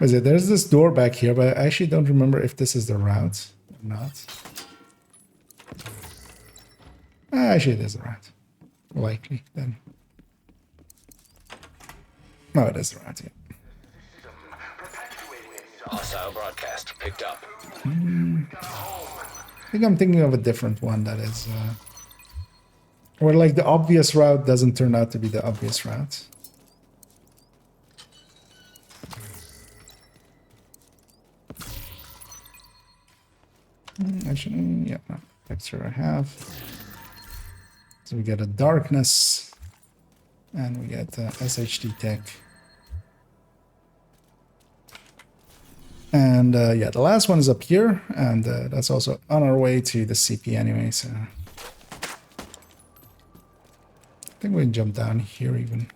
There's this door back here, but I actually don't remember if this is the route or not. Actually, it is the route. Likely, then. No, it is the route, yeah. Hostile broadcast picked up. I think I'm thinking of a different one that is... where, like, the obvious route doesn't turn out to be the obvious route. Actually, yeah, no. Texture I have. So we get a darkness, and we get SHD tech. And yeah, the last one is up here, and that's also on our way to the CP anyway, so... I think we can jump down here even.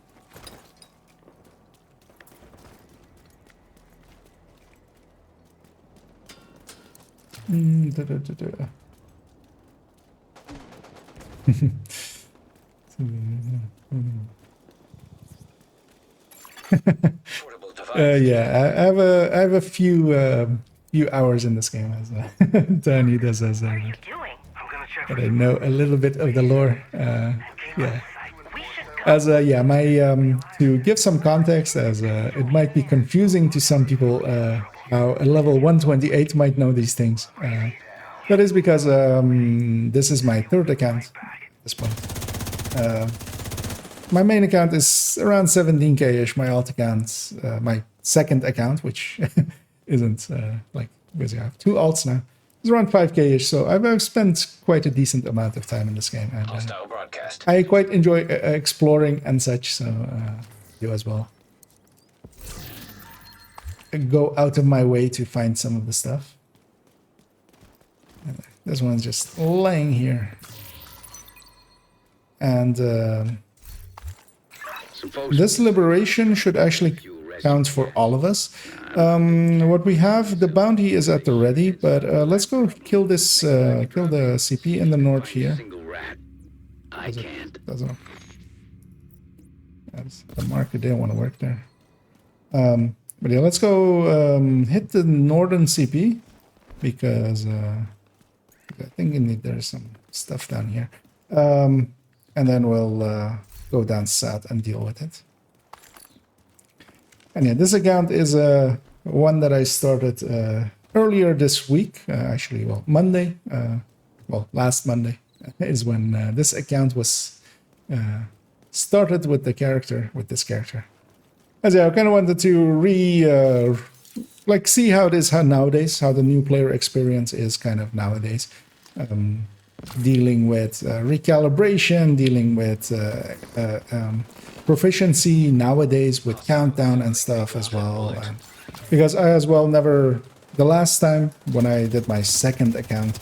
Yeah, I have a few hours in this game, as Tony does as but I know a little bit of the lore. Yeah. As yeah, my to give some context, as it might be confusing to some people how a level 128 might know these things. That is because this is my third account at this point. My main account is around 17k-ish. My alt account, my second account, which isn't like, because I have two alts now, is around 5k-ish. So I've spent quite a decent amount of time in this game. And, I quite enjoy exploring and such, so you as well. I go out of my way to find some of the stuff. This one's just laying here. And this liberation should actually count for all of us. What we have, the bounty is at the ready, but let's go kill this, kill the CP in the north here. I can't. Doesn't. The marker didn't want to work there. But yeah, let's go hit the northern CP because I think there's some stuff down here. And then we'll go down south and deal with it. And yeah, this account is one that I started earlier this week. Actually, well, Monday. Well, last Monday is when this account was started with the character, with this character. as I kind of wanted to like see how it is nowadays, how the new player experience is kind of nowadays. Dealing with recalibration, dealing with proficiency nowadays with countdown and stuff as well. And because I as well the last time when I did my second account,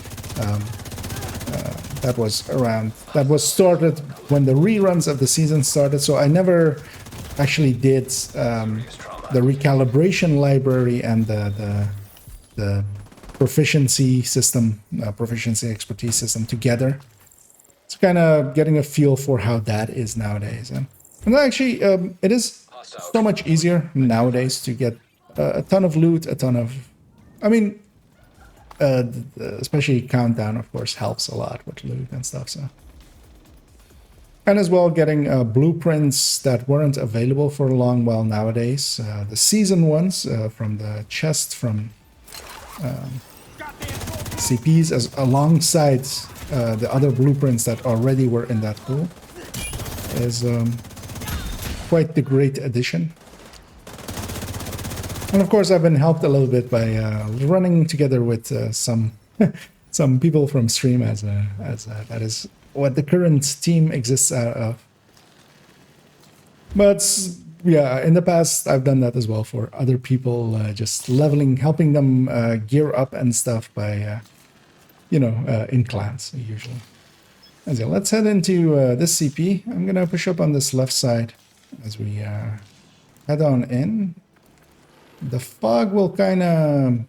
that was started when the reruns of the season started, so I never actually did the recalibration library and the proficiency system, proficiency expertise system together. It's kind of getting a feel for how that is nowadays. And actually, it is so much easier nowadays to get a ton of loot, especially countdown, of course, helps a lot with loot and stuff. So, and as well, getting blueprints that weren't available for a long while nowadays. The season ones from the chest from CPs, alongside the other blueprints that already were in that pool, is quite the great addition. And of course, I've been helped a little bit by running together with some people from stream, as that is what the current team exists out of. But yeah, in the past, I've done that as well for other people, just leveling, helping them gear up and stuff by, in clans usually. And so let's head into this CP. I'm gonna push up on this left side as we head on in. The fog will kind of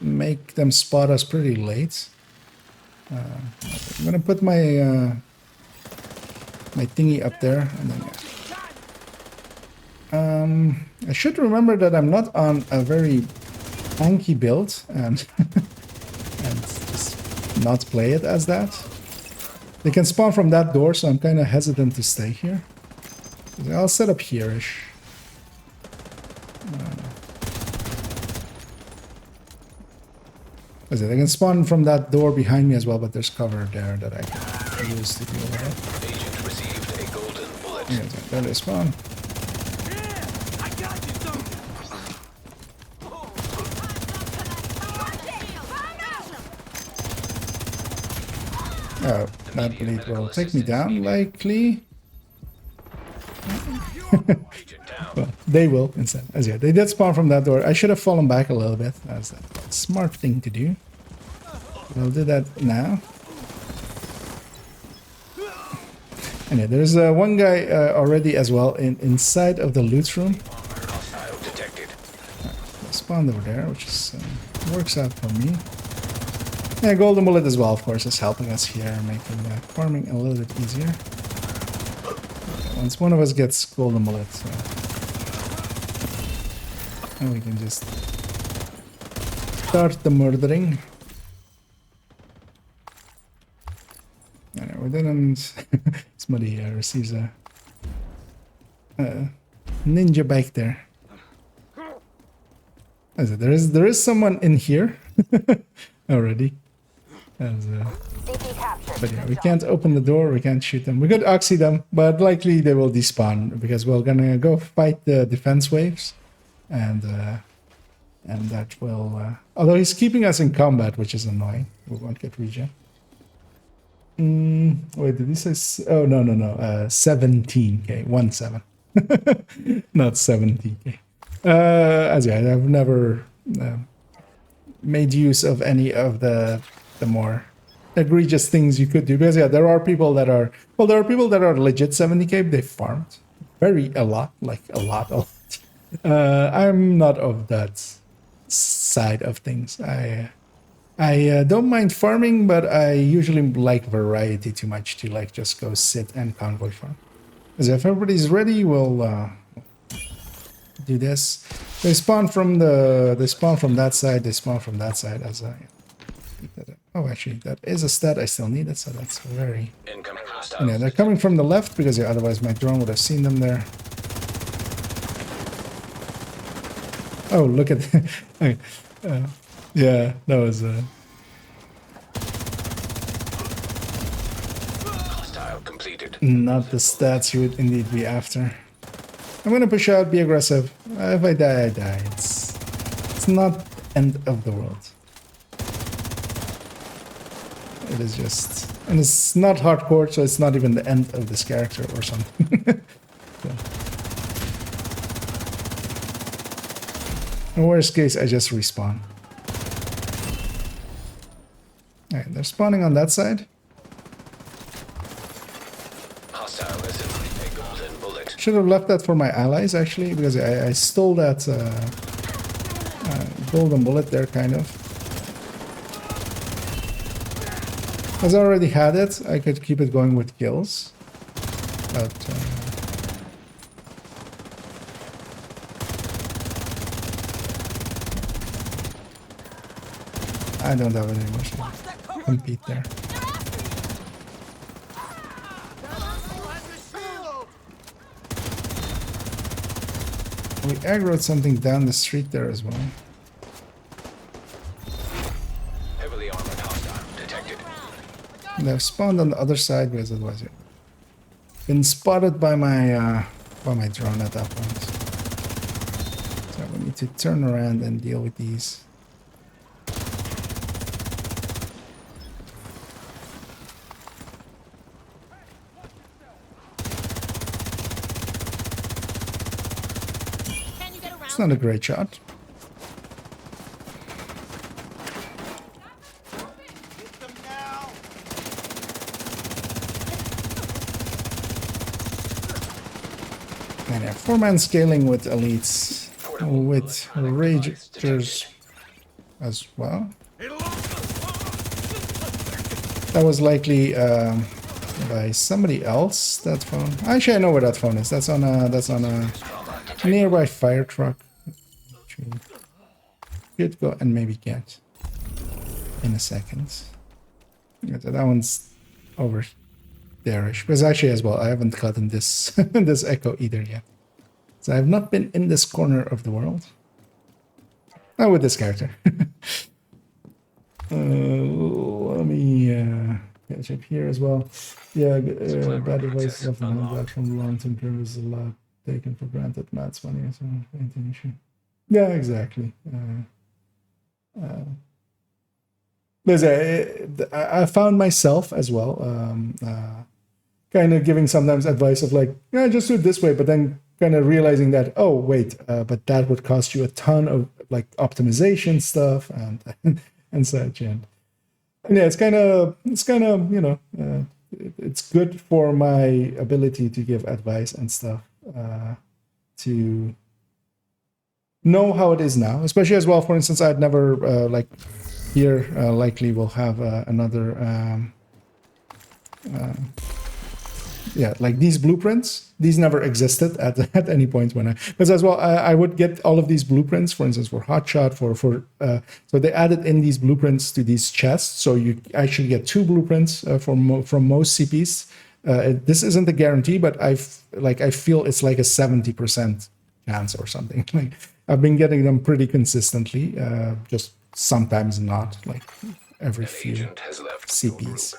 make them spot us pretty late. I'm gonna put my my thingy up there, and then I should remember that I'm not on a very tanky build, and and just not play it as that. They can spawn from that door, so I'm kind of hesitant to stay here. I'll set up here-ish. They can spawn from that door behind me as well, but there's cover there that I can use to deal with it. Agent received a golden bullet. Yeah, there they spawn. Oh, that bleed will take me down, likely. Well, they will instead. As yeah, they did spawn from that door. I should have fallen back a little bit. That's a smart thing to do. I'll do that now. And yeah, there's one guy already as well inside of the loot room. Spawned over there, which is works out for me. Yeah, golden bullet as well, of course, is helping us here, making farming a little bit easier. Once one of us gets golden bullet, and we can just start the murdering. We didn't. Somebody receives a ninja bike there. As there is someone in here already. But yeah, we can't open the door, we can't shoot them. We could oxy them, but likely they will despawn because we're gonna go fight the defense waves, and that will. Although he's keeping us in combat, which is annoying. We won't get regen. Wait, did he say? Oh no. 17k, 17, not 17k. As yeah, I've never made use of any of the more egregious things you could do, because yeah, there are people that are legit 70k. They farmed a lot. I'm not of that side of things. I don't mind farming, but I usually like variety too much to like just go sit and convoy farm. Because if everybody's ready, we'll do this. They spawn from that side. They spawn from that side. As I. Oh, actually, that is a stat I still needed, so that's very. Yeah, they're coming from the left because yeah, otherwise my drone would have seen them there. Oh, look at that. Yeah, that was Hostile completed. not the stats you would indeed be after. I'm gonna push out, be aggressive. If I die, I die. It's not end of the world. It is just, and it's not hardcore, so it's not even the end of this character or something. So. In worst case, I just respawn. Alright, they're spawning on that side. Hostile has inflicted a golden bullet. Should have left that for my allies, actually, because I stole that golden bullet there, kind of. As I already had it, I could keep it going with kills. But... I don't have any more to compete there. We aggroed something down the street there as well. Heavily armored hostile detected. And I've spawned on the other side because otherwise it been spotted by my drone at that point. So we need to turn around and deal with these. It's not a great shot. And yeah, 4-man scaling with elites, with ragers as well. That was likely by somebody else. That phone. Actually, I know where that phone is. That's on a nearby fire truck. Should go and maybe get in a second. Yeah, so that one's over there-ish. Because actually as well, I haven't gotten this this echo either yet. So I have not been in this corner of the world. Not with this character. Let me catch up here as well. Yeah, bad devices of the handback from long-term care is a lot taken for granted. Matt's funny, so ain't an issue. Yeah, exactly. I found myself as well kind of giving sometimes advice of like, yeah, just do it this way, but then kind of realizing that, oh wait, but that would cost you a ton of like optimization stuff and such, and yeah, it's kind of you know, it's good for my ability to give advice and stuff, to know how it is now, especially as well. For instance, I'd never like here likely we'll have another yeah, like these blueprints, these never existed at any point when because as well I would get all of these blueprints, for instance, for hotshot, for so they added in these blueprints to these chests, so you actually get 2 blueprints from most CPs. This isn't a guarantee, but I feel it's like a 70% chance or something. Like I've been getting them pretty consistently, just sometimes not, like every few CPs.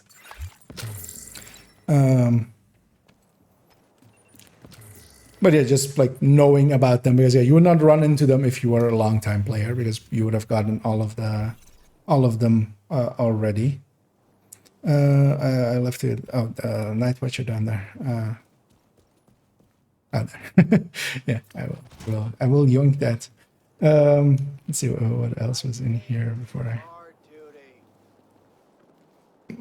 But yeah, just like knowing about them, because yeah, you would not run into them if you were a long time player, because you would have gotten all of them already. I left it. Oh, Night Watcher down there. Oh, there. Yeah, I will yoink that. Let's see what else was in here before I.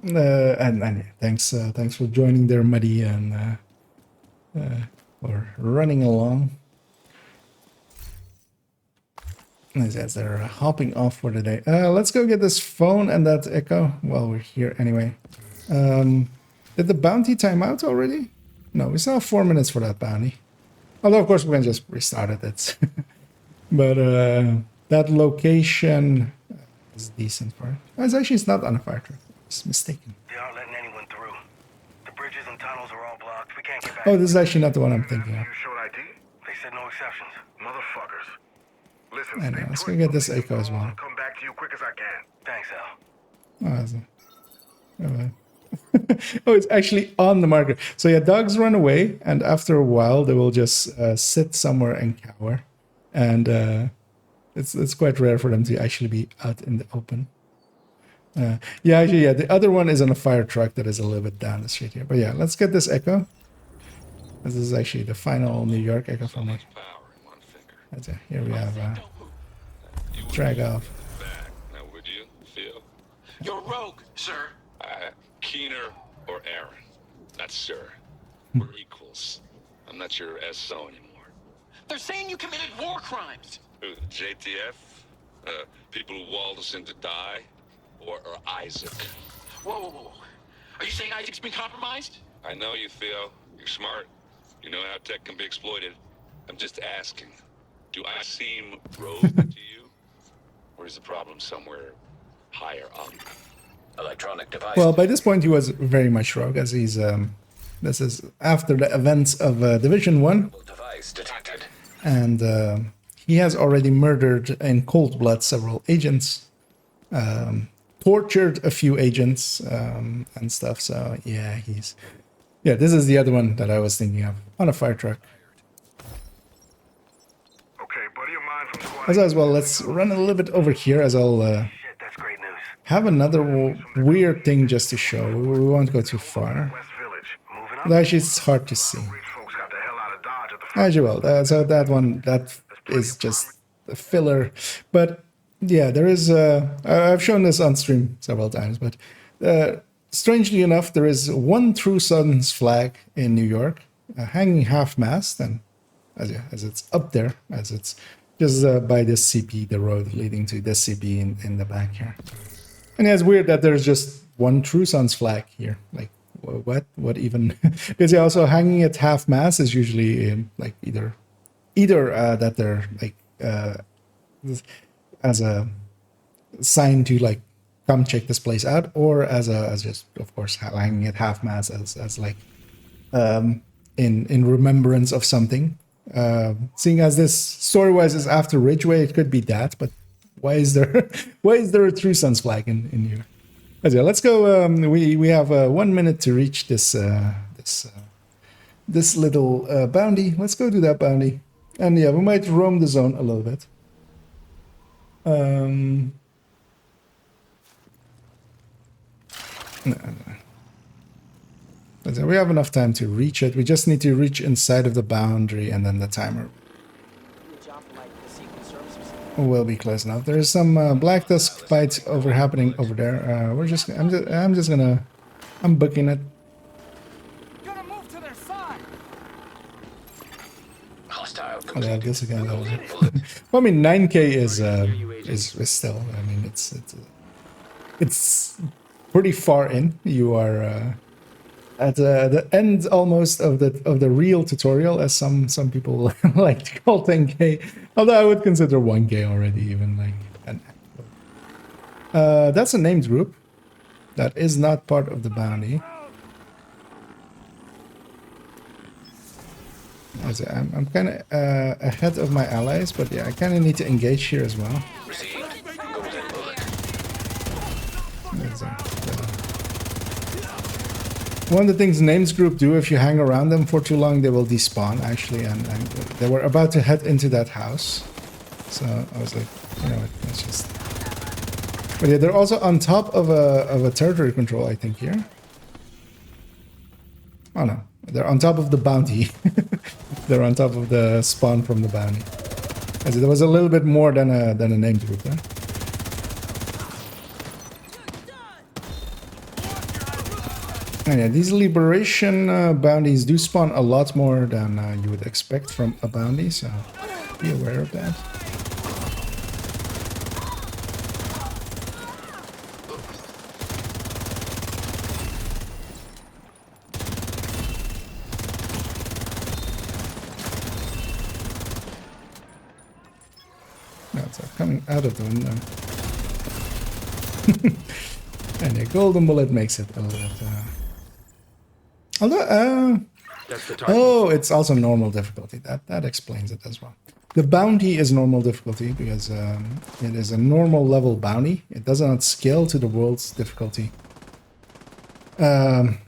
And thanks for joining there, Muddy, and or running along. As they're hopping off for the day. Let's go get this phone and that echo while we're here anyway. Did the bounty time out already? No, we still have 4 minutes for that bounty. Although, of course, we can just restart it. It's but that location is decent for it. It's not on a fire truck. It's mistaken. They aren't letting anyone through. The bridges and tunnels are all blocked. We can't get back. Oh, this is actually not the one I'm thinking of. You showed ID? They said no exceptions. Motherfuckers. Listen, I know. Let's go get this echo as well. I'll come back to you quick as I can. Thanks, Al. Oh, Oh, it's actually on the marker. So yeah, dogs run away, and after a while, they will just sit somewhere and cower. And it's quite rare for them to actually be out in the open. Yeah, actually, yeah, the other one is on a fire truck that is a little bit down the street here. But yeah, let's get this echo. This is actually the final New York echo from it. That's it. Here we have drag off. Now, would you feel? You're rogue, sir. Keener or Aaron? Not sir. We're equals. I'm not your SO anymore. They're saying you committed war crimes. Who, JTF? People who walled us in to die? Or Isaac? Whoa. Are you saying Isaac's been compromised? I know you, Theo. You're smart. You know how tech can be exploited. I'm just asking. Do I seem rogue to you? Or is the problem somewhere higher up? Electronic device. Well, by this point, he was very much rogue, as he's this is after the events of Division 1. Device detected. And he has already murdered in cold blood several agents, tortured a few agents, and stuff. So yeah, this is the other one that I was thinking of, on a fire truck. Okay, buddy of mine from As well, let's run a little bit over here, as I'll Shit, that's great news. have another weird thing just to show. We won't go too far. West Village. Moving up. But actually, it's hard to see. Rich folks got the hell out of Dodge at the front. As well, so that is just a filler. But yeah, there is. I've shown this on stream several times, but strangely enough, there is one True Sun's flag in New York, hanging half-mast, and as it's up there, as it's just by this CP, the road leading to this CP in the back here. And yeah, it's weird that there's just one True Sun's flag here. Like, what even? Because yeah, also hanging at half-mast is usually like either that they're like as a sign to like come check this place out, or as just of course hanging at half-mast as like in remembrance of something. Seeing as this story-wise is after Ridgeway, it could be that, but why is there a True Sun's flag in here? Yeah, let's go. We have 1 minute to reach this this little bounty. Let's go do that bounty, and yeah, we might roam the zone a little bit. No. We have enough time to reach it. We just need to reach inside of the boundary, and then the timer will be close enough. There's some Black Tusk fights happening over there. I'm booking it. Oh, yeah, this again. Well, I mean, 9K is still. I mean, it's pretty far in. You are at the end almost of the real tutorial, as some people like to call 10K. Although I would consider 1K already even like an. That's a named group. That is not part of the bounty. I'm kind of ahead of my allies, but yeah, I kind of need to engage here as well. One of the things Names Group do, if you hang around them for too long, they will despawn, actually, and they were about to head into that house. So I was like, you know what, let's just... But yeah, they're also on top of a territory control, I think, here. Oh no, they're on top of the bounty. They're on top of the spawn from the bounty. As there was a little bit more than a named group there. And yeah, these liberation bounties do spawn a lot more than you would expect from a bounty, so be aware of that. That's coming out of the window. And a golden bullet makes it a little bit... Although, oh, it's also normal difficulty. That explains it as well. The bounty is normal difficulty because it is a normal level bounty. It does not scale to the world's difficulty. And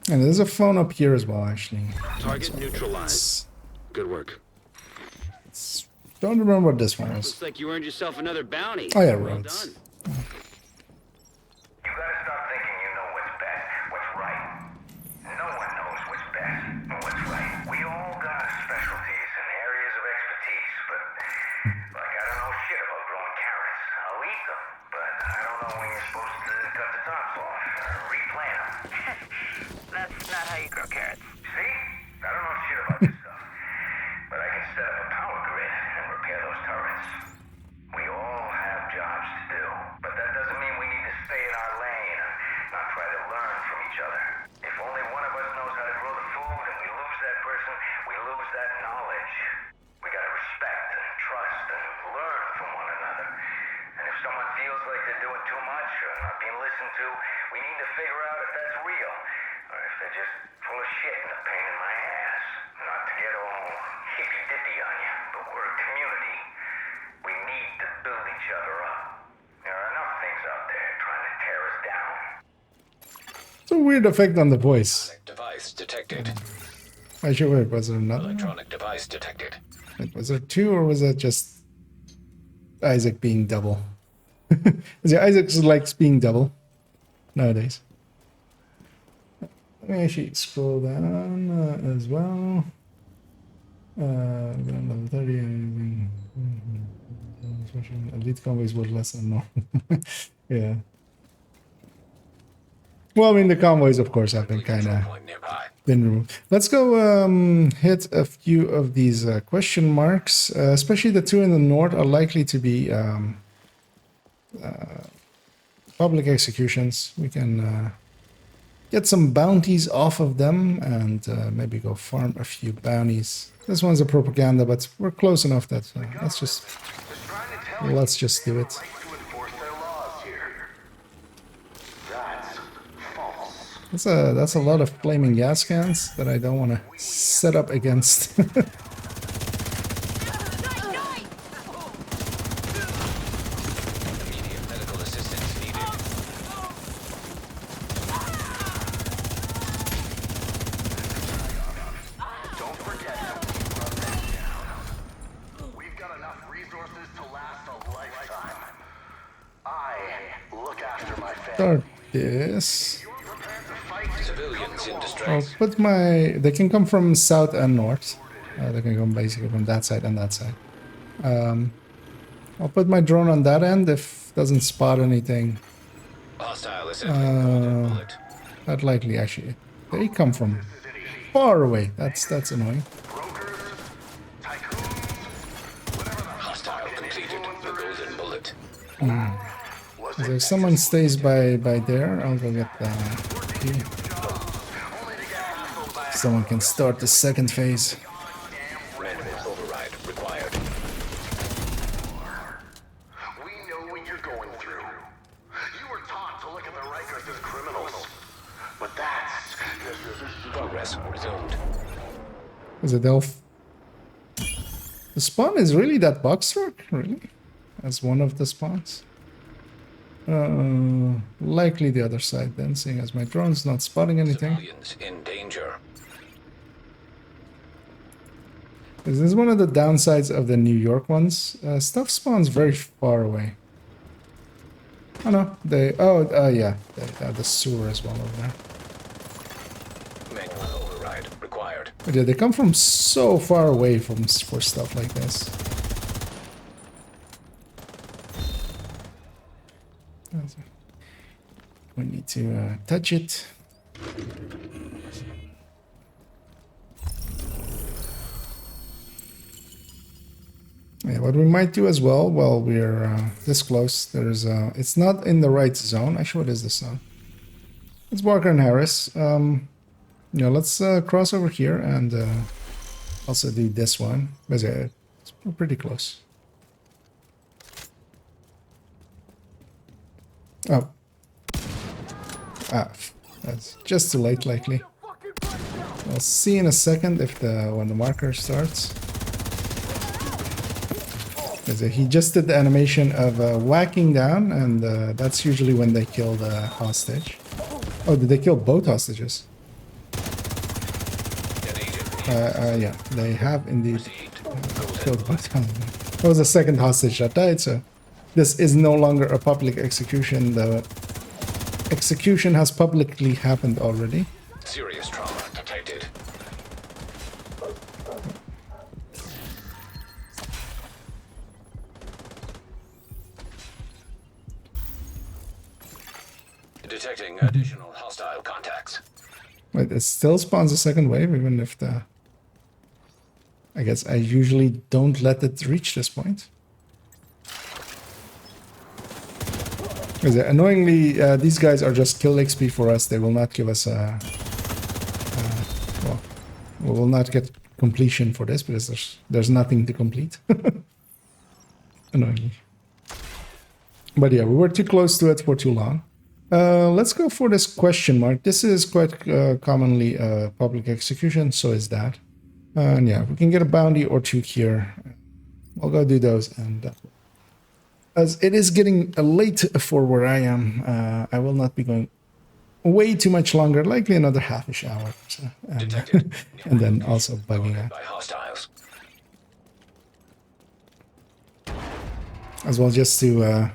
there's a phone up here as well, actually. Target neutralized. Good work. Don't remember what this one was. Looks like you earned yourself another bounty. Oh yeah, Well roads. done. You gotta stop thinking you know what's best, what's right. No one knows what's best and what's right. We all got our specialties and areas of expertise, but like I don't know shit about growing carrots. I'll eat them, but I don't know when you're supposed to cut the tops off or replant them. That's not how you grow carrots. See? I don't know shit about this stuff, but I can set up a power grid and repair those turrets. We all have jobs to do, but that doesn't mean we need to stay in our lane and not try to learn from each other. If only one of us knows how to grow the food and we lose that person, we lose that knowledge. We gotta respect and trust and learn from one another. And if someone feels like they're doing too much or not being listened to, we need to figure out if that's real or if they're just full of shit and a pain in my ass. Not to get all hippy-dippy on you, but we're a community. We need to build each other up. There are enough things out there trying to tear us down. It's a weird effect on the voice. Device detected. Actually, wait, was there another one? Electronic device detected. Wait, was there two, or was that just Isaac being double? Yeah, Isaac likes being double nowadays. Let me actually scroll down as well. Level 30. Elite convoys were less than normal. Yeah. Well, I mean, the convoys, of course, have been kind of been removed. Let's go hit a few of these question marks, especially the two in the north are likely to be public executions. We can get some bounties off of them and maybe go farm a few bounties. This one's a propaganda, but we're close enough that let's just do it. That's a lot of flaming gas cans that I don't want to set up against. Start this. I'll put my... They can come from south and north. They can come basically from that side and that side. I'll put my drone on that end if it doesn't spot anything. That likely actually. They come from far away. That's annoying. So if someone stays by there, I'll go get that. Someone can start the second phase. Override required. We know what you're going through. You were taught to look at the Rikers as criminals. But that's... Progress resumed. Is it Elf? The spawn is really that box truck? Really? As one of the spawns? Likely the other side then, seeing as my drone's not spotting anything. Civilians in danger. This is one of the downsides of the New York ones. Stuff spawns very far away. Oh no, they... yeah, they have the sewer as well over there. Manual override required. But yeah, they come from so far away for stuff like this. We need to touch it. Yeah, what we might do as well, while we're this close, there's it's not in the right zone. Actually, what is this zone? It's Walker and Harris. Yeah, let's cross over here and also do this one. But yeah, it's pretty close. Oh. That's just too late, likely. I'll see in a second if when the marker starts. He just did the animation of whacking down, and that's usually when they kill the hostage. Oh, did they kill both hostages? Yeah, they have indeed killed both hostages. That was the second hostage that died, so this is no longer a public execution. The execution has publicly happened already. Serious trauma detected. Detecting additional hostile contacts. Wait, it still spawns a second wave, even if the... I guess I usually don't let it reach this point. Because annoyingly, these guys are just kill XP for us. They will not give us a... well, we will not get completion for this because there's nothing to complete. Annoyingly. But yeah, we were too close to it for too long. Let's go for this question mark. This is quite commonly a public execution, so is that. And yeah, we can get a bounty or two here. I'll go do those. And as it is getting late for where I am, I will not be going way too much longer, likely another half-ish hour. So, and then also bugging out. As well, just to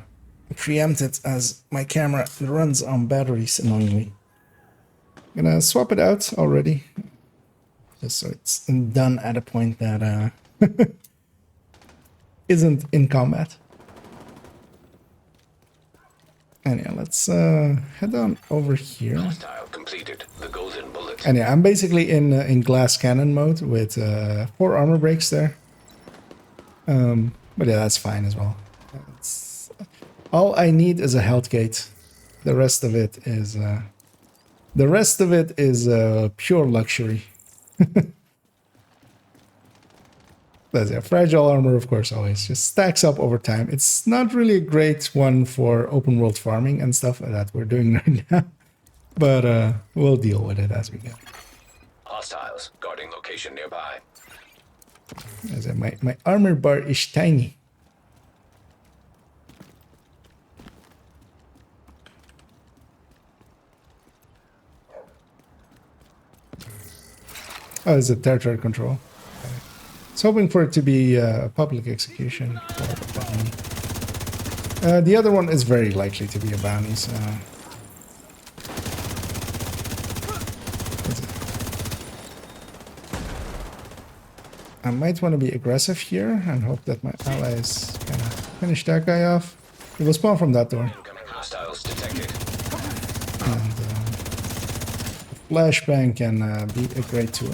preempt it, as my camera runs on batteries annoyingly. I'm gonna swap it out already, just so it's done at a point that isn't in combat. And yeah, let's head on over here. And yeah, I'm basically in glass cannon mode with 4 armor breaks there. But yeah, that's fine as well. All I need is a health gate. The rest of it is pure luxury. That's it. Fragile armor, of course, always just stacks up over time. It's not really a great one for open world farming and stuff that we're doing right now, but we'll deal with it as we go. Hostiles guarding location nearby. As in, my armor bar is tiny. Oh, it's a territory control. Okay. I was hoping for it to be a public execution. The other one is very likely to be a bounty, so... I might want to be aggressive here and hope that my allies kind of finish that guy off. It will spawn from that door. And flashbang can be a great tool.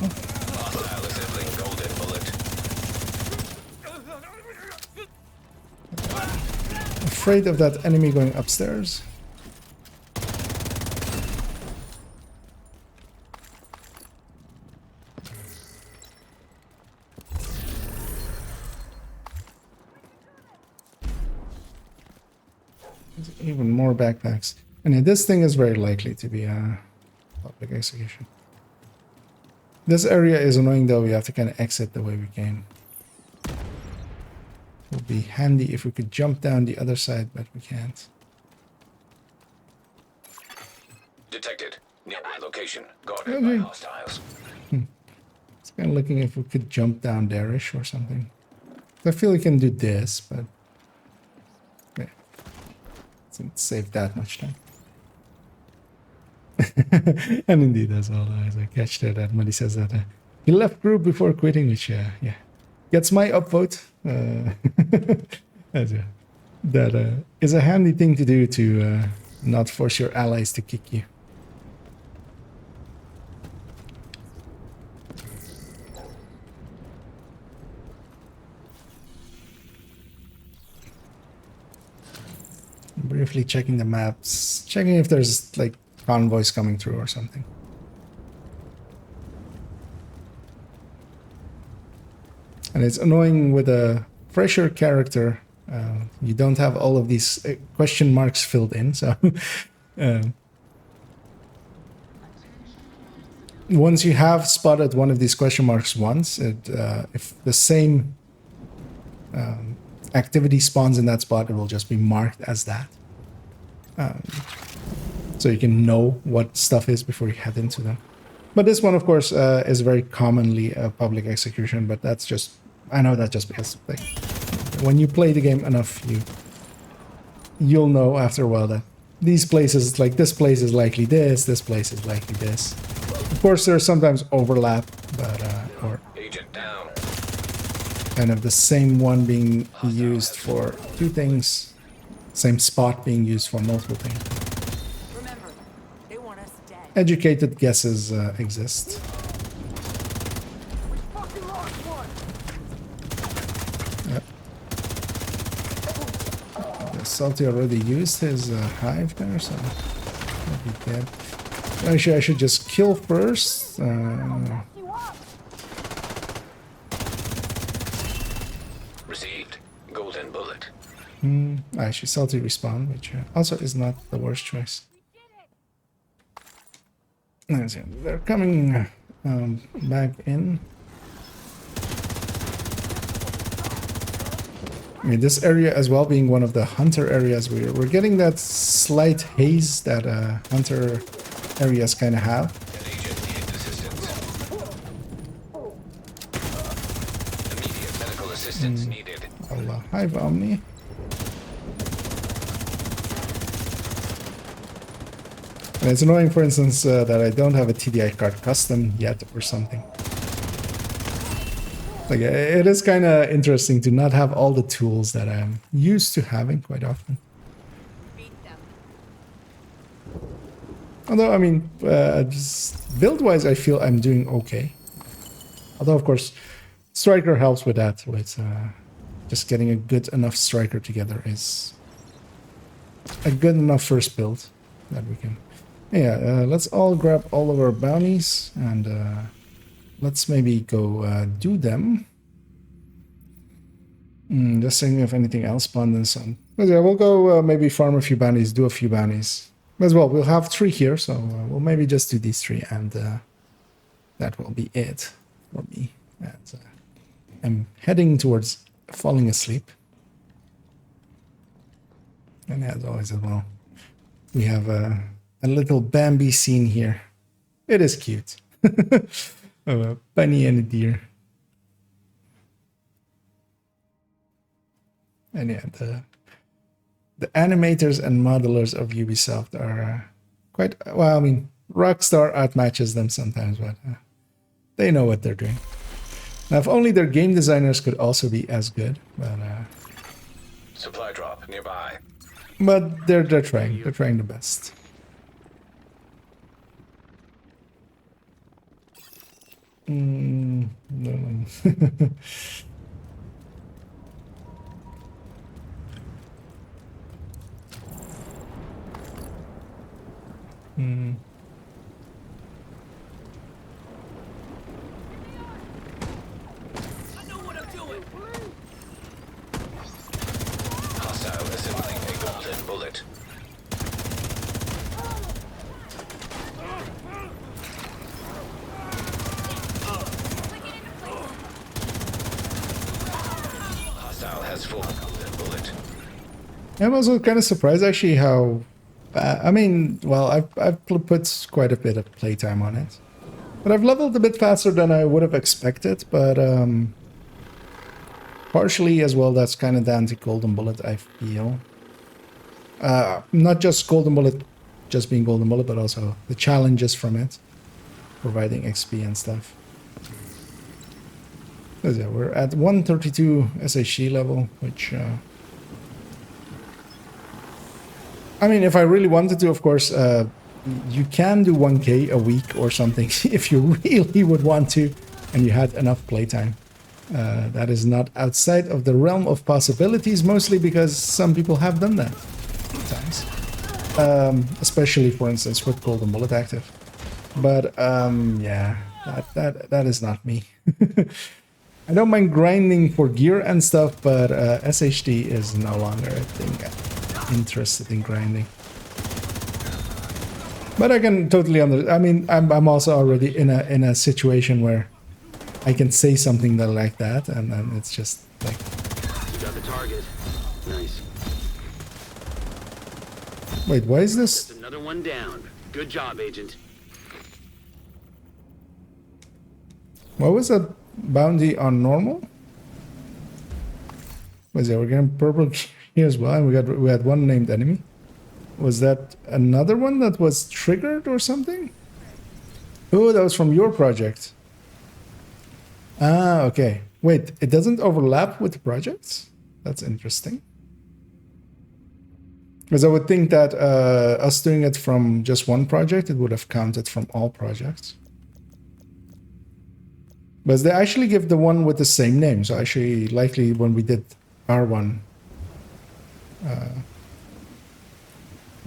Afraid of that enemy going upstairs. Even more backpacks. And yeah, this thing is very likely to be a public execution. This area is annoying though, we have to kind of exit the way we came. It would be handy if we could jump down the other side, but we can't. Detected. Nearby location. Guarded by hostiles. It's kind of looking if we could jump down there-ish or something. I feel we can do this, but... yeah. Doesn't save that much time. And indeed, as well, as I catch that when he says that he left group before quitting, which yeah, gets my upvote. That is a handy thing to do to not force your allies to kick you. Briefly checking the maps, checking if there's like convoys coming through or something. And it's annoying with a fresher character. You don't have all of these question marks filled in, so once you have spotted one of these question marks once, if the same activity spawns in that spot, it will just be marked as that. so you can know what stuff is before you head into them. But this one, of course, is very commonly a public execution, but that's just, I know that just because, like, when you play the game enough, you'll know after a while that these places, like this place is likely this place is likely this. Of course, there's sometimes overlap, but, or Agent down. kind of the same one being used for two things, same spot being used for multiple things. Remember, they want us dead. Educated guesses exist. Yep. Salty already used his hive there, so he'll be dead. Actually, I should just kill first. Received. Golden bullet. Actually, Salty respawn, which also is not the worst choice. Let's see. They're coming back in. I mean, this area as well being one of the hunter areas, we're getting that slight haze that hunter areas kind of have. An agent needs assistance. Immediate medical assistance needed. Allah. Hive Omni. And it's annoying, for instance, that I don't have a TDI card custom yet or something. Like, it is kind of interesting to not have all the tools that I'm used to having quite often. Although, I mean, just build-wise, I feel I'm doing okay. Although, of course, Striker helps with that. With just getting a good enough Striker together is a good enough first build that we can. Yeah, let's all grab all of our bounties and let's maybe go do them. Just seeing if anything else spawned and some. But yeah, we'll go maybe farm a few bounties, do a few bounties. As well, we'll have 3 here, so we'll maybe just do these 3 and that will be it for me. And, I'm heading towards falling asleep. And as always as well, we have a little Bambi scene here. It is cute. Of a bunny and a deer. And yeah, the animators and modelers of Ubisoft are quite, well, I mean, Rockstar outmatches them sometimes, but they know what they're doing. Now, if only their game designers could also be as good, but Supply drop nearby. but they're trying the best. No. Hostile assembling a golden bullet. Hostile has full golden bullet. I'm also kind of surprised actually how, I mean, well, I've put quite a bit of playtime on it. But I've leveled a bit faster than I would have expected, but partially as well that's kind of down to Golden Bullet, I feel. Not just Golden Bullet just being Golden Bullet, but also the challenges from it, providing XP and stuff. But yeah, we're at 132 SHC level, which... I mean, if I really wanted to, of course, you can do 1k a week or something if you really would want to, and you had enough playtime. That is not outside of the realm of possibilities, mostly because some people have done that sometimes. Especially, for instance, with Golden Bullet active. But, yeah, that is not me. I don't mind grinding for gear and stuff, but SHD is no longer a thing I'm interested in grinding. But I can totally understand. I mean, I'm also already in a situation where I can say something like that, and then it's just like... You got the target. Nice. Wait, why is this? That's another one down. Good job, Agent. What was that bounty on normal? Was it we're getting purple here as well, and we had one named enemy. Was that another one that was triggered or something? Oh, that was from your project. Ah, okay. Wait, it doesn't overlap with the projects? That's interesting. Because I would think that us doing it from just one project, it would have counted from all projects. But they actually give the one with the same name. So actually, likely when we did our one, did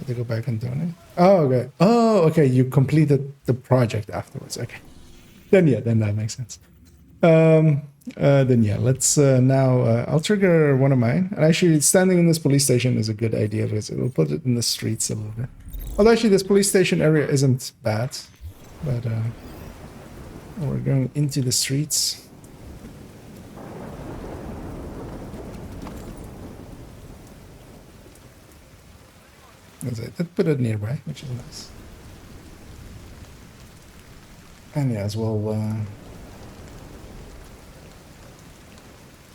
they go back and donate? Oh, okay. Oh, okay. You completed the project afterwards. Okay. Then yeah, then that makes sense. Then yeah, let's now. I'll trigger one of mine. And actually, standing in this police station is a good idea because it will put it in the streets a little bit. Although actually, this police station area isn't bad, but we're going into the streets. Let's put it nearby, which is nice. And yeah, as well.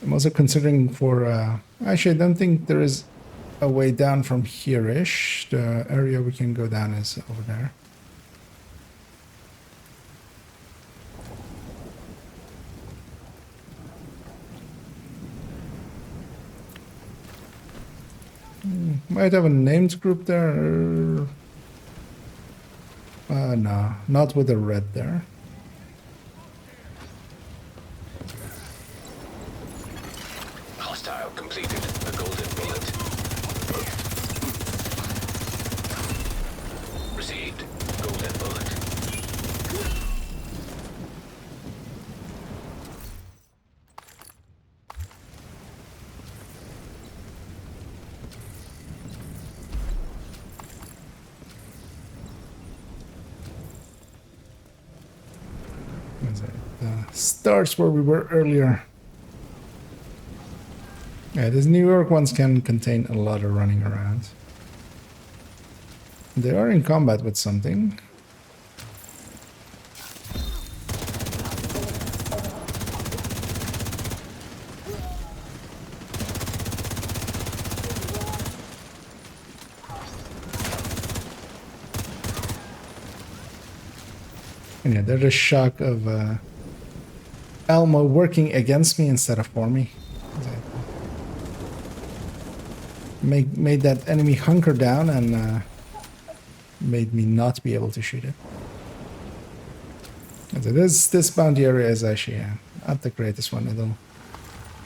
I'm also considering for. Actually, I don't think there is a way down from here-ish. The area we can go down is over there. Might have a named group there. No, not with the red there. Hostile completed. The golden bullet. Received. Golden bullet. Starts where we were earlier. Yeah, these New York ones can contain a lot of running around. They are in combat with something. And yeah, there's a shock of Elmo working against me instead of for me. Made that enemy hunker down and made me not be able to shoot it. And so this bounty area is actually not the greatest one. It'll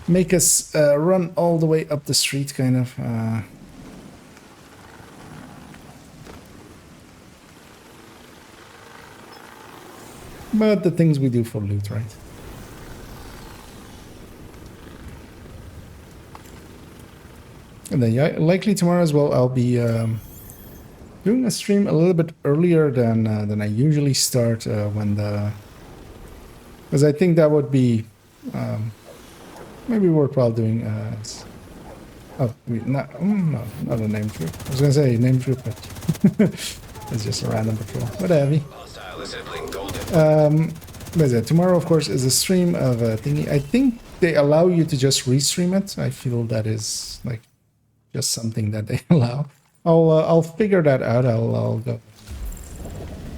make us run all the way up the street, kind of. But the things we do for loot, right? And then yeah, likely tomorrow as well, I'll be doing a stream a little bit earlier than I usually start when the... Because I think that would be maybe worthwhile doing... not a name troop. I was going to say name troop, but it's just a random patrol. Whatever. Tomorrow, of course, is a stream of a thingy. I think they allow you to just restream it. I feel that is like just something that they allow. I'll figure that out. I'll go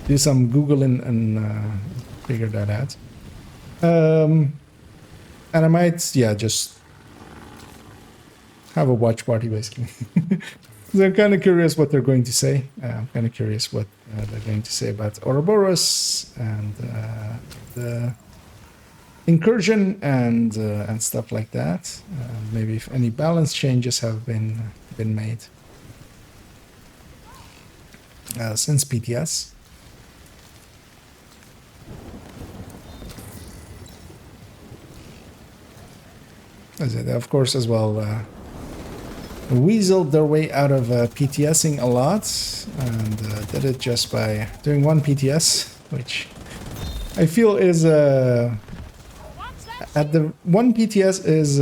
do some Googling and figure that out. And I might, just have a watch party basically. So I'm kind of curious what they're going to say. I'm kind of curious what they're going to say about Ouroboros and the incursion and stuff like that. Maybe if any balance changes have been made since PTS. Of course, as well. Weaseled their way out of PTSing a lot, and did it just by doing one PTS, which I feel is at the one PTS is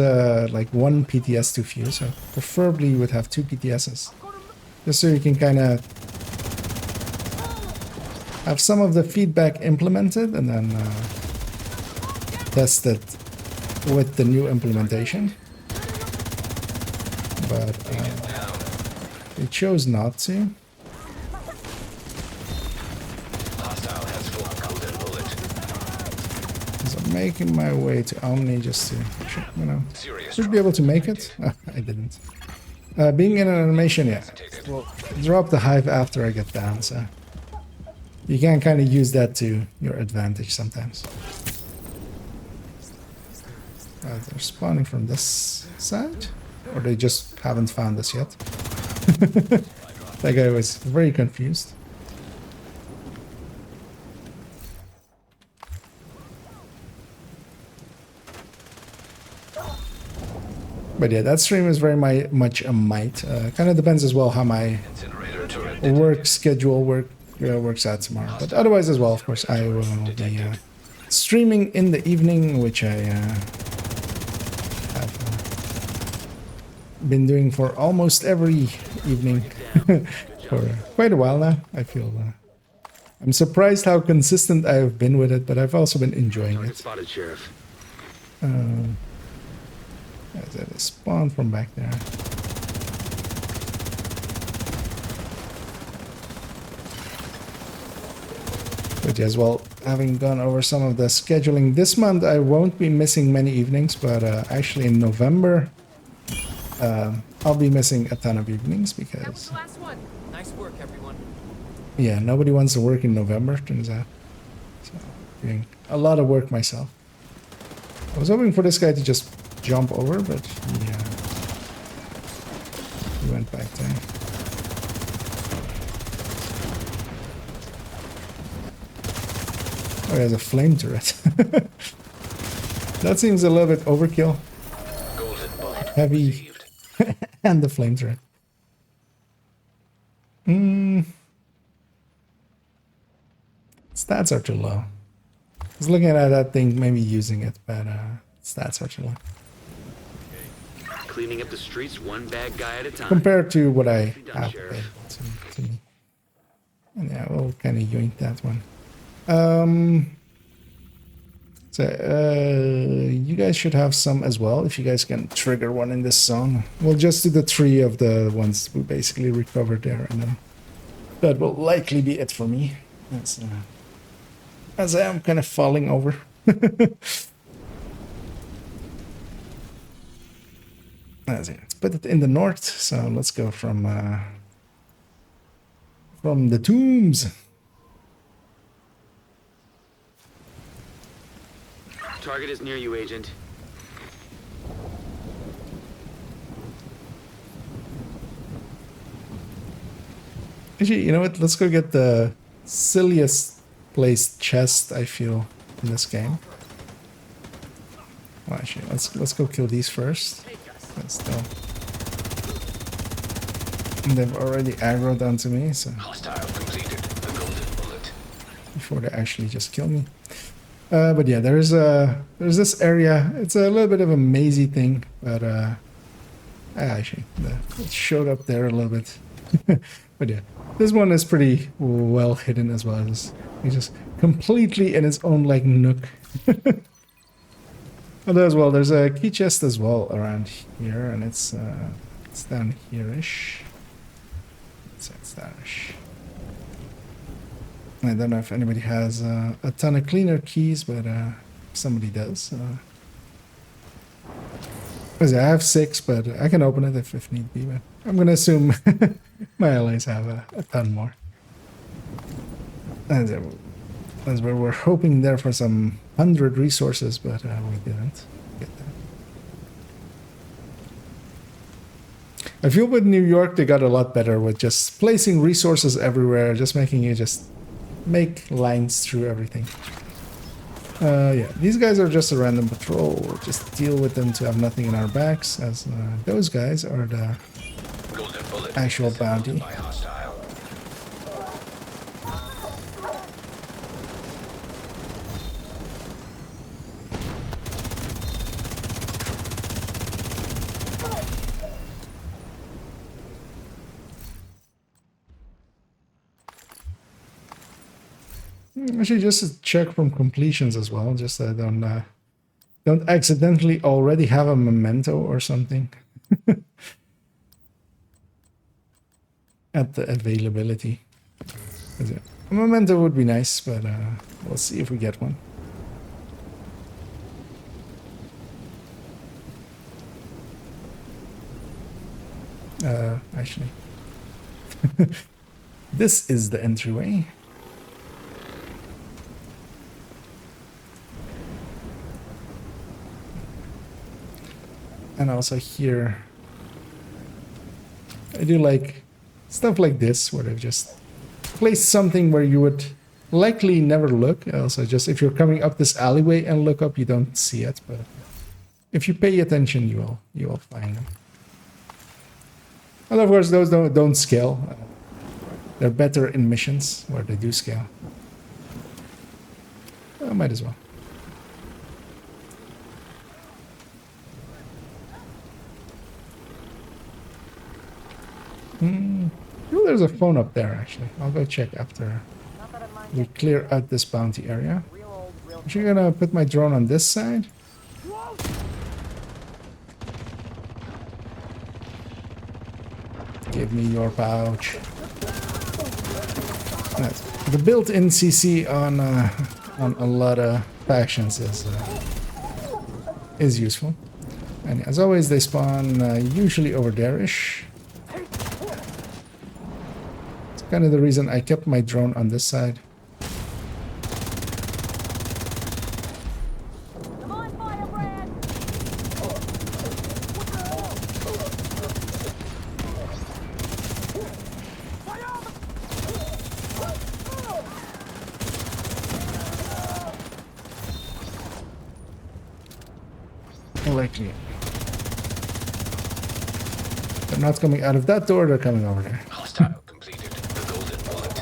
like one PTS too few, so preferably you would have two PTSs. just so you can kind of have some of the feedback implemented and then test it with the new implementation. But it chose not to. So I'm making my way to Omni just to, you know, should be able to make it. I didn't. Being in an animation, yeah, will drop the hive after I get down, so you can kind of use that to your advantage sometimes. They're spawning from this side? Or they just haven't found us yet? That guy was very confused. But yeah, that stream is very much a might. Kind of depends as well how my work schedule works out tomorrow. But otherwise as well, of course, I will be streaming in the evening, which I have been doing for almost every evening for quite a while now. I feel I'm surprised how consistent I have been with it, but I've also been enjoying it. Spotted, Sheriff. That is spawn from back there. But yes, well, having gone over some of the scheduling this month, I won't be missing many evenings, but actually in November, I'll be missing a ton of evenings because... That was the last one. Nice work, everyone. Yeah, nobody wants to work in November, turns out. So, doing a lot of work myself. I was hoping for this guy to just jump over, but he went back there. Oh, he has a flame turret. That seems a little bit overkill. Heavy and the flame turret. Stats are too low. I was looking at that thing, maybe using it, but stats are too low. Cleaning up the streets one bad guy at a time. Compared to what I have available to me. And yeah, we'll kind of yoink that one. You guys should have some as well, if you guys can trigger one in this song. We'll just do the 3 of the ones we basically recovered there, and then that will likely be it for me. As I am kind of falling over. Let's put it in the north, so let's go from the tombs. Target is near you, Agent. Actually, you know what? Let's go get the silliest placed chest, I feel, in this game. Well, actually, let's go kill these first. They've already aggroed onto me, so before they actually just kill me. But yeah, there's this area. It's a little bit of a mazy thing, but actually it showed up there a little bit. But yeah, this one is pretty well hidden as well. It's just completely in its own like nook. Although as well, there's a key chest as well around here, and it's down here-ish. It's down-ish. I don't know if anybody has a ton of cleaner keys, but somebody does. I have 6, but I can open it if need be. But I'm gonna assume my allies have a ton more. That's where we're hoping there for some 100 resources, but we didn't get that. I feel with New York they got a lot better with just placing resources everywhere, just making you just make lines through everything. Yeah, these guys are just a random patrol. We'll just deal with them to have nothing in our backs, as those guys are the actual bounty. Actually, just to check from completions as well, just so I don't accidentally already have a memento or something at the availability. A memento would be nice, but we'll see if we get one. Actually, this is the entryway. And also here, I do like stuff like this, where they've just placed something where you would likely never look. Also, just if you're coming up this alleyway and look up, you don't see it, but if you pay attention, you will find them. And of course, those don't scale. They're better in missions where they do scale. Well, might as well. Oh, there's a phone up there, actually. I'll go check after we clear out this bounty area. I'm actually gonna put my drone on this side. Give me your pouch. Nice. The built-in CC on a lot of factions is useful. And as always, they spawn usually over there-ish. It's kind of the reason I kept my drone on this side. Likely. They're not coming out of that door, they're coming over there. Hostile completed. The golden bullet.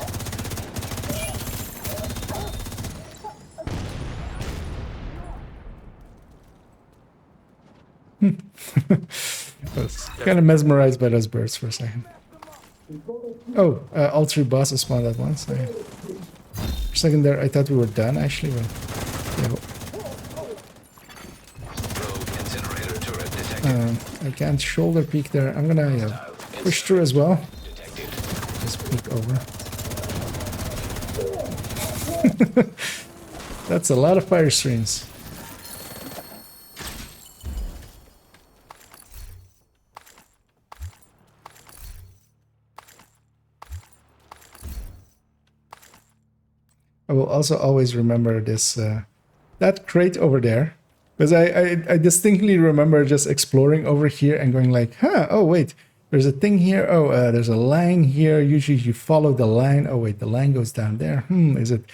I was kind of mesmerized by those birds for a second. Oh, all three bosses spawned at once. For a second there, I thought we were done, actually. But, yeah, I can't shoulder peek there. I'm gonna push through as well. Just peek over. That's a lot of fire streams. I will also always remember this that crate over there. Because I distinctly remember just exploring over here and going like, huh, oh wait, there's a thing here. Oh, there's a line here. Usually you follow the line. Oh wait, the line goes down there. Is it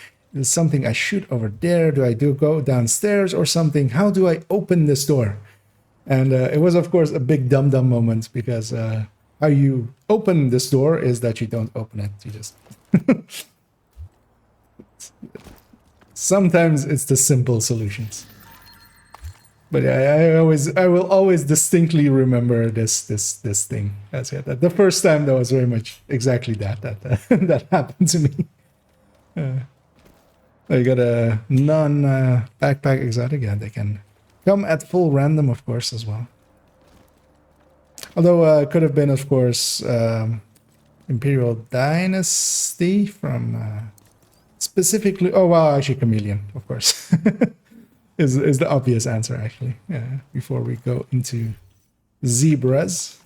something I shoot over there? Do I go downstairs or something? How do I open this door? And it was, of course, a big dum-dum moment because how you open this door is that you don't open it. You just... Sometimes it's the simple solutions. But yeah, I will always distinctly remember this thing. That's it. The first time that was very much exactly that that happened to me. I got a non-backpack exotic. Yeah, they can come at full random, of course, as well. Although could have been, of course, Imperial Dynasty from specifically. Oh wow, actually Chameleon, of course. is the obvious answer, actually, before we go into zebras.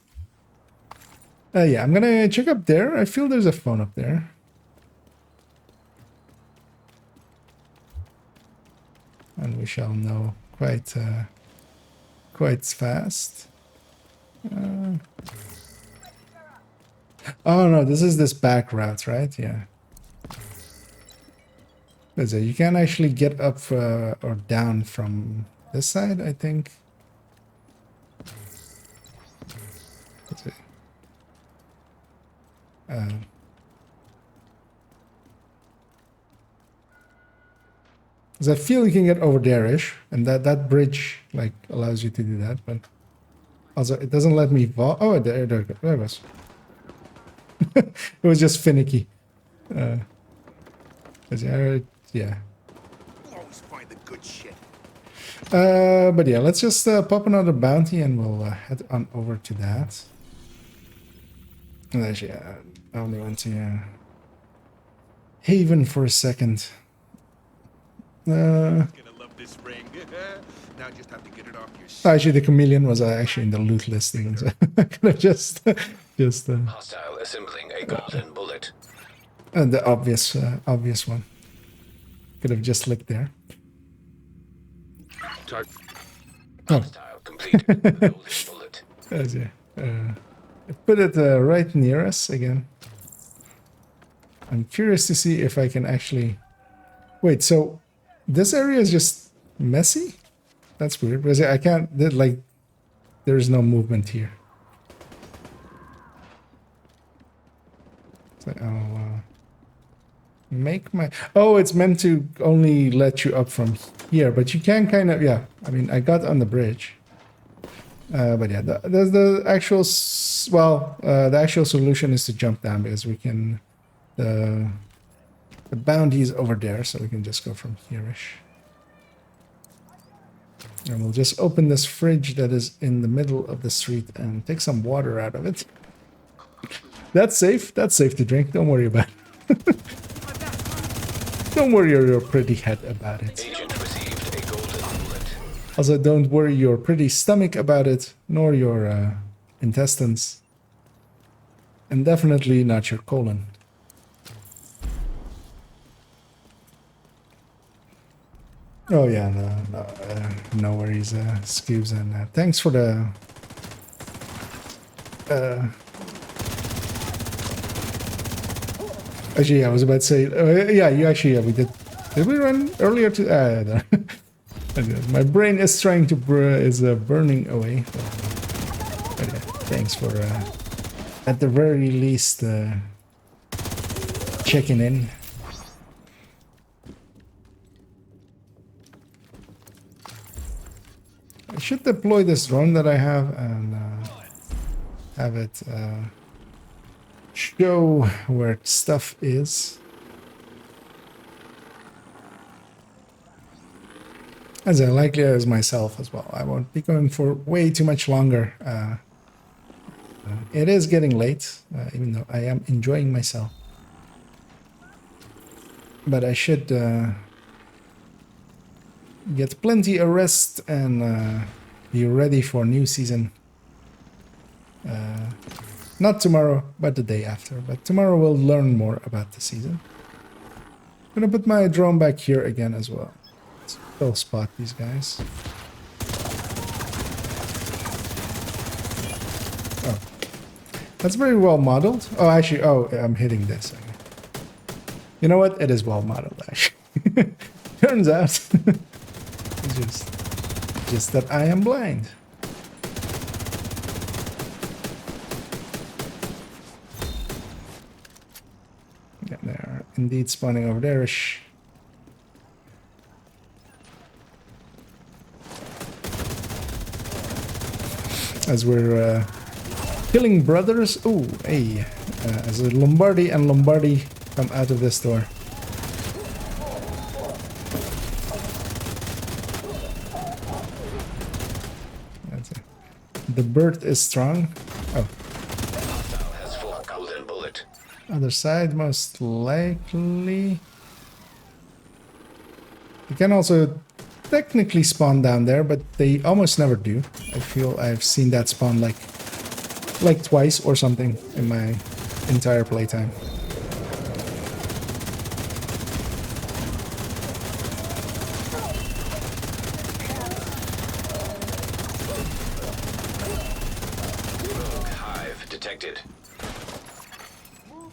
Yeah, I'm gonna check up there. I feel there's a phone up there. And we shall know quite fast. Oh no, this is this back route, right? Yeah. You can actually get up or down from this side, I think. Let's see. Because I feel you can get over there-ish, and that bridge like allows you to do that, but also it doesn't let me fall. Oh, there it goes. It was just finicky. yeah. You'll always find the good shit. But yeah, let's just pop another bounty and we'll head on over to that. And actually, I only went to Haven for a second. Gonna love this ring. Now just have to get it off your Actually, the chameleon was actually in the loot listing, so I could have just Hostile assembling a golden bullet. the obvious one. Could have just looked there. Oh. Hostile complete. Golden bullet. That's it. I put it right near us again. I'm curious to see if I can actually... Wait, so this area is just messy? That's weird, because I can't... Like, there's no movement here. So I'll make my... Oh, it's meant to only let you up from here, but you can kind of... Yeah, I mean, I got on the bridge. But yeah, the actual... Well, the actual solution is to jump down, because we can... The bounty is over there, so we can just go from here-ish. And we'll just open this fridge that is in the middle of the street and take some water out of it. That's safe. That's safe to drink. Don't worry about it. Don't worry your pretty head about it. Agent received a golden bullet. Also, don't worry your pretty stomach about it, nor your intestines. And definitely not your colon. Oh yeah, no worries, Scoobs, and thanks for the actually, I was about to say, yeah, you actually, we did we run earlier to, my brain is trying to, burning away, but yeah, thanks for, at the very least, checking in. I should deploy this drone that I have and have it show where stuff is. As likely as myself as well. I won't be going for way too much longer. It is getting late, even though I am enjoying myself. But I should... get plenty of rest and be ready for new season. Not tomorrow, but the day after. But tomorrow we'll learn more about the season. I'm gonna put my drone back here again as well. Let's spot these guys. Oh, that's very well modeled. Oh, actually, oh, I'm hitting this. You know what? It is well modeled, actually. Turns out. Just that I am blind. Yeah, they're indeed spawning over there. As we're killing brothers. Oh, hey. As Lombardi and Lombardi come out of this door. The bird is strong. Oh. Has full golden bullet. Other side, most likely. You can also technically spawn down there, but they almost never do. I feel I've seen that spawn like twice or something in my entire playtime.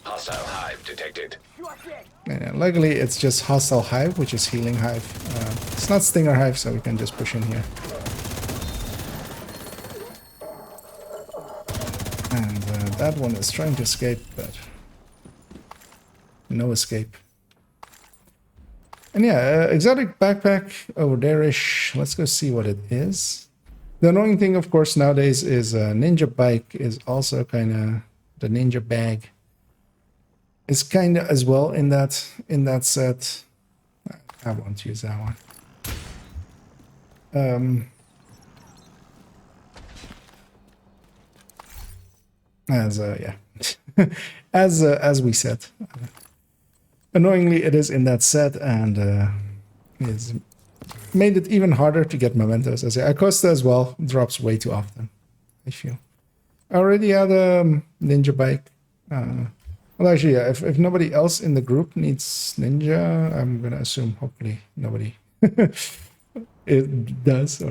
Hostile hive detected. Yeah, luckily it's just hostile hive, which is healing hive. It's not stinger hive, so we can just push in here. And that one is trying to escape, but no escape. And yeah, exotic backpack over there-ish. Let's go see what it is. The annoying thing, of course, nowadays is ninja bike is also kind of the ninja bag. Is kind of as well in that set. I won't use that one. Yeah, as we said, annoyingly it is in that set, and it's made it even harder to get mementos. As Acosta as well drops way too often, I feel. I already had a ninja bike. Well, actually, yeah, if nobody else in the group needs ninja, I'm gonna assume hopefully nobody it does.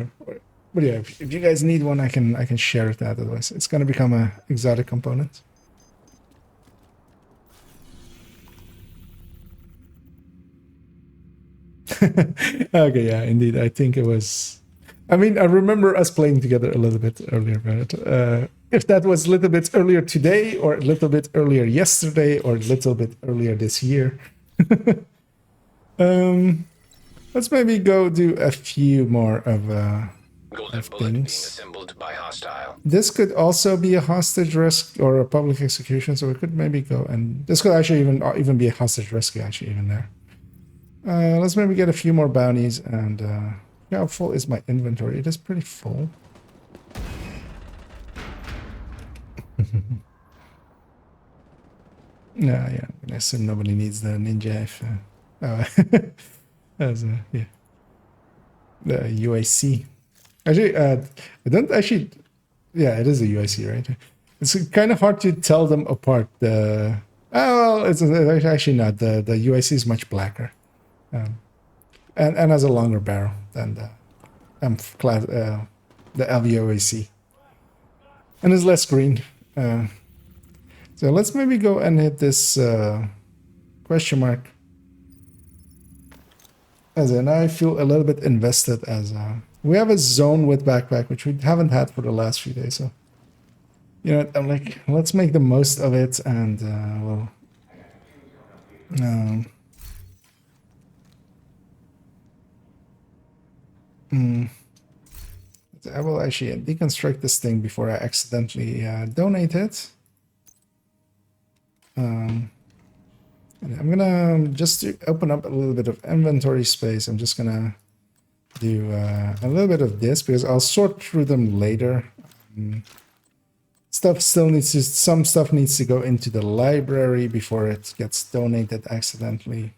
But yeah, if you guys need one, I can share it. Otherwise, it's gonna become a exotic component. Okay, yeah, indeed. I think it was. I mean, I remember us playing together a little bit earlier, but if that was a little bit earlier today, or a little bit earlier yesterday, or a little bit earlier this year, let's maybe go do a few more of things. Assembled by hostile. This could also be a hostage risk or a public execution, so we could maybe go and this could actually even be a hostage rescue actually even there. Let's maybe get a few more bounties, and how full is my inventory? It is pretty full. Yeah, I assume nobody needs the ninja if yeah, the UAC. Actually, I don't actually. Yeah, it is a UIC, right? It's kind of hard to tell them apart. It's actually not. The UIC is much blacker, and has a longer barrel than the LVOAC, and is less green. So let's maybe go and hit this question mark. As in, I feel a little bit invested as we have a zone with backpack, which we haven't had for the last few days. So, you know, I'm like, let's make the most of it, and we'll. I will actually deconstruct this thing before I accidentally donate it. And I'm gonna just to open up a little bit of inventory space. I'm just gonna do a little bit of this because I'll sort through them later. Some stuff needs to go into the library before it gets donated accidentally.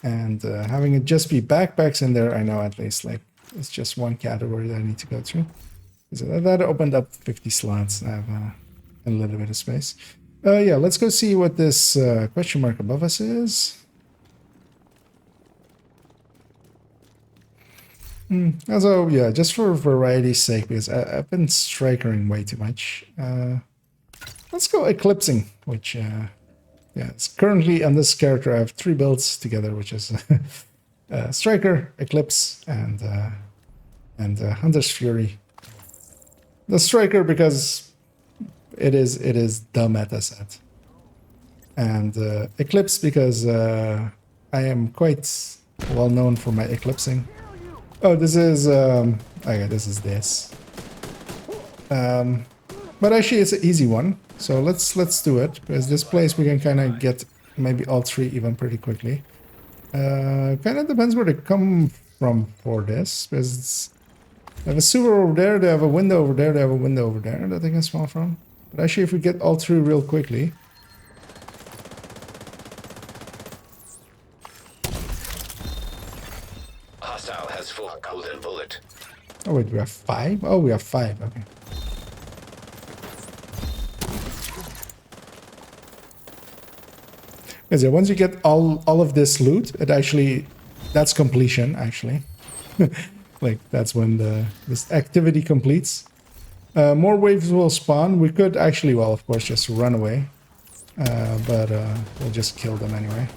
And having it just be backpacks in there, I know at least like it's just one category that I need to go through. So that opened up 50 slots. I have a little bit of space. Yeah, let's go see what this question mark above us is. Also, yeah, just for variety's sake, because I've been strikering way too much. Let's go eclipsing, which, yeah, it's currently on this character. I have 3 builds together, which is striker, eclipse, and Hunter's Fury. The striker because it is the meta set, and eclipse because I am quite well known for my eclipsing. Oh, this is okay. This is this, but actually it's an easy one. So let's do it because this place we can kind of get maybe all 3 even pretty quickly. Kind of depends where they come from for this because they have a sewer over there, they have a window over there, they have a window over there that they can spawn from. But actually, if we get all through real quickly. Hostile has full golden bullet. Oh wait, we have 5? Oh, we have 5, okay. Because yeah, once you get all of this loot, that's completion actually. Like that's when this activity completes. More waves will spawn. We could actually, well, of course, just run away. But we'll just kill them anyway.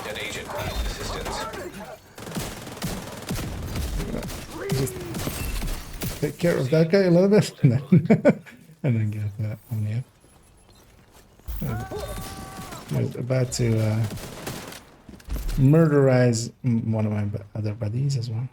An agent needs assistance. Just take care of that guy a little bit, and then get that on you. I was about to murderize one of my other buddies as well.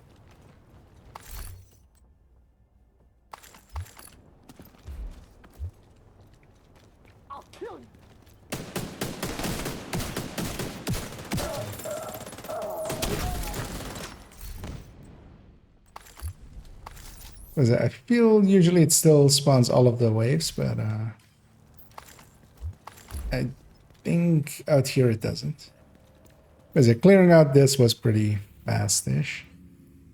Because I feel usually it still spawns all of the waves, but I think out here it doesn't. Because clearing out this was pretty fast-ish.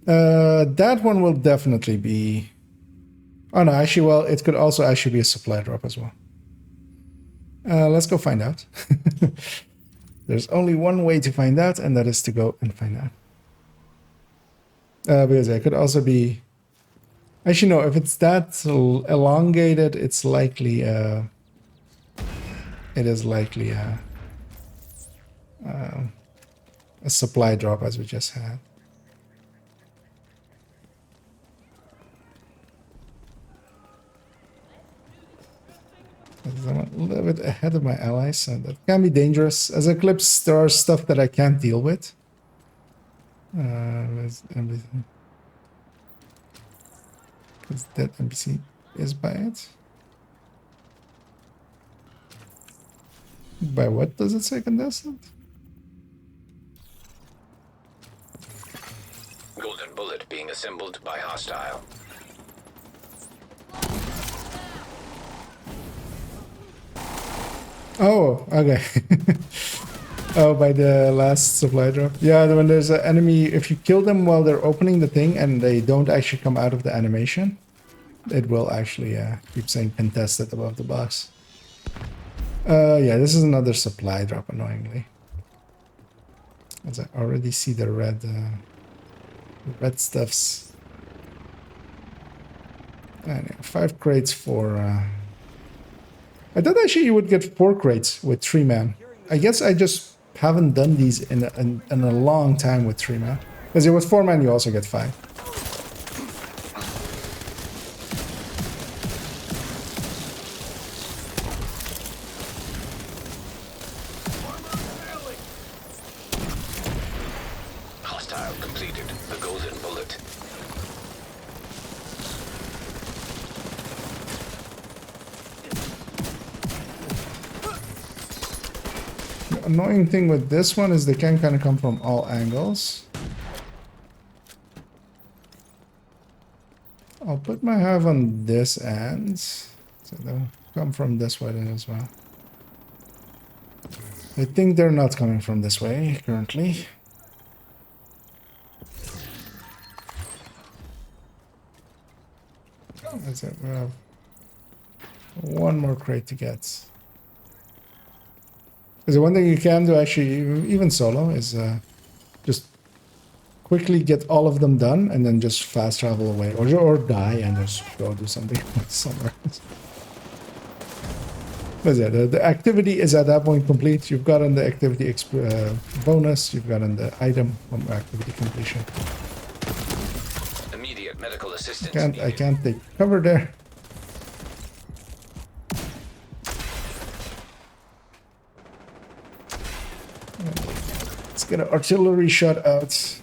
That one will definitely be... Oh no, actually, well, it could also actually be a supply drop as well. Let's go find out. There's only one way to find out, and that is to go and find out. Because it could also be... Actually, no, if it's that elongated, it's likely... it is likely a supply drop, as we just had. I'm a little bit ahead of my allies, so that can be dangerous. As Eclipse, there are stuff that I can't deal with. Where's everything? Because that NPC is by it. By what does it say contestant? Golden bullet being assembled by hostile. Oh, okay. Oh, by the last supply drop. Yeah, when there's an enemy, if you kill them while they're opening the thing and they don't actually come out of the animation, it will actually keep saying contested above the box. Yeah, this is another supply drop, annoyingly. As I already see the red stuffs. And 5 crates for... I thought actually you would get 4 crates with 3-man. I guess I just haven't done these in a long time with 3-man. Because with 4-man you also get 5. Hostile completed the golden bullet. The annoying thing with this one is they can kind of come from all angles. I'll put my hive on this end, so they'll come from this way then as well. I think they're not coming from this way currently. That's it. We have one more crate to get. Because the one thing you can do actually, even solo, is just quickly get all of them done and then just fast travel away, or die and just go do something somewhere else. But yeah, the activity is at that point complete. You've gotten the activity bonus, you've gotten the item from activity completion. Immediate medical assistance. I can't take cover there. Let's get an artillery shot out.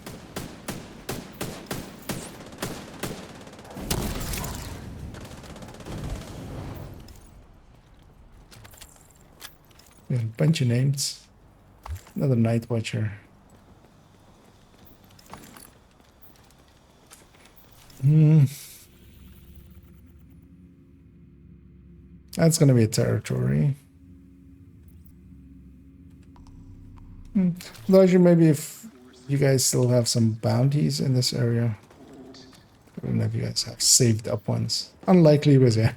A bunch of names. Another night watcher. That's gonna be a territory. Larger, maybe if you guys still have some bounties in this area. I don't know if you guys have saved up ones. Unlikely, but yeah.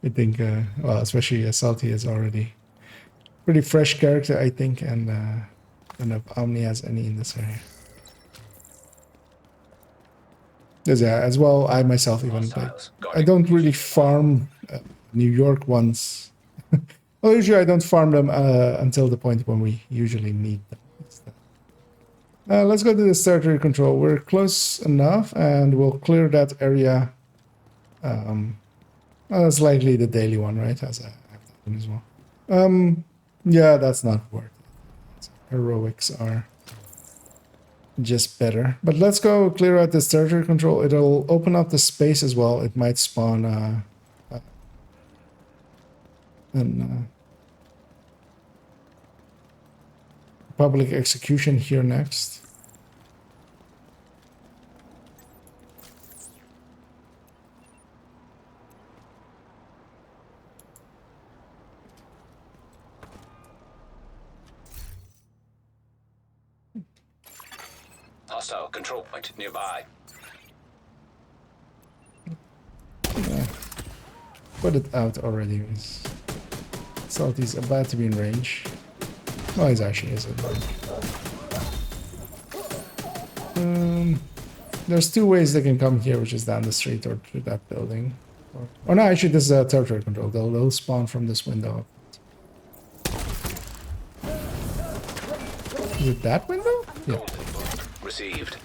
I think, well, especially Salty is already pretty fresh character, I think, and I don't know if Omni has any in this area. There's, yeah, as well, I myself even, like, I don't really farm New York ones. Well, usually I don't farm them until the point when we usually need them. Let's go to this territory control. We're close enough, and we'll clear that area. Well, that's likely the daily one, right? As I have that one as well. Yeah, that's not worth it. Heroics are just better. But let's go clear out this territory control. It'll open up the space as well. It might spawn public execution here next. Hostile control point nearby. Yeah. Put it out already. Thought he's about to be in range. Oh, he's actually is in range. There's two ways they can come here, which is down the street or through that building. Or no, actually, this is territory control. They'll spawn from this window. Is it that window? Yeah. Received.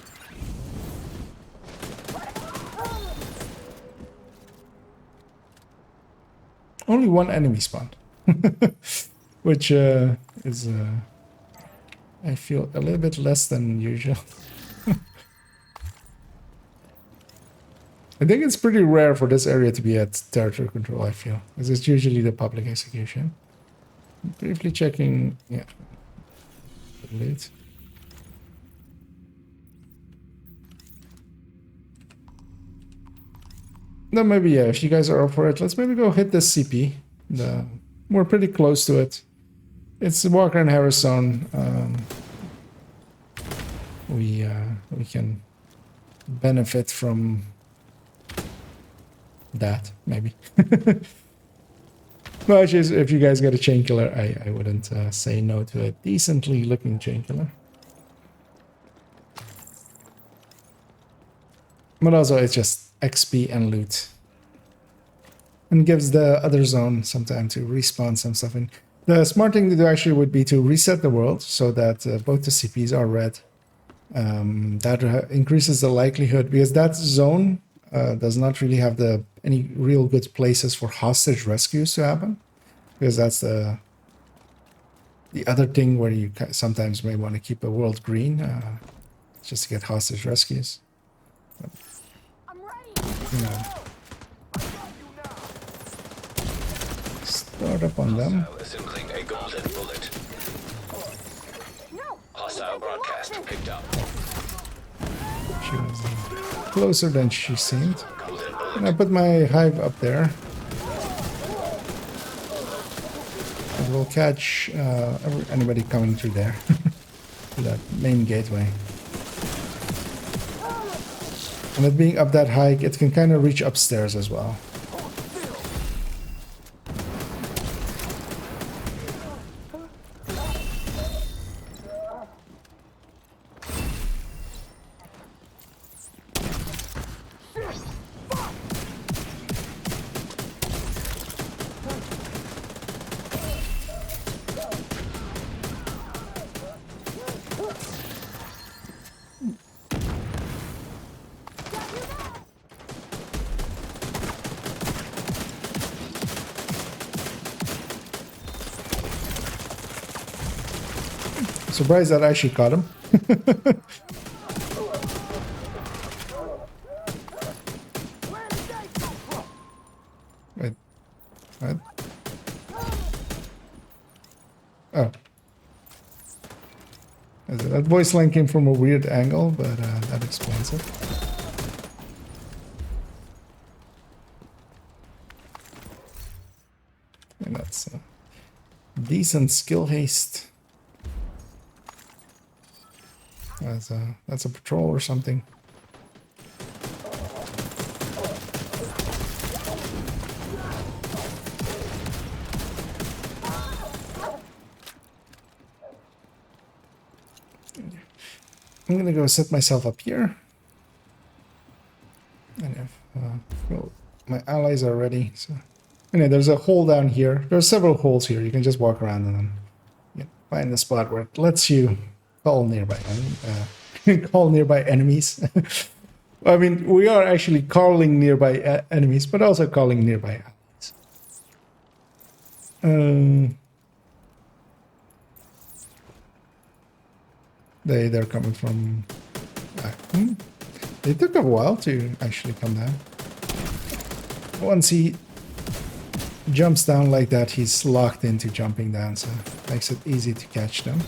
Only one enemy spawned. Which is, I feel, a little bit less than usual. I think it's pretty rare for this area to be at territory control, I feel. Because it's usually the public execution. Briefly checking, yeah. Late. Then maybe, yeah, if you guys are up for it, let's maybe go hit this CP. We're pretty close to it. It's Walker and Harris zone. We can benefit from that, maybe. Well, actually, if you guys get a chain killer, I wouldn't say no to a decently looking chain killer. But also, it's just XP and loot. And gives the other zone some time to respawn some stuff in. The smart thing to do actually would be to reset the world so that both the CPs are red. That increases the likelihood, because that zone does not really have any real good places for hostage rescues to happen. Because that's the other thing where you sometimes may want to keep a world green, just to get hostage rescues. But, you know, start up on them. Assembling a golden bullet. Hostile broadcast picked up. She was closer than she seemed. And I put my hive up there. And we'll catch anybody coming through there. To that main gateway. And it being up that high, it can kind of reach upstairs as well. Surprised that I actually caught him. Wait. What? Oh. That voice line came from a weird angle, but that explains it. And that's decent skill haste. That's a patrol or something. I'm gonna go set myself up here. And if well, my allies are ready, so anyway, there's a hole down here. There's several holes here. You can just walk around and then find the spot where it lets you call nearby enemies. I mean, we are actually calling nearby enemies, but also calling nearby allies. They're coming from. They took a while to actually come down. Once he jumps down like that, he's locked into jumping down, so it makes it easy to catch them.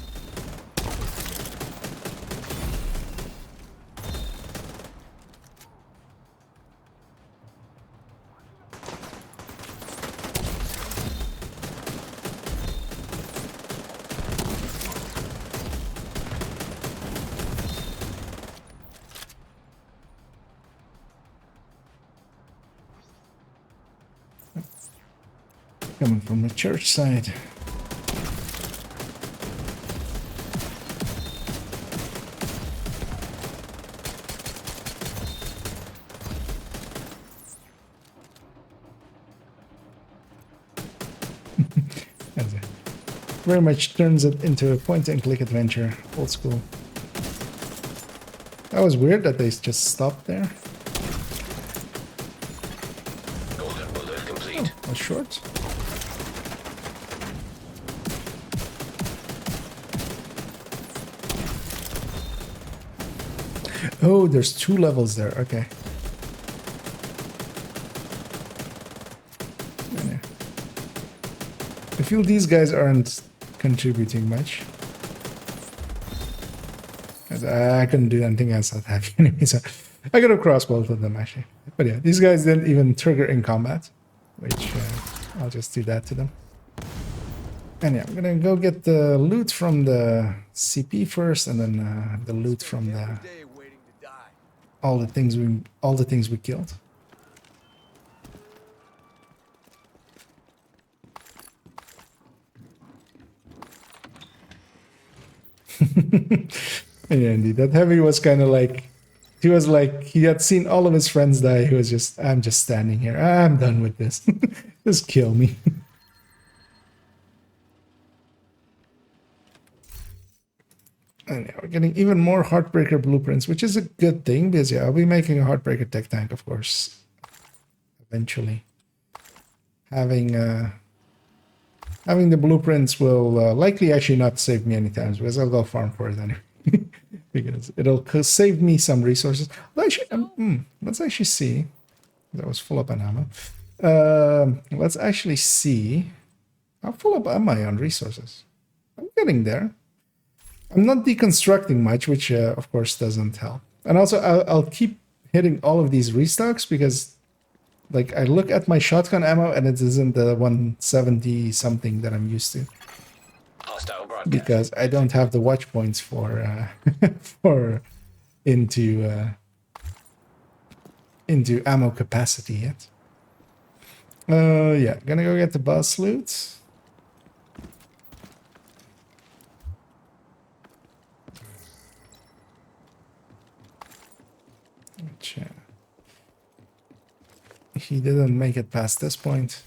Coming from the church side. Very much turns it into a point-and-click adventure, old school. That was weird that they just stopped there. Golden bullet complete. Oh, that's short. Oh, there's 2 levels there. Okay. I feel these guys aren't contributing much. I couldn't do anything else that heavy anyway, so I got across both of them actually. But yeah, these guys didn't even trigger in combat, which I'll just do that to them. And yeah, I'm gonna go get the loot from the CP first, and then the loot from the all the things we killed. Yeah, indeed. That heavy was kind of like, he was like, he had seen all of his friends die. He was just, I'm just standing here. I'm done with this. Just kill me. And yeah, we're getting even more Heartbreaker blueprints, which is a good thing because yeah, I'll be making a Heartbreaker tech tank, of course, eventually. Having the blueprints will likely actually not save me any times because I'll go farm for it anyway. Because it'll save me some resources. Well, actually, let's actually see. That was full up on ammo. Let's actually see how full up am I on resources. I'm getting there. I'm not deconstructing much, which of course doesn't help. And also, I'll keep hitting all of these restocks because, like, I look at my shotgun ammo and it isn't the 170 something that I'm used to. Because I don't have the watch points for into ammo capacity yet. Yeah, gonna go get the boss loot. Which, he didn't make it past this point.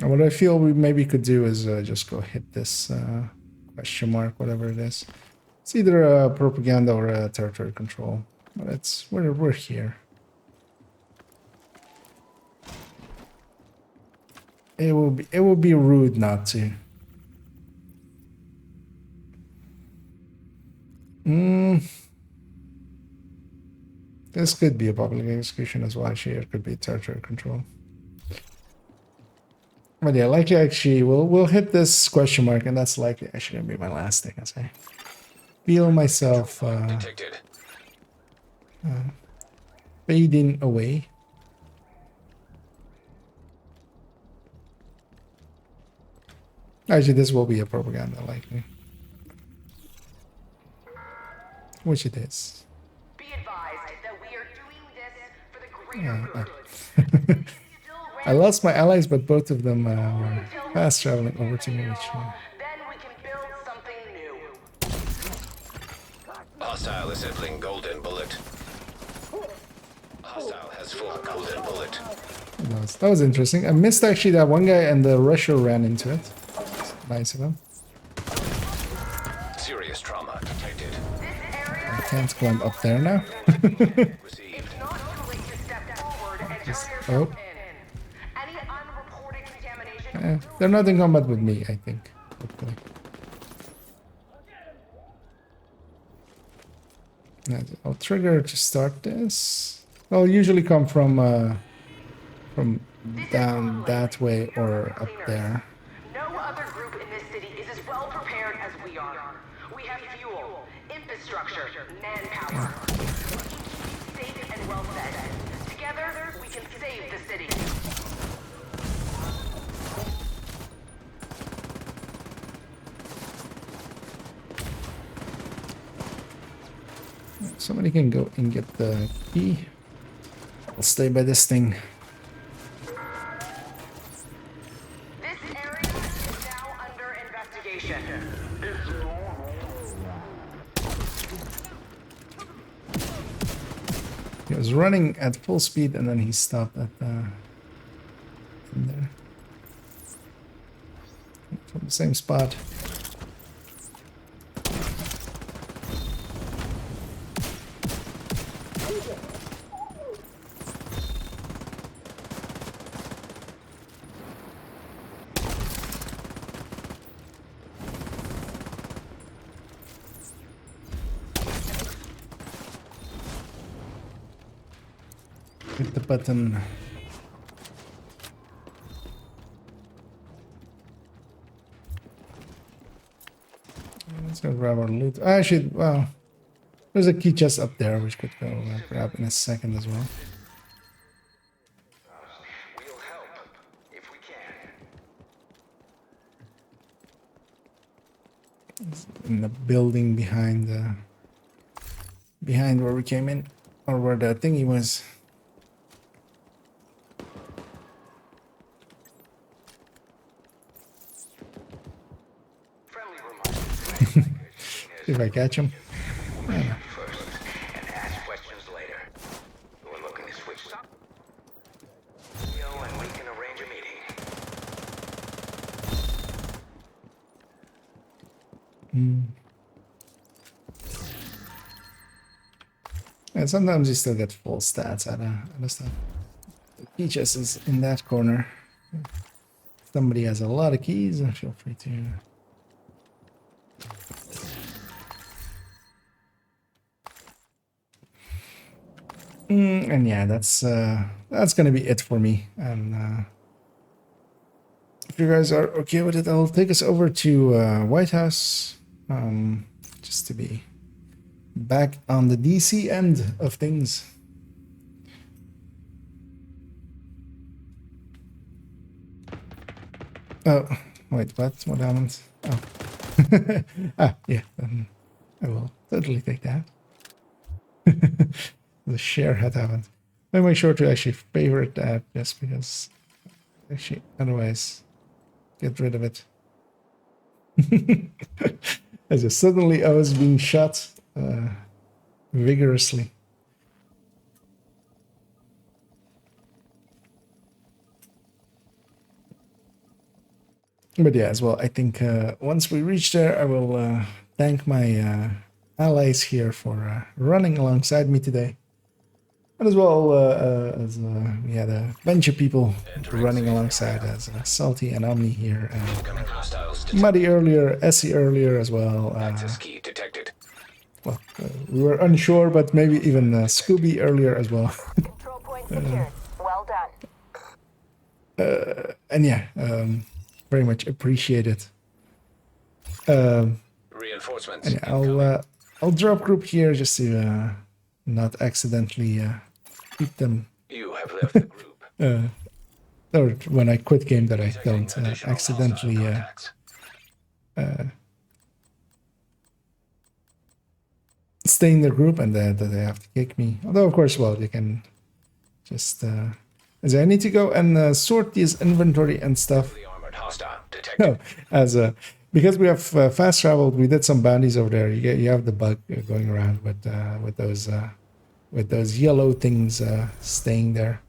What I feel we maybe could do is just go hit this question mark, whatever it is. It's either a propaganda or a territory control. But we're here. It will be rude not to. This could be a public execution as well. Actually, it could be territory control. But yeah, likely actually we'll hit this question mark, and that's likely actually gonna be my last thing as I feel myself fading away. Actually, this will be a propaganda likely, which it is. Be advised that we are doing this for the greater good. I lost my allies, but both of them were fast traveling over to me. Which, then we can build something new. Hostile assembling golden bullet. Hostile has full golden bullet. that was interesting. I missed actually that one guy, and the rusher ran into it. Nice of him. Serious trauma detected. I can't climb up there now. Oh. They're not in combat with me, I think. Hopefully. I'll trigger to start this. I'll usually come from down that way or up there. No other group in this city is as well prepared as we are. We have fuel, infrastructure, manpower. We can keep safe and well fed. Together, we can save the city. Somebody can go and get the key. I'll stay by this thing. This area is now under investigation. He was running at full speed and then he stopped at in there. From the same spot. Hit the button. Let's go grab our loot. Actually, well, there's a key chest up there which could go grab in a second as well. We'll help if we can. It's in the building behind where we came in, or where the thingy was. See if I catch him. Yeah. First, and ask questions later. We're looking to switch up. And we can arrange a meeting. And sometimes you still get full stats out of stuff. The key chest is in that corner. If somebody has a lot of keys, feel free to. And yeah, that's gonna be it for me. And if you guys are okay with it, I'll take us over to White House, just to be back on the DC end of things. Oh, wait, what? What happened? Oh. Yeah, I will totally take that. The share had happened. I'll make sure to actually favorite that just because actually otherwise get rid of it. As if suddenly I was being shot vigorously. But yeah, as well, I think once we reach there, I will thank my allies here for running alongside me today. And as well as we had a bunch of people running alongside as Salty and Omni here. And Muddy earlier, Essie earlier as well. Well, we were unsure, but maybe even Scooby earlier as well. Control point secured. Well done. And yeah, very much appreciate it. Reinforcements. And I'll drop group here just to not accidentally keep them. You have left the group. Or when I quit game, that I don't accidentally stay in the group and that they have to kick me. Although of course, well, they can just. As I need to go and sort these inventory and stuff. No, because we have fast traveled, we did some bounties over there. You have the bug going around with those yellow things staying there.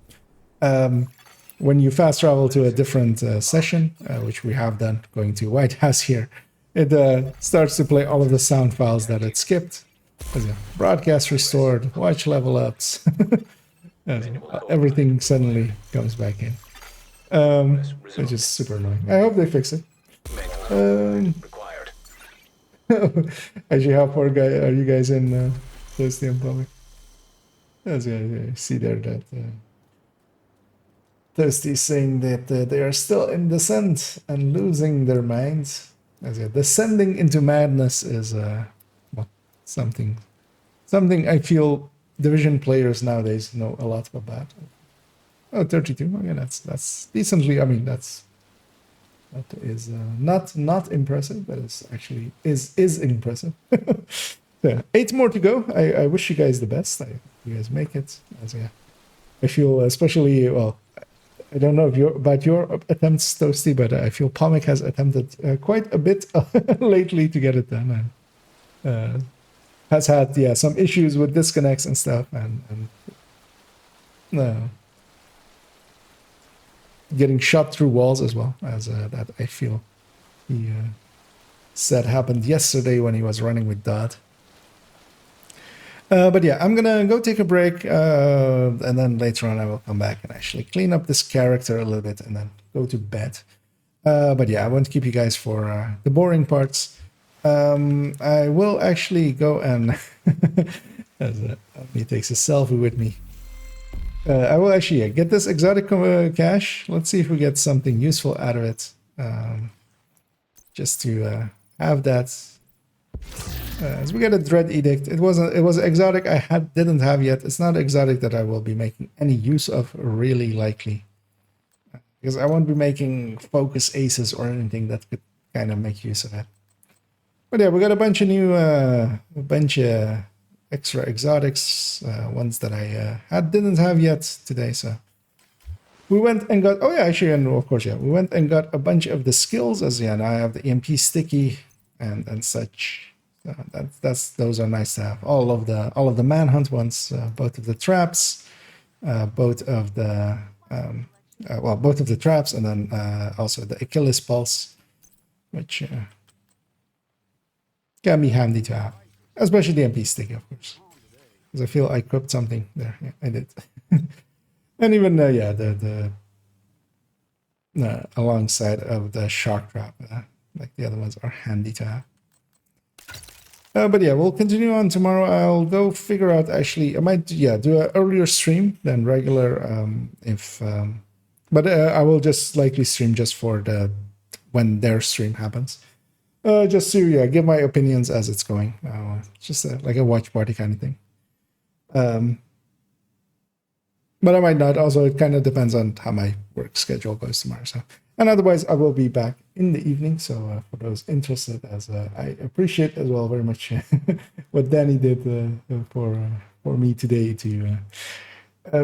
When you fast travel to a different session, which we have done, going to White House here, it starts to play all of the sound files that it skipped. Broadcast restored, watch level ups. Everything suddenly comes back in, which is super annoying. I hope they fix it. Actually, how far are you guys in close to the public? As I see there that Thirsty saying that they are still in descent and losing their minds. As descending into madness is well, something I feel Division players nowadays know a lot about. Oh, 32. Okay, that's decently. I mean, that is not impressive, but it's actually is impressive. So 8 more to go. I wish you guys the best. I hope you guys make it. As I feel especially, well, I don't know if about your attempts, Toasty, but I feel Pomic has attempted quite a bit lately to get it done, and has had some issues with disconnects and stuff, and getting shot through walls as well, as that I feel he said happened yesterday when he was running with Dodd. But yeah, I'm gonna go take a break, and then later on I will come back and actually clean up this character a little bit and then go to bed. But yeah, I won't keep you guys for the boring parts. I will actually go and as he takes a selfie with me. I will actually get this exotic cache. Let's see if we get something useful out of it. Just to have that. As we get a Dread Edict, it was exotic I didn't have yet. It's not exotic that I will be making any use of, really likely, because I won't be making focus aces or anything that could kind of make use of it. But yeah, we got a bunch of new, extra exotics, ones that I didn't have yet today. So we went and got, oh yeah, actually, and of course, yeah, we went and got a bunch of the skills. As yeah, now I have the EMP sticky and such. Those are nice to have. All of the manhunt ones, both of the traps, both of the traps, and then also the Achilles pulse, which can be handy to have, especially the MP sticky, of course, because I feel I equipped something there. Yeah, I did, and even the alongside of the shark trap, like the other ones are handy to have. But yeah, we'll continue on tomorrow. I'll go figure out, actually, I might, do an earlier stream than regular, but I will just likely stream just for when their stream happens. Just to, give my opinions as it's going. Just like a watch party kind of thing. But I might not. Also, it kind of depends on how my work schedule goes tomorrow. So, and otherwise, I will be back in the evening. So for those interested, as I appreciate as well very much what Danny did for me today to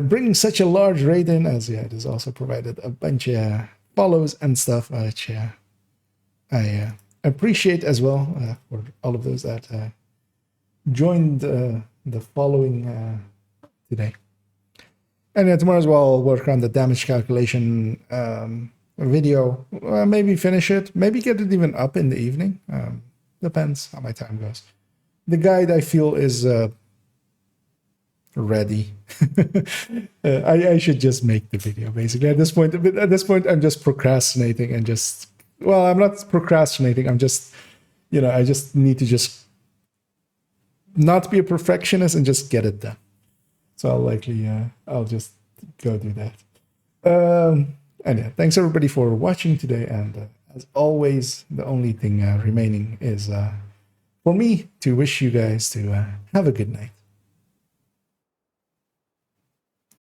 bring such a large raid in. As it has also provided a bunch of follows and stuff, which I appreciate as well for all of those that joined the following today. And tomorrow as well, I'll work on the damage calculation video. Maybe finish it. Maybe get it even up in the evening. Depends how my time goes. The guide, I feel, is ready. I should just make the video, basically. At this point, I'm just procrastinating and just... Well, I'm not procrastinating. I'm just... I just need to just not be a perfectionist and just get it done. So I'll likely, I'll just go do that. And yeah, thanks everybody for watching today. And as always, the only thing remaining is for me to wish you guys to have a good night.